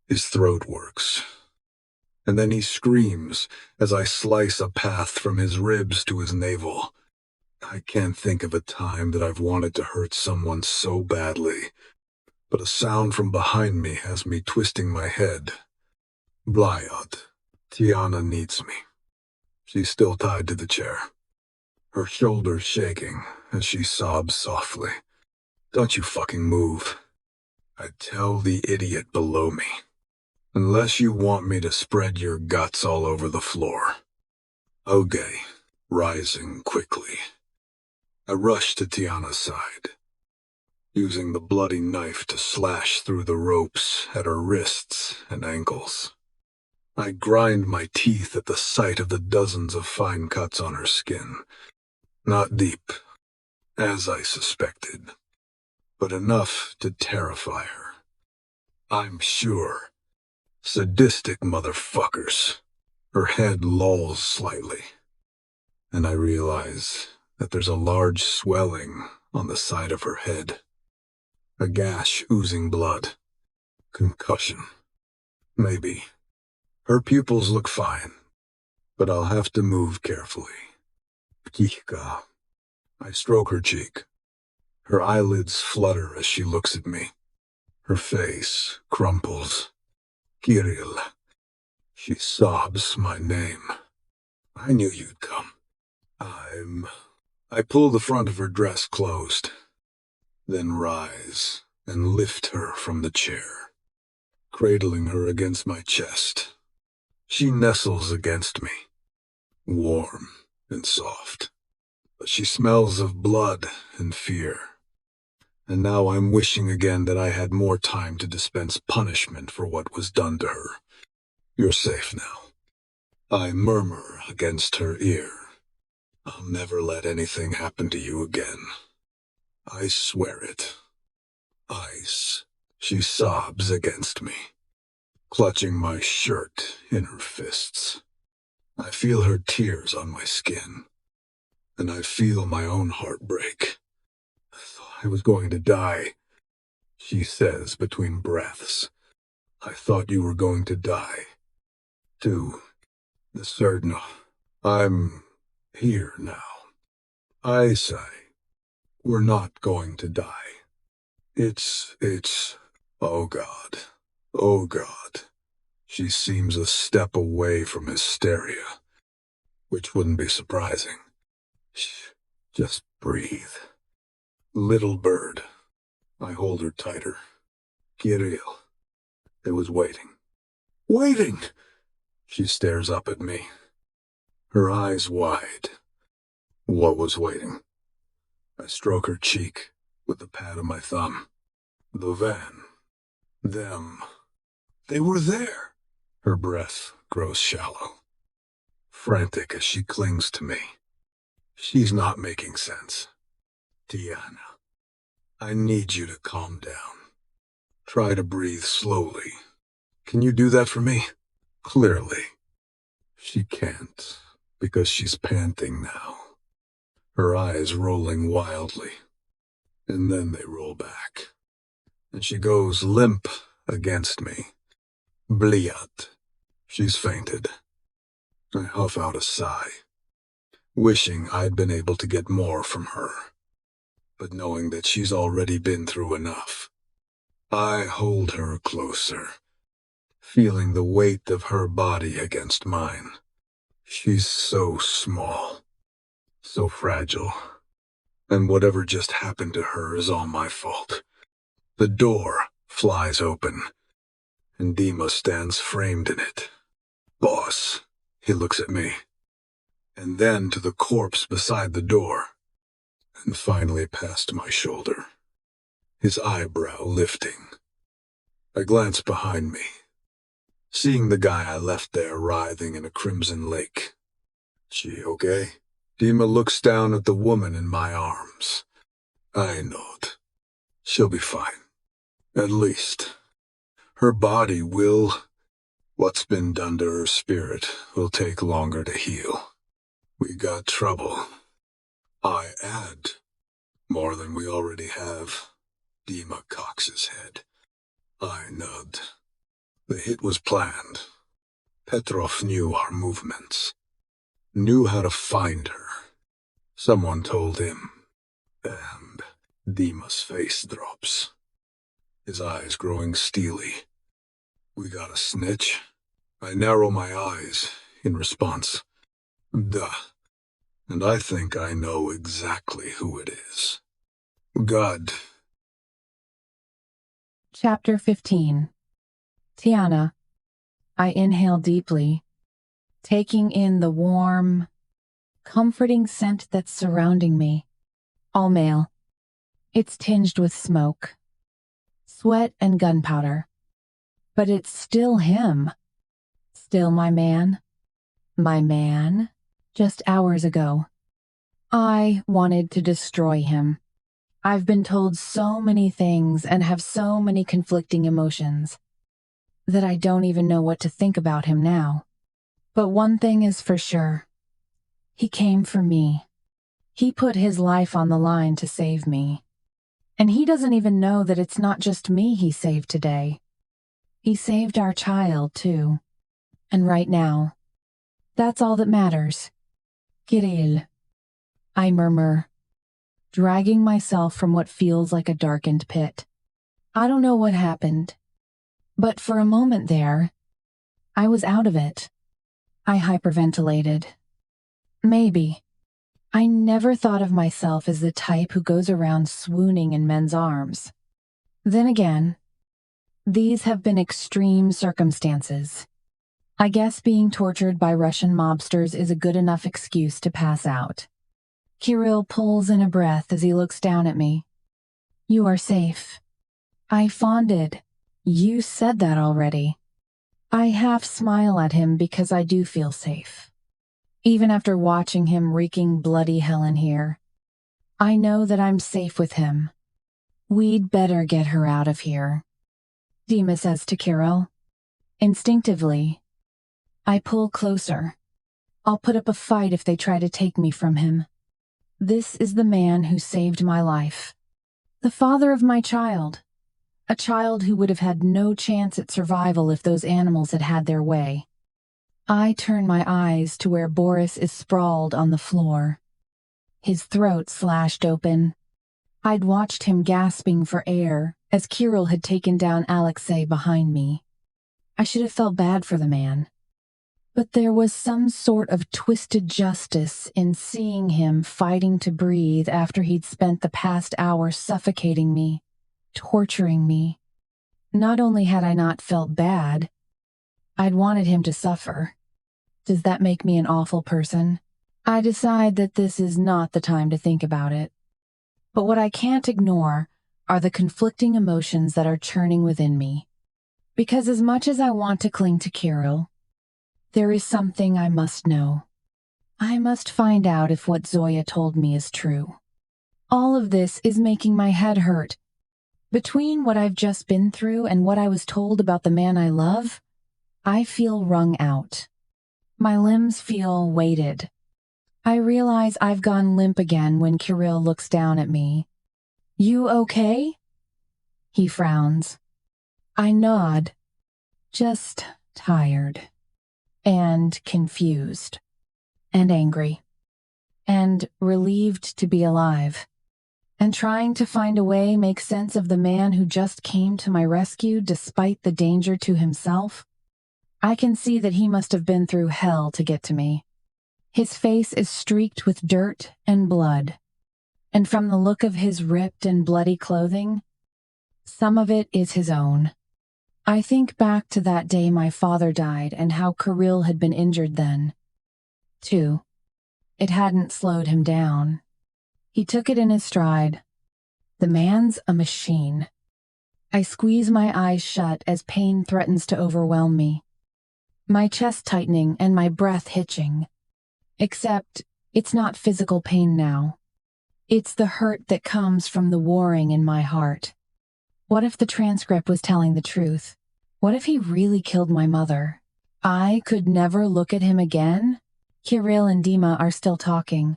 His throat works. And then he screams as I slice a path from his ribs to his navel. I can't think of a time that I've wanted to hurt someone so badly, but a sound from behind me has me twisting my head. Blyod, Tiana needs me. She's still tied to the chair, her shoulders shaking as she sobs softly. Don't you fucking move. I tell the idiot below me. Unless you want me to spread your guts all over the floor. Okay, rising quickly. I rush to Tiana's side, using the bloody knife to slash through the ropes at her wrists and ankles. I grind my teeth at the sight of the dozens of fine cuts on her skin. Not deep, as I suspected, but enough to terrify her. I'm sure. Sadistic motherfuckers. Her head lolls slightly, and I realize that there's a large swelling on the side of her head. A gash oozing blood. Concussion. Maybe. Her pupils look fine, but I'll have to move carefully. Ptika. I stroke her cheek. Her eyelids flutter as she looks at me. Her face crumples. Kirill. She sobs my name. I knew you'd come. I pull the front of her dress closed, then rise and lift her from the chair, cradling her against my chest. She nestles against me, warm and soft, but she smells of blood and fear. And now I'm wishing again that I had more time to dispense punishment for what was done to her. You're safe now. I murmur against her ear. I'll never let anything happen to you again. I swear it. Ice. She sobs against me, clutching my shirt in her fists. I feel her tears on my skin, and I feel my own heart break. I thought I was going to die, she says between breaths. I thought you were going to die. Too. The certain. I'm here now. I say, we're not going to die. It's, oh God. Oh God. She seems a step away from hysteria, which wouldn't be surprising. Shh, just breathe. Little bird. I hold her tighter. Kirill. It was waiting. Waiting! She stares up at me, her eyes wide. What was waiting? I stroke her cheek with the pad of my thumb. The van. Them. They were there. Her breath grows shallow, frantic as she clings to me. She's not making sense. Tiana, I need you to calm down. Try to breathe slowly. Can you do that for me? Clearly. She can't, because she's panting now. Her eyes rolling wildly. And then they roll back. And she goes limp against me. Bliat. She's fainted. I huff out a sigh, wishing I'd been able to get more from her, but knowing that she's already been through enough. I hold her closer, feeling the weight of her body against mine. She's so small, so fragile, and whatever just happened to her is all my fault. The door flies open, and Dima stands framed in it. Boss, he looks at me, and then to the corpse beside the door, and finally past my shoulder, his eyebrow lifting. I glance behind me, seeing the guy I left there writhing in a crimson lake. She okay? Dima looks down at the woman in my arms. I nod. She'll be fine. At least. Her body will. What's been done to her spirit will take longer to heal. We got trouble. I add. More than we already have. Dima cocks his head. I nod. The hit was planned. Petrov knew our movements. Knew how to find her. Someone told him. And Dima's face drops. His eyes growing steely. We got a snitch? I narrow my eyes in response. Duh. And I think I know exactly who it is. God. Chapter 15. Tiana. I inhale deeply, taking in the warm, comforting scent that's surrounding me. All male. It's tinged with smoke, sweat, and gunpowder. But it's still him. Still my man. My man. Just hours ago. I wanted to destroy him. I've been told so many things and have so many conflicting emotions that I don't even know what to think about him now. But one thing is for sure. He came for me. He put his life on the line to save me. And he doesn't even know that it's not just me he saved today. He saved our child, too. And right now, that's all that matters. Kirill. I murmur, dragging myself from what feels like a darkened pit. I don't know what happened, but for a moment there, I was out of it. I hyperventilated. Maybe. I never thought of myself as the type who goes around swooning in men's arms. Then again, these have been extreme circumstances. I guess being tortured by Russian mobsters is a good enough excuse to pass out. Kirill pulls in a breath as he looks down at me. You are safe. I fonded. You said that already. I half smile at him because I do feel safe. Even after watching him wreaking bloody hell in here, I know that I'm safe with him. We'd better get her out of here. Dima says to Kirill. Instinctively, I pull closer. I'll put up a fight if they try to take me from him. This is the man who saved my life. The father of my child. A child who would have had no chance at survival if those animals had had their way. I turn my eyes to where Boris is sprawled on the floor. His throat slashed open. I'd watched him gasping for air as Kirill had taken down Alexei behind me. I should have felt bad for the man. But there was some sort of twisted justice in seeing him fighting to breathe after he'd spent the past hour suffocating me, torturing me. Not only had I not felt bad, I'd wanted him to suffer. Does that make me an awful person? I decide that this is not the time to think about it. But what I can't ignore are the conflicting emotions that are churning within me. Because as much as I want to cling to Kirill, there is something I must know. I must find out if what Zoya told me is true. All of this is making my head hurt. Between what I've just been through and what I was told about the man I love, I feel wrung out. My limbs feel weighted. I realize I've gone limp again when Kirill looks down at me. You okay? He frowns. I nod. Just tired. And confused. And angry. And relieved to be alive. And trying to find a way make sense of the man who just came to my rescue despite the danger to himself. I can see that he must have been through hell to get to me. His face is streaked with dirt and blood. And from the look of his ripped and bloody clothing, some of it is his own. I think back to that day my father died and how Kirill had been injured then. Too. It hadn't slowed him down. He took it in his stride. The man's a machine. I squeeze my eyes shut as pain threatens to overwhelm me. My chest tightening and my breath hitching. Except, it's not physical pain now. It's the hurt that comes from the warring in my heart. What if the transcript was telling the truth? What if he really killed my mother? I could never look at him again? Kirill and Dima are still talking.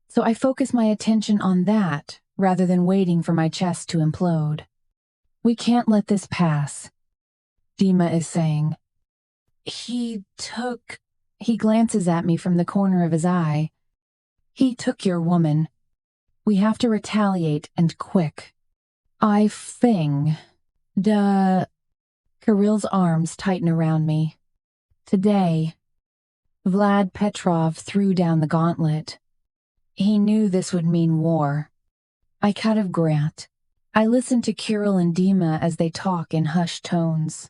So I focus my attention on that, rather than waiting for my chest to implode. We can't let this pass, Dima is saying. He glances at me from the corner of his eye. He took your woman. We have to retaliate, and quick. Kirill's arms tighten around me. Today, Vlad Petrov threw down the gauntlet. He knew this would mean war. I cut of Grant. I listen to Kirill and Dima as they talk in hushed tones.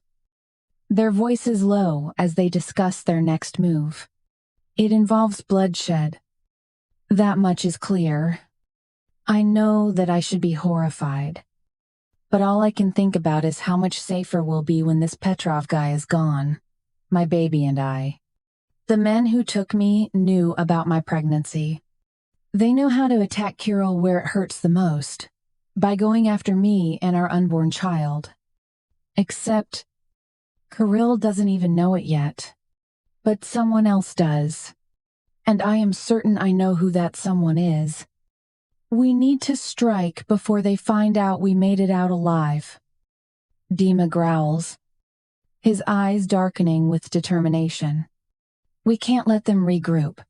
Their voices low as they discuss their next move. It involves bloodshed. That much is clear. I know that I should be horrified. But all I can think about is how much safer we'll be when this Petrov guy is gone. My baby and I. The men who took me knew about my pregnancy. They know how to attack Kirill where it hurts the most, by going after me and our unborn child. Except, Kirill doesn't even know it yet. But someone else does. And I am certain I know who that someone is. We need to strike before they find out we made it out alive. Dima growls, his eyes darkening with determination. We can't let them regroup.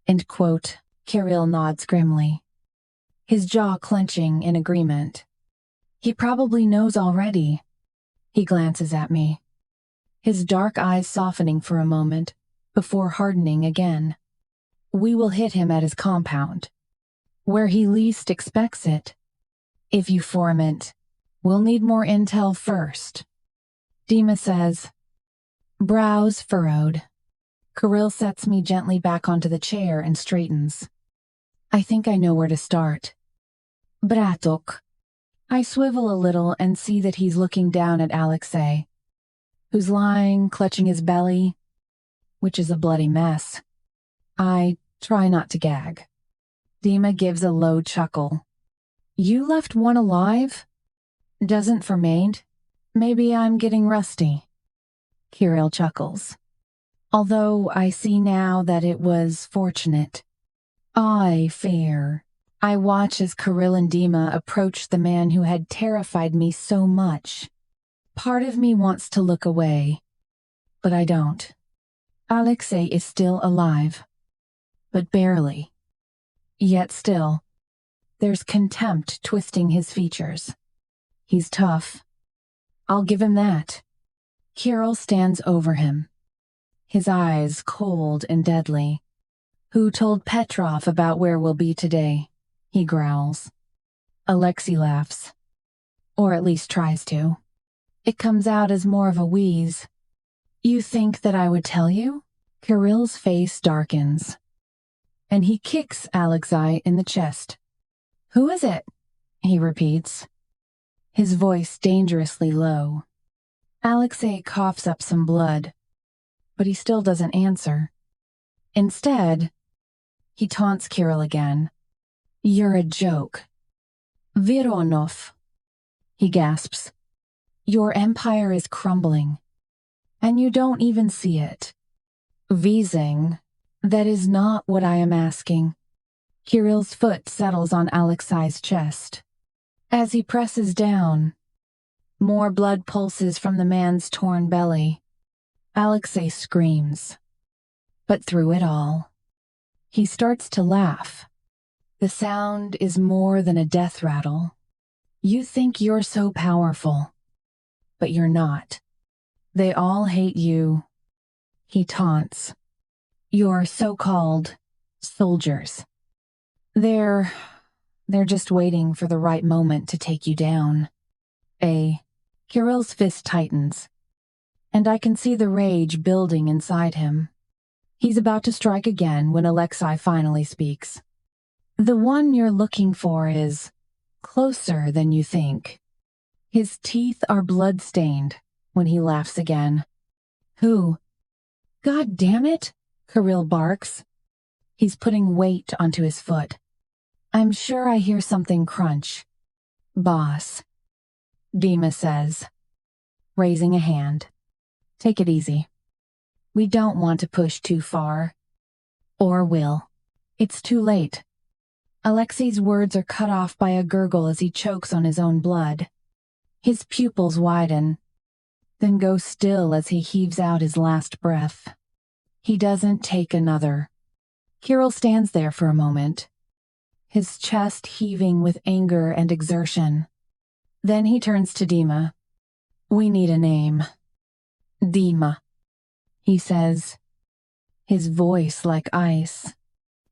End quote. Kirill nods grimly, his jaw clenching in agreement. He probably knows already. He glances at me, his dark eyes softening for a moment, before hardening again. We will hit him at his compound, where he least expects it. If you form it, we'll need more intel first. Dima says, brows furrowed. Kirill sets me gently back onto the chair and straightens. I think I know where to start. Bratok. I swivel a little and see that he's looking down at Alexei, who's lying, clutching his belly, which is a bloody mess. I try not to gag. Dima gives a low chuckle. You left one alive? Doesn't for maid? Maybe I'm getting rusty. Kirill chuckles. Although I see now that it was fortunate. I fear. I watch as Kirill and Dima approach the man who had terrified me so much. Part of me wants to look away, but I don't. Alexei is still alive, but barely. Yet still, there's contempt twisting his features. He's tough. I'll give him that. Kirill stands over him, his eyes cold and deadly. Who told Petrov about where we'll be today? He growls. Alexei laughs. Or at least tries to. It comes out as more of a wheeze. You think that I would tell you? Kirill's face darkens. And he kicks Alexei in the chest. Who is it? He repeats, his voice dangerously low. Alexei coughs up some blood, but he still doesn't answer. Instead, he taunts Kirill again. You're a joke. Vironov, he gasps. Your empire is crumbling, and you don't even see it. Wiesing, that is not what I am asking. Kirill's foot settles on Alexei's chest. As he presses down, more blood pulses from the man's torn belly. Alexei screams. But through it all, he starts to laugh. The sound is more than a death rattle. You think you're so powerful, but you're not. They all hate you. He taunts. Your so-called soldiers. They're just waiting for the right moment to take you down. Kirill's fist tightens, and I can see the rage building inside him. He's about to strike again when Alexei finally speaks. The one you're looking for is closer than you think. His teeth are blood-stained when he laughs again. Who? God damn it, Kirill barks. He's putting weight onto his foot. I'm sure I hear something crunch. Boss, Dima says, raising a hand. Take it easy. We don't want to push too far. Or will. It's too late. Alexei's words are cut off by a gurgle as he chokes on his own blood. His pupils widen, then go still as he heaves out his last breath. He doesn't take another. Kirill stands there for a moment, his chest heaving with anger and exertion. Then he turns to Dima. We need a name. Dima, he says, his voice like ice.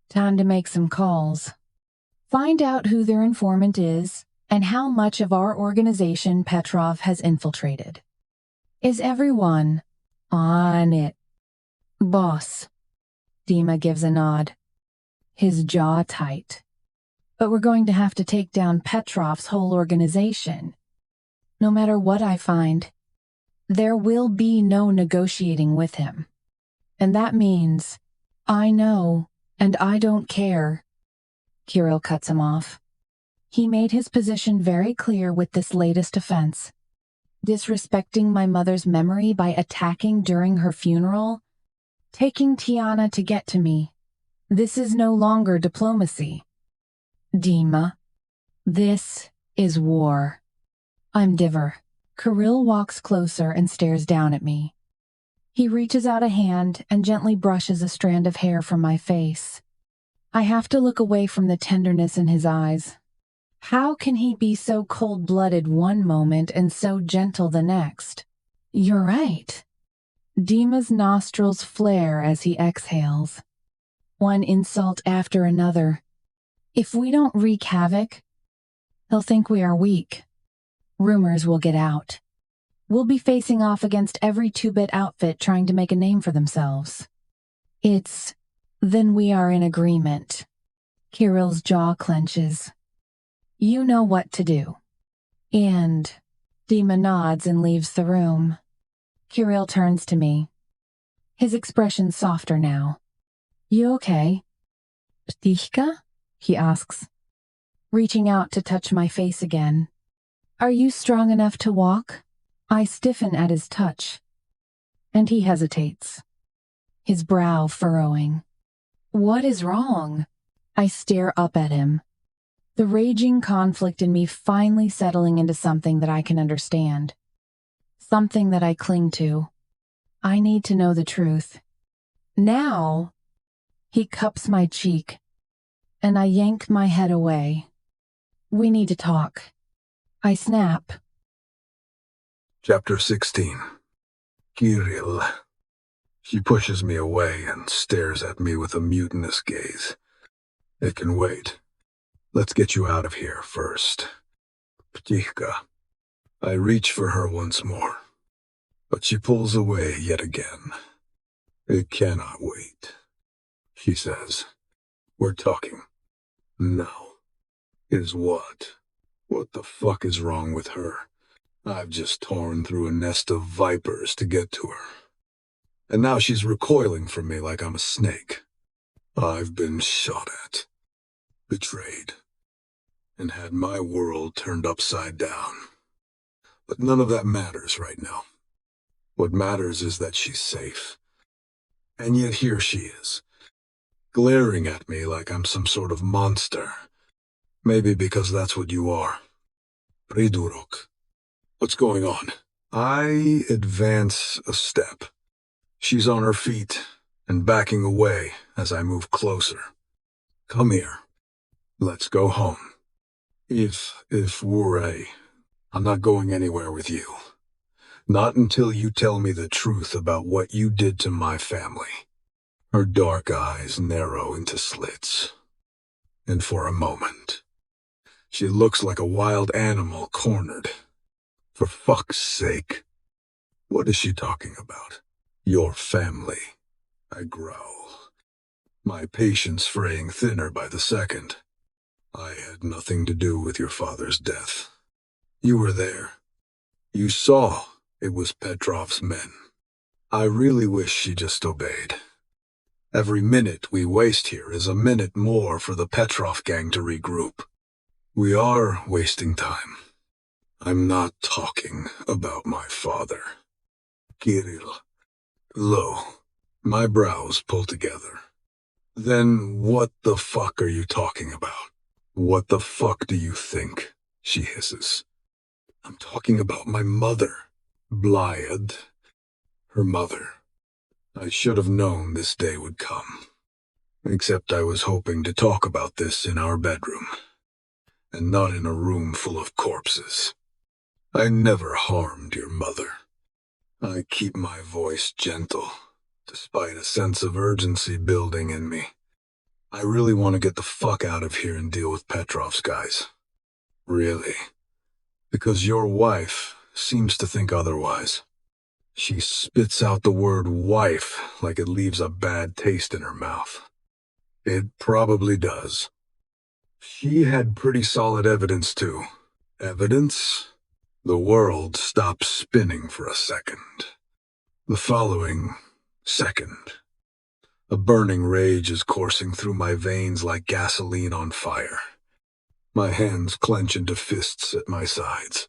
Time to make some calls. Find out who their informant is and how much of our organization Petrov has infiltrated. Is everyone on it? Boss. Dima gives a nod, his jaw tight. But we're going to have to take down Petrov's whole organization. No matter what I find, there will be no negotiating with him. And that means, I know, and I don't care. Kirill cuts him off. He made his position very clear with this latest offense. Disrespecting my mother's memory by attacking during her funeral, taking Tiana to get to me. This is no longer diplomacy. Dima, this is war. I'm Diver. Kirill walks closer and stares down at me. He reaches out a hand and gently brushes a strand of hair from my face. I have to look away from the tenderness in his eyes. How can he be so cold-blooded one moment and so gentle the next? You're right. Dima's nostrils flare as he exhales. One insult after another. If we don't wreak havoc, he'll think we are weak. Rumors will get out. We'll be facing off against every two-bit outfit trying to make a name for themselves. Then we are in agreement. Kirill's jaw clenches. You know what to do. And Dima nods and leaves the room. Kirill turns to me. His expression softer now. You okay? Ptichka? He asks, reaching out to touch my face again. Are you strong enough to walk? I stiffen at his touch, and he hesitates, his brow furrowing. What is wrong? I stare up at him, the raging conflict in me finally settling into something that I can understand, something that I cling to. I need to know the truth. Now, he cups my cheek, and I yank my head away. We need to talk. I snap. Chapter 16. Kirill. She pushes me away and stares at me with a mutinous gaze. It can wait. Let's get you out of here first. Ptichka. I reach for her once more, but she pulls away yet again. It cannot wait, she says. We're talking. Now. Is what? What the fuck is wrong with her? I've just torn through a nest of vipers to get to her. And now she's recoiling from me like I'm a snake. I've been shot at, betrayed, and had my world turned upside down. But none of that matters right now. What matters is that she's safe. And yet here she is, glaring at me like I'm some sort of monster. Maybe because that's what you are. Pridurok. What's going on? I advance a step. She's on her feet and backing away as I move closer. Come here. Let's go home. If Wure, I'm not going anywhere with you. Not until you tell me the truth about what you did to my family. Her dark eyes narrow into slits. And for a moment, she looks like a wild animal cornered. For fuck's sake. What is she talking about? Your family. I growl, my patience fraying thinner by the second. I had nothing to do with your father's death. You were there. You saw it was Petrov's men. I really wish she just obeyed. Every minute we waste here is a minute more for the Petrov gang to regroup. We are wasting time. I'm not talking about my father. Kirill. Lo, my brows pull together. Then what the fuck are you talking about? What the fuck do you think? She hisses. I'm talking about my mother. Blyad. Her mother. I should have known this day would come. Except I was hoping to talk about this in our bedroom. And not in a room full of corpses. I never harmed your mother. I keep my voice gentle, despite a sense of urgency building in me. I really want to get the fuck out of here and deal with Petrov's guys. Really. Because your wife seems to think otherwise. She spits out the word wife like it leaves a bad taste in her mouth. It probably does. She had pretty solid evidence too. Evidence? The world stops spinning for a second. The following second, a burning rage is coursing through my veins like gasoline on fire. My hands clench into fists at my sides,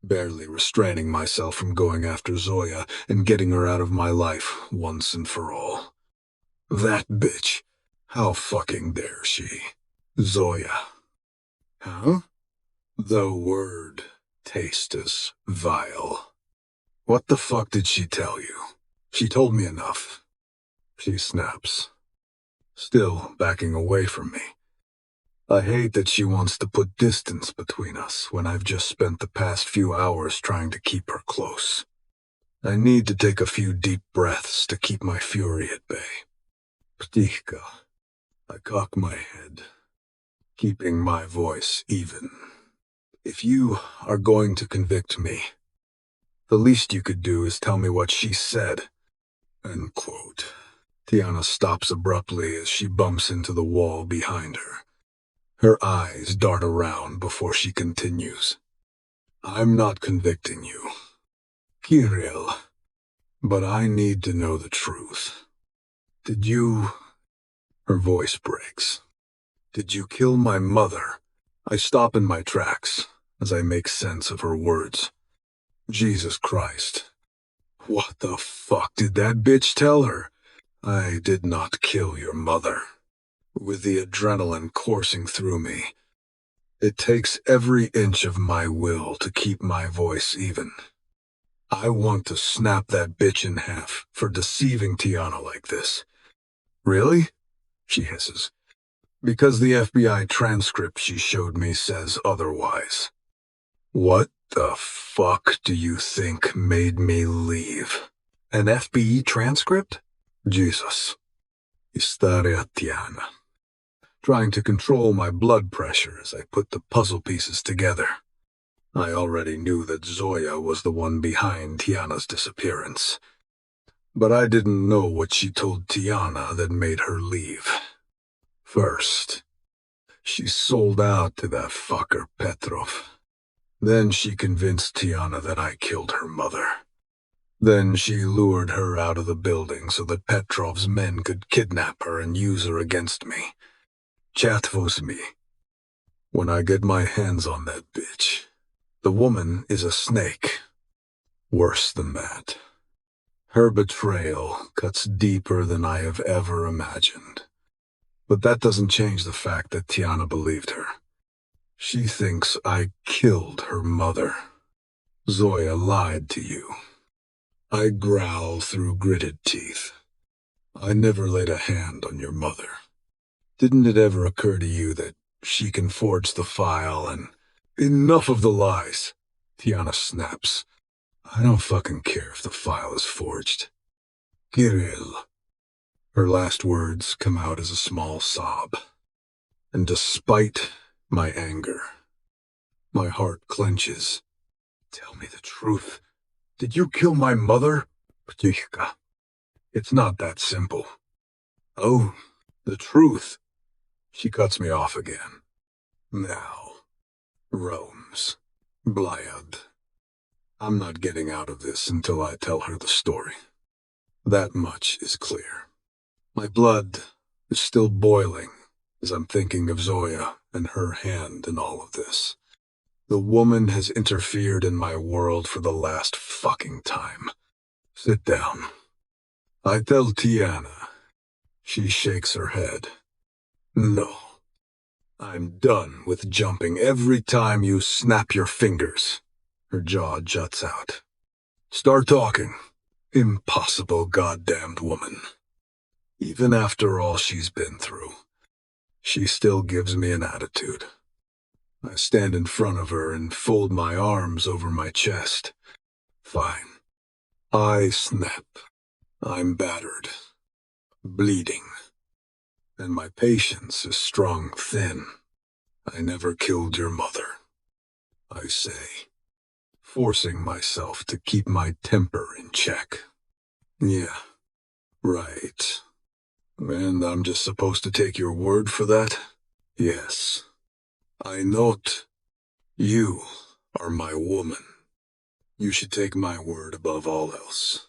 barely restraining myself from going after Zoya and getting her out of my life once and for all. That bitch, how fucking dare she? Zoya. Huh? The word taste is vile. What the fuck did she tell you? She told me enough. She snaps, still backing away from me. I hate that she wants to put distance between us when I've just spent the past few hours trying to keep her close. I need to take a few deep breaths to keep my fury at bay. Ptika. I cock my head, keeping my voice even. If you are going to convict me, the least you could do is tell me what she said. End quote. Tiana stops abruptly as she bumps into the wall behind her. Her eyes dart around before she continues. I'm not convicting you, Kirill, but I need to know the truth. Did you... Her voice breaks. Did you kill my mother? I stop in my tracks as I make sense of her words. Jesus Christ. What the fuck did that bitch tell her? I did not kill your mother. With the adrenaline coursing through me, it takes every inch of my will to keep my voice even. I want to snap that bitch in half for deceiving Tiana like this. Really? She hisses. Because the FBI transcript she showed me says otherwise. What the fuck do you think made me leave? An FBI transcript? Jesus. Hysteria, Tiana. Trying to control my blood pressure as I put the puzzle pieces together. I already knew that Zoya was the one behind Tiana's disappearance. But I didn't know what she told Tiana that made her leave. First, she sold out to that fucker Petrov. Then she convinced Tiana that I killed her mother. Then she lured her out of the building so that Petrov's men could kidnap her and use her against me. Chatvos me. When I get my hands on that bitch, the woman is a snake. Worse than that. Her betrayal cuts deeper than I have ever imagined. But that doesn't change the fact that Tiana believed her. She thinks I killed her mother. Zoya lied to you. I growl through gritted teeth. I never laid a hand on your mother. Didn't it ever occur to you that she can forge the file and... Enough of the lies, Tiana snaps. I don't fucking care if the file is forged. Kirill. Her last words come out as a small sob. And despite my anger, my heart clenches. Tell me the truth. Did you kill my mother? Ptychka. It's not that simple. Oh, the truth. She cuts me off again. Now, roams. Blyad. I'm not getting out of this until I tell her the story. That much is clear. My blood is still boiling as I'm thinking of Zoya and her hand in all of this. The woman has interfered in my world for the last fucking time. Sit down. I tell Tiana. She shakes her head. No. I'm done with jumping every time you snap your fingers. Her jaw juts out. Start talking. Impossible goddamned woman. Even after all she's been through, she still gives me an attitude. I stand in front of her and fold my arms over my chest. Fine. I snap. I'm battered. Bleeding. And my patience is strung thin. I never killed your mother. I say, forcing myself to keep my temper in check. Yeah, right. And I'm just supposed to take your word for that? Yes. I note you are my woman. You should take my word above all else.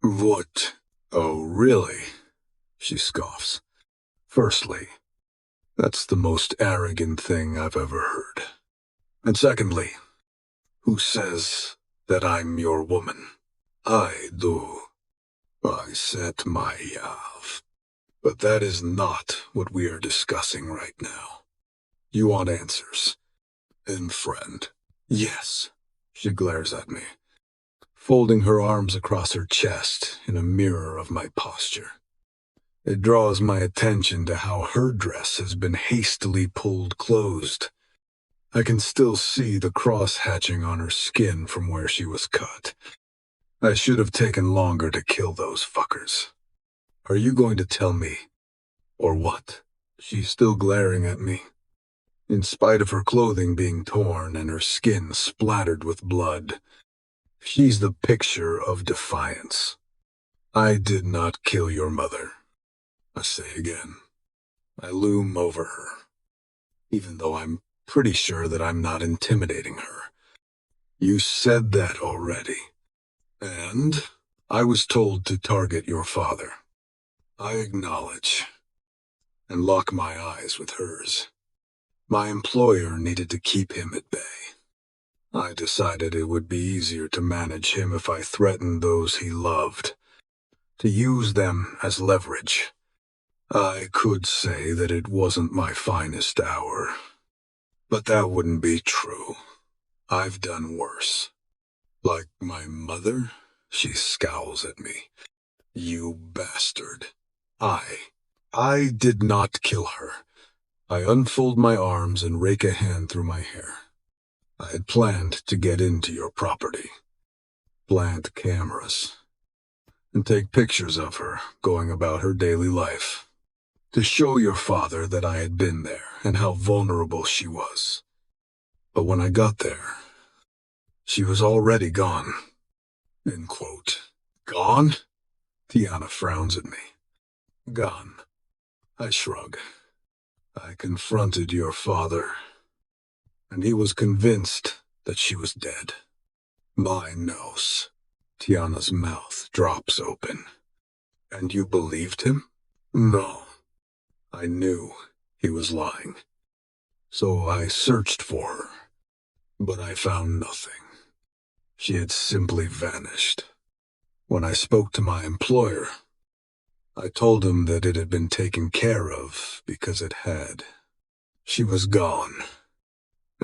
What? Oh, really? She scoffs. Firstly, that's the most arrogant thing I've ever heard. And secondly, who says that I'm your woman? I do. I set my yav. But that is not what we are discussing right now. You want answers. And friend, yes, she glares at me, folding her arms across her chest in a mirror of my posture. It draws my attention to how her dress has been hastily pulled closed. I can still see the cross-hatching on her skin from where she was cut. I should have taken longer to kill those fuckers. Are you going to tell me? Or what? She's still glaring at me. In spite of her clothing being torn and her skin splattered with blood, she's the picture of defiance. I did not kill your mother. I say again. I loom over her, even though I'm pretty sure that I'm not intimidating her. You said that already. And I was told to target your father. I acknowledge, and lock my eyes with hers. My employer needed to keep him at bay. I decided it would be easier to manage him if I threatened those he loved, to use them as leverage. I could say that it wasn't my finest hour, but that wouldn't be true. I've done worse. Like my mother, she scowls at me. You bastard. I did not kill her. I unfold my arms and rake a hand through my hair. I had planned to get into your property, plant cameras, and take pictures of her going about her daily life, to show your father that I had been there and how vulnerable she was. But when I got there, she was already gone. End quote. Gone? Tiana frowns at me. Gone. I shrug. I confronted your father, and he was convinced that she was dead. My nose. Tiana's mouth drops open. And you believed him? No. I knew he was lying. So I searched for her, but I found nothing. She had simply vanished. When I spoke to my employer, I told him that it had been taken care of because it had. She was gone,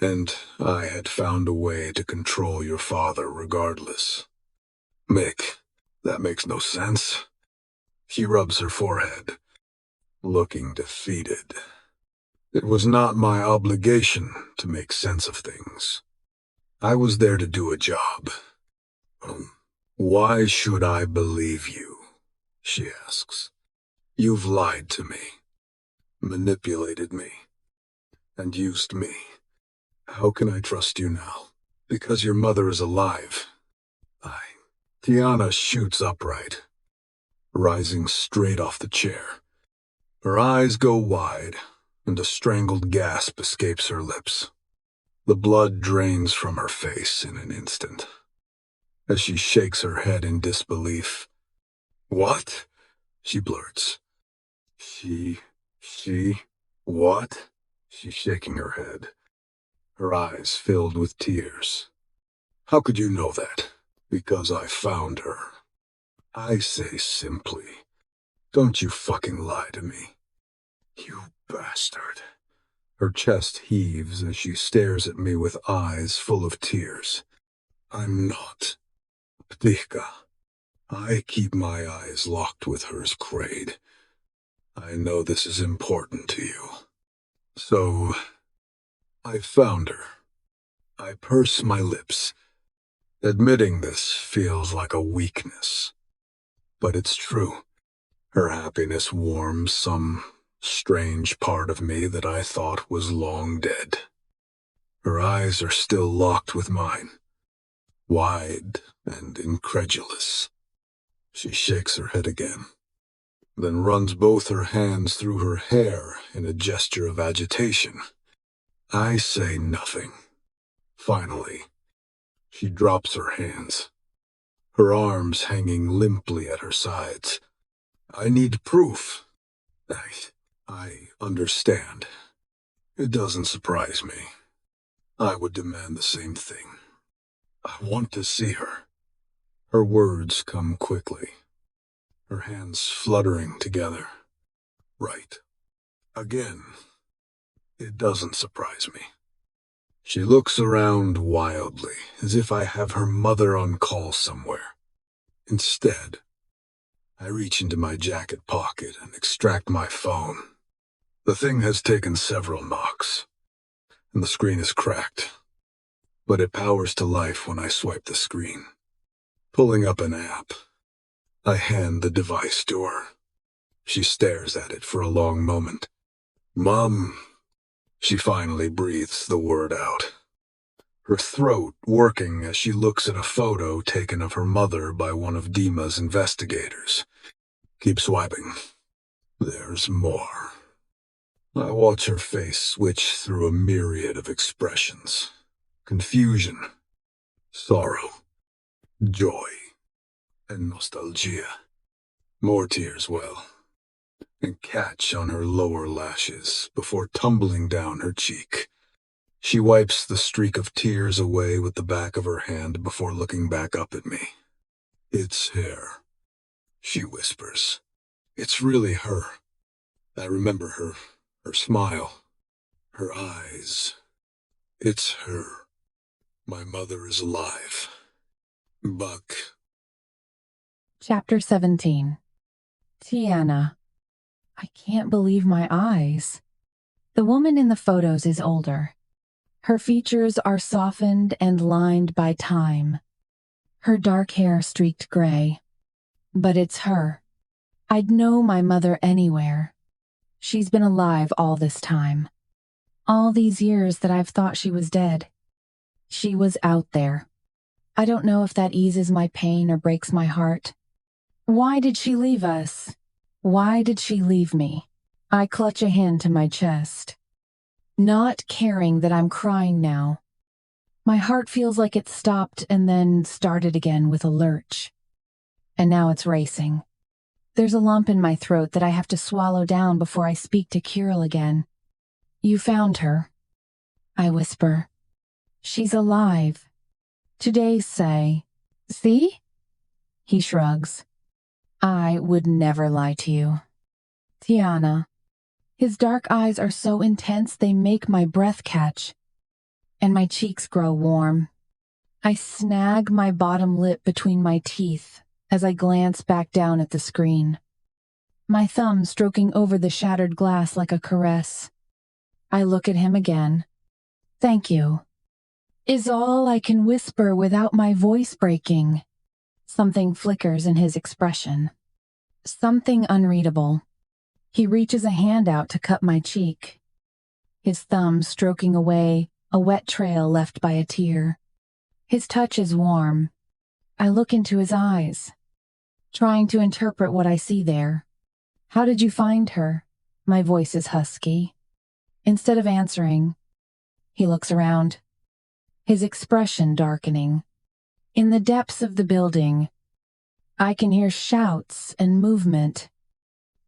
and I had found a way to control your father regardless. Mick, that makes no sense. She rubs her forehead, looking defeated. It was not my obligation to make sense of things. I was there to do a job. Why should I believe you? She asks. You've lied to me, manipulated me, and used me. How can I trust you now? Because your mother is alive. Tiana shoots upright, rising straight off the chair. Her eyes go wide, and a strangled gasp escapes her lips. The blood drains from her face in an instant. As she shakes her head in disbelief. What? She blurts. What? She's shaking her head, her eyes filled with tears. How could you know that? Because I found her. I say simply, don't you fucking lie to me. You bastard. Her chest heaves as she stares at me with eyes full of tears. I'm not. Ptika. I keep my eyes locked with hers, Kraid. I know this is important to you. So, I found her. I purse my lips. Admitting this feels like a weakness. But it's true. Her happiness warms some strange part of me that I thought was long dead. Her eyes are still locked with mine, wide and incredulous. She shakes her head again, then runs both her hands through her hair in a gesture of agitation. I say nothing. Finally, she drops her hands, her arms hanging limply at her sides. I need proof. I understand. It doesn't surprise me. I would demand the same thing. I want to see her. Her words come quickly, her hands fluttering together. Right. Again. It doesn't surprise me. She looks around wildly, as if I have her mother on call somewhere. Instead, I reach into my jacket pocket and extract my phone. The thing has taken several knocks, and the screen is cracked, but it powers to life when I swipe the screen. Pulling up an app, I hand the device to her. She stares at it for a long moment. Mom, she finally breathes the word out, her throat working as she looks at a photo taken of her mother by one of Dima's investigators. Keep swiping. There's more. I watch her face switch through a myriad of expressions. Confusion, sorrow, joy, and nostalgia. More tears well, and catch on her lower lashes before tumbling down her cheek. She wipes the streak of tears away with the back of her hand before looking back up at me. It's hair, she whispers. It's really her. I remember her smile, her eyes. It's her. My mother is alive. Buck. Chapter 17. Tiana. I can't believe my eyes. The woman in the photos is older. Her features are softened and lined by time. Her dark hair streaked gray. But it's her. I'd know my mother anywhere. She's been alive all this time. All these years that I've thought she was dead. She was out there. I don't know if that eases my pain or breaks my heart. Why did she leave us? Why did she leave me? I clutch a hand to my chest, not caring that I'm crying now. My heart feels like it stopped and then started again with a lurch. And now it's racing. There's a lump in my throat that I have to swallow down before I speak to Kirill again. You found her, I whisper. She's alive. Today's say, see? He shrugs. I would never lie to you. Tiana. His dark eyes are so intense they make my breath catch, and my cheeks grow warm. I snag my bottom lip between my teeth as I glance back down at the screen, my thumb stroking over the shattered glass like a caress. I look at him again. Thank you, is all I can whisper without my voice breaking. Something flickers in his expression. Something unreadable. He reaches a hand out to cut my cheek, his thumb stroking away a wet trail left by a tear. His touch is warm. I look into his eyes, trying to interpret what I see there. How did you find her? My voice is husky. Instead of answering, he looks around, his expression darkening. In the depths of the building, I can hear shouts and movement.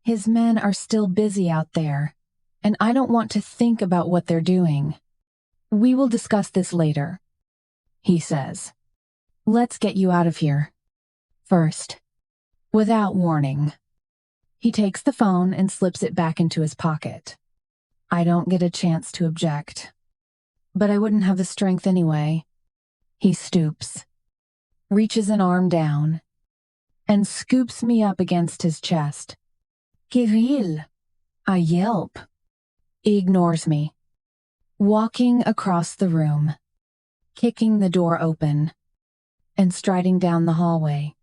His men are still busy out there, and I don't want to think about what they're doing. We will discuss this later, he says. Let's get you out of here. First, without warning. He takes the phone and slips it back into his pocket. I don't get a chance to object, but I wouldn't have the strength anyway. He stoops, reaches an arm down, and scoops me up against his chest. Kirill, I yelp. He ignores me, walking across the room, kicking the door open, and striding down the hallway.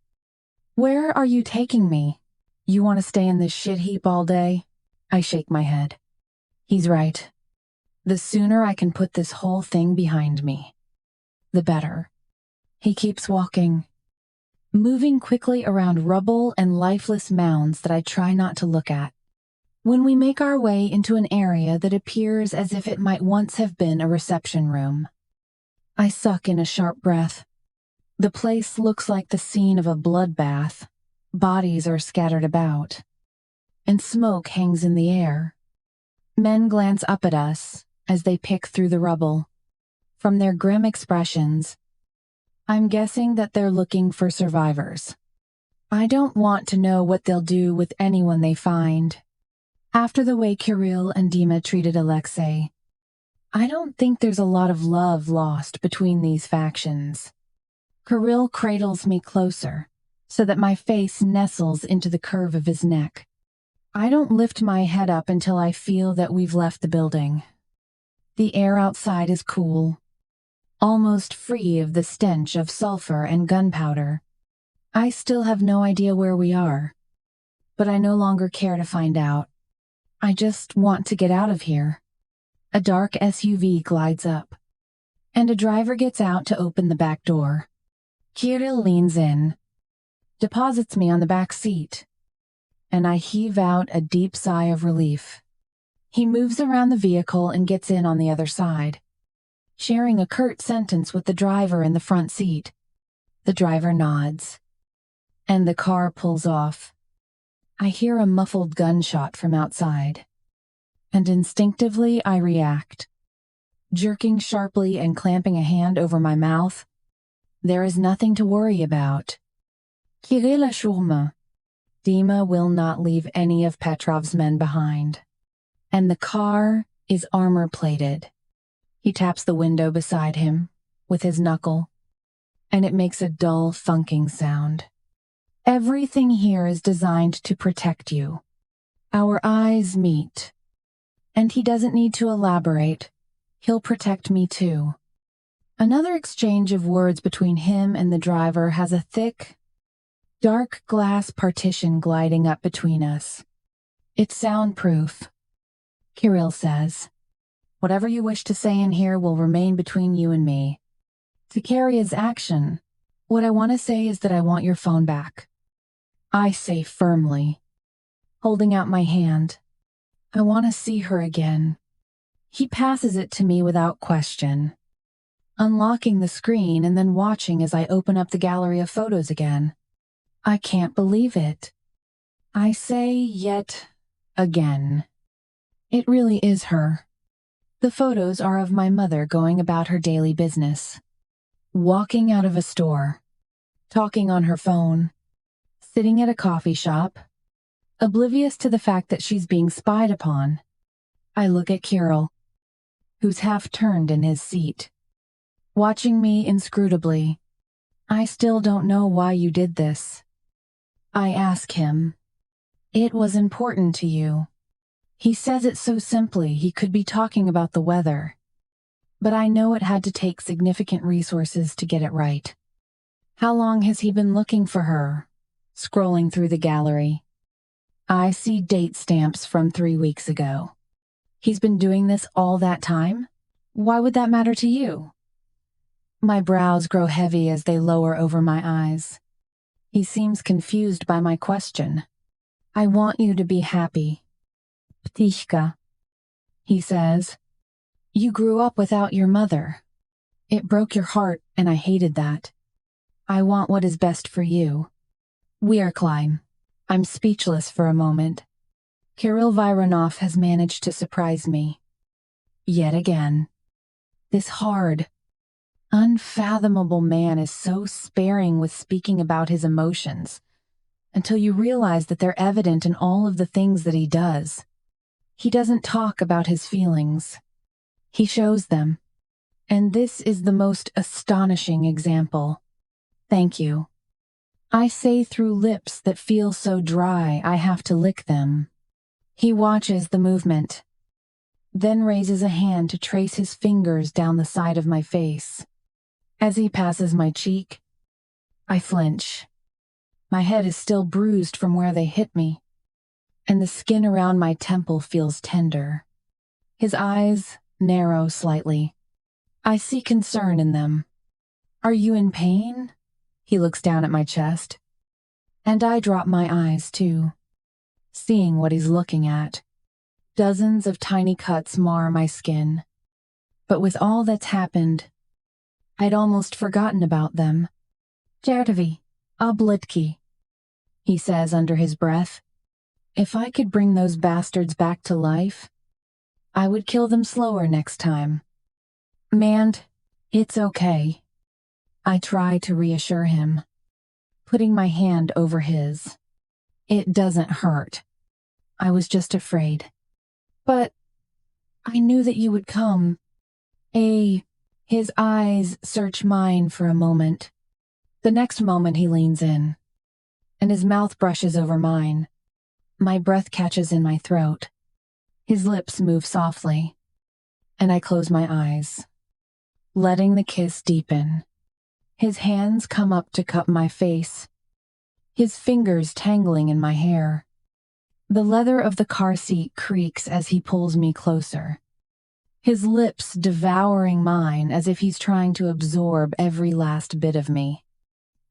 Where are you taking me? You want to stay in this shit heap all day? I shake my head. He's right. The sooner I can put this whole thing behind me, the better. He keeps walking, moving quickly around rubble and lifeless mounds that I try not to look at. When we make our way into an area that appears as if it might once have been a reception room, I suck in a sharp breath. The place looks like the scene of a bloodbath. Bodies are scattered about, and smoke hangs in the air. Men glance up at us as they pick through the rubble. From their grim expressions, I'm guessing that they're looking for survivors. I don't want to know what they'll do with anyone they find. After the way Kirill and Dima treated Alexei, I don't think there's a lot of love lost between these factions. Kirill cradles me closer, so that my face nestles into the curve of his neck. I don't lift my head up until I feel that we've left the building. The air outside is cool, almost free of the stench of sulfur and gunpowder. I still have no idea where we are, but I no longer care to find out. I just want to get out of here. A dark SUV glides up, and a driver gets out to open the back door. Kirill leans in, deposits me on the back seat, and I heave out a deep sigh of relief. He moves around the vehicle and gets in on the other side, sharing a curt sentence with the driver in the front seat. The driver nods, and the car pulls off. I hear a muffled gunshot from outside, and instinctively I react, jerking sharply and clamping a hand over my mouth. There is nothing to worry about. Kirill assure me, Dima will not leave any of Petrov's men behind, and the car is armor-plated. He taps the window beside him with his knuckle, and it makes a dull thunking sound. Everything here is designed to protect you. Our eyes meet, and he doesn't need to elaborate. He'll protect me too. Another exchange of words between him and the driver has a thick, dark glass partition gliding up between us. It's soundproof, Kirill says. Whatever you wish to say in here will remain between you and me. To carry his action, what I want to say is that I want your phone back. I say firmly, holding out my hand. I want to see her again. He passes it to me without question. unlocking the screen and then watching as I open up the gallery of photos again. I can't believe it. I say yet again. It really is her. The photos are of my mother going about her daily business, walking out of a store, talking on her phone, sitting at a coffee shop, oblivious to the fact that she's being spied upon. I look at Kirill, who's half turned in his seat, watching me inscrutably. I still don't know why you did this. I ask him. It was important to you. He says it so simply he could be talking about the weather. But I know it had to take significant resources to get it right. How long has he been looking for her? Scrolling through the gallery. I see date stamps from 3 weeks ago. He's been doing this all that time? Why would that matter to you? My brows grow heavy as they lower over my eyes. He seems confused by my question. I want you to be happy. Ptishka, he says. You grew up without your mother. It broke your heart, and I hated that. I want what is best for you. We're Klein. I'm speechless for a moment. Kirill Vironov has managed to surprise me. Yet again. This hard, unfathomable man is so sparing with speaking about his emotions, until you realize that they're evident in all of the things that he does. He doesn't talk about his feelings. He shows them. And this is the most astonishing example. Thank you. I say through lips that feel so dry I have to lick them. He watches the movement, then raises a hand to trace his fingers down the side of my face. As he passes my cheek, I flinch. My head is still bruised from where they hit me, and the skin around my temple feels tender. His eyes narrow slightly. I see concern in them. Are you in pain? He looks down at my chest. And I drop my eyes too, seeing what he's looking at. Dozens of tiny cuts mar my skin. But with all that's happened, I'd almost forgotten about them. Chertovy, oblitki, he says under his breath. If I could bring those bastards back to life, I would kill them slower next time. Mand, it's okay. I try to reassure him, putting my hand over his. It doesn't hurt. I was just afraid. But I knew that you would come. His eyes search mine for a moment. The next moment he leans in, and his mouth brushes over mine. My breath catches in my throat. His lips move softly, and I close my eyes, letting the kiss deepen. His hands come up to cup my face, his fingers tangling in my hair. The leather of the car seat creaks as he pulls me closer, his lips devouring mine as if he's trying to absorb every last bit of me.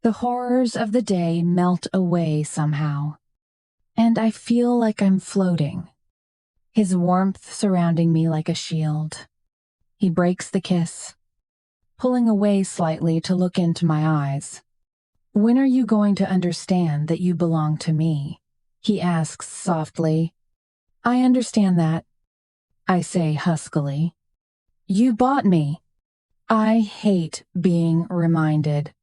The horrors of the day melt away somehow, and I feel like I'm floating, his warmth surrounding me like a shield. He breaks the kiss, pulling away slightly to look into my eyes. When are you going to understand that you belong to me? He asks softly. I understand that, I say huskily. You bought me. I hate being reminded.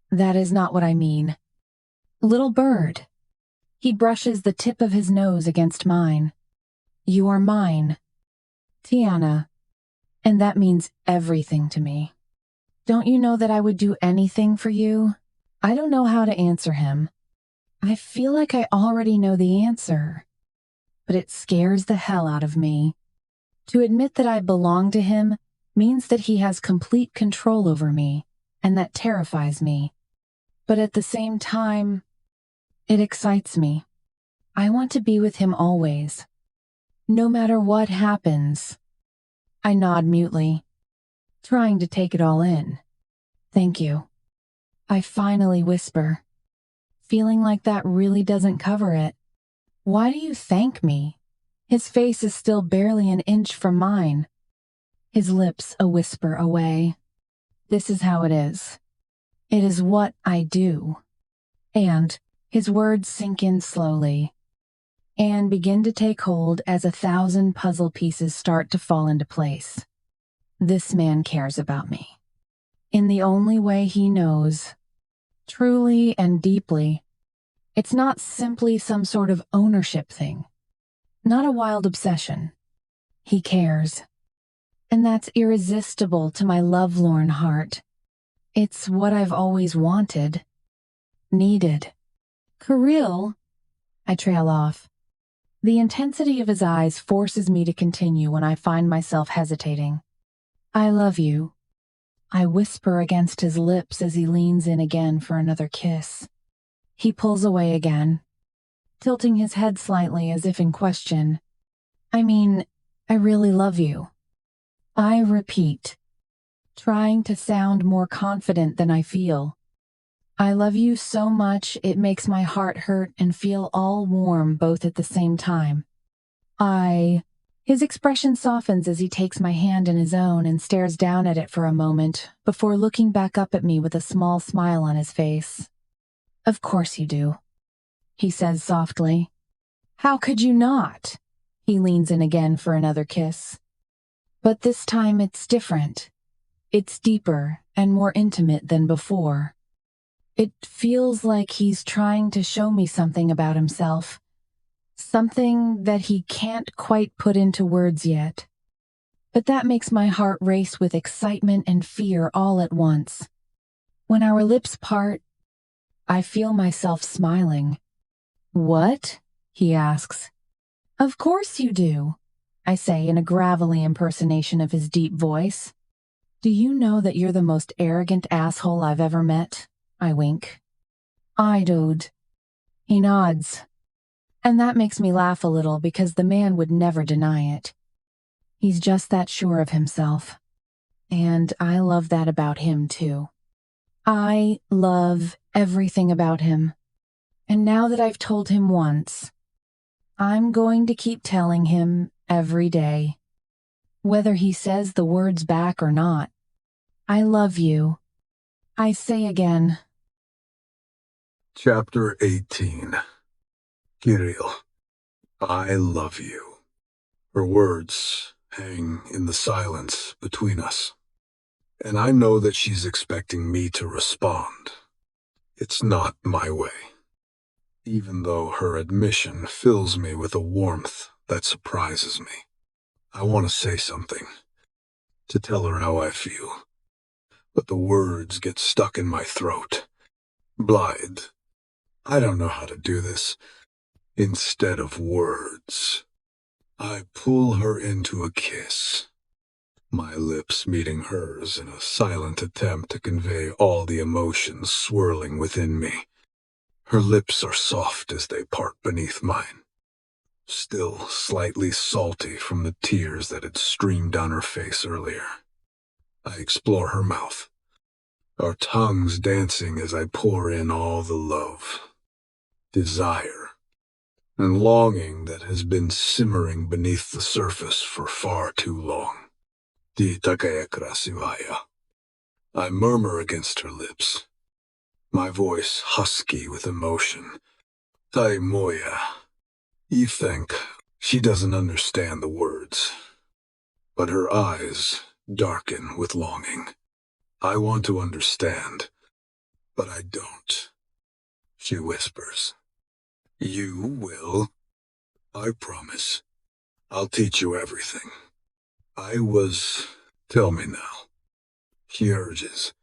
That is not what I mean. Little bird. He brushes the tip of his nose against mine. You are mine, Tiana, and that means everything to me. Don't you know that I would do anything for you? I don't know how to answer him. I feel like I already know the answer, but it scares the hell out of me. To admit that I belong to him means that he has complete control over me, and that terrifies me. But at the same time, it excites me. I want to be with him always, no matter what happens. I nod mutely, trying to take it all in. Thank you. I finally whisper, feeling like that really doesn't cover it. Why do you thank me? His face is still barely an inch from mine, his lips a whisper away. This is how it is. It is what I do. And his words sink in slowly and begin to take hold as 1,000 puzzle pieces start to fall into place. This man cares about me. In the only way he knows, truly and deeply. It's not simply some sort of ownership thing. Not a wild obsession. He cares. And that's irresistible to my lovelorn heart. It's what I've always wanted. Needed. Kirill, I trail off. The intensity of his eyes forces me to continue when I find myself hesitating. I love you. I whisper against his lips as he leans in again for another kiss. He pulls away again, tilting his head slightly as if in question. I mean, I really love you. I repeat, trying to sound more confident than I feel. I love you so much it makes my heart hurt and feel all warm both at the same time. His expression softens as he takes my hand in his own and stares down at it for a moment before looking back up at me with a small smile on his face. Of course you do, he says softly. How could you not? He leans in again for another kiss. But this time it's different. It's deeper and more intimate than before. It feels like he's trying to show me something about himself. Something that he can't quite put into words yet. But that makes my heart race with excitement and fear all at once. When our lips part, I feel myself smiling. What? He asks. Of course you do, I say in a gravelly impersonation of his deep voice. Do you know that you're the most arrogant asshole I've ever met? I wink. I doed. He nods. And that makes me laugh a little because the man would never deny it. He's just that sure of himself. And I love that about him too. I love everything about him. And now that I've told him once, I'm going to keep telling him every day. Whether he says the words back or not. I love you. I say again. Chapter 18. Kirill, I love you. Her words hang in the silence between us. And I know that she's expecting me to respond. It's not my way. Even though her admission fills me with a warmth that surprises me. I want to say something, to tell her how I feel. But the words get stuck in my throat. Blythe, I don't know how to do this. Instead of words, I pull her into a kiss. My lips meeting hers in a silent attempt to convey all the emotions swirling within me. Her lips are soft as they part beneath mine, still slightly salty from the tears that had streamed down her face earlier. I explore her mouth, our tongues dancing as I pour in all the love, desire, and longing that has been simmering beneath the surface for far too long. Di takaya krasivaya. I murmur against her lips, my voice husky with emotion. Tai moya. You think she doesn't understand the words, but her eyes darken with longing. I want to understand, but I don't. She whispers. You will. I promise. I'll teach you everything. Tell me now. She urges,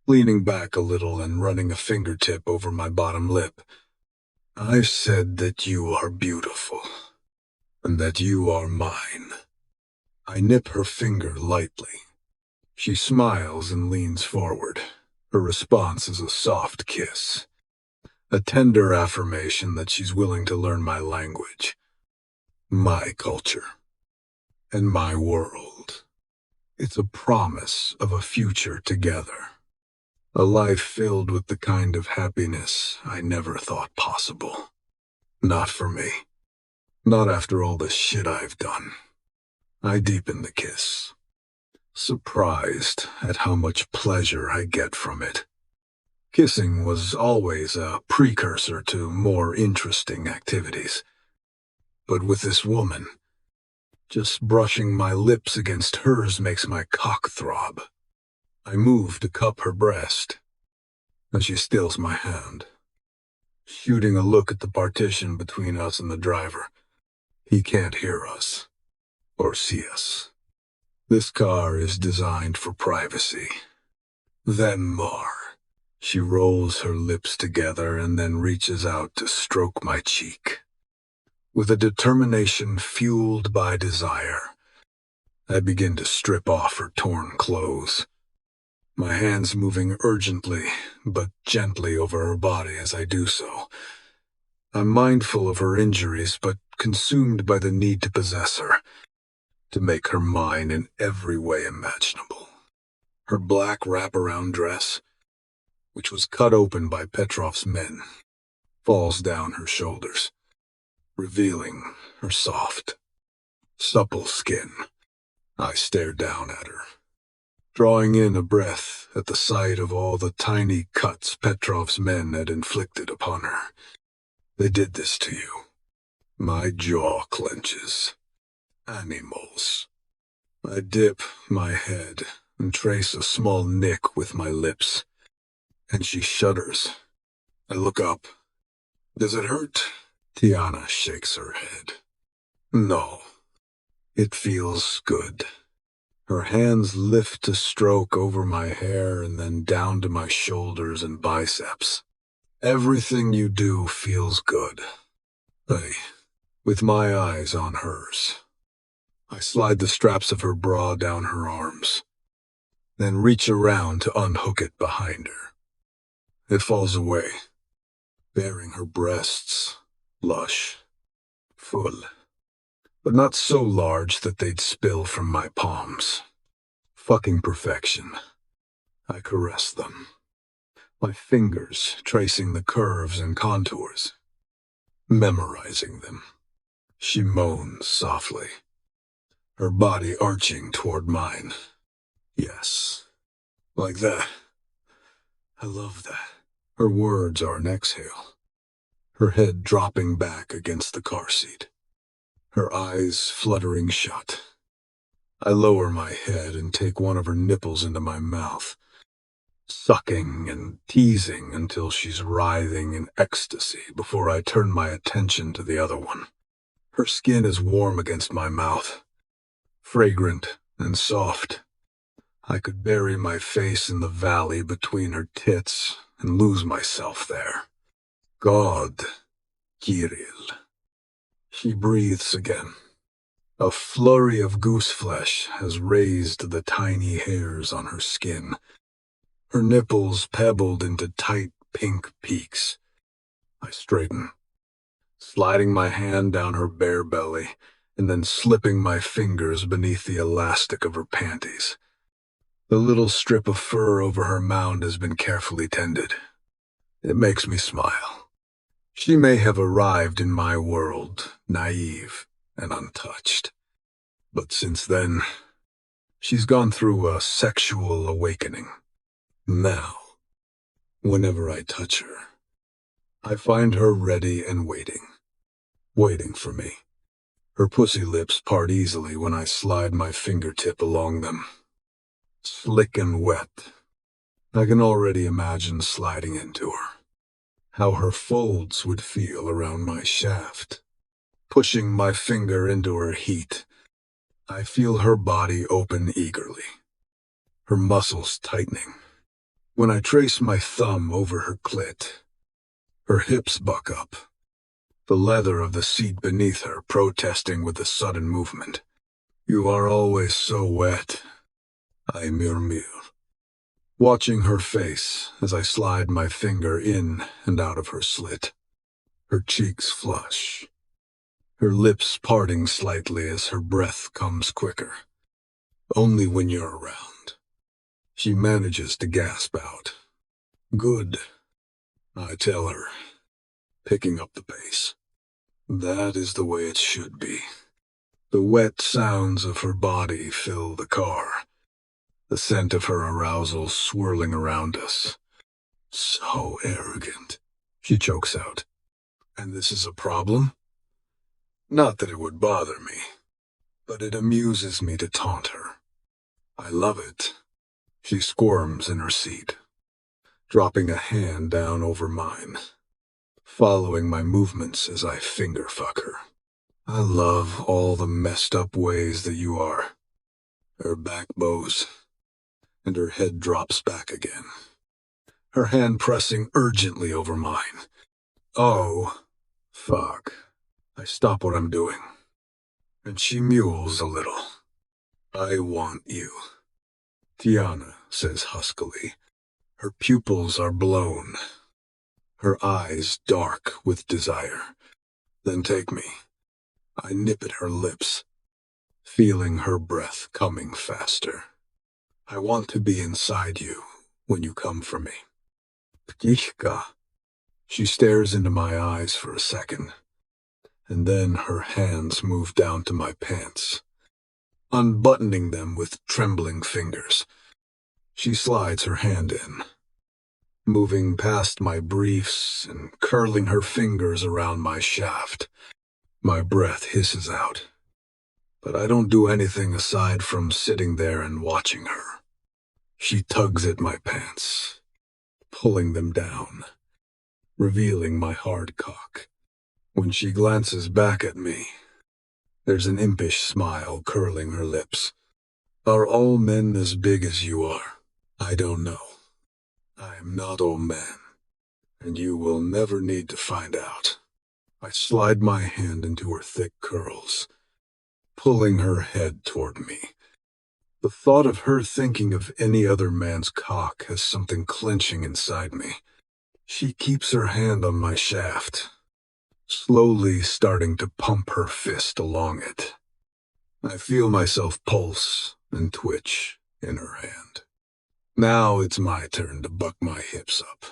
leaning back a little and running a fingertip over my bottom lip. I said that you are beautiful, and that you are mine. I nip her finger lightly. She smiles and leans forward. Her response is a soft kiss, a tender affirmation that she's willing to learn my language, my culture, and my world. It's a promise of a future together. A life filled with the kind of happiness I never thought possible. Not for me. Not after all the shit I've done. I deepen the kiss, surprised at how much pleasure I get from it. Kissing was always a precursor to more interesting activities. But with this woman, just brushing my lips against hers makes my cock throb. I move to cup her breast, and she steals my hand, shooting a look at the partition between us and the driver. He can't hear us or see us. This car is designed for privacy. Then more. She rolls her lips together and then reaches out to stroke my cheek. With a determination fueled by desire, I begin to strip off her torn clothes, my hands moving urgently but gently over her body as I do so. I'm mindful of her injuries but consumed by the need to possess her, to make her mine in every way imaginable. Her black wraparound dress, which was cut open by Petrov's men, falls down her shoulders, revealing her soft, supple skin. I stare down at her, drawing in a breath at the sight of all the tiny cuts Petrov's men had inflicted upon her. They did this to you. My jaw clenches. Animals. I dip my head and trace a small nick with my lips, and she shudders. I look up. Does it hurt? Tiana shakes her head. No. It feels good. Her hands lift to stroke over my hair and then down to my shoulders and biceps. Everything you do feels good. With my eyes on hers, I slide the straps of her bra down her arms, then reach around to unhook it behind her. It falls away, baring her breasts, lush, full, but not so large that they'd spill from my palms. Fucking perfection. I caress them, my fingers tracing the curves and contours, memorizing them. She moans softly, her body arching toward mine. Yes, like that. I love that. Her words are an exhale, her head dropping back against the car seat, her eyes fluttering shut. I lower my head and take one of her nipples into my mouth, sucking and teasing until she's writhing in ecstasy before I turn my attention to the other one. Her skin is warm against my mouth, fragrant and soft. I could bury my face in the valley between her tits and lose myself there. God, Kirill. She breathes again. A flurry of goose flesh has raised the tiny hairs on her skin, her nipples pebbled into tight pink peaks. I straighten, sliding my hand down her bare belly and then slipping my fingers beneath the elastic of her panties. The little strip of fur over her mound has been carefully tended. It makes me smile. She may have arrived in my world, naive and untouched. But since then, she's gone through a sexual awakening. Now, whenever I touch her, I find her ready and waiting for me. Her pussy lips part easily when I slide my fingertip along them. Slick and wet. I can already imagine sliding into her. How her folds would feel around my shaft. Pushing my finger into her heat, I feel her body open eagerly, her muscles tightening. When I trace my thumb over her clit, her hips buck up, the leather of the seat beneath her protesting with the sudden movement. You are always so wet, I murmur, watching her face as I slide my finger in and out of her slit. Her cheeks flush, her lips parting slightly as her breath comes quicker. Only when you're around. She manages to gasp out. Good, I tell her, picking up the pace. That is the way it should be. The wet sounds of her body fill the car, the scent of her arousal swirling around us. So arrogant, she chokes out. And this is a problem? Not that it would bother me, but it amuses me to taunt her. I love it. She squirms in her seat, dropping a hand down over mine, following my movements as I finger fuck her. I love all the messed up ways that you are. Her back bows, and her head drops back again, her hand pressing urgently over mine. Oh, fuck. I stop what I'm doing, and she mews a little. I want you, Tiana says huskily. Her pupils are blown, her eyes dark with desire. Then take me. I nip at her lips, feeling her breath coming faster. I want to be inside you when you come for me. Ptishka. She stares into my eyes for a second, and then her hands move down to my pants, unbuttoning them with trembling fingers. She slides her hand in, moving past my briefs and curling her fingers around my shaft. My breath hisses out, but I don't do anything aside from sitting there and watching her. She tugs at my pants, pulling them down, revealing my hard cock. When she glances back at me, there's an impish smile curling her lips. Are all men as big as you are? I don't know. I am not all man, and you will never need to find out. I slide my hand into her thick curls, pulling her head toward me. The thought of her thinking of any other man's cock has something clenching inside me. She keeps her hand on my shaft, slowly starting to pump her fist along it. I feel myself pulse and twitch in her hand. Now it's my turn to buck my hips up.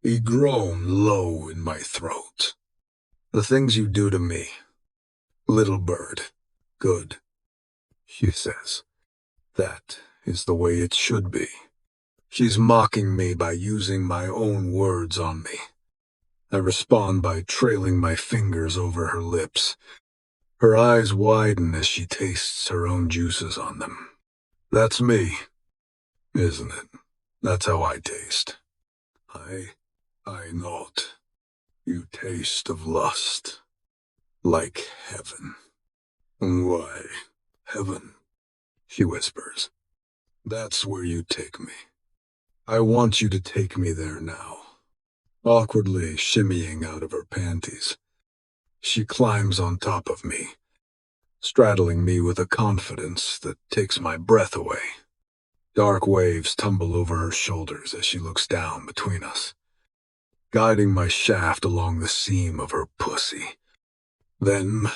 A groan low in my throat. The things you do to me, little bird, good, she says. That is the way it should be. She's mocking me by using my own words on me. I respond by trailing my fingers over her lips. Her eyes widen as she tastes her own juices on them. That's me, isn't it? That's how I taste. I know it. You taste of lust, like heaven. Why, heaven, she whispers. That's where you take me. I want you to take me there now. Awkwardly shimmying out of her panties, she climbs on top of me, straddling me with a confidence that takes my breath away. Dark waves tumble over her shoulders as she looks down between us, guiding my shaft along the seam of her pussy. Then,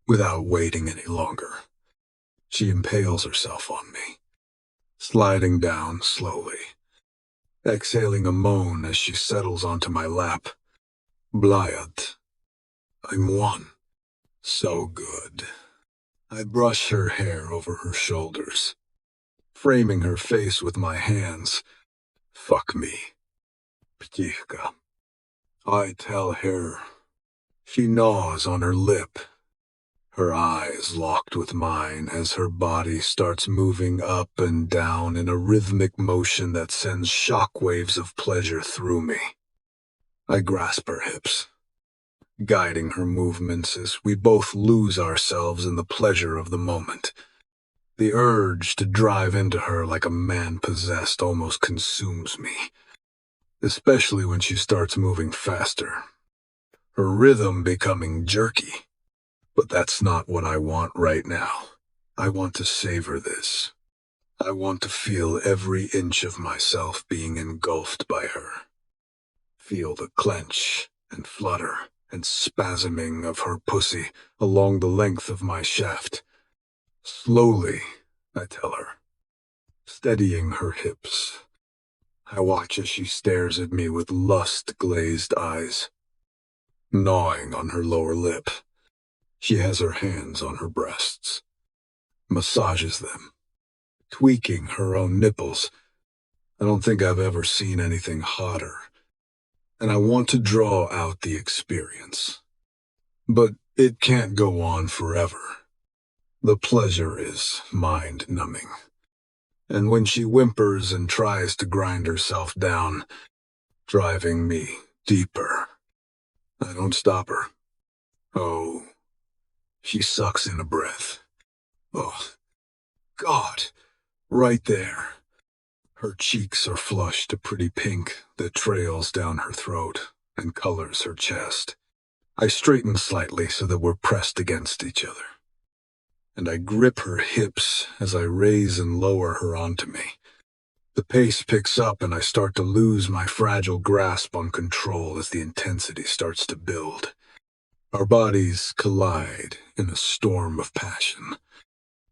without waiting any longer, she impales herself on me, sliding down slowly, exhaling a moan as she settles onto my lap. Blyat. I'm one. So good. I brush her hair over her shoulders, framing her face with my hands. Fuck me. Ptishka. I tell her. She gnaws on her lip, her eyes locked with mine as her body starts moving up and down in a rhythmic motion that sends shockwaves of pleasure through me. I grasp her hips, guiding her movements as we both lose ourselves in the pleasure of the moment. The urge to drive into her like a man possessed almost consumes me, especially when she starts moving faster, her rhythm becoming jerky. But that's not what I want right now. I want to savor this. I want to feel every inch of myself being engulfed by her. Feel the clench and flutter and spasming of her pussy along the length of my shaft. Slowly, I tell her, steadying her hips. I watch as she stares at me with lust-glazed eyes, gnawing on her lower lip. She has her hands on her breasts, massages them, tweaking her own nipples. I don't think I've ever seen anything hotter. And I want to draw out the experience. But it can't go on forever. The pleasure is mind-numbing. And when she whimpers and tries to grind herself down, driving me deeper, I don't stop her. Oh, she sucks in a breath. Oh, God, right there. Her cheeks are flushed a pretty pink that trails down her throat and colors her chest. I straighten slightly so that we're pressed against each other. And I grip her hips as I raise and lower her onto me. The pace picks up and I start to lose my fragile grasp on control as the intensity starts to build. Our bodies collide in a storm of passion.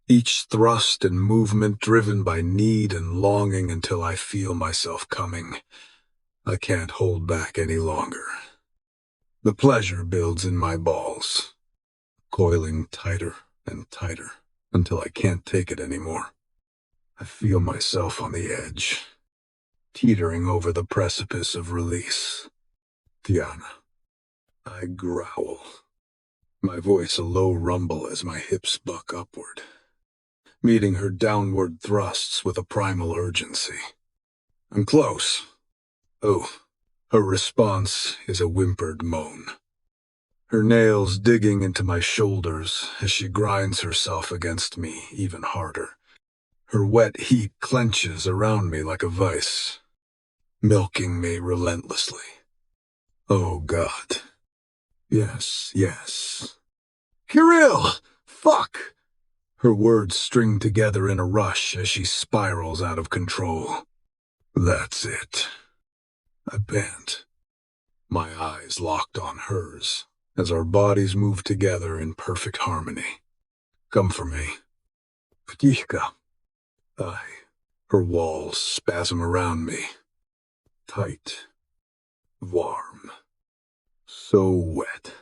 Each thrust and movement driven by need and longing until I feel myself coming. I can't hold back any longer. The pleasure builds in my balls, coiling tighter and tighter until I can't take it anymore. I feel myself on the edge, teetering over the precipice of release. Tiana. I growl, my voice a low rumble as my hips buck upward, meeting her downward thrusts with a primal urgency. I'm close. Oh, her response is a whimpered moan. Her nails digging into my shoulders as she grinds herself against me even harder. Her wet heat clenches around me like a vice, milking me relentlessly. Oh, God. Yes, yes. Kirill! Fuck! Her words string together in a rush as she spirals out of control. That's it. I pant, my eyes locked on hers, as our bodies move together in perfect harmony. Come for me. Ptishka. Her walls spasm around me. Tight. Warm. So wet.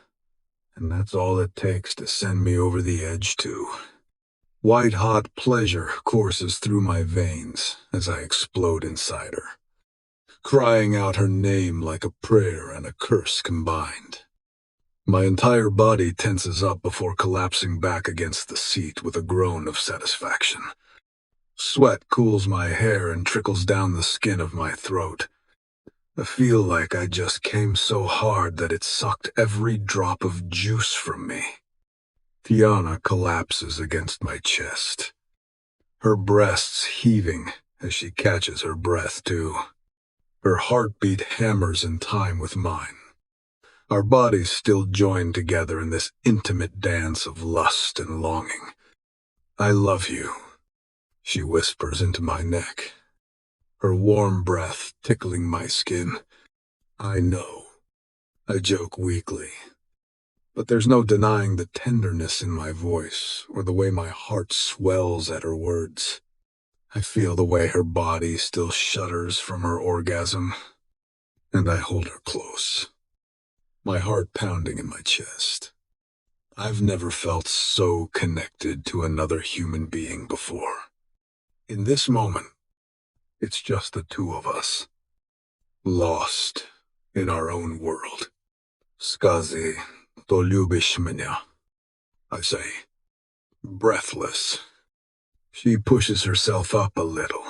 And that's all it takes to send me over the edge, too. White-hot pleasure courses through my veins as I explode inside her, crying out her name like a prayer and a curse combined. My entire body tenses up before collapsing back against the seat with a groan of satisfaction. Sweat cools my hair and trickles down the skin of my throat. I feel like I just came so hard that it sucked every drop of juice from me. Tiana collapses against my chest, her breasts heaving as she catches her breath too. Her heartbeat hammers in time with mine. Our bodies still joined together in this intimate dance of lust and longing. I love you, she whispers into my neck, her warm breath tickling my skin. I know, I joke weakly. But there's no denying the tenderness in my voice or the way my heart swells at her words. I feel the way her body still shudders from her orgasm, and I hold her close, my heart pounding in my chest. I've never felt so connected to another human being before. In this moment, it's just the two of us, lost in our own world. Skazi. To lubisz mnie, I say, breathless. She pushes herself up a little,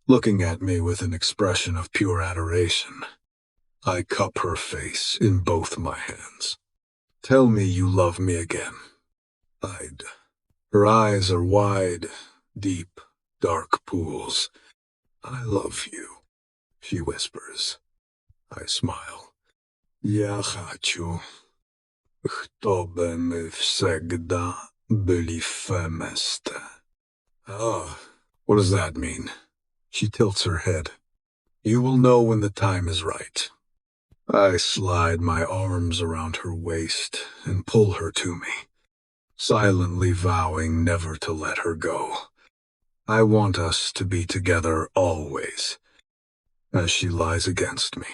looking at me with an expression of pure adoration. I cup her face in both my hands. Tell me you love me again. Her eyes are wide, deep, dark pools. I love you, she whispers. I smile. Я хочу. Чтобы мы всегда были вместе. Oh, what does that mean? She tilts her head. You will know when the time is right. I slide my arms around her waist and pull her to me, silently vowing never to let her go. I want us to be together always, as she lies against me.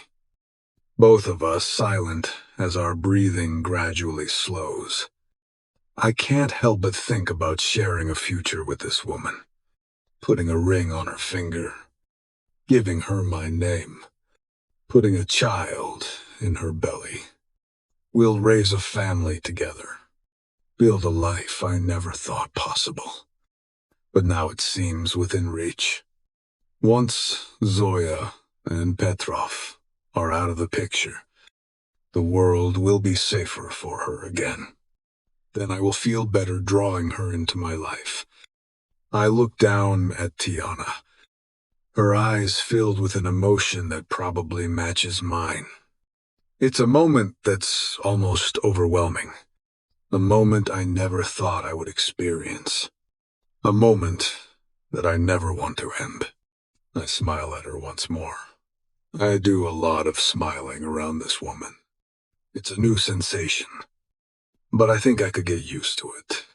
Both of us silent as our breathing gradually slows. I can't help but think about sharing a future with this woman. putting a ring on her finger, giving her my name, putting a child in her belly. We'll raise a family together, build a life I never thought possible. But now it seems within reach. Once Zoya and Petrov are out of the picture, the world will be safer for her again. Then I will feel better drawing her into my life. I look down at Tiana, her eyes filled with an emotion that probably matches mine. It's a moment that's almost overwhelming. A moment I never thought I would experience. A moment that I never want to end. I smile at her once more. I do a lot of smiling around this woman. It's a new sensation, but I think I could get used to it.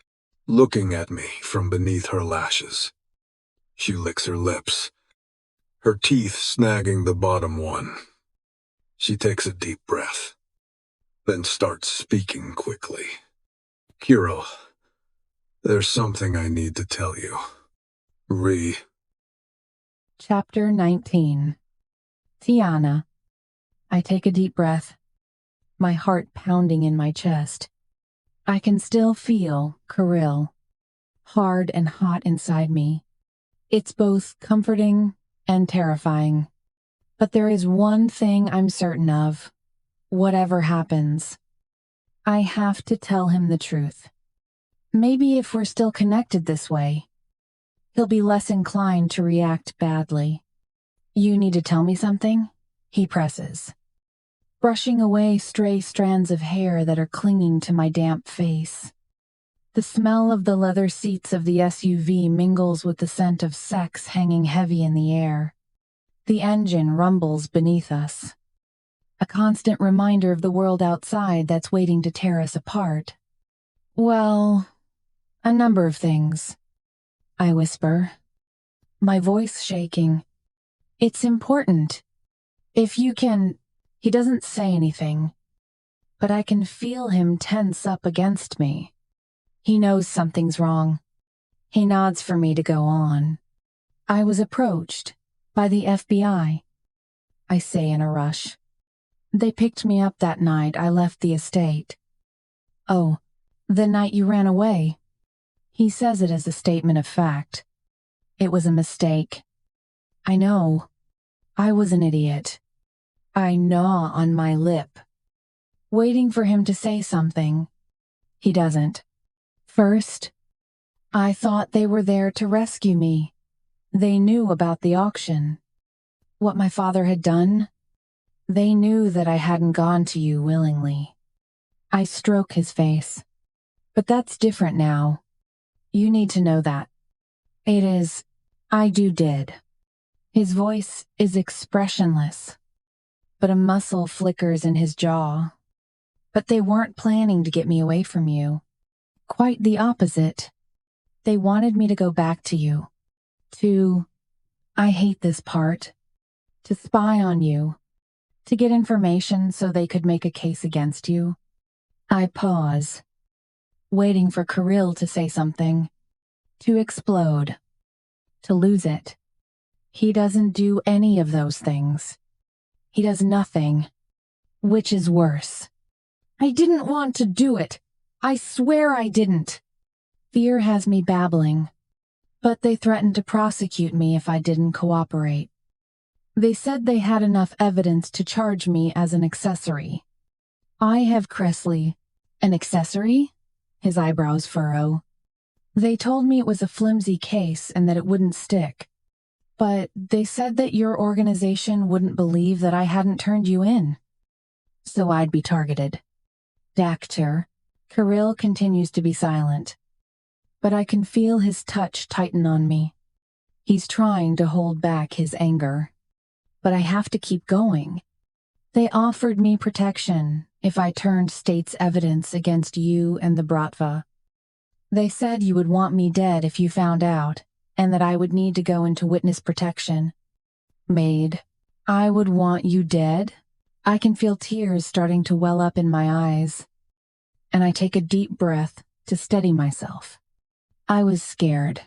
Looking at me from beneath her lashes. She licks her lips, her teeth snagging the bottom one. She takes a deep breath, then starts speaking quickly. Kirill, there's something I need to tell you. Chapter 19. Tiana. I take a deep breath, my heart pounding in my chest. I can still feel Kirill, hard and hot inside me. It's both comforting and terrifying. But there is one thing I'm certain of. Whatever happens, I have to tell him the truth. Maybe if we're still connected this way, he'll be less inclined to react badly. You need to tell me something? He presses, brushing away stray strands of hair that are clinging to my damp face. The smell of the leather seats of the SUV mingles with the scent of sex hanging heavy in the air. The engine rumbles beneath us, a constant reminder of the world outside that's waiting to tear us apart. Well, a number of things, I whisper, my voice shaking. It's important. If you can... He doesn't say anything, but I can feel him tense up against me. He knows something's wrong. He nods for me to go on. I was approached by the FBI, I say in a rush. They picked me up that night I left the estate. Oh, the night you ran away. He says it as a statement of fact. It was a mistake. I know. I was an idiot. I gnaw on my lip, waiting for him to say something. He doesn't. First, I thought they were there to rescue me. They knew about the auction. What my father had done. They knew that I hadn't gone to you willingly. I stroke his face. But that's different now. You need to know that. It is, I did. His voice is expressionless, but a muscle flickers in his jaw. But they weren't planning to get me away from you. Quite the opposite. They wanted me to go back to you. I hate this part, to spy on you, to get information so they could make a case against you. I pause, waiting for Kirill to say something, to explode, to lose it. He doesn't do any of those things. He does nothing, which is worse. I didn't want to do it. I swear I didn't. Fear has me babbling, but they threatened to prosecute me if I didn't cooperate. They said they had enough evidence to charge me as an accessory. I have Cressley. An accessory? His eyebrows furrow. They told me it was a flimsy case and that it wouldn't stick. But they said that your organization wouldn't believe that I hadn't turned you in. So I'd be targeted. Doctor. Kirill continues to be silent. But I can feel his touch tighten on me. He's trying to hold back his anger. But I have to keep going. They offered me protection if I turned state's evidence against you and the Bratva. They said you would want me dead if you found out, and that I would need to go into witness protection. Maid, I would want you dead? I can feel tears starting to well up in my eyes, and I take a deep breath to steady myself. I was scared.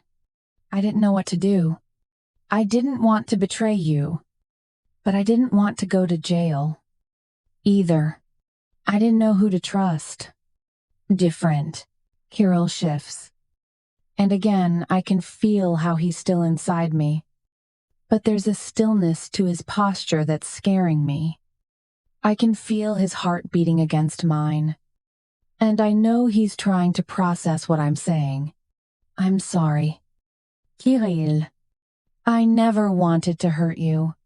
I didn't know what to do. I didn't want to betray you, but I didn't want to go to jail either. I didn't know who to trust. Different. Kirill shifts. And again, I can feel how he's still inside me. But there's a stillness to his posture that's scaring me. I can feel his heart beating against mine. And I know he's trying to process what I'm saying. I'm sorry. Kirill, I never wanted to hurt you.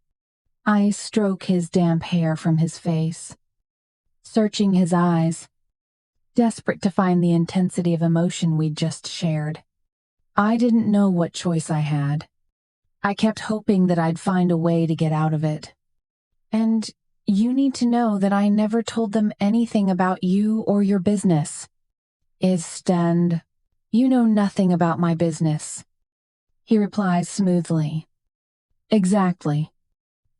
I stroke his damp hair from his face, searching his eyes, desperate to find the intensity of emotion we'd just shared. I didn't know what choice I had. I kept hoping that I'd find a way to get out of it. And you need to know that I never told them anything about you or your business. Instead, you know nothing about my business. He replies smoothly. Exactly.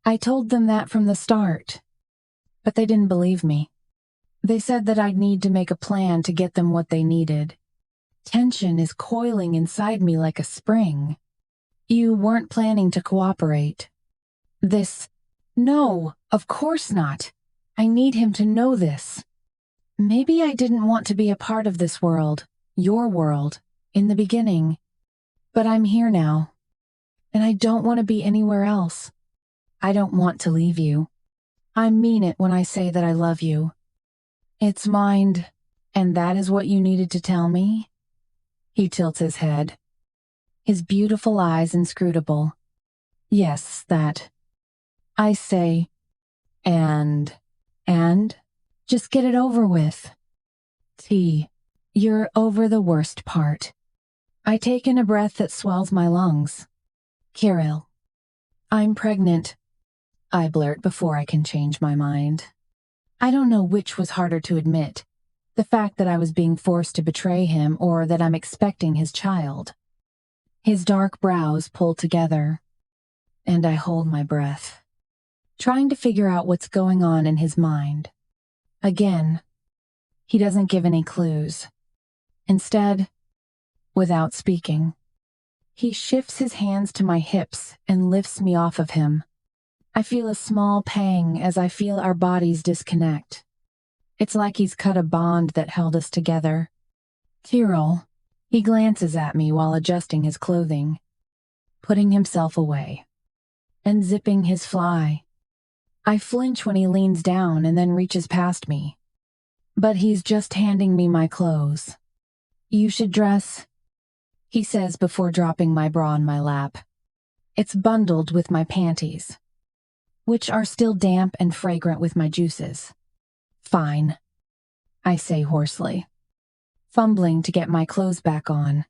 I told them that from the start. But they didn't believe me. They said that I'd need to make a plan to get them what they needed. Tension is coiling inside me like a spring. You weren't planning to cooperate. No, of course not. I need him to know this. Maybe I didn't want to be a part of this world, your world, in the beginning. But I'm here now. And I don't want to be anywhere else. I don't want to leave you. I mean it when I say that I love you. It's mind, and that is what you needed to tell me? He tilts his head. His beautiful eyes inscrutable. Yes, that. I say, and? Just get it over with. You're over the worst part. I take in a breath that swells my lungs. Kirill, I'm pregnant. I blurt before I can change my mind. I don't know which was harder to admit, the fact that I was being forced to betray him or that I'm expecting his child. His dark brows pull together, and I hold my breath, trying to figure out what's going on in his mind. Again, he doesn't give any clues. Instead, without speaking, he shifts his hands to my hips and lifts me off of him. I feel a small pang as I feel our bodies disconnect. It's like he's cut a bond that held us together. Kirill, he glances at me while adjusting his clothing, putting himself away, and zipping his fly. I flinch when he leans down and then reaches past me. But he's just handing me my clothes. You should dress, he says before dropping my bra in my lap. It's bundled with my panties, which are still damp and fragrant with my juices. Fine, I say hoarsely, fumbling to get my clothes back on.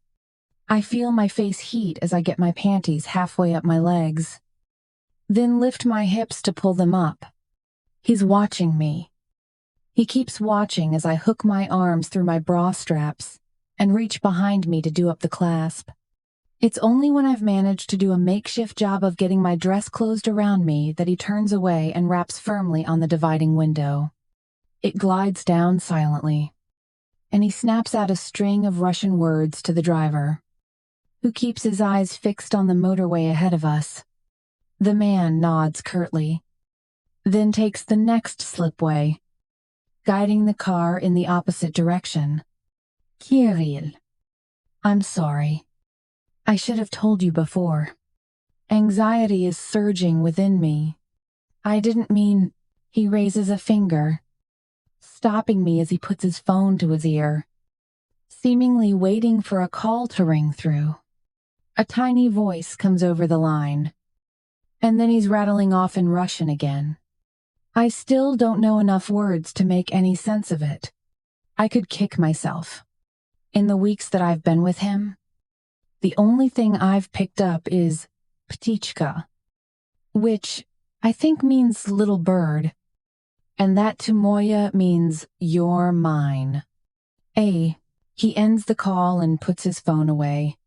I feel my face heat as I get my panties halfway up my legs, then lift my hips to pull them up. He's watching me. He keeps watching as I hook my arms through my bra straps and reach behind me to do up the clasp. It's only when I've managed to do a makeshift job of getting my dress closed around me that he turns away and wraps firmly on the dividing window. It glides down silently, and he snaps out a string of Russian words to the driver, who keeps his eyes fixed on the motorway ahead of us. The man nods curtly, then takes the next slipway, guiding the car in the opposite direction. Kirill, I'm sorry. I should have told you before. Anxiety is surging within me. I didn't mean. He raises a finger, stopping me as he puts his phone to his ear, seemingly waiting for a call to ring through. A tiny voice comes over the line, and then he's rattling off in Russian again. I still don't know enough words to make any sense of it. I could kick myself. In the weeks that I've been with him, the only thing I've picked up is Ptichka, which I think means little bird, and that to Moya means you're mine. He ends the call and puts his phone away,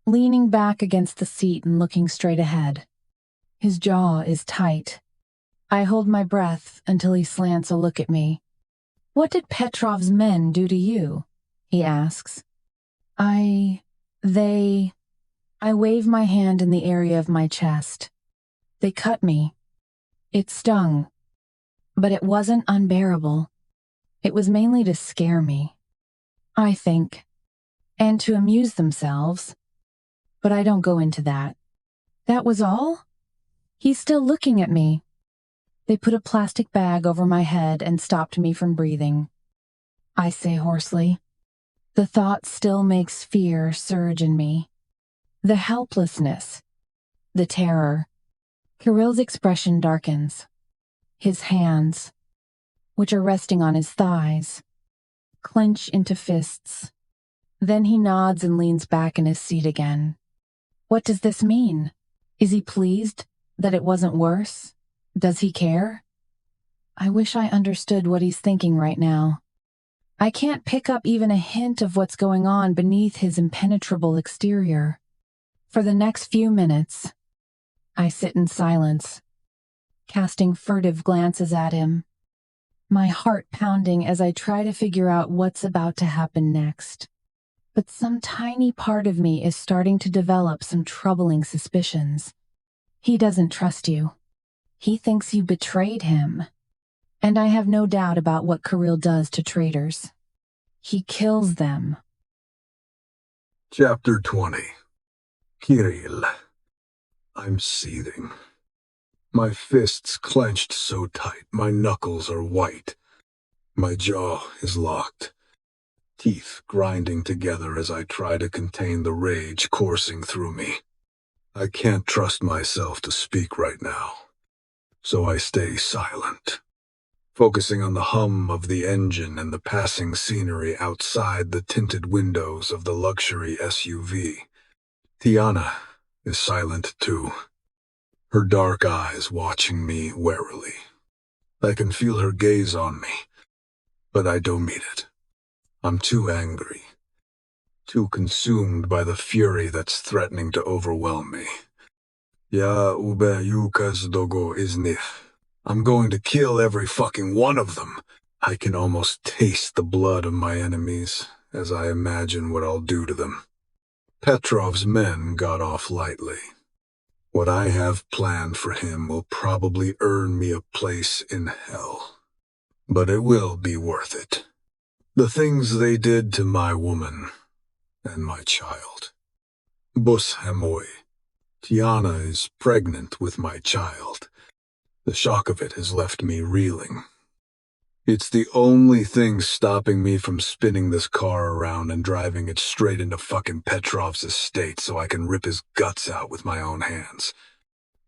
leaning back against the seat and looking straight ahead. His jaw is tight. I hold my breath until he slants a look at me. What did Petrov's men do to you? He asks. I I wave my hand in the area of my chest. They cut me. It stung. But it wasn't unbearable. It was mainly to scare me, I think, and to amuse themselves. But I don't go into that. That was all? He's still looking at me. They put a plastic bag over my head and stopped me from breathing. I say hoarsely. The thought still makes fear surge in me. The helplessness. The terror. Kirill's expression darkens. His hands, which are resting on his thighs, clench into fists. Then he nods and leans back in his seat again. What does this mean? Is he pleased that it wasn't worse? Does he care? I wish I understood what he's thinking right now. I can't pick up even a hint of what's going on beneath his impenetrable exterior. For the next few minutes, I sit in silence, casting furtive glances at him, my heart pounding as I try to figure out what's about to happen next. But some tiny part of me is starting to develop some troubling suspicions. He doesn't trust you. He thinks you betrayed him. And I have no doubt about what Kirill does to traitors. He kills them. Chapter 20. Kirill. I'm seething. My fists clenched so tight, my knuckles are white. My jaw is locked, teeth grinding together as I try to contain the rage coursing through me. I can't trust myself to speak right now, so I stay silent, focusing on the hum of the engine and the passing scenery outside the tinted windows of the luxury SUV. Tiana is silent too, her dark eyes watching me warily. I can feel her gaze on me, but I don't meet it. I'm too angry, too consumed by the fury that's threatening to overwhelm me. Ya ube yukas dogo iznif. I'm going to kill every fucking one of them. I can almost taste the blood of my enemies as I imagine what I'll do to them. Petrov's men got off lightly. What I have planned for him will probably earn me a place in hell. But it will be worth it. The things they did to my woman and my child. Bus Hamoy. Tiana is pregnant with my child. The shock of it has left me reeling. It's the only thing stopping me from spinning this car around and driving it straight into fucking Petrov's estate so I can rip his guts out with my own hands.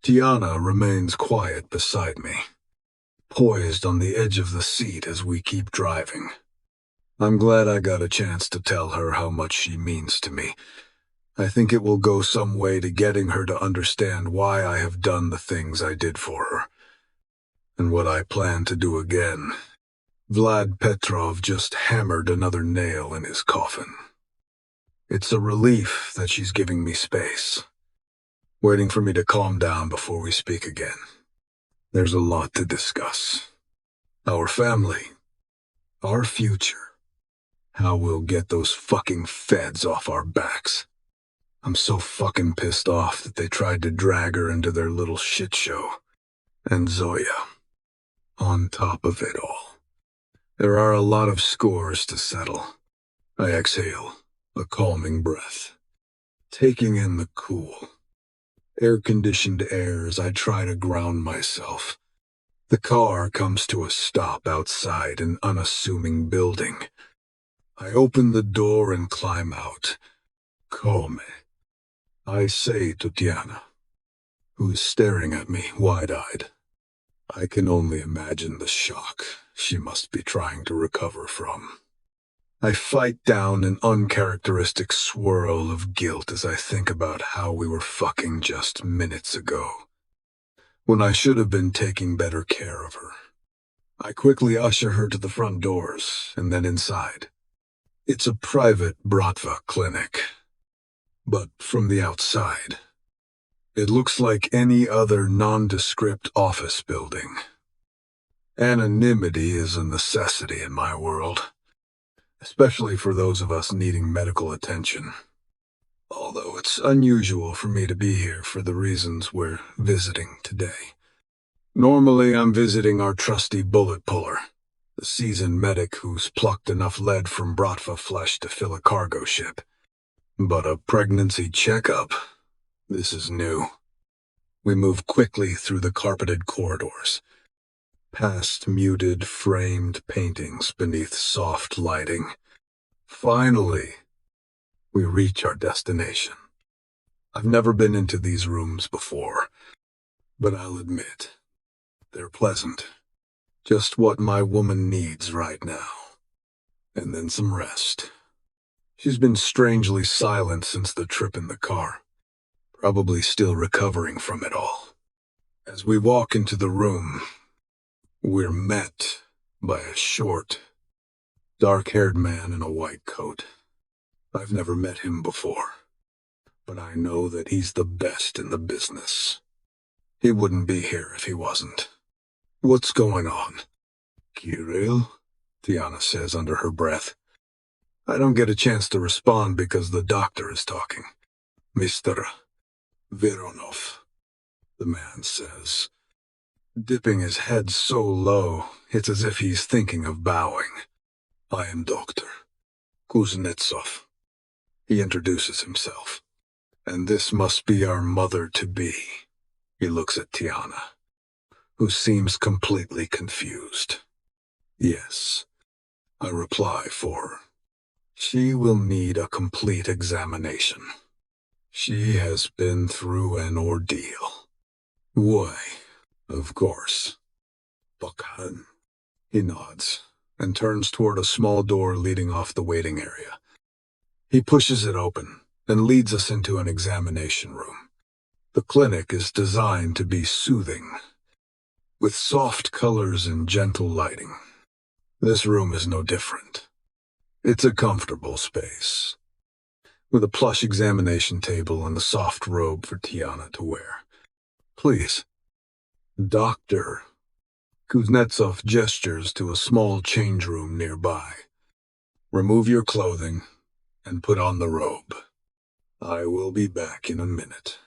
Tiana remains quiet beside me, poised on the edge of the seat as we keep driving. I'm glad I got a chance to tell her how much she means to me. I think it will go some way to getting her to understand why I have done the things I did for her, and what I plan to do again. Vlad Petrov just hammered another nail in his coffin. It's a relief that she's giving me space, waiting for me to calm down before we speak again. There's a lot to discuss. Our family, our future, how we'll get those fucking feds off our backs. I'm so fucking pissed off that they tried to drag her into their little shit show. And Zoya, on top of it all. There are a lot of scores to settle. I exhale, a calming breath, taking in the cool, air-conditioned air as I try to ground myself. The car comes to a stop outside an unassuming building. I open the door and climb out. Come, I say to Tiana, who's staring at me wide-eyed. I can only imagine the shock she must be trying to recover from. I fight down an uncharacteristic swirl of guilt as I think about how we were fucking just minutes ago, when I should have been taking better care of her. I quickly usher her to the front doors and then inside. It's a private Bratva clinic, but from the outside, it looks like any other nondescript office building. Anonymity is a necessity in my world, especially for those of us needing medical attention. although it's unusual for me to be here for the reasons we're visiting today. Normally, I'm visiting our trusty bullet puller, the seasoned medic who's plucked enough lead from Bratva flesh to fill a cargo ship. But a pregnancy checkup? This is new. We move quickly through the carpeted corridors, past muted, framed paintings beneath soft lighting. Finally, we reach our destination. I've never been into these rooms before, but I'll admit, they're pleasant. Just what my woman needs right now. And then some rest. She's been strangely silent since the trip in the car, probably still recovering from it all. As we walk into the room, we're met by a short, dark-haired man in a white coat. I've never met him before, but I know that he's the best in the business. He wouldn't be here if he wasn't. What's going on? Kirill? Tiana says under her breath. I don't get a chance to respond because the doctor is talking. Mr. Veronov, the man says, dipping his head so low, it's as if he's thinking of bowing. I am Dr. Kuznetsov. He introduces himself. And this must be our mother-to-be. He looks at Tiana, who seems completely confused. Yes, I reply for her. She will need a complete examination. She has been through an ordeal. Why, of course. Bakhan. He nods and turns toward a small door leading off the waiting area. He pushes it open and leads us into an examination room. The clinic is designed to be soothing, with soft colors and gentle lighting. This room is no different. It's a comfortable space, with a plush examination table and a soft robe for Tiana to wear. Please. Doctor. Kuznetsov gestures to a small change room nearby. Remove your clothing and put on the robe. I will be back in a minute.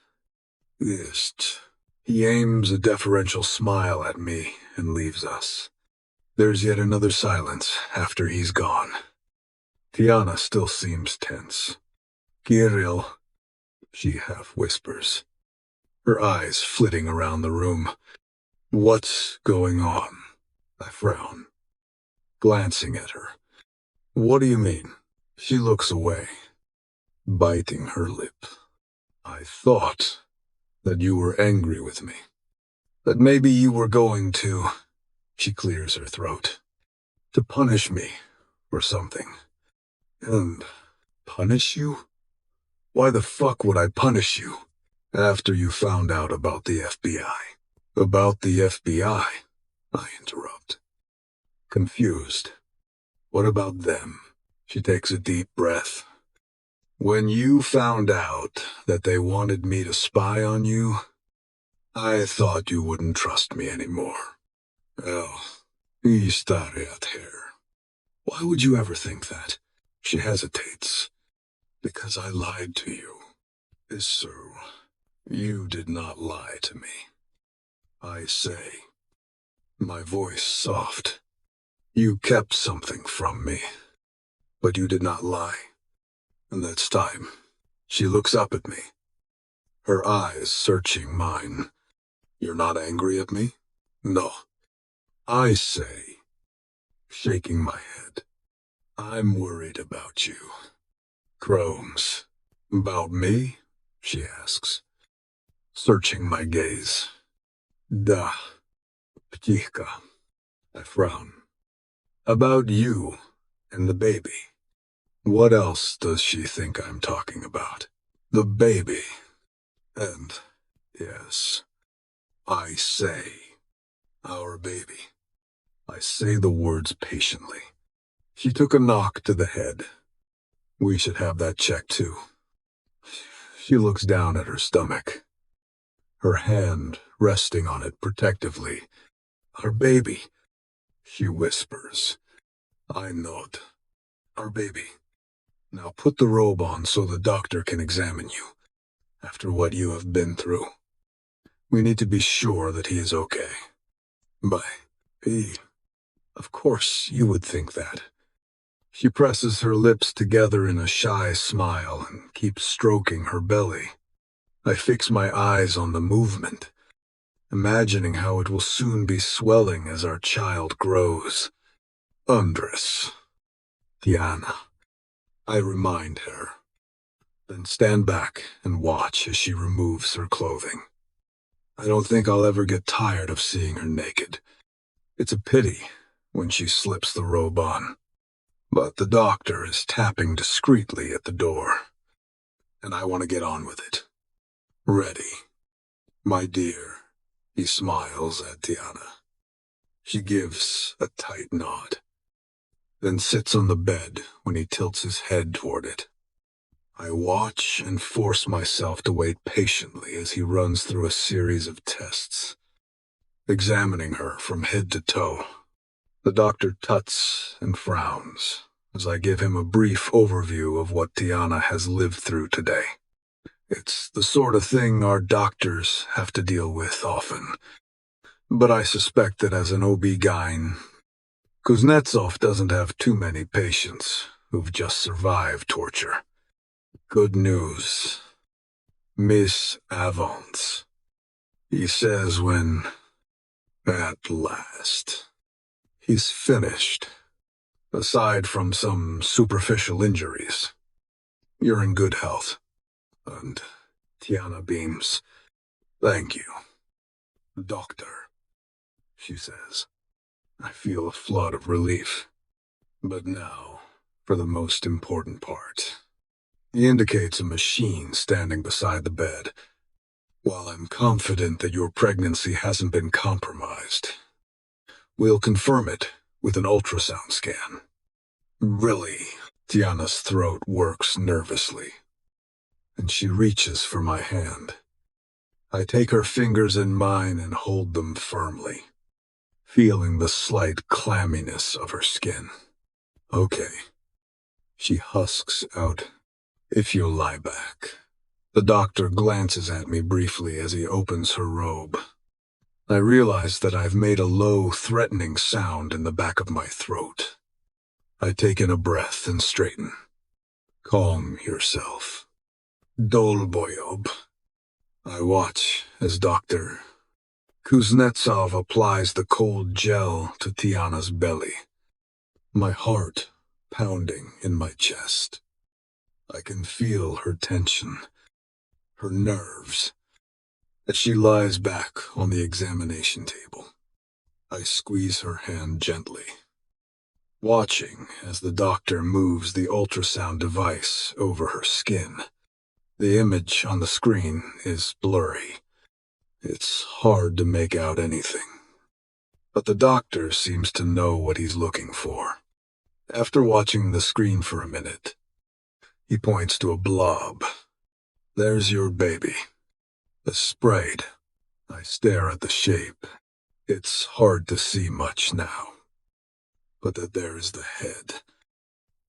Ist. He aims a deferential smile at me and leaves us. There's yet another silence after he's gone. Tiana still seems tense. Kirill, she half whispers, her eyes flitting around the room. What's going on? I frown, glancing at her. What do you mean? She looks away, biting her lip. I thought that you were angry with me. That maybe you were going to... She clears her throat. To punish me or something. And punish you? Why the fuck would I punish you after you found out about the FBI? About the FBI? I interrupt. Confused. What about them? She takes a deep breath. When you found out that they wanted me to spy on you, I thought you wouldn't trust me anymore. Oh, you started here. Why would you ever think that? She hesitates. Because I lied to you. Is so. You did not lie to me. I say, my voice soft. You kept something from me, but you did not lie. And that's time. She looks up at me, her eyes searching mine. You're not angry at me? No. I say, shaking my head, I'm worried about you. Cromes. About me? She asks, searching my gaze. Da. Ptichka. I frown. About you and the baby. What else does she think I'm talking about? The baby. And, yes, I say, our baby. I say the words patiently. She took a knock to the head. We should have that checked too. She looks down at her stomach, her hand resting on it protectively. Our baby, she whispers. I nod. Our baby. Now put the robe on so the doctor can examine you. After what you have been through, we need to be sure that he is okay. Of course you would think that. She presses her lips together in a shy smile and keeps stroking her belly. I fix my eyes on the movement, imagining how it will soon be swelling as our child grows. Undress, Tiana, I remind her, then stand back and watch as she removes her clothing. I don't think I'll ever get tired of seeing her naked. It's a pity when she slips the robe on. But the doctor is tapping discreetly at the door, and I want to get on with it. Ready. My dear, he smiles at Tiana. She gives a tight nod, then sits on the bed when he tilts his head toward it. I watch and force myself to wait patiently as he runs through a series of tests, examining her from head to toe. The doctor tuts and frowns as I give him a brief overview of what Tiana has lived through today. It's the sort of thing our doctors have to deal with often, but I suspect that as an OB-GYN, Kuznetsov doesn't have too many patients who've just survived torture. Good news. Miss Avance, he says when, at last, he's finished, aside from some superficial injuries. You're in good health. And Tiana beams. Thank you, doctor, she says. I feel a flood of relief. But now, for the most important part. He indicates a machine standing beside the bed. While I'm confident that your pregnancy hasn't been compromised, we'll confirm it with an ultrasound scan. Really, Tiana's throat works nervously, and she reaches for my hand. I take her fingers in mine and hold them firmly, feeling the slight clamminess of her skin. Okay, she husks out. If you'll lie back. The doctor glances at me briefly as he opens her robe. I realize that I've made a low, threatening sound in the back of my throat. I take in a breath and straighten. Calm yourself. Dolboyob. I watch as Dr. Kuznetsov applies the cold gel to Tiana's belly. My heart pounding in my chest. I can feel her tension, her nerves, as she lies back on the examination table. I squeeze her hand gently, watching as the doctor moves the ultrasound device over her skin. The image on the screen is blurry. It's hard to make out anything. But the doctor seems to know what he's looking for. After watching the screen for a minute, he points to a blob. There's your baby. A sprayed. I stare at the shape. It's hard to see much now. But that there is the head.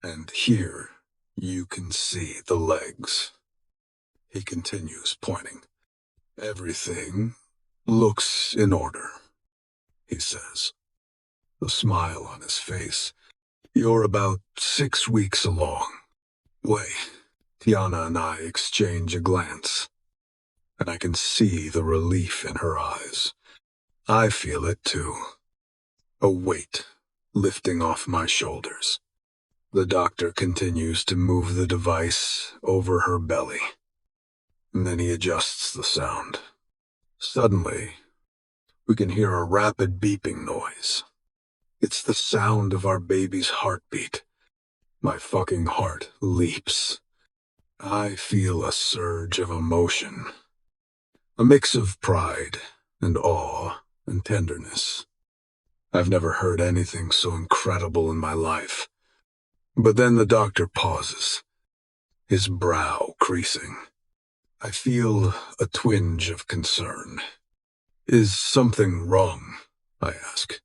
And here you can see the legs. He continues, pointing. Everything looks in order, he says, a smile on his face. You're about 6 weeks along. Tiana and I exchange a glance, and I can see the relief in her eyes. I feel it too. A weight lifting off my shoulders. The doctor continues to move the device over her belly, and then he adjusts the sound. Suddenly, we can hear a rapid beeping noise. It's the sound of our baby's heartbeat. My fucking heart leaps. I feel a surge of emotion. A mix of pride and awe and tenderness. I've never heard anything so incredible in my life. But then the doctor pauses, his brow creasing. I feel a twinge of concern. Is something wrong? I ask.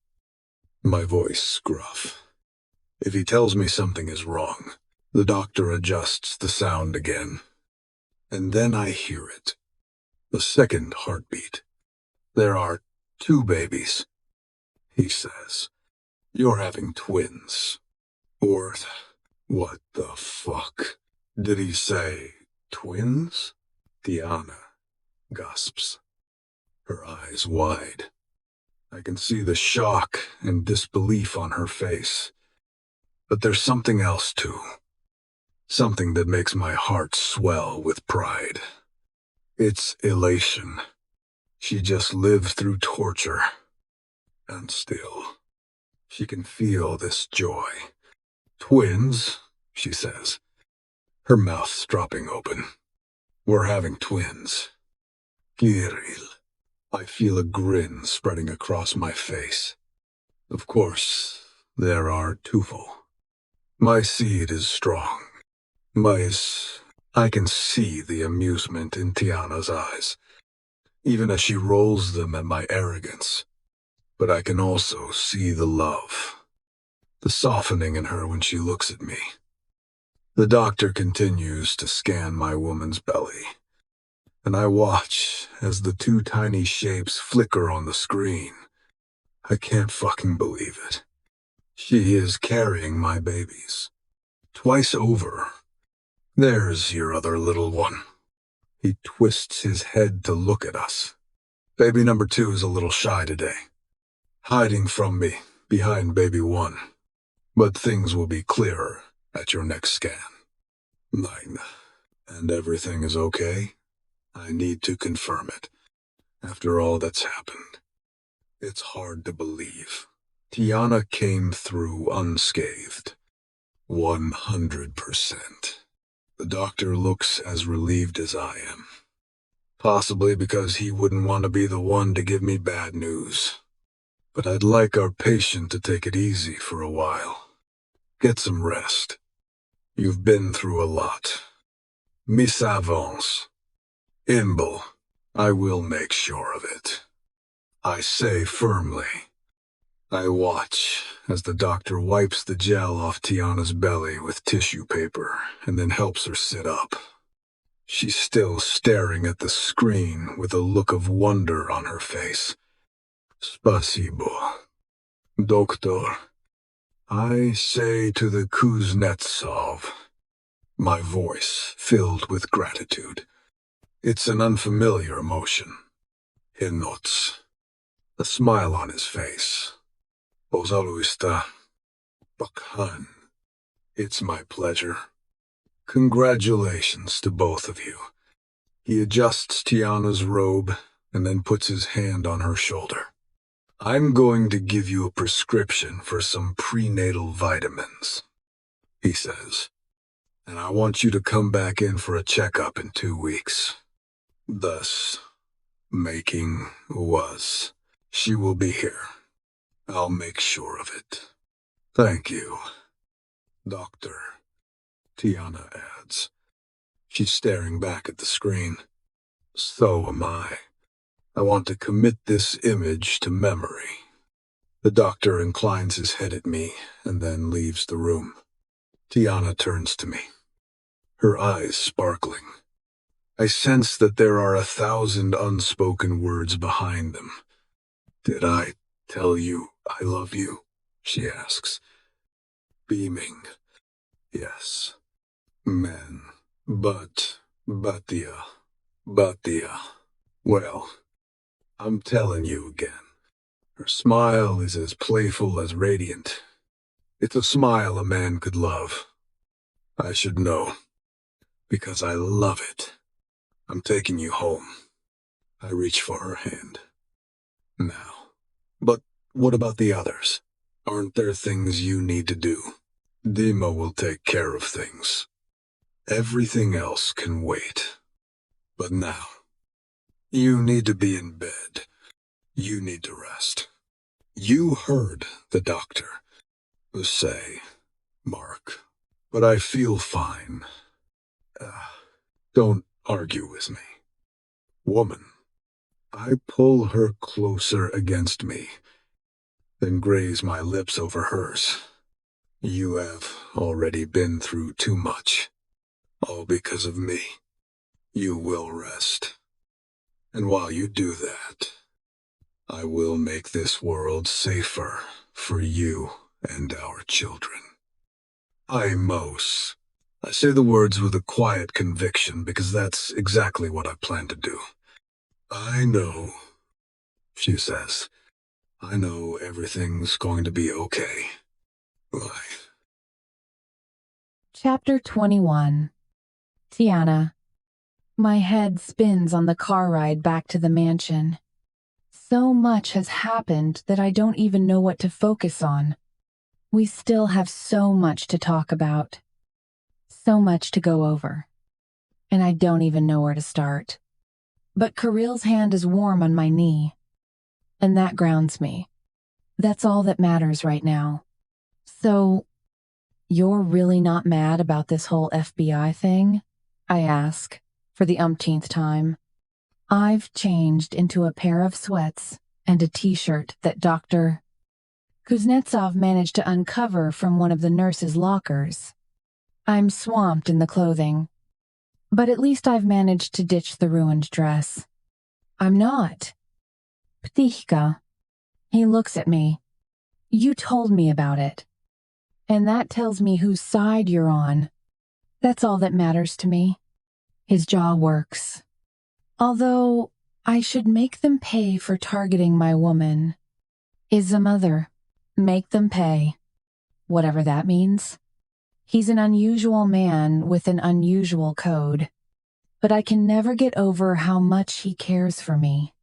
My voice gruff. If he tells me something is wrong, The doctor adjusts the sound again. And then I hear it. The second heartbeat. There are 2 babies. He says, "You're having twins." Or, what the fuck? Did he say twins? Tiana gasps, her eyes wide. I can see the shock and disbelief on her face. But there's something else too. Something that makes my heart swell with pride. It's elation. She just lived through torture. And still, she can feel this joy. "Twins," she says, her mouth's dropping open. "We're having twins." Kirill. I feel a grin spreading across my face. Of course, there are Tufel. My seed is strong. I can see the amusement in Tiana's eyes, even as she rolls them at my arrogance. But I can also see the love, the softening in her when she looks at me. The doctor continues to scan my woman's belly, and I watch as the 2 tiny shapes flicker on the screen. I can't fucking believe it. She is carrying my babies. Twice over. "There's your other little one." He twists his head to look at us. Baby number 2 is a little shy today, hiding from me behind baby 1. But things will be clearer at your next scan. Nine. And everything is okay? I need to confirm it. After all that's happened, it's hard to believe. Tiana came through unscathed. 100%. The doctor looks as relieved as I am. Possibly because he wouldn't want to be the one to give me bad news. But I'd like our patient to take it easy for a while. Get some rest. You've been through a lot. Miss Avance. Imble. I will make sure of it. I say firmly. I watch as the doctor wipes the gel off Tiana's belly with tissue paper and then helps her sit up. She's still staring at the screen with a look of wonder on her face. "Spasibo. Doctor." I say to the Kuznetsov, my voice filled with gratitude. It's an unfamiliar emotion. He nods, a smile on his face. "Pozaluista. Bakhan." It's my pleasure. Congratulations to both of you. He adjusts Tiana's robe and then puts his hand on her shoulder. "I'm going to give you a prescription for some prenatal vitamins," he says, "and I want you to come back in for a checkup in 2 weeks. Thus, making was. She will be here. I'll make sure of it. Thank you, Doctor," Tiana adds. She's staring back at the screen. So am I. I want to commit this image to memory. The doctor inclines his head at me and then leaves the room. Tiana turns to me, her eyes sparkling. I sense that there are 1,000 unspoken words behind them. "Did I tell you I love you?" she asks. Beaming. "Yes. Man. Batia. Well, I'm telling you again. Her smile is as playful as radiant. It's a smile a man could love. I should know, because I love it. I'm taking you home." I reach for her hand. "Now. But what about the others? Aren't there things you need to do? Dima will take care of things. Everything else can wait. But now, you need to be in bed. You need to rest. You heard the doctor say, Mark, but I feel fine. Don't argue with me." "Woman." I pull her closer against me, then graze my lips over hers. You have already been through too much, all because of me. You will rest. And while you do that, I will make this world safer for you and our children. Mos. I say the words with a quiet conviction because that's exactly what I plan to do. I know, she says. I know everything's going to be okay. Why? Chapter 21. Tiana. My head spins on the car ride back to the mansion. So much has happened that I don't even know what to focus on. We still have so much to talk about. So much to go over. And I don't even know where to start. But Kirill's hand is warm on my knee. And that grounds me. That's all that matters right now. So, you're really not mad about this whole FBI thing? I ask, for the umpteenth time. I've changed into a pair of sweats and a t-shirt that Dr. Kuznetsov managed to uncover from one of the nurses' lockers. I'm swamped in the clothing, but at least I've managed to ditch the ruined dress. I'm not. Ptichka. He looks at me. You told me about it. And that tells me whose side you're on. That's all that matters to me. His jaw works. Although, I should make them pay for targeting my woman. Is a mother. Make them pay. Whatever that means. He's an unusual man with an unusual code. But I can never get over how much he cares for me.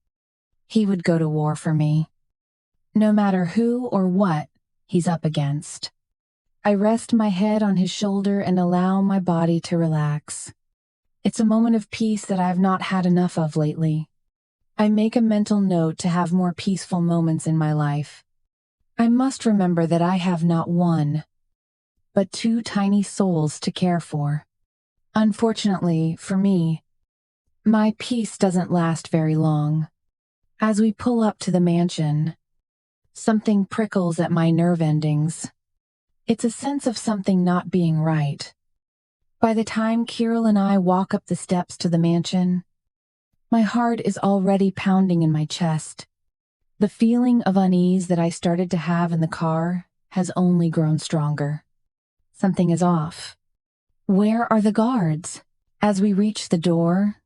He would go to war for me. No matter who or what he's up against. I rest my head on his shoulder and allow my body to relax. It's a moment of peace that I've not had enough of lately. I make a mental note to have more peaceful moments in my life. I must remember that I have not one, but two tiny souls to care for. Unfortunately, for me, my peace doesn't last very long. As we pull up to the mansion, something prickles at my nerve endings. It's a sense of something not being right. By the time Kirill and I walk up the steps to the mansion, my heart is already pounding in my chest. The feeling of unease that I started to have in the car has only grown stronger. Something is off. Where are the guards? As we reach the door,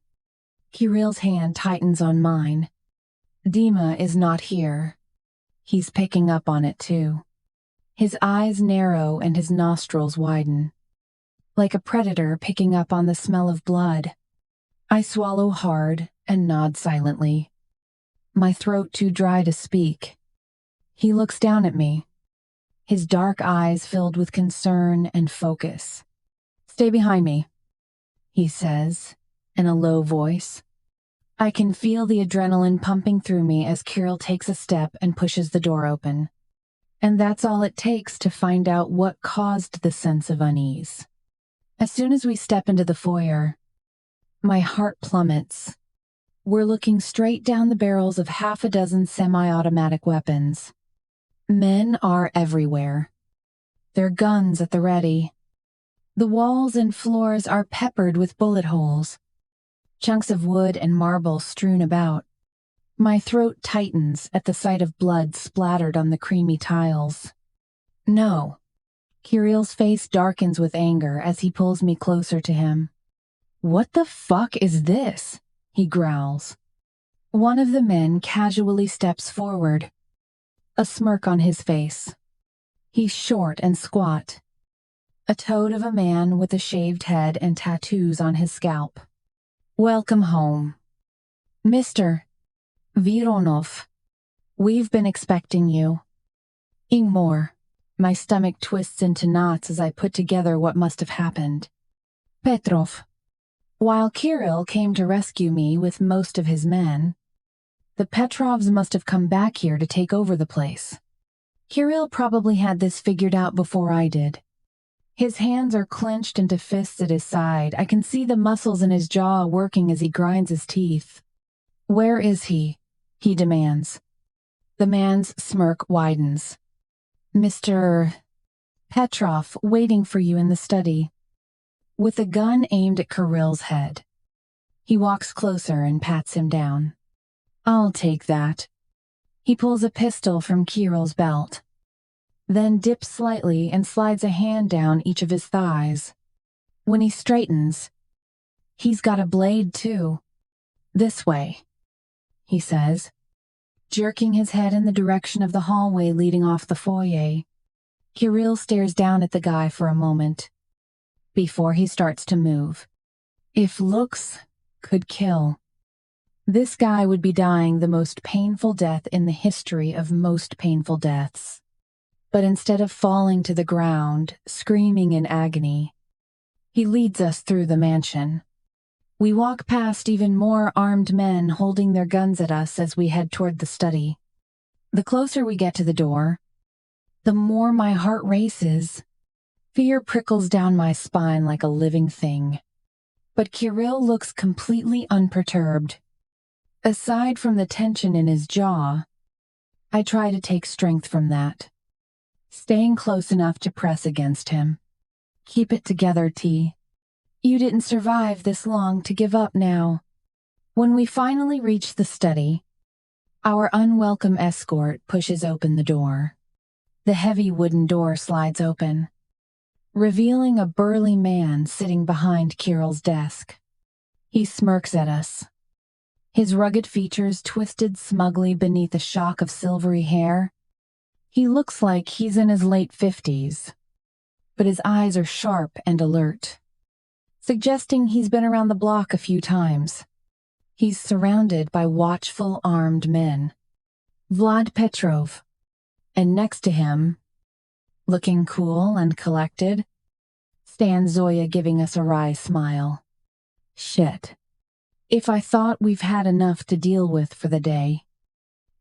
Kirill's hand tightens on mine. Dima is not here. He's picking up on it too. His eyes narrow and his nostrils widen. Like a predator picking up on the smell of blood. I swallow hard and nod silently. My throat too dry to speak. He looks down at me. His dark eyes filled with concern and focus. Stay behind me, he says, in a low voice. I can feel the adrenaline pumping through me as Kirill takes a step and pushes the door open. And that's all it takes to find out what caused the sense of unease. As soon as we step into the foyer, my heart plummets. We're looking straight down the barrels of half a dozen semi-automatic weapons. Men are everywhere. Their guns at the ready. The walls and floors are peppered with bullet holes. Chunks of wood and marble strewn about. My throat tightens at the sight of blood splattered on the creamy tiles. No. Kirill's face darkens with anger as he pulls me closer to him. What the fuck is this? He growls. One of the men casually steps forward. A smirk on his face. He's short and squat. A toad of a man with a shaved head and tattoos on his scalp. Welcome home. Mr. Vironov, we've been expecting you. Ingmor. My stomach twists into knots as I put together what must have happened. Petrov. While Kirill came to rescue me with most of his men, the Petrovs must have come back here to take over the place. Kirill probably had this figured out before I did. His hands are clenched into fists at his side. I can see the muscles in his jaw working as he grinds his teeth. Where is he? He demands. The man's smirk widens. Mr. Petrov waiting for you in the study, with a gun aimed at Kirill's head. He walks closer and pats him down. I'll take that. He pulls a pistol from Kirill's belt, then dips slightly and slides a hand down each of his thighs. When he straightens, he's got a blade too. This way, he says, jerking his head in the direction of the hallway leading off the foyer. Kirill stares down at the guy for a moment before he starts to move. If looks could kill, this guy would be dying the most painful death in the history of most painful deaths. But instead of falling to the ground, screaming in agony, he leads us through the mansion. We walk past even more armed men holding their guns at us as we head toward the study. The closer we get to the door, the more my heart races. Fear prickles down my spine like a living thing. But Kirill looks completely unperturbed. Aside from the tension in his jaw, I try to take strength from that, staying close enough to press against him. Keep it together, T. You didn't survive this long to give up now. When we finally reach the study, our unwelcome escort pushes open the door. The heavy wooden door slides open, revealing a burly man sitting behind Kirill's desk. He smirks at us, his rugged features twisted smugly beneath a shock of silvery hair. He looks like he's in his late 50s, but his eyes are sharp and alert, suggesting he's been around the block a few times. He's surrounded by watchful armed men. Vlad Petrov, and next to him, looking cool and collected, stands Zoya giving us a wry smile. Shit. If I thought we've had enough to deal with for the day,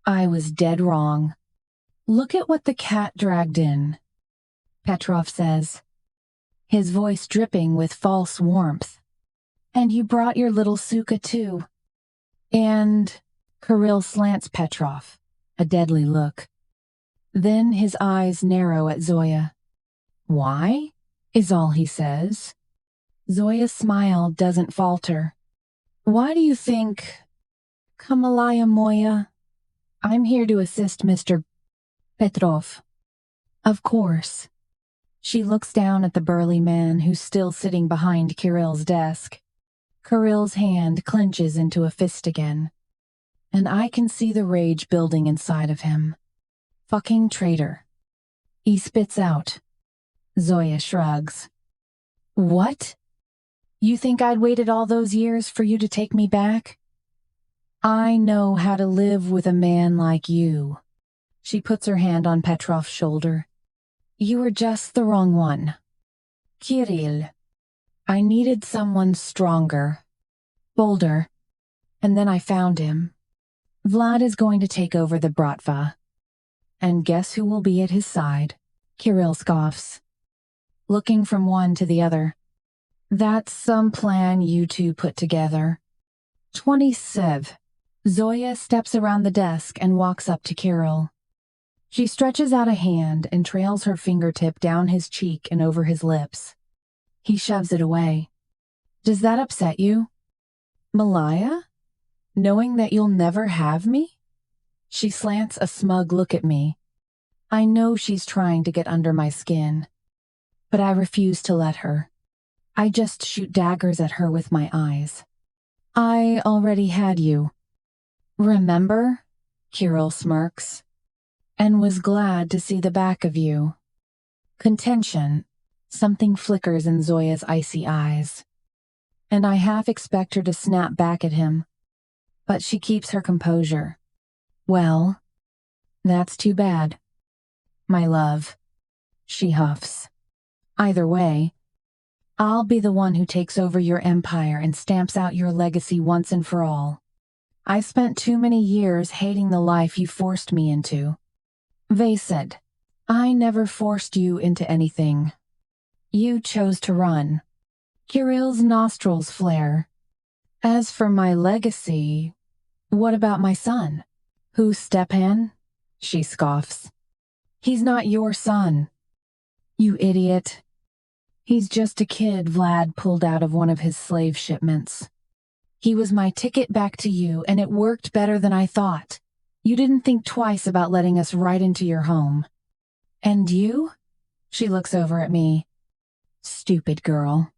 I was dead wrong. Look at what the cat dragged in, Petrov says, his voice dripping with false warmth. And you brought your little Suka too. And Kirill slants Petrov, a deadly look. Then his eyes narrow at Zoya. Why? Is all he says. Zoya's smile doesn't falter. Why do you think? Kamalaya Moya. I'm here to assist Mr. Petrov. Of course. She looks down at the burly man who's still sitting behind Kirill's desk. Kirill's hand clenches into a fist again, and I can see the rage building inside of him. Fucking traitor. He spits out. Zoya shrugs. What? You think I'd waited all those years for you to take me back? I know how to live with a man like you. She puts her hand on Petrov's shoulder. You were just the wrong one. Kirill. I needed someone stronger, bolder, and then I found him. Vlad is going to take over the Bratva. And guess who will be at his side? Kirill scoffs, looking from one to the other. That's some plan you two put together. 27. Zoya steps around the desk and walks up to Kirill. She stretches out a hand and trails her fingertip down his cheek and over his lips. He shoves it away. Does that upset you? Malaya? Knowing that you'll never have me? She slants a smug look at me. I know she's trying to get under my skin, but I refuse to let her. I just shoot daggers at her with my eyes. I already had you. Remember? Kirill smirks. And was glad to see the back of you. Contention. Something flickers in Zoya's icy eyes, and I half expect her to snap back at him, but she keeps her composure. Well, that's too bad. My love, she huffs. Either way, I'll be the one who takes over your empire and stamps out your legacy once and for all. I spent too many years hating the life you forced me into. Vasid, I never forced you into anything. You chose to run. Kirill's nostrils flare. As for my legacy, what about my son? Who's Stepan? She scoffs. He's not your son. You idiot. He's just a kid Vlad pulled out of one of his slave shipments. He was my ticket back to you, and it worked better than I thought. You didn't think twice about letting us right into your home. And you? She looks over at me. Stupid girl.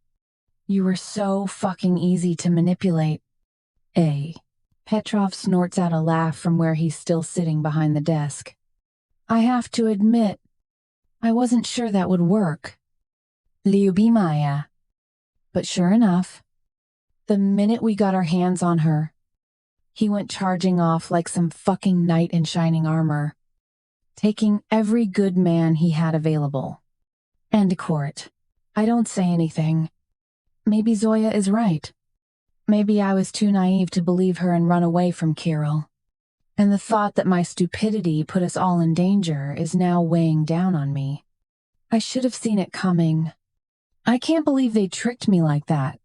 You were so fucking easy to manipulate. Petrov snorts out a laugh from where he's still sitting behind the desk. I have to admit, I wasn't sure that would work. Lyubimaya. But sure enough, the minute we got our hands on her, he went charging off like some fucking knight in shining armor, taking every good man he had available. End court. I don't say anything. Maybe Zoya is right. Maybe I was too naive to believe her and run away from Kirill. And the thought that my stupidity put us all in danger is now weighing down on me. I should have seen it coming. I can't believe they tricked me like that.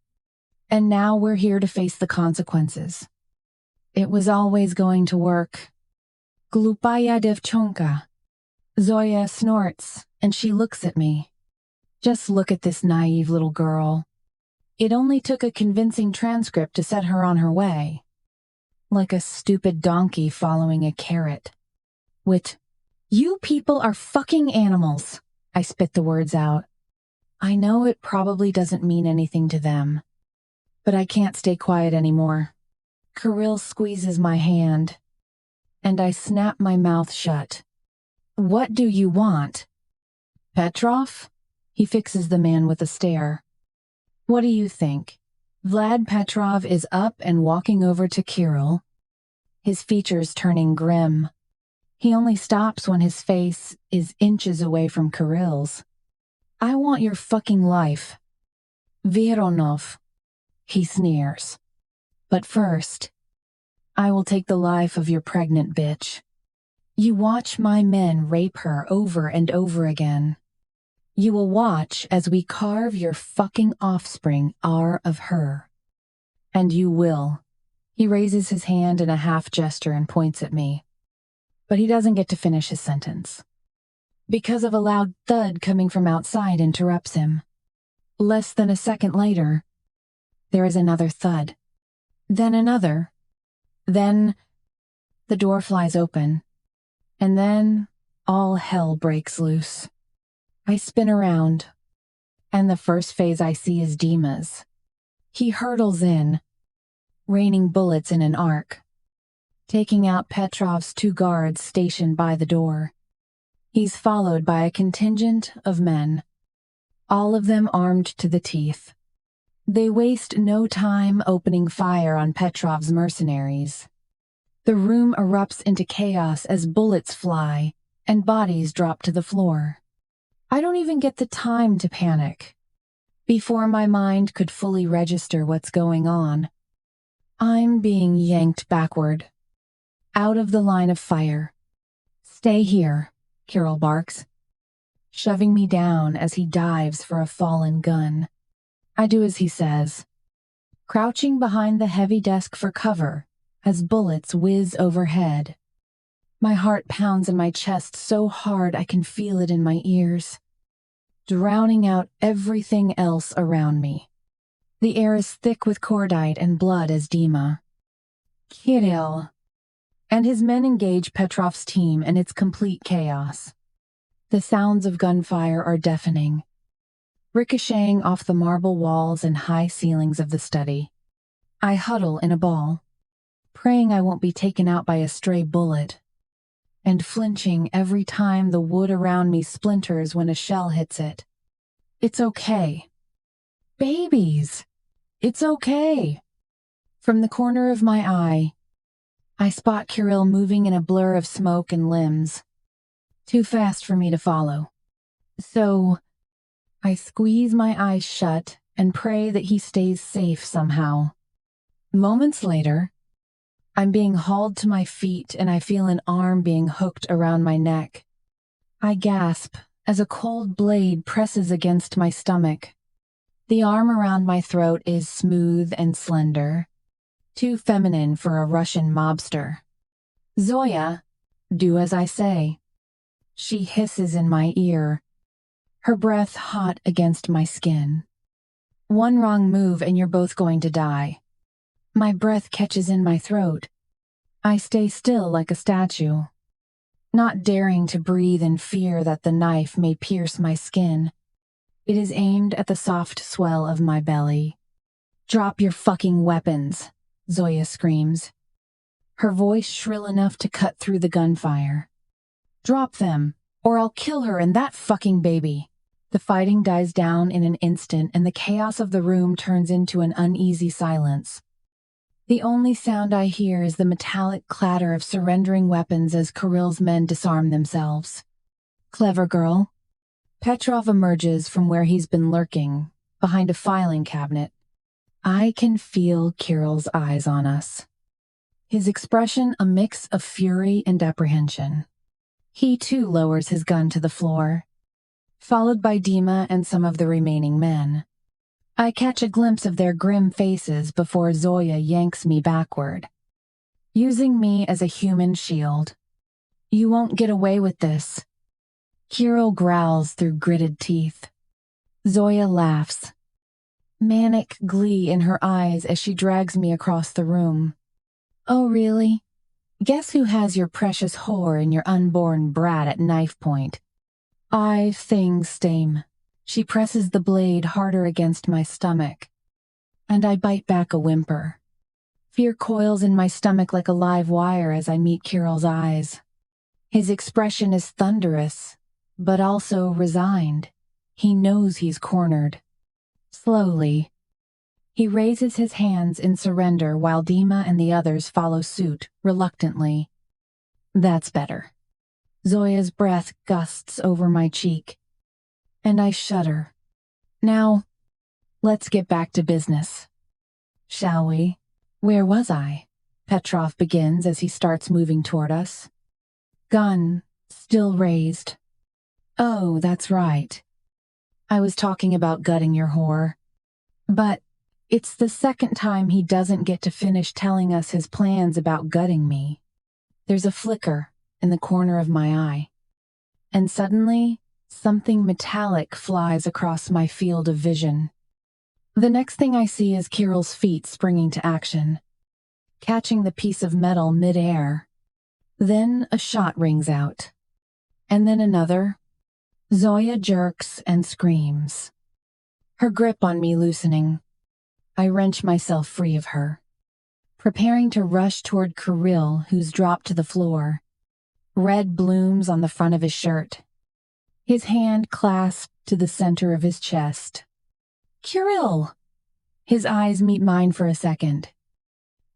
And now we're here to face the consequences. It was always going to work. Glupaya devchonka. Zoya snorts, and she looks at me. Just look at this naive little girl. It only took a convincing transcript to set her on her way. Like a stupid donkey following a carrot. You people are fucking animals. I spit the words out. I know it probably doesn't mean anything to them. But I can't stay quiet anymore. Kirill squeezes my hand, and I snap my mouth shut. What do you want? Petrov? He fixes the man with a stare. What do you think? Vlad Petrov is up and walking over to Kirill, his features turning grim. He only stops when his face is inches away from Kirill's. I want your fucking life. Vironov. He sneers. But first, I will take the life of your pregnant bitch. You watch my men rape her over and over again. You will watch as we carve your fucking offspring of her. And you will. He raises his hand in a half gesture and points at me. But he doesn't get to finish his sentence. Because of a loud thud coming from outside interrupts him. Less than a second later, there is another thud. Then another. Then the door flies open. And then all hell breaks loose. I spin around, and the first phase I see is Dima's. He hurtles in, raining bullets in an arc, taking out Petrov's 2 guards stationed by the door. He's followed by a contingent of men, all of them armed to the teeth. They waste no time opening fire on Petrov's mercenaries. The room erupts into chaos as bullets fly and bodies drop to the floor. I don't even get the time to panic. Before my mind could fully register what's going on, I'm being yanked backward, out of the line of fire. Stay here, Kirill barks, shoving me down as he dives for a fallen gun. I do as he says, crouching behind the heavy desk for cover as bullets whiz overhead. My heart pounds in my chest so hard I can feel it in my ears, drowning out everything else around me. The air is thick with cordite and blood as Dima. Kirill. And his men engage Petrov's team, and it's complete chaos. The sounds of gunfire are deafening, ricocheting off the marble walls and high ceilings of the study. I huddle in a ball, praying I won't be taken out by a stray bullet, and flinching every time the wood around me splinters when a shell hits it. It's okay. Babies! It's okay! From the corner of my eye, I spot Kirill moving in a blur of smoke and limbs, too fast for me to follow. So, I squeeze my eyes shut and pray that he stays safe somehow. Moments later, I'm being hauled to my feet and I feel an arm being hooked around my neck. I gasp as a cold blade presses against my stomach. The arm around my throat is smooth and slender, too feminine for a Russian mobster. Zoya, do as I say. She hisses in my ear, her breath hot against my skin. One wrong move and you're both going to die. My breath catches in my throat. I stay still like a statue, not daring to breathe in fear that the knife may pierce my skin. It is aimed at the soft swell of my belly. "Drop your fucking weapons," Zoya screams, her voice shrill enough to cut through the gunfire. "Drop them, or I'll kill her and that fucking baby." The fighting dies down in an instant and the chaos of the room turns into an uneasy silence. The only sound I hear is the metallic clatter of surrendering weapons as Kirill's men disarm themselves. "Clever girl." Petrov emerges from where he's been lurking, behind a filing cabinet. I can feel Kirill's eyes on us. His expression a mix of fury and apprehension. He too lowers his gun to the floor, followed by Dima and some of the remaining men. I catch a glimpse of their grim faces before Zoya yanks me backward, using me as a human shield. "You won't get away with this." Kirill growls through gritted teeth. Zoya laughs, manic glee in her eyes as she drags me across the room. "Oh, really? Guess who has your precious whore and your unborn brat at knife point?" "I thing stame." She presses the blade harder against my stomach, and I bite back a whimper. Fear coils in my stomach like a live wire as I meet Kirill's eyes. His expression is thunderous, but also resigned. He knows he's cornered. Slowly, he raises his hands in surrender while Dima and the others follow suit, reluctantly. That's better. Zoya's breath gusts over my cheek, and I shudder. "Now, let's get back to business. Shall we?" "Where was I?" Petrov begins as he starts moving toward us. Gun still raised. "Oh, that's right. I was talking about gutting your whore." But it's the second time he doesn't get to finish telling us his plans about gutting me. There's a flicker in the corner of my eye, and suddenly, something metallic flies across my field of vision. The next thing I see is Kirill's feet springing to action, catching the piece of metal mid-air. Then a shot rings out, and then another. Zoya jerks and screams, her grip on me loosening. I wrench myself free of her, preparing to rush toward Kirill, who's dropped to the floor, red blooms on the front of his shirt, his hand clasped to the center of his chest. "Kirill!" His eyes meet mine for a second,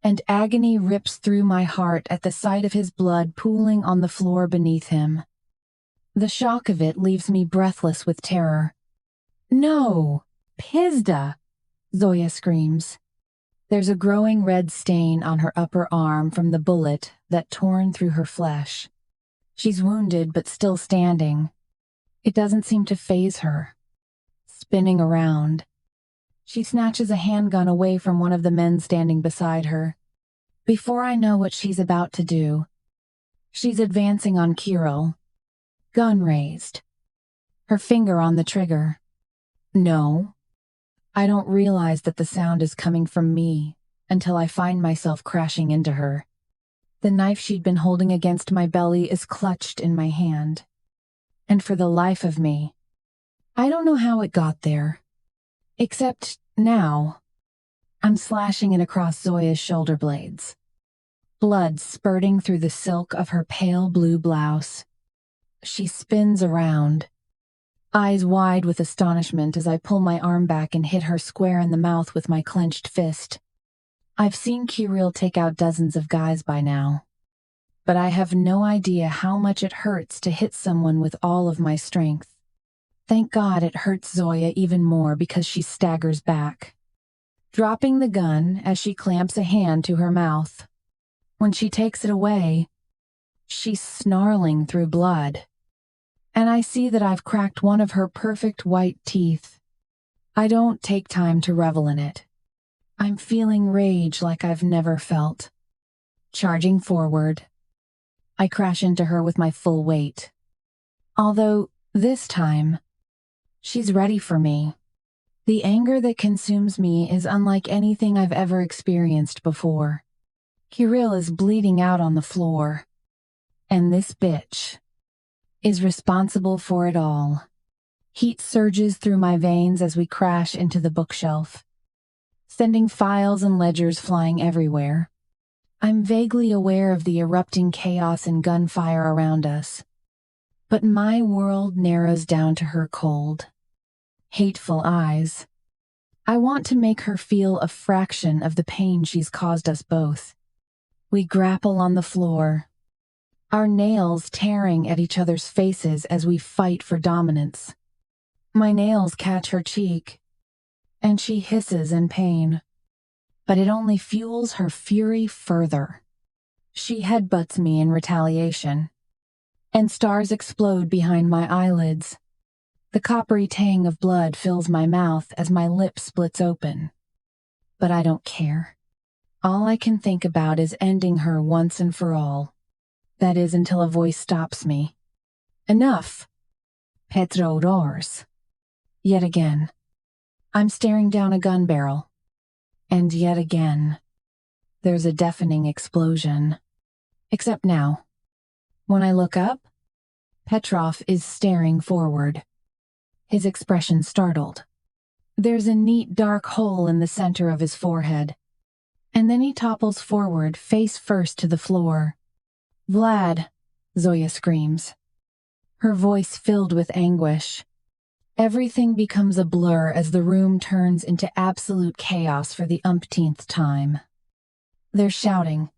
and agony rips through my heart at the sight of his blood pooling on the floor beneath him. The shock of it leaves me breathless with terror. "No! Pizda!" Zoya screams. There's a growing red stain on her upper arm from the bullet that torn through her flesh. She's wounded but still standing. It doesn't seem to faze her. Spinning around, she snatches a handgun away from one of the men standing beside her. Before I know what she's about to do, she's advancing on Kirill, gun raised, her finger on the trigger. No, I don't realize that the sound is coming from me until I find myself crashing into her. The knife she'd been holding against my belly is clutched in my hand. And for the life of me, I don't know how it got there. Except now, I'm slashing it across Zoya's shoulder blades, blood spurting through the silk of her pale blue blouse. She spins around, eyes wide with astonishment as I pull my arm back and hit her square in the mouth with my clenched fist. I've seen Kirill take out dozens of guys by now, but I have no idea how much it hurts to hit someone with all of my strength. Thank God it hurts Zoya even more because she staggers back, dropping the gun as she clamps a hand to her mouth. When she takes it away, she's snarling through blood, and I see that I've cracked one of her perfect white teeth. I don't take time to revel in it. I'm feeling rage like I've never felt. Charging forward, I crash into her with my full weight. Although, this time, She's ready for me. The anger that consumes me is unlike anything I've ever experienced before. Kirill is bleeding out on the floor. And this bitch is responsible for it all. Heat surges through my veins as we crash into the bookshelf, sending files and ledgers flying everywhere. I'm vaguely aware of the erupting chaos and gunfire around us, but my world narrows down to her cold, hateful eyes. I want to make her feel a fraction of the pain she's caused us both. We grapple on the floor, our nails tearing at each other's faces as we fight for dominance. My nails catch her cheek, and she hisses in pain, but it only fuels her fury further. She headbutts me in retaliation, and stars explode behind my eyelids. The coppery tang of blood fills my mouth as my lip splits open. But I don't care. All I can think about is ending her once and for all. That is, until a voice stops me. Enough! Petro roars. Yet again. I'm staring down a gun barrel. And yet again. There's a deafening explosion. Except now. When I look up, Petrov is staring forward, his expression startled. There's a neat dark hole in the center of his forehead. And then he topples forward, face first to the floor. Vlad, Zoya screams, her voice filled with anguish. Everything becomes a blur as the room turns into absolute chaos for the umpteenth time. They're shouting,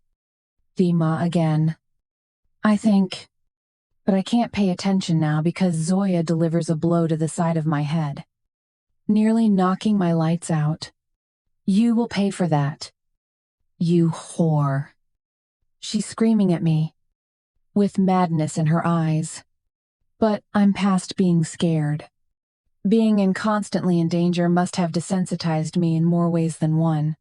Dima again. I think, but I can't pay attention now because Zoya delivers a blow to the side of my head, nearly knocking my lights out. You will pay for that. You whore. She's screaming at me, with madness in her eyes. But I'm past being scared. Being constantly in danger must have desensitized me in more ways than one.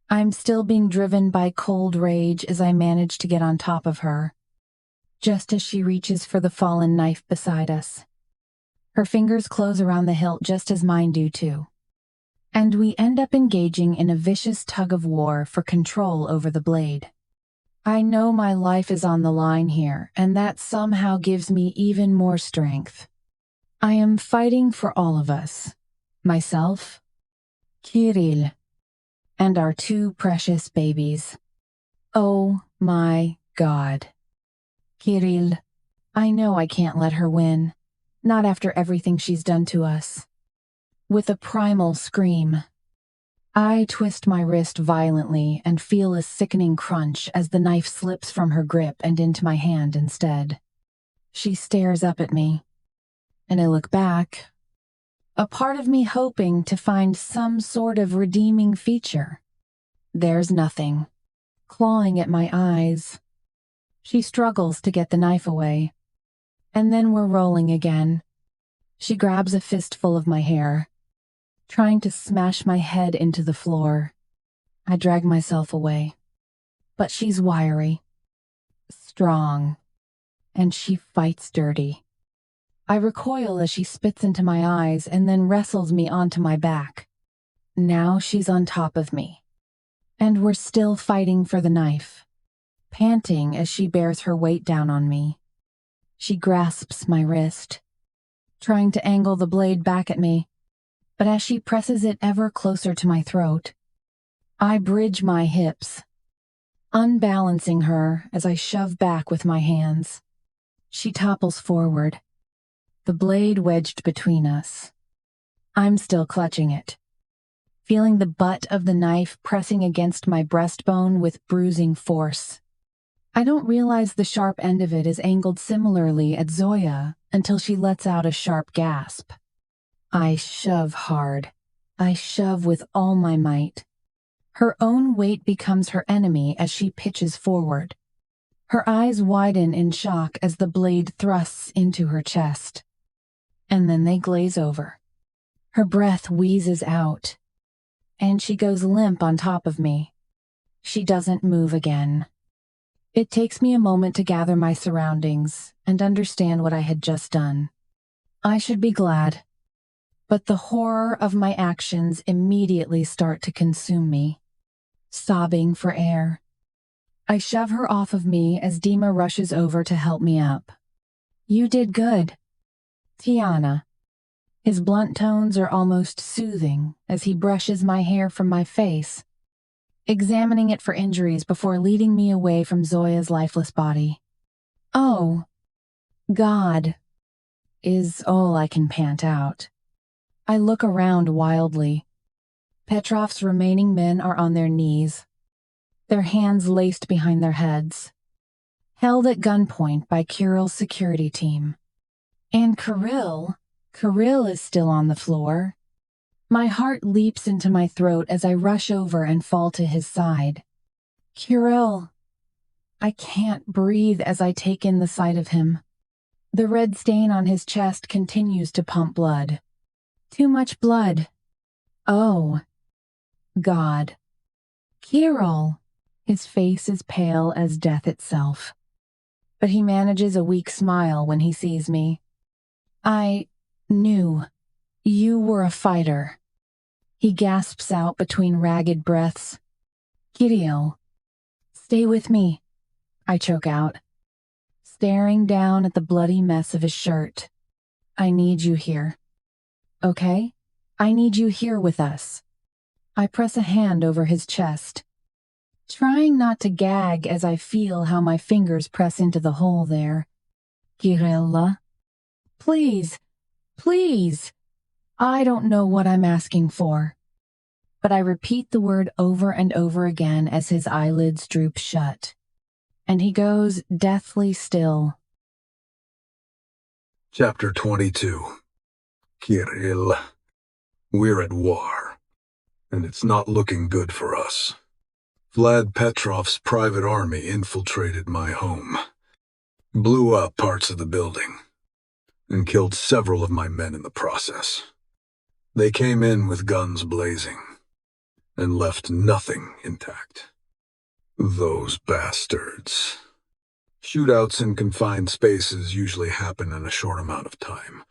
I'm still being driven by cold rage as I manage to get on top of her, just as she reaches for the fallen knife beside us. Her fingers close around the hilt just as mine do too. And we end up engaging in a vicious tug-of-war for control over the blade. I know my life is on the line here, and that somehow gives me even more strength. I am fighting for all of us. Myself, Kirill, and our two precious babies. Oh my God. Kirill, I know I can't let her win. Not after everything she's done to us. With a primal scream, I twist my wrist violently and feel a sickening crunch as the knife slips from her grip and into my hand instead. She stares up at me, and I look back, a part of me hoping to find some sort of redeeming feature. There's nothing. Clawing at my eyes. She struggles to get the knife away, and then we're rolling again. She grabs a fistful of my hair, trying to smash my head into the floor. I drag myself away. But she's wiry, strong, and she fights dirty. I recoil as she spits into my eyes and then wrestles me onto my back. Now she's on top of me, and we're still fighting for the knife, panting as she bears her weight down on me. She grasps my wrist, trying to angle the blade back at me, but as she presses it ever closer to my throat, I bridge my hips, unbalancing her as I shove back with my hands. She topples forward, the blade wedged between us. I'm still clutching it, feeling the butt of the knife pressing against my breastbone with bruising force. I don't realize the sharp end of it is angled similarly at Zoya until she lets out a sharp gasp. I shove hard. I shove with all my might. Her own weight becomes her enemy as she pitches forward. Her eyes widen in shock as the blade thrusts into her chest. And then they glaze over. Her breath wheezes out, and she goes limp on top of me. She doesn't move again. It takes me a moment to gather my surroundings and understand what I had just done. I should be glad. but the horror of my actions immediately start to consume me, sobbing for air. I shove her off of me as Dima rushes over to help me up. You did good, Tiana. His blunt tones are almost soothing as he brushes my hair from my face, examining it for injuries before leading me away from Zoya's lifeless body. Oh, God, is all I can pant out. I look around wildly. Petrov's remaining men are on their knees, their hands laced behind their heads, held at gunpoint by Kirill's security team. And Kirill is still on the floor. My heart leaps into my throat as I rush over and fall to his side. Kirill. I can't breathe as I take in the sight of him. The red stain on his chest continues to pump blood. Too much blood. Oh, God. Kirill. His face is pale as death itself. But he manages a weak smile when he sees me. I knew you were a fighter. He gasps out between ragged breaths. Kirill, stay with me, I choke out, staring down at the bloody mess of his shirt. I need you here. Okay? I need you here with us. I press a hand over his chest, trying not to gag as I feel how my fingers press into the hole there. Kirill, please, please. I don't know what I'm asking for. But I repeat the word over and over again as his eyelids droop shut, and he goes deathly still. Chapter 22. Kirill. We're at war, and it's not looking good for us. Vlad Petrov's private army infiltrated my home, blew up parts of the building, and killed several of my men in the process. They came in with guns blazing, and left nothing intact. Those bastards. Shootouts in confined spaces usually happen in a short amount of time,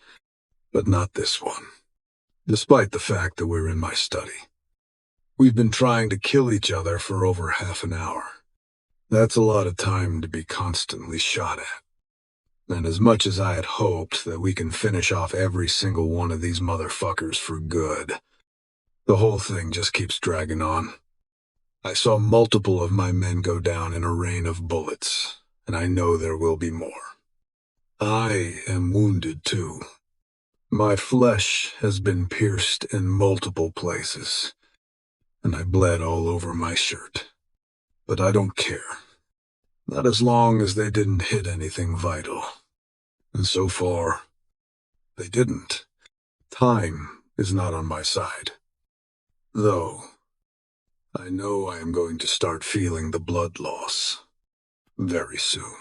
but not this one, despite the fact that we're in my study. We've been trying to kill each other for over half an hour. That's a lot of time to be constantly shot at. And as much as I had hoped that we can finish off every single one of these motherfuckers for good, the whole thing just keeps dragging on. I saw multiple of my men go down in a rain of bullets, and I know there will be more. I am wounded too. My flesh has been pierced in multiple places, and I bled all over my shirt. But I don't care. Not as long as they didn't hit anything vital. And so far, they didn't. Time is not on my side. Though, I know I am going to start feeling the blood loss very soon.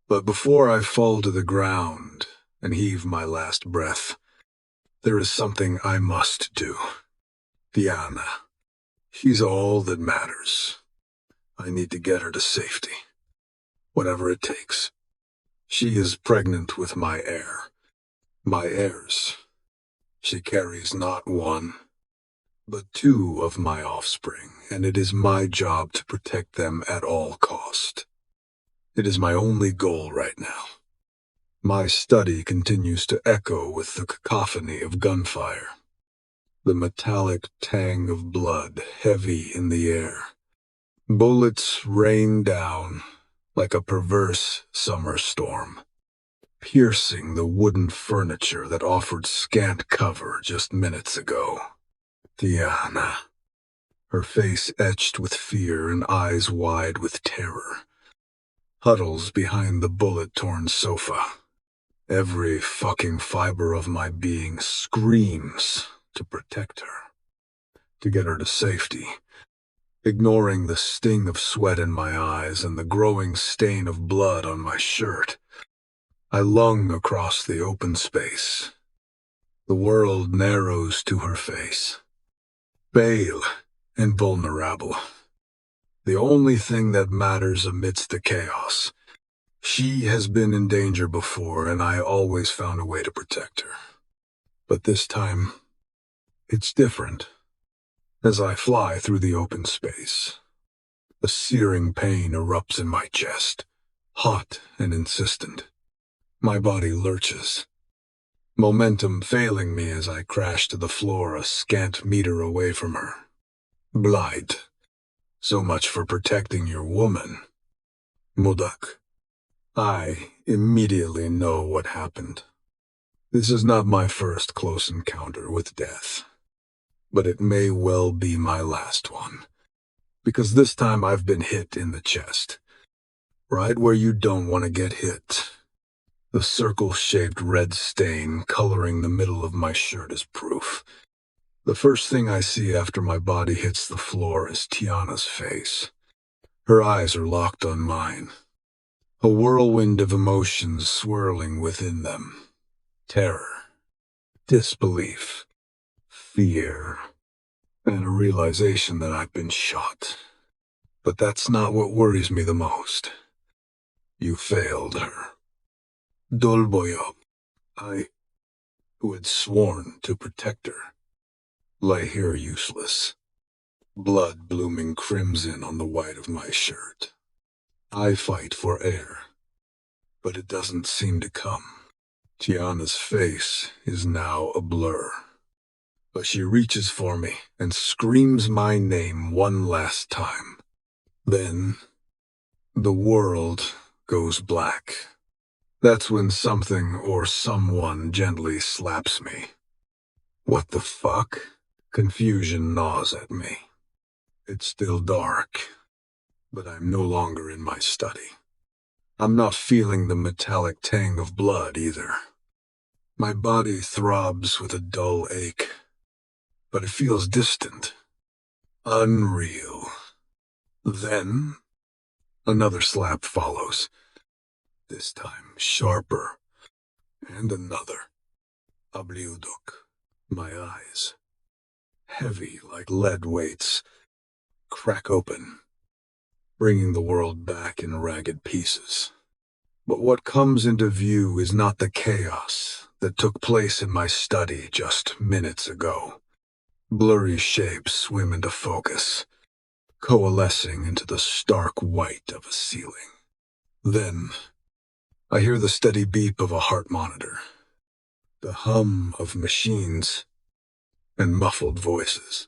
But before I fall to the ground and heave my last breath, there is something I must do. Tiana. She's all that matters. I need to get her to safety, whatever it takes. She is pregnant with my heir. My heirs. She carries not one, but two of my offspring, and it is my job to protect them at all cost. It is my only goal right now. My study continues to echo with the cacophony of gunfire, the metallic tang of blood heavy in the air. Bullets rain down like a perverse summer storm, piercing the wooden furniture that offered scant cover just minutes ago. Tiana, her face etched with fear and eyes wide with terror, huddles behind the bullet-torn sofa. Every fucking fiber of my being screams to protect her, to get her to safety. Ignoring the sting of sweat in my eyes and the growing stain of blood on my shirt, I lung across the open space. The world narrows to her face. Pale and vulnerable. The only thing that matters amidst the chaos. She has been in danger before, and I always found a way to protect her. But this time, it's different. As I fly through the open space, a searing pain erupts in my chest, hot and insistent. My body lurches, momentum failing me as I crash to the floor a scant meter away from her. Blight. So much for protecting your woman. Modak. I immediately know what happened. This is not my first close encounter with death, but it may well be my last one, because this time I've been hit in the chest, right where you don't want to get hit. The circle-shaped red stain coloring the middle of my shirt is proof. The first thing I see after my body hits the floor is Tiana's face. Her eyes are locked on mine, a whirlwind of emotions swirling within them. Terror, disbelief, fear, and a realization that I've been shot. But that's not what worries me the most. You failed her. Dolboyo, I, who had sworn to protect her, lay here useless, blood blooming crimson on the white of my shirt. I fight for air, but it doesn't seem to come. Tiana's face is now a blur, but she reaches for me and screams my name one last time. Then, the world goes black. That's when something or someone gently slaps me. What the fuck? Confusion gnaws at me. It's still dark, but I'm no longer in my study. I'm not feeling the metallic tang of blood either. My body throbs with a dull ache, but it feels distant, unreal. Then, another slap follows, this time sharper, and another. AudioBook. My eyes, heavy like lead weights, crack open, bringing the world back in ragged pieces. But what comes into view is not the chaos that took place in my study just minutes ago. Blurry shapes swim into focus, coalescing into the stark white of a ceiling. Then, I hear the steady beep of a heart monitor, the hum of machines, and muffled voices.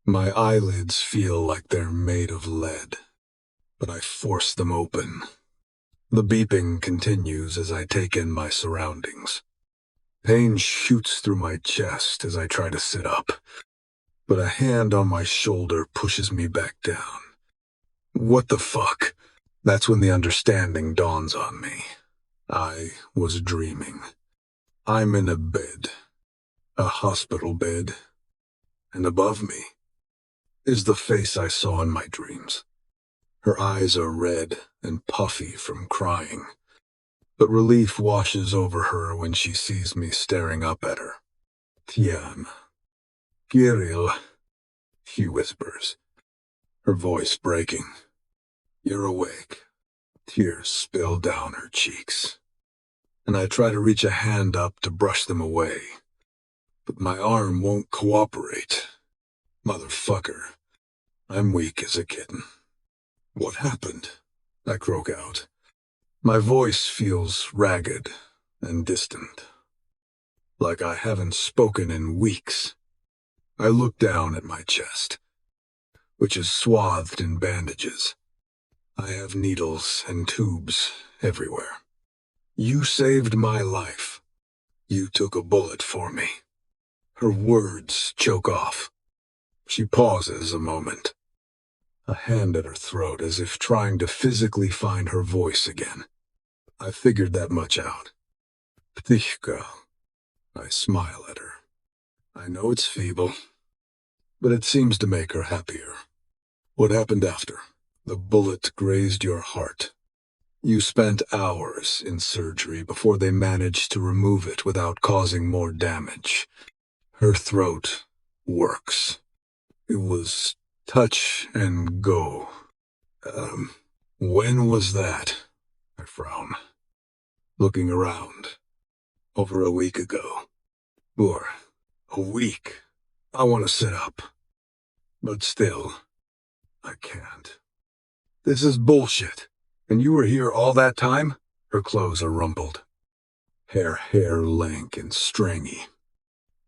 My eyelids feel like they're made of lead, but I force them open. The beeping continues as I take in my surroundings. Pain shoots through my chest as I try to sit up, but a hand on my shoulder pushes me back down. What the fuck? That's when the understanding dawns on me. I was dreaming. I'm in a bed, a hospital bed, and above me is the face I saw in my dreams. Her eyes are red and puffy from crying, but relief washes over her when she sees me staring up at her. Tiana. Kirill, she whispers, her voice breaking. You're awake. Tears spill down her cheeks, and I try to reach a hand up to brush them away, but my arm won't cooperate. Motherfucker, I'm weak as a kitten. What happened? I croak out. My voice feels ragged and distant, like I haven't spoken in weeks. I look down at my chest, which is swathed in bandages. I have needles and tubes everywhere. You saved my life. You took a bullet for me. Her words choke off. She pauses a moment, a hand at her throat as if trying to physically find her voice again. I figured that much out. Ptishka. I smile at her. I know it's feeble, but it seems to make her happier. What happened after? The bullet grazed your heart. You spent hours in surgery before they managed to remove it without causing more damage. Her throat works. It was touch and go. When was that? I frown, looking around. Over a week ago. For a week, I want to sit up. But still, I can't. This is bullshit. And you were here all that time? Her clothes are rumpled. Hair lank and stringy.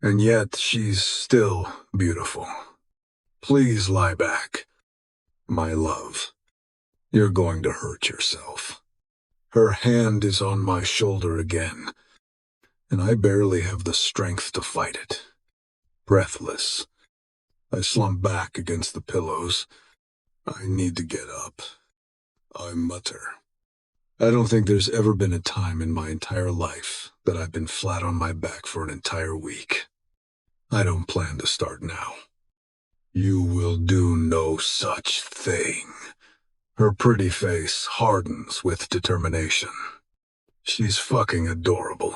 And yet she's still beautiful. Please lie back. My love, you're going to hurt yourself. Her hand is on my shoulder again, and I barely have the strength to fight it. Breathless, I slump back against the pillows. I need to get up. I mutter. I don't think there's ever been a time in my entire life that I've been flat on my back for an entire week. I don't plan to start now. You will do no such thing. Her pretty face hardens with determination. She's fucking adorable,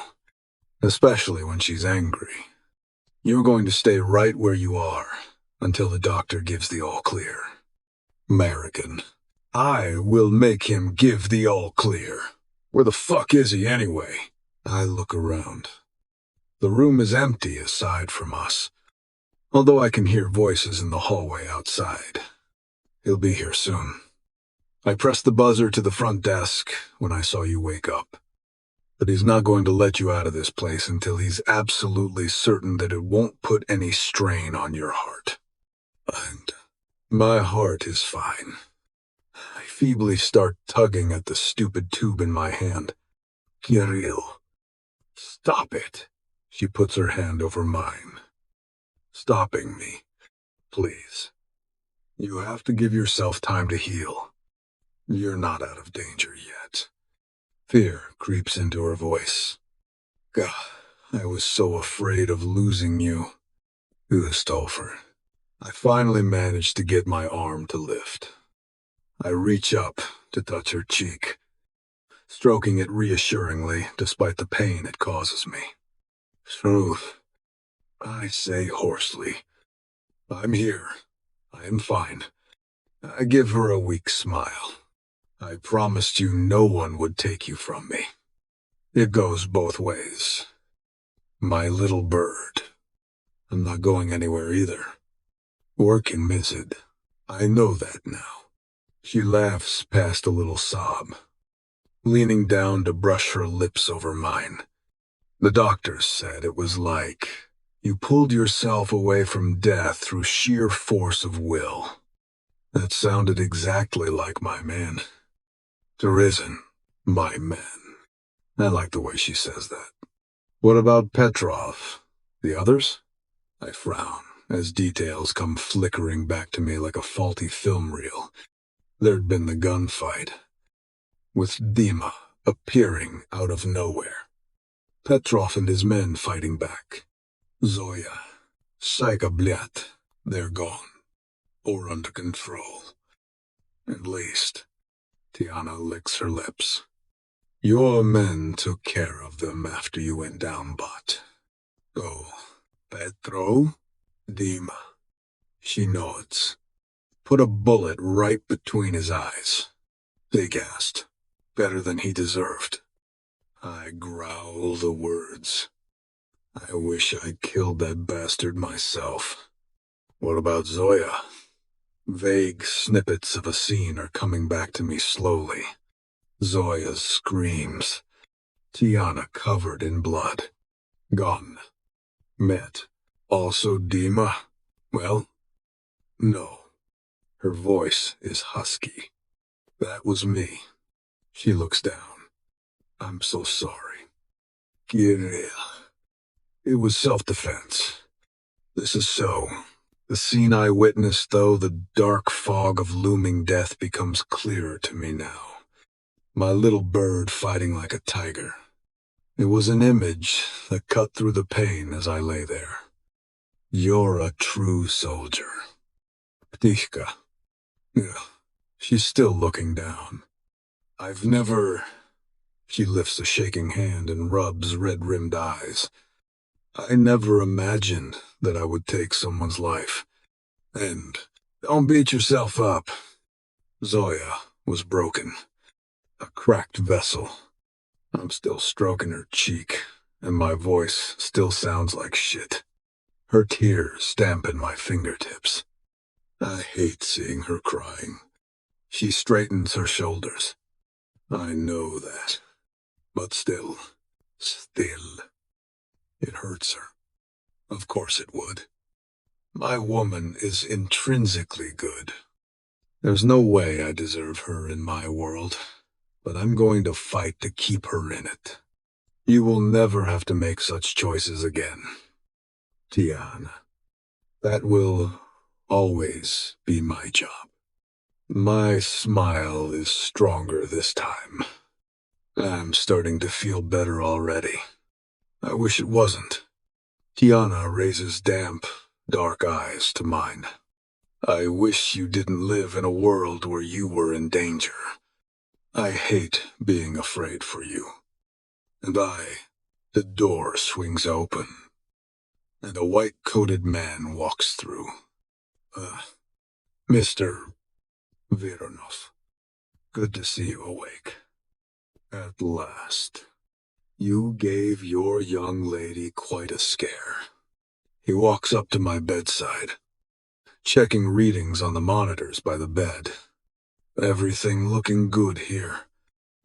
especially when she's angry. You're going to stay right where you are until the doctor gives the all clear. American. I will make him give the all clear. Where the fuck is he anyway? I look around. The room is empty aside from us, although I can hear voices in the hallway outside. He'll be here soon. I pressed the buzzer to the front desk when I saw you wake up. But he's not going to let you out of this place until he's absolutely certain that it won't put any strain on your heart. And my heart is fine. I feebly start tugging at the stupid tube in my hand. Kirill, stop it. She puts her hand over mine, stopping me. Please. You have to give yourself time to heal. You're not out of danger yet. Fear creeps into her voice. God, I was so afraid of losing you. Gustoffer. I finally managed to get my arm to lift. I reach up to touch her cheek, stroking it reassuringly despite the pain it causes me. Truth, I say hoarsely. I'm here. I am fine. I give her a weak smile. I promised you no one would take you from me. It goes both ways. My little bird. I'm not going anywhere either. Working Mizid. I know that now. She laughs past a little sob, leaning down to brush her lips over mine. The doctors said it was like you pulled yourself away from death through sheer force of will. That sounded exactly like my man. Terezin, my man. I like the way she says that. What about Petrov? The others? I frown as details come flickering back to me like a faulty film reel. There'd been the gunfight, with Dima appearing out of nowhere. Petrov and his men fighting back. Zoya, Saika Blyat, they're gone, or under control. At least, Tiana licks her lips. Your men took care of them after you went down, but... Oh, Petro, Dima. She nods. Put a bullet right between his eyes. They gasped. Better than he deserved. I growl the words. I wish I'd killed that bastard myself. What about Zoya? Vague snippets of a scene are coming back to me slowly. Zoya's screams. Tiana covered in blood. Gone. Met. Also Dima? Well, no. Her voice is husky. That was me. She looks down. I'm so sorry. Kirill. It was self-defense. This is so. The scene I witnessed, though, the dark fog of looming death becomes clearer to me now. My little bird fighting like a tiger. It was an image that cut through the pain as I lay there. You're a true soldier. Ptishka. Yeah, she's still looking down. I've never... She lifts a shaking hand and rubs red-rimmed eyes. I never imagined that I would take someone's life. And don't beat yourself up. Zoya was broken. A cracked vessel. I'm still stroking her cheek, and my voice still sounds like shit. Her tears dampen my fingertips. I hate seeing her crying. She straightens her shoulders. I know that. But still, it hurts her. Of course it would. My woman is intrinsically good. There's no way I deserve her in my world, but I'm going to fight to keep her in it. You will never have to make such choices again. Tiana. That will always be my job. My smile is stronger this time. I'm starting to feel better already. I wish it wasn't. Tiana raises damp, dark eyes to mine. I wish you didn't live in a world where you were in danger. I hate being afraid for you. And the door swings open, and a white-coated man walks through. Mr. Vironov, good to see you awake. At last. You gave your young lady quite a scare. He walks up to my bedside, checking readings on the monitors by the bed. Everything looking good here.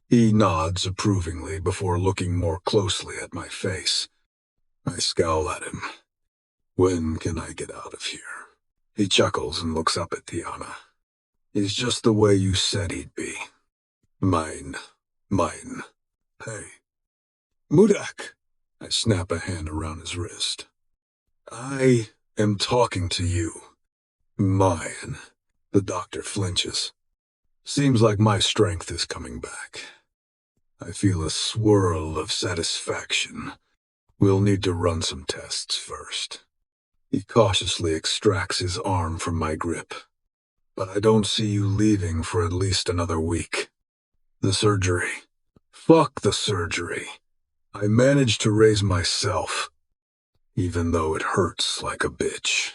He nods approvingly before looking more closely at my face. I scowl at him. When can I get out of here? He chuckles and looks up at Tiana. He's just the way you said he'd be. Mine. Hey. Mudak! I snap a hand around his wrist. I am talking to you. Mine. The doctor flinches. Seems like my strength is coming back. I feel a swirl of satisfaction. We'll need to run some tests first. He cautiously extracts his arm from my grip. But I don't see you leaving for at least another week. The surgery. Fuck the surgery. I managed to raise myself, even though it hurts like a bitch.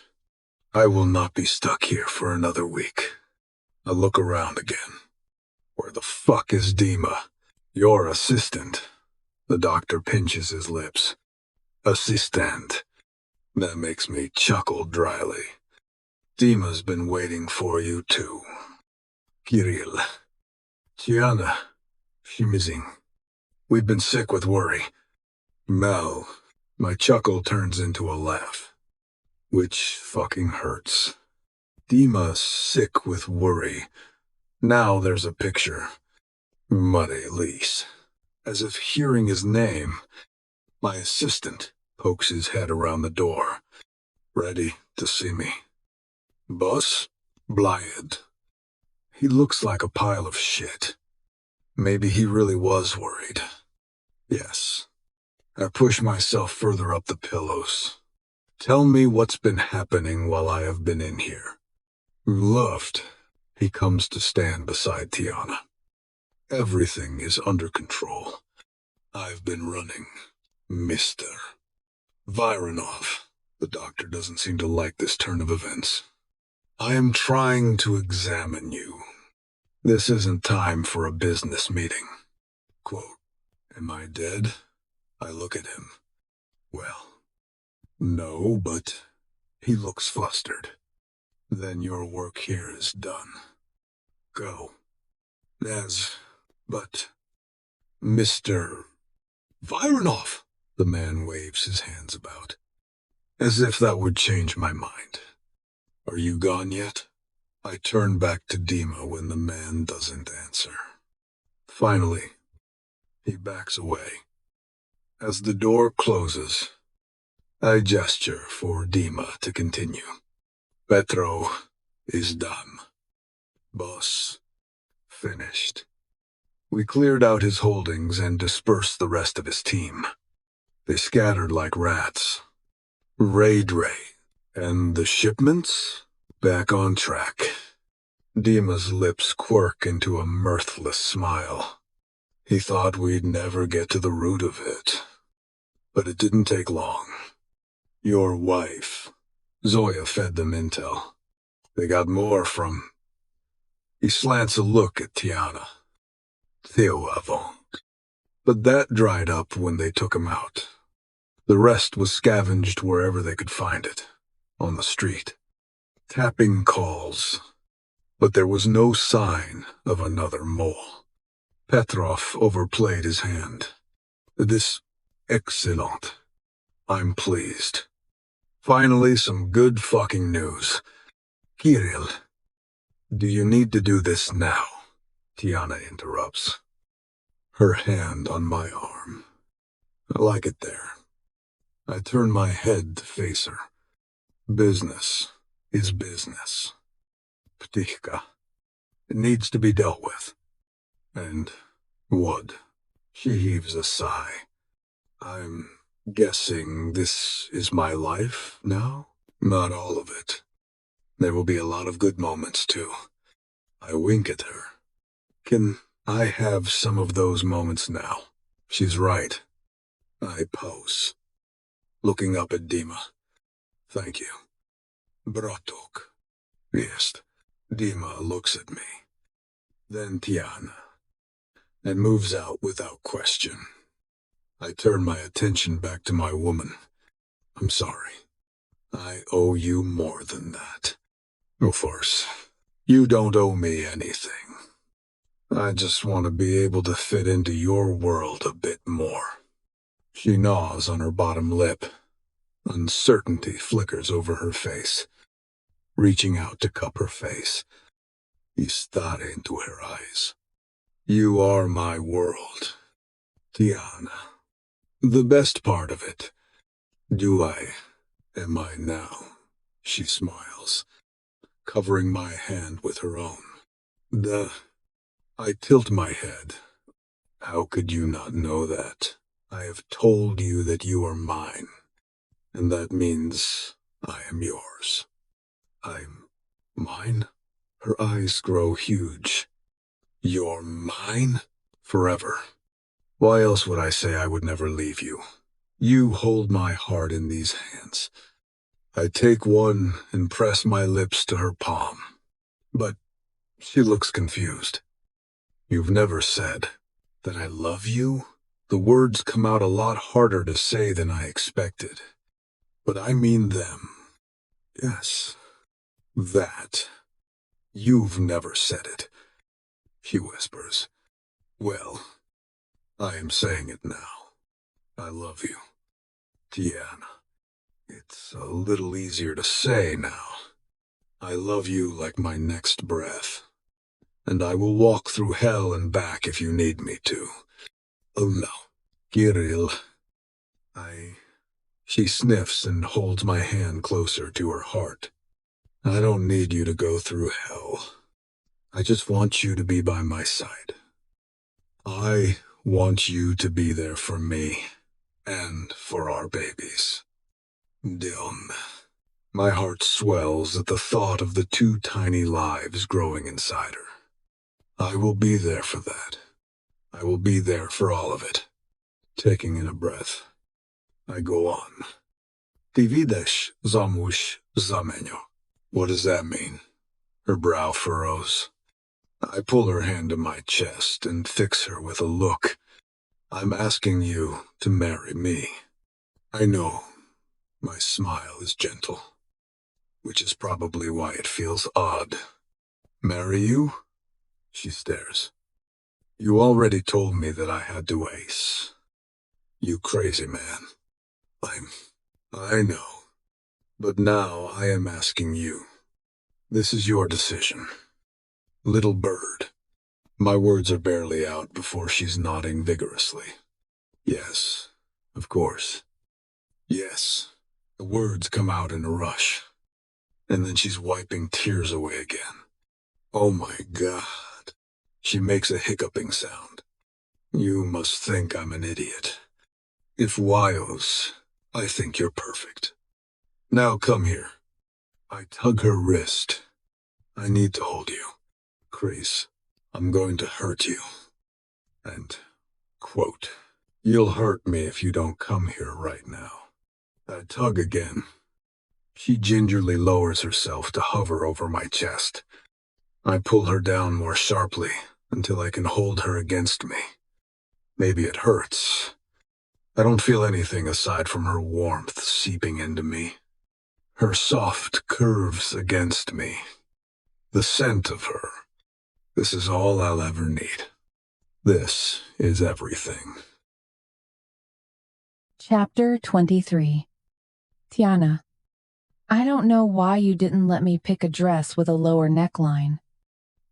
I will not be stuck here for another week. I look around again. Where the fuck is Dima? Your assistant. The doctor pinches his lips. Assistant. That makes me chuckle dryly. Dima's been waiting for you too. Kirill. Tiana. Shimizing. We've been sick with worry. Mel. My chuckle turns into a laugh. Which fucking hurts. Dima sick with worry. Now there's a picture. Muddy Lease. As if hearing his name, my assistant pokes his head around the door, ready to see me. Boss? Blyad. He looks like a pile of shit. Maybe he really was worried. Yes. I push myself further up the pillows. Tell me what's been happening while I have been in here. Loved. He comes to stand beside Tiana. Everything is under control. I've been running. Mr. Vironov. The doctor doesn't seem to like this turn of events. I am trying to examine you. This isn't time for a business meeting. Quote, am I dead? I look at him. Well, no, but he looks flustered. Then your work here is done. Go. But Mr. Vironov, the man waves his hands about, as if that would change my mind. Are you gone yet? I turn back to Dima when the man doesn't answer. Finally, he backs away. As the door closes, I gesture for Dima to continue. Petro is done. Boss, finished. We cleared out his holdings and dispersed the rest of his team. They scattered like rats. Raid and the shipments? Back on track. Dima's lips quirk into a mirthless smile. He thought we'd never get to the root of it. But it didn't take long. Your wife, Zoya, fed them intel. They got more from... He slants a look at Tiana. Theo avant. But that dried up when they took him out. The rest was scavenged wherever they could find it, on the street. Tapping calls, but there was no sign of another mole. Petrov overplayed his hand. This excellent. I'm pleased. Finally, some good fucking news. Kirill, do you need to do this now? Tiana interrupts. Her hand on my arm. I like it there. I turn my head to face her. Business is business. Ptichka. It needs to be dealt with. And wood. She heaves a sigh. I'm guessing this is my life now? Not all of it. There will be a lot of good moments, too. I wink at her. Can I have some of those moments now? She's right. I pose, looking up at Dima. Thank you. Bratok. Yes. Dima looks at me. Then Tiana. And moves out without question. I turn my attention back to my woman. I'm sorry. I owe you more than that. Of course, you don't owe me anything. I just want to be able to fit into your world a bit more. She gnaws on her bottom lip. Uncertainty flickers over her face. Reaching out to cup her face. You stare into her eyes. You are my world, Tiana. The best part of it. Am I now? She smiles, covering my hand with her own. I tilt my head. How could you not know that? I have told you that you are mine, and that means I am yours. I'm mine? Her eyes grow huge. You're mine? Forever. Why else would I say I would never leave you? You hold my heart in these hands. I take one and press my lips to her palm. But she looks confused. You've never said that I love you? The words come out a lot harder to say than I expected. But I mean them. Yes. That. You've never said it. She whispers. Well, I am saying it now. I love you, Tiana. It's a little easier to say now. I love you like my next breath. And I will walk through hell and back if you need me to. Oh no, Kirill. She sniffs and holds my hand closer to her heart. I don't need you to go through hell. I just want you to be by my side. I want you to be there for me and for our babies. Dilm. My heart swells at the thought of the two tiny lives growing inside her. I will be there for that. I will be there for all of it. Taking in a breath, I go on. Ty widzisz zamóż zamienił. What does that mean? Her brow furrows. I pull her hand to my chest and fix her with a look. I'm asking you to marry me. I know my smile is gentle, which is probably why it feels odd. Marry you? She stares. You already told me that I had to ace. You crazy man. I know. But now I am asking you. This is your decision. Little bird. My words are barely out before she's nodding vigorously. Yes, of course. Yes. The words come out in a rush. And then she's wiping tears away again. Oh my God. She makes a hiccuping sound. You must think I'm an idiot. If Wyos, I think you're perfect. Now come here. I tug her wrist. I need to hold you. Chris, I'm going to hurt you. And, quote, you'll hurt me if you don't come here right now. I tug again. She gingerly lowers herself to hover over my chest. I pull her down more sharply until I can hold her against me. Maybe it hurts. I don't feel anything aside from her warmth seeping into me. Her soft curves against me. The scent of her. This is all I'll ever need. This is everything. Chapter 23. Tiana. I don't know why you didn't let me pick a dress with a lower neckline.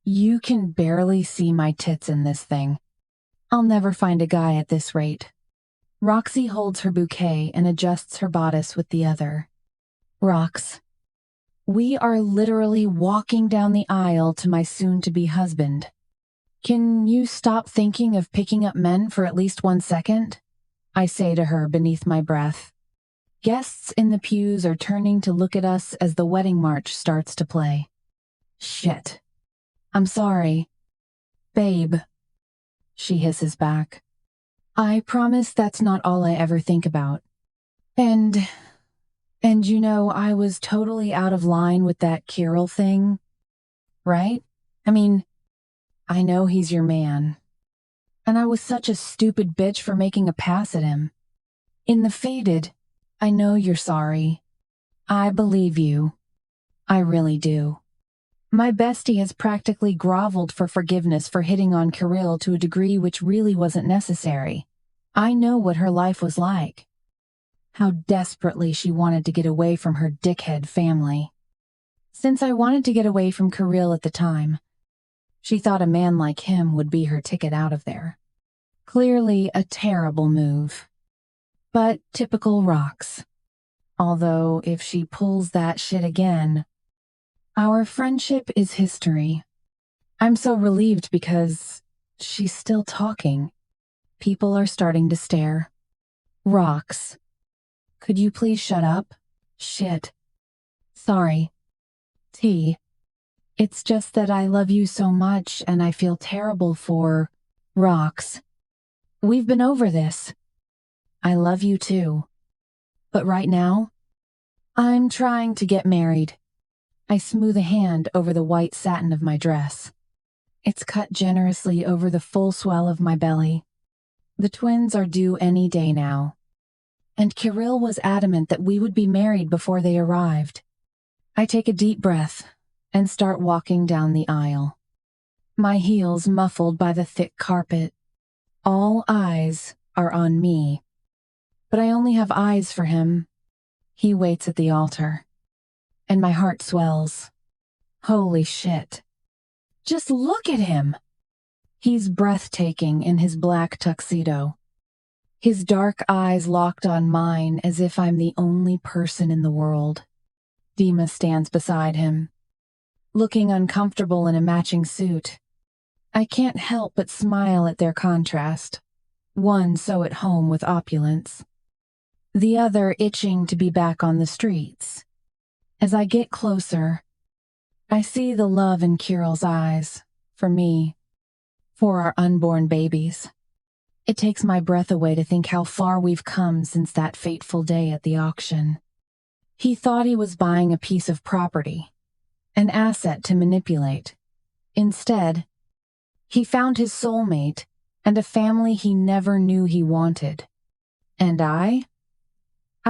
You can barely see my tits in this thing. I'll never find a guy at this rate. Roxy holds her bouquet and adjusts her bodice with the other. Rox, we are literally walking down the aisle to my soon-to-be husband. Can you stop thinking of picking up men for at least 1 second? I say to her beneath my breath. Guests in the pews are turning to look at us as the wedding march starts to play. Shit. I'm sorry. Babe. She hisses back. I promise that's not all I ever think about. And you know, I was totally out of line with that Kirill thing, right? I mean, I know he's your man. And I was such a stupid bitch for making a pass at him. In the faded, I know you're sorry. I believe you. I really do. My bestie has practically groveled for forgiveness for hitting on Kirill to a degree which really wasn't necessary. I know what her life was like. How desperately she wanted to get away from her dickhead family. Since I wanted to get away from Kirill at the time, she thought a man like him would be her ticket out of there. Clearly a terrible move. But typical Rox. Although, if she pulls that shit again, our friendship is history. I'm so relieved because she's still talking. People are starting to stare. Rox, could you please shut up? Shit. Sorry. T. It's just that I love you so much and I feel terrible for Rox. We've been over this. I love you too. But right now, I'm trying to get married. I smooth a hand over the white satin of my dress. It's cut generously over the full swell of my belly. The twins are due any day now. And Kirill was adamant that we would be married before they arrived. I take a deep breath and start walking down the aisle. My heels muffled by the thick carpet. All eyes are on me. But I only have eyes for him. He waits at the altar. And my heart swells. Holy shit. Just look at him! He's breathtaking in his black tuxedo. His dark eyes locked on mine as if I'm the only person in the world. Dima stands beside him, looking uncomfortable in a matching suit. I can't help but smile at their contrast, one so at home with opulence, the other itching to be back on the streets. As I get closer, I see the love in Kirill's eyes, for me, for our unborn babies. It takes my breath away to think how far we've come since that fateful day at the auction. He thought he was buying a piece of property, an asset to manipulate. Instead, he found his soulmate and a family he never knew he wanted. And I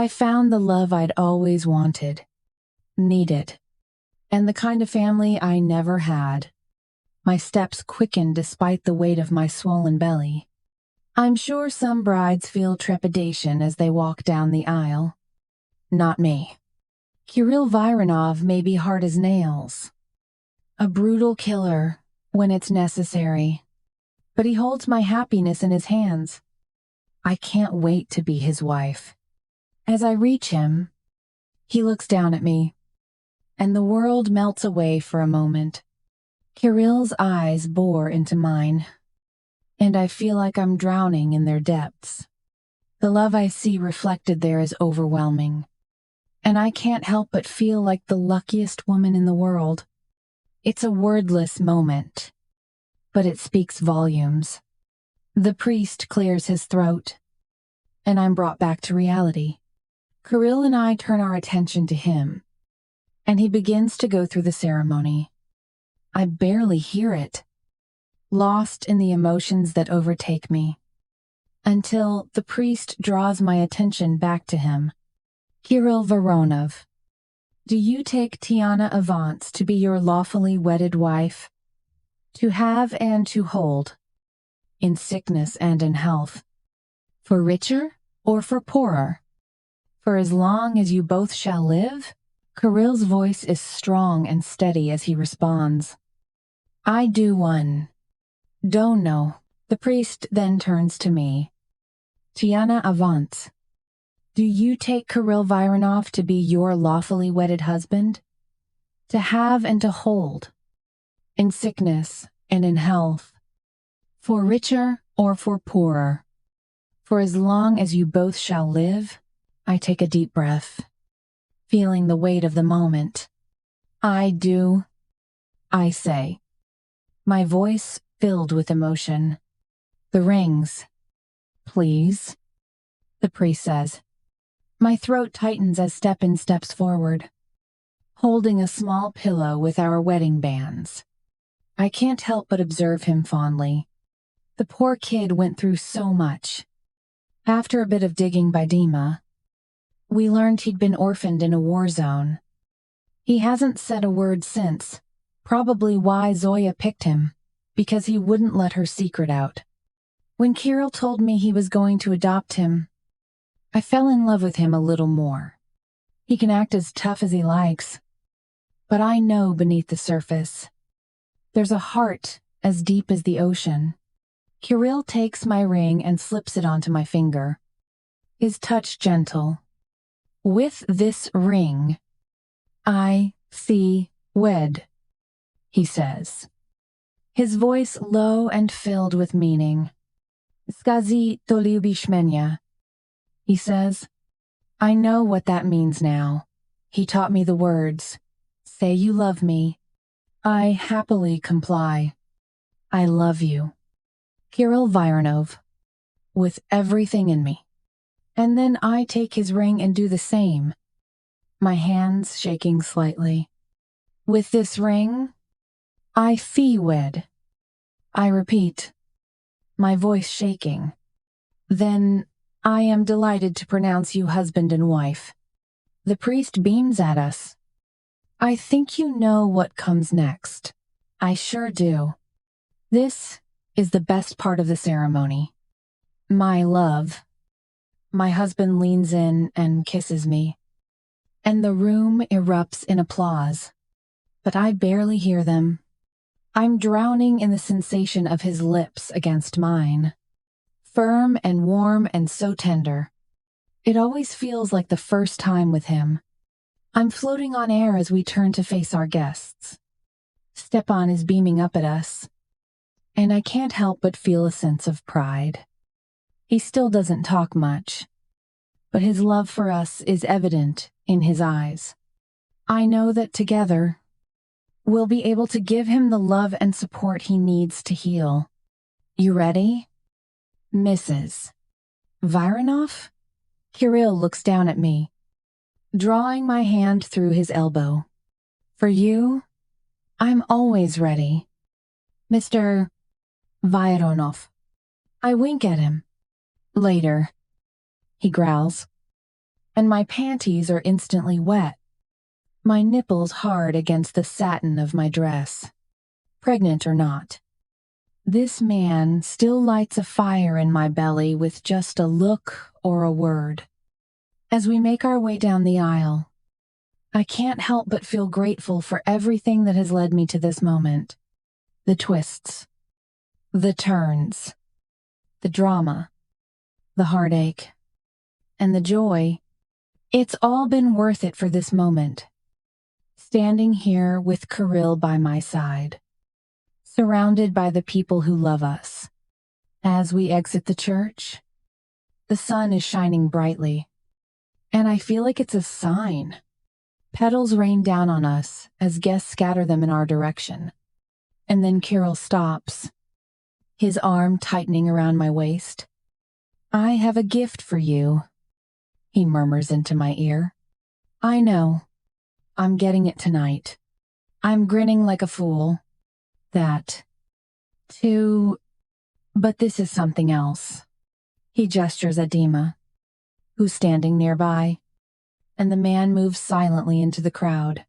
found the love I'd always wanted, needed, and the kind of family I never had. My steps quicken despite the weight of my swollen belly. I'm sure some brides feel trepidation as they walk down the aisle. Not me. Kirill Viranov may be hard as nails, a brutal killer when it's necessary, but he holds my happiness in his hands. I can't wait to be his wife. As I reach him, he looks down at me, and the world melts away for a moment. Kirill's eyes bore into mine, and I feel like I'm drowning in their depths. The love I see reflected there is overwhelming, and I can't help but feel like the luckiest woman in the world. It's a wordless moment, but it speaks volumes. The priest clears his throat, and I'm brought back to reality. Kirill and I turn our attention to him, and he begins to go through the ceremony. I barely hear it, lost in the emotions that overtake me. until the priest draws my attention back to him. Kirill Voronov, do you take Tiana Avance to be your lawfully wedded wife, to have and to hold, in sickness and in health, for richer or for poorer, for as long as you both shall live? Kirill's voice is strong and steady as he responds. I do one. Don't know. The priest then turns to me. Tiana Avance, do you take Kirill Voronov to be your lawfully wedded husband, to have and to hold, in sickness and in health, for richer or for poorer, for as long as you both shall live? I take a deep breath, feeling the weight of the moment. I do, I say, my voice filled with emotion. The rings, please, the priest says. My throat tightens as Stepan steps forward, holding a small pillow with our wedding bands. I can't help but observe him fondly. The poor kid went through so much. After a bit of digging by Dima, we learned he'd been orphaned in a war zone. He hasn't said a word since, probably why Zoya picked him, because he wouldn't let her secret out. When Kirill told me he was going to adopt him, I fell in love with him a little more. He can act as tough as he likes, but I know beneath the surface, there's a heart as deep as the ocean. Kirill takes my ring and slips it onto my finger, his touch gentle. With this ring, I see wed, he says, his voice low and filled with meaning. Skazi to lubisz mnie, he says. I know what that means now. He taught me the words. Say you love me. I happily comply. I love you. Kirill Voronov, with everything in me. And then I take his ring and do the same, my hands shaking slightly. With this ring, I fee wed. I repeat, my voice shaking. Then I am delighted to pronounce you husband and wife. The priest beams at us. I think you know what comes next. I sure do. This is the best part of the ceremony. My love. My husband leans in and kisses me, and the room erupts in applause, but I barely hear them. I'm drowning in the sensation of his lips against mine. Firm and warm and so tender. It always feels like the first time with him. I'm floating on air as we turn to face our guests. Stepan is beaming up at us, and I can't help but feel a sense of pride. He still doesn't talk much, but his love for us is evident in his eyes. I know that together, we'll be able to give him the love and support he needs to heal. You ready? Mrs. Voronov? Kirill looks down at me, drawing my hand through his elbow. For you, I'm always ready. Mr. Voronov. I wink at him. Later, he growls, and my panties are instantly wet, my nipples hard against the satin of my dress. Pregnant or not, this man still lights a fire in my belly with just a look or a word. As we make our way down the aisle, I can't help but feel grateful for everything that has led me to this moment. The twists, the turns, the drama, the heartache, and the joy. It's all been worth it for this moment. Standing here with Kirill by my side, surrounded by the people who love us. As we exit the church, the sun is shining brightly, and I feel like it's a sign. Petals rain down on us as guests scatter them in our direction. And then Kirill stops, his arm tightening around my waist. I have a gift for you, he murmurs into my ear. I know. I'm getting it tonight. I'm grinning like a fool. That, too, but this is something else. He gestures at Dima, who's standing nearby, and the man moves silently into the crowd.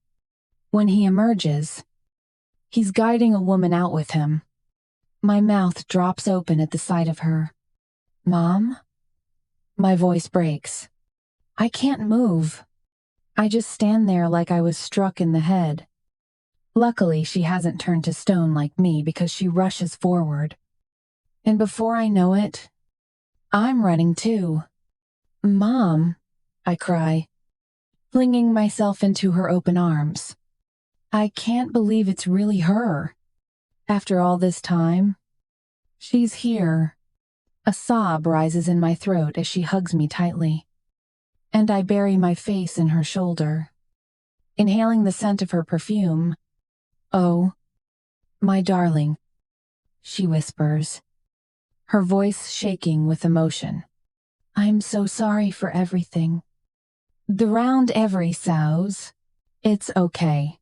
When he emerges, he's guiding a woman out with him. My mouth drops open at the sight of her. Mom? My voice breaks. I can't move. I just stand there like I was struck in the head. Luckily, she hasn't turned to stone like me because she rushes forward. And before I know it, I'm running too. Mom, I cry, flinging myself into her open arms. I can't believe it's really her. After all this time, she's here. A sob rises in my throat as she hugs me tightly, and I bury my face in her shoulder, inhaling the scent of her perfume. Oh, my darling, she whispers, her voice shaking with emotion. I'm so sorry for everything. The round every sows. It's okay.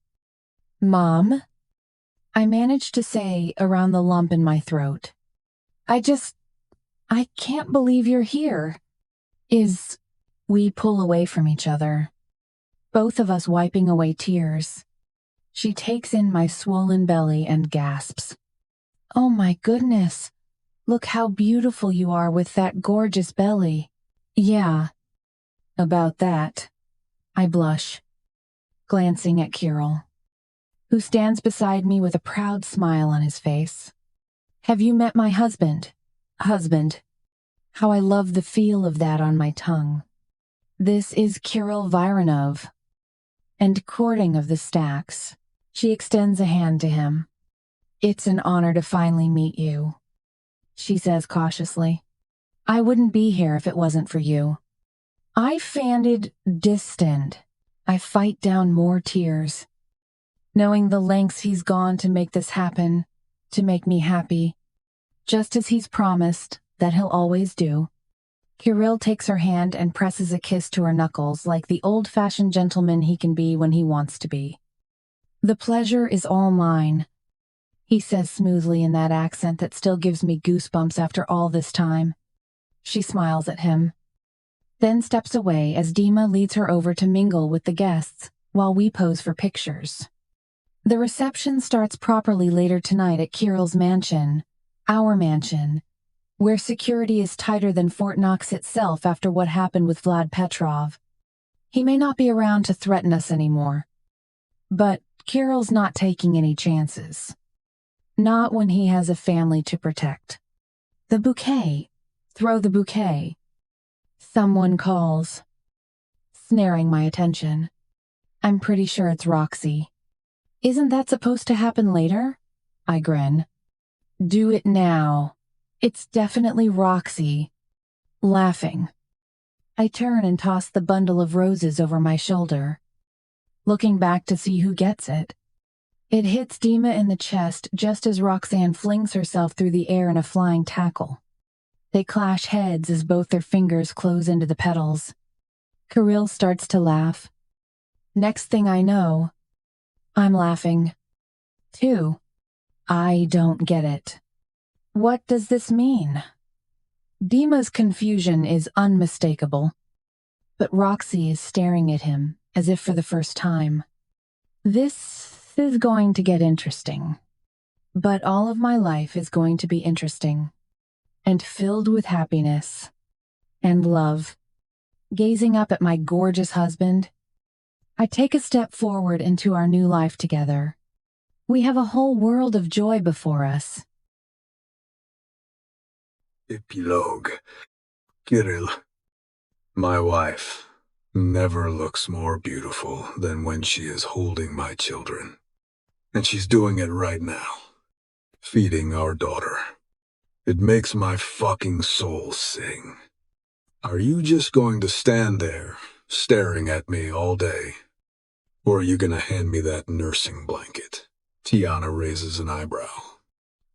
Mom? I managed to say around the lump in my throat. I can't believe you're here. We pull away from each other, both of us wiping away tears. She takes in my swollen belly and gasps. Oh my goodness, look how beautiful you are with that gorgeous belly. Yeah, about that. I blush, glancing at Kirill, who stands beside me with a proud smile on his face. Have you met my husband? Husband. How I love the feel of that on my tongue. This is Kirill Viranov. And courting of the Stacks. She extends a hand to him. It's an honor to finally meet you, she says cautiously. I wouldn't be here if it wasn't for you. I fanned distant. I fight down more tears, knowing the lengths he's gone to make this happen, to make me happy, just as he's promised that he'll always do. Kirill takes her hand and presses a kiss to her knuckles like the old-fashioned gentleman he can be when he wants to be. The pleasure is all mine, he says smoothly in that accent that still gives me goosebumps after all this time. She smiles at him, then steps away as Dima leads her over to mingle with the guests while we pose for pictures. The reception starts properly later tonight at Kirill's mansion, our mansion, where security is tighter than Fort Knox itself after what happened with Vlad Petrov. He may not be around to threaten us anymore, but Kirill's not taking any chances. Not when he has a family to protect. The bouquet. Throw the bouquet. Someone calls, snaring my attention. I'm pretty sure it's Roxy. Isn't that supposed to happen later? I grin. Do it now. It's definitely Roxy. Laughing. I turn and toss the bundle of roses over my shoulder, looking back to see who gets it. It hits Dima in the chest just as Roxanne flings herself through the air in a flying tackle. They clash heads as both their fingers close into the petals. Kirill starts to laugh. Next thing I know, I'm laughing, too. I don't get it. What does this mean? Dima's confusion is unmistakable, but Roxy is staring at him as if for the first time. This is going to get interesting. But all of my life is going to be interesting and filled with happiness and love. Gazing up at my gorgeous husband, I take a step forward into our new life together. We have a whole world of joy before us. Epilogue. Kirill. My wife never looks more beautiful than when she is holding my children. And she's doing it right now. Feeding our daughter. It makes my fucking soul sing. Are you just going to stand there, staring at me all day? Or are you gonna hand me that nursing blanket? Tiana raises an eyebrow.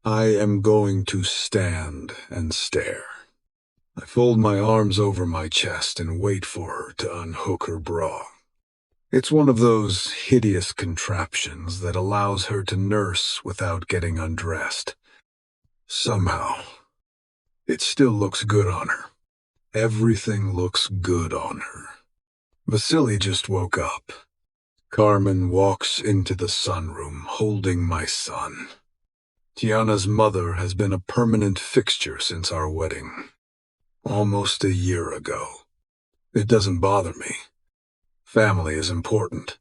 I am going to stand and stare. I fold my arms over my chest and wait for her to unhook her bra. It's one of those hideous contraptions that allows her to nurse without getting undressed. Somehow, it still looks good on her. Everything looks good on her. Vasily just woke up. Carmen walks into the sunroom holding my son. Tiana's mother has been a permanent fixture since our wedding. Almost a year ago. It doesn't bother me. Family is important.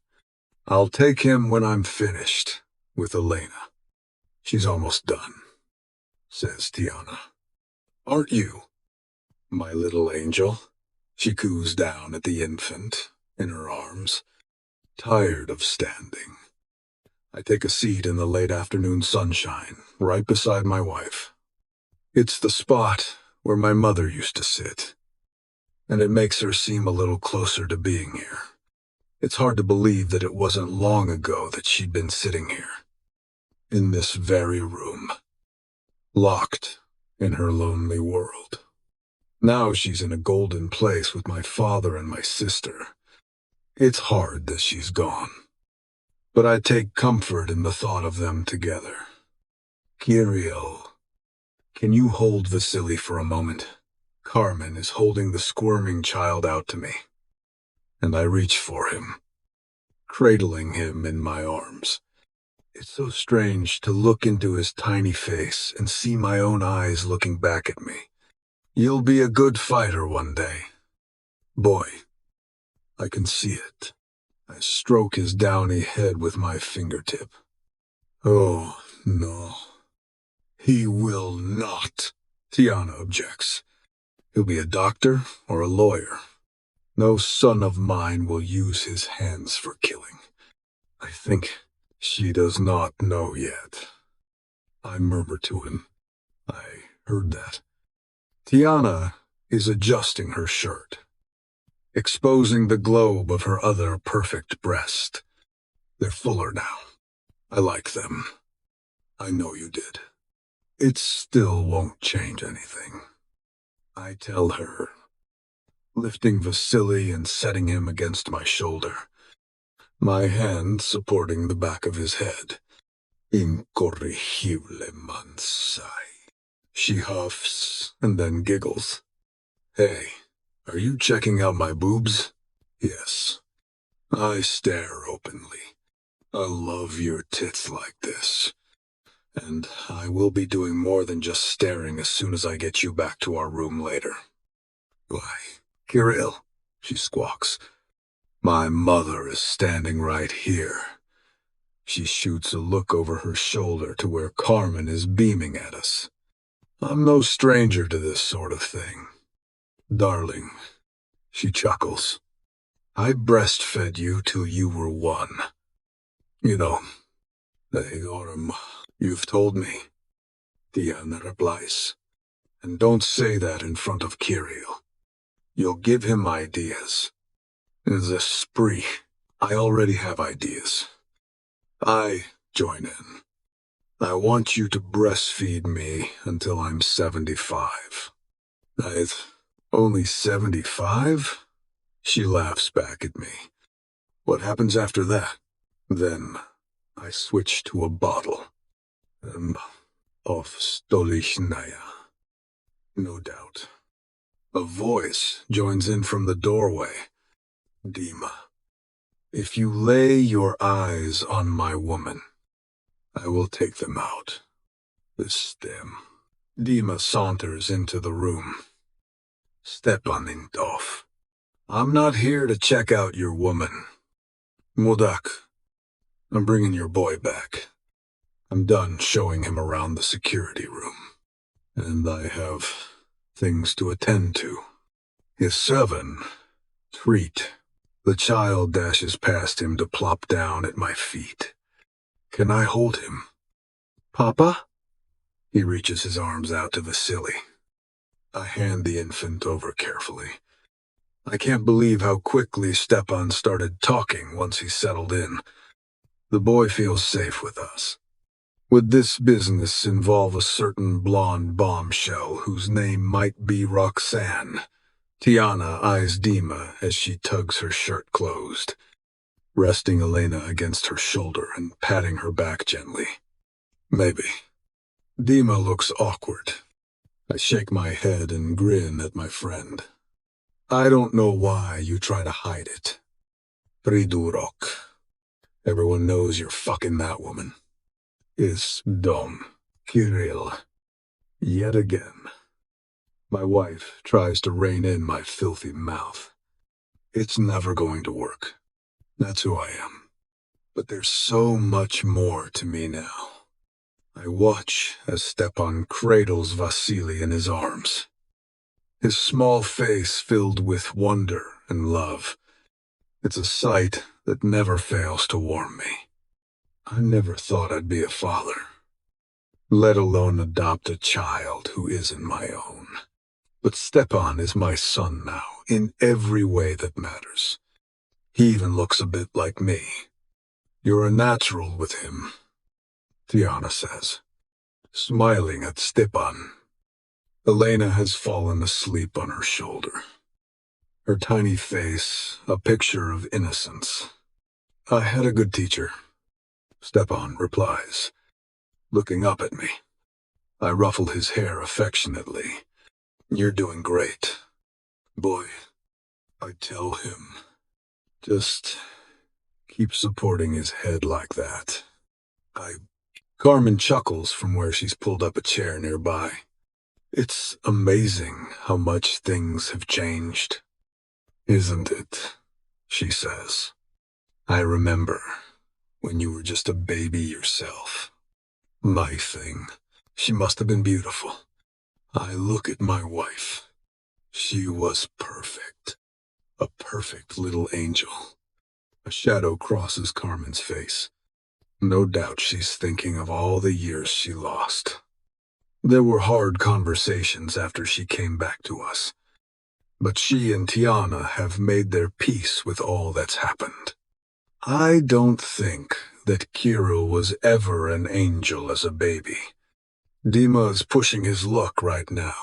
I'll take him when I'm finished with Elena. She's almost done, says Tiana. Aren't you, my little angel? She coos down at the infant in her arms, tired of standing. I take a seat in the late afternoon sunshine, right beside my wife. It's the spot where my mother used to sit, and it makes her seem a little closer to being here. It's hard to believe that it wasn't long ago that she'd been sitting here, in this very room, locked in her lonely world. Now she's in a golden place with my father and my sister. It's hard that she's gone, but I take comfort in the thought of them together. Kirill, can you hold Vasily for a moment? Carmen is holding the squirming child out to me, and I reach for him, cradling him in my arms. It's so strange to look into his tiny face and see my own eyes looking back at me. You'll be a good fighter one day. Boy, I can see it. I stroke his downy head with my fingertip. Oh, no. He will not, Tiana objects. He'll be a doctor or a lawyer. No son of mine will use his hands for killing. I think she does not know yet. I murmur to him. I heard that. Tiana is adjusting her shirt, exposing the globe of her other perfect breast. They're fuller now. I like them. I know you did. It still won't change anything. I tell her, lifting Vasily and setting him against my shoulder, my hand supporting the back of his head. Incorrigible mansai. She huffs and then giggles. Hey, are you checking out my boobs? Yes. I stare openly. I love your tits like this. And I will be doing more than just staring as soon as I get you back to our room later. Why, Kirill, she squawks. My mother is standing right here. She shoots a look over her shoulder to where Carmen is beaming at us. I'm no stranger to this sort of thing. Darling, she chuckles. I breastfed you till you were 1. You know, you've told me. Tiana replies. And don't say that in front of Kirill. You'll give him ideas. It's a spree. I already have ideas. I join in. I want you to breastfeed me until I'm 75. Only 75? She laughs back at me. What happens after that? Then I switch to a bottle. Of Stolichnaya. No doubt. A voice joins in from the doorway. Dima, if you lay your eyes on my woman, I will take them out. The stem. Dima saunters into the room. Stepanintov, I'm not here to check out your woman. Mudak, I'm bringing your boy back. I'm done showing him around the security room. And I have things to attend to. His 7, Treat. The child dashes past him to plop down at my feet. Can I hold him? Papa? He reaches his arms out to Vasily. I hand the infant over carefully. I can't believe how quickly Stepan started talking once he settled in. The boy feels safe with us. Would this business involve a certain blonde bombshell whose name might be Roxanne? Tiana eyes Dima as she tugs her shirt closed, resting Elena against her shoulder and patting her back gently. Maybe. Dima looks awkward. I shake my head and grin at my friend. I don't know why you try to hide it. Pridurok. Everyone knows you're fucking that woman. Is Dom. Kirill. Yet again. My wife tries to rein in my filthy mouth. It's never going to work. That's who I am. But there's so much more to me now. I watch as Stepan cradles Vasily in his arms. His small face filled with wonder and love. It's a sight that never fails to warm me. I never thought I'd be a father, let alone adopt a child who isn't my own. But Stepan is my son now, in every way that matters. He even looks a bit like me. You're a natural with him, Tiana says, smiling at Stepan. Elena has fallen asleep on her shoulder. Her tiny face, a picture of innocence. I had a good teacher, Stepan replies, looking up at me. I ruffle his hair affectionately. You're doing great. Boy, I tell him, just keep supporting his head like that. Carmen chuckles from where she's pulled up a chair nearby. It's amazing how much things have changed. Isn't it? She says. I remember when you were just a baby yourself. My thing. She must have been beautiful. I look at my wife. She was perfect. A perfect little angel. A shadow crosses Carmen's face. No doubt she's thinking of all the years she lost. There were hard conversations after she came back to us. But she and Tiana have made their peace with all that's happened. I don't think that Kirill was ever an angel as a baby. Dima's pushing his luck right now.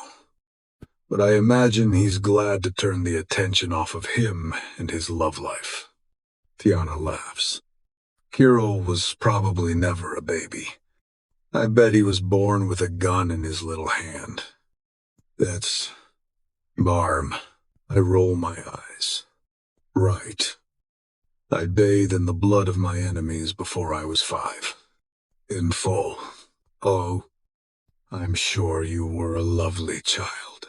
But I imagine he's glad to turn the attention off of him and his love life. Tiana laughs. Kirill was probably never a baby. I bet he was born with a gun in his little hand. That's Barm. I roll my eyes. Right. I bathed in the blood of my enemies before I was 5. In full. Oh, I'm sure you were a lovely child.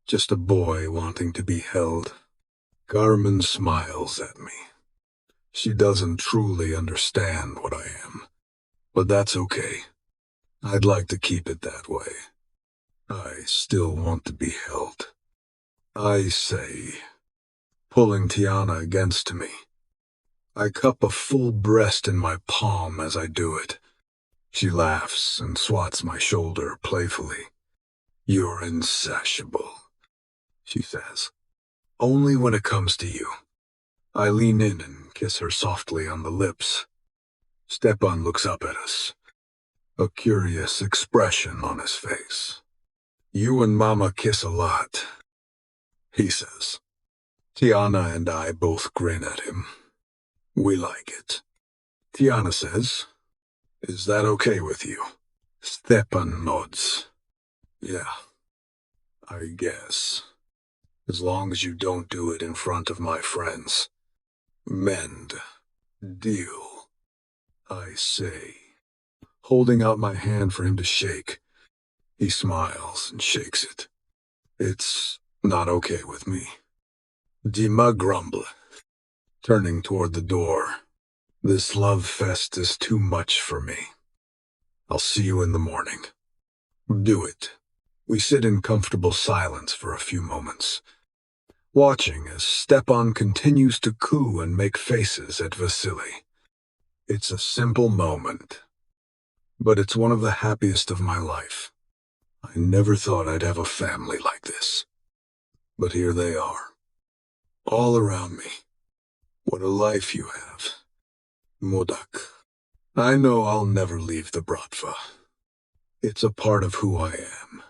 Just a boy wanting to be held. Carmen smiles at me. She doesn't truly understand what I am. But that's okay. I'd like to keep it that way. I still want to be held. I say, pulling Tiana against me. I cup a full breast in my palm as I do it. She laughs and swats my shoulder playfully. You're insatiable, she says. Only when it comes to you. I lean in and kiss her softly on the lips. Stepan looks up at us, a curious expression on his face. You and Mama kiss a lot, he says. Tiana and I both grin at him. We like it. Tiana says, Is that okay with you? Stepan nods. Yeah, I guess. As long as you don't do it in front of my friends. Mend. Deal. I say, holding out my hand for him to shake. He smiles and shakes it. It's not okay with me. Dima grumble, turning toward the door. This love fest is too much for me. I'll see you in the morning. Do it. We sit in comfortable silence for a few moments, watching as Stepan continues to coo and make faces at Vasily. It's a simple moment, but it's one of the happiest of my life. I never thought I'd have a family like this. But here they are, all around me. What a life you have, Modak. I know I'll never leave the Bratva. It's a part of who I am.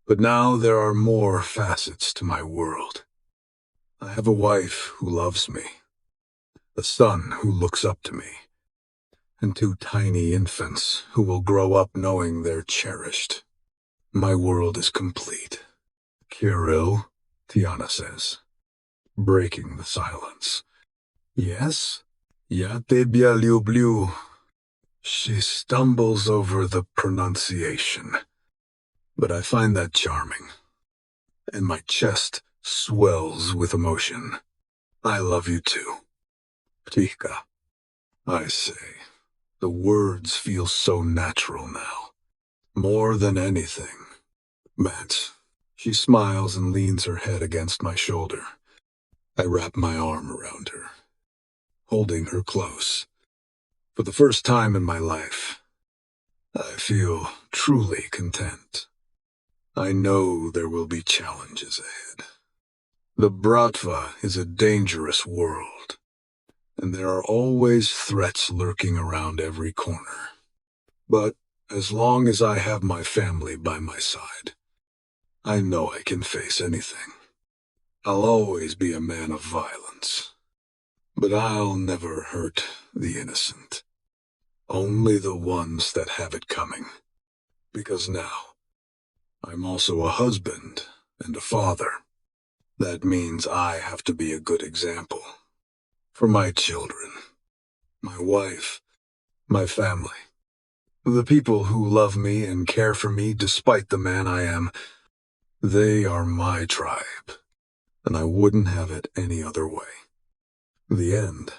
But now there are more facets to my world. I have a wife who loves me, a son who looks up to me, and 2 tiny infants who will grow up knowing they're cherished. My world is complete. Kirill, Tiana says. breaking the silence. Yes? Я тебя люблю. She stumbles over the pronunciation, but I find that charming, and my chest swells with emotion. I love you too. Птичка. I say. The words feel so natural now. More than anything. Matt. She smiles and leans her head against my shoulder. I wrap my arm around her, holding her close. For the first time in my life, I feel truly content. I know there will be challenges ahead. The Bratva is a dangerous world, and there are always threats lurking around every corner. But as long as I have my family by my side, I know I can face anything. I'll always be a man of violence, but I'll never hurt the innocent. Only the ones that have it coming. Because now, I'm also a husband and a father. That means I have to be a good example. For my children, my wife, my family. The people who love me and care for me despite the man I am. They are my tribe, and I wouldn't have it any other way. The end.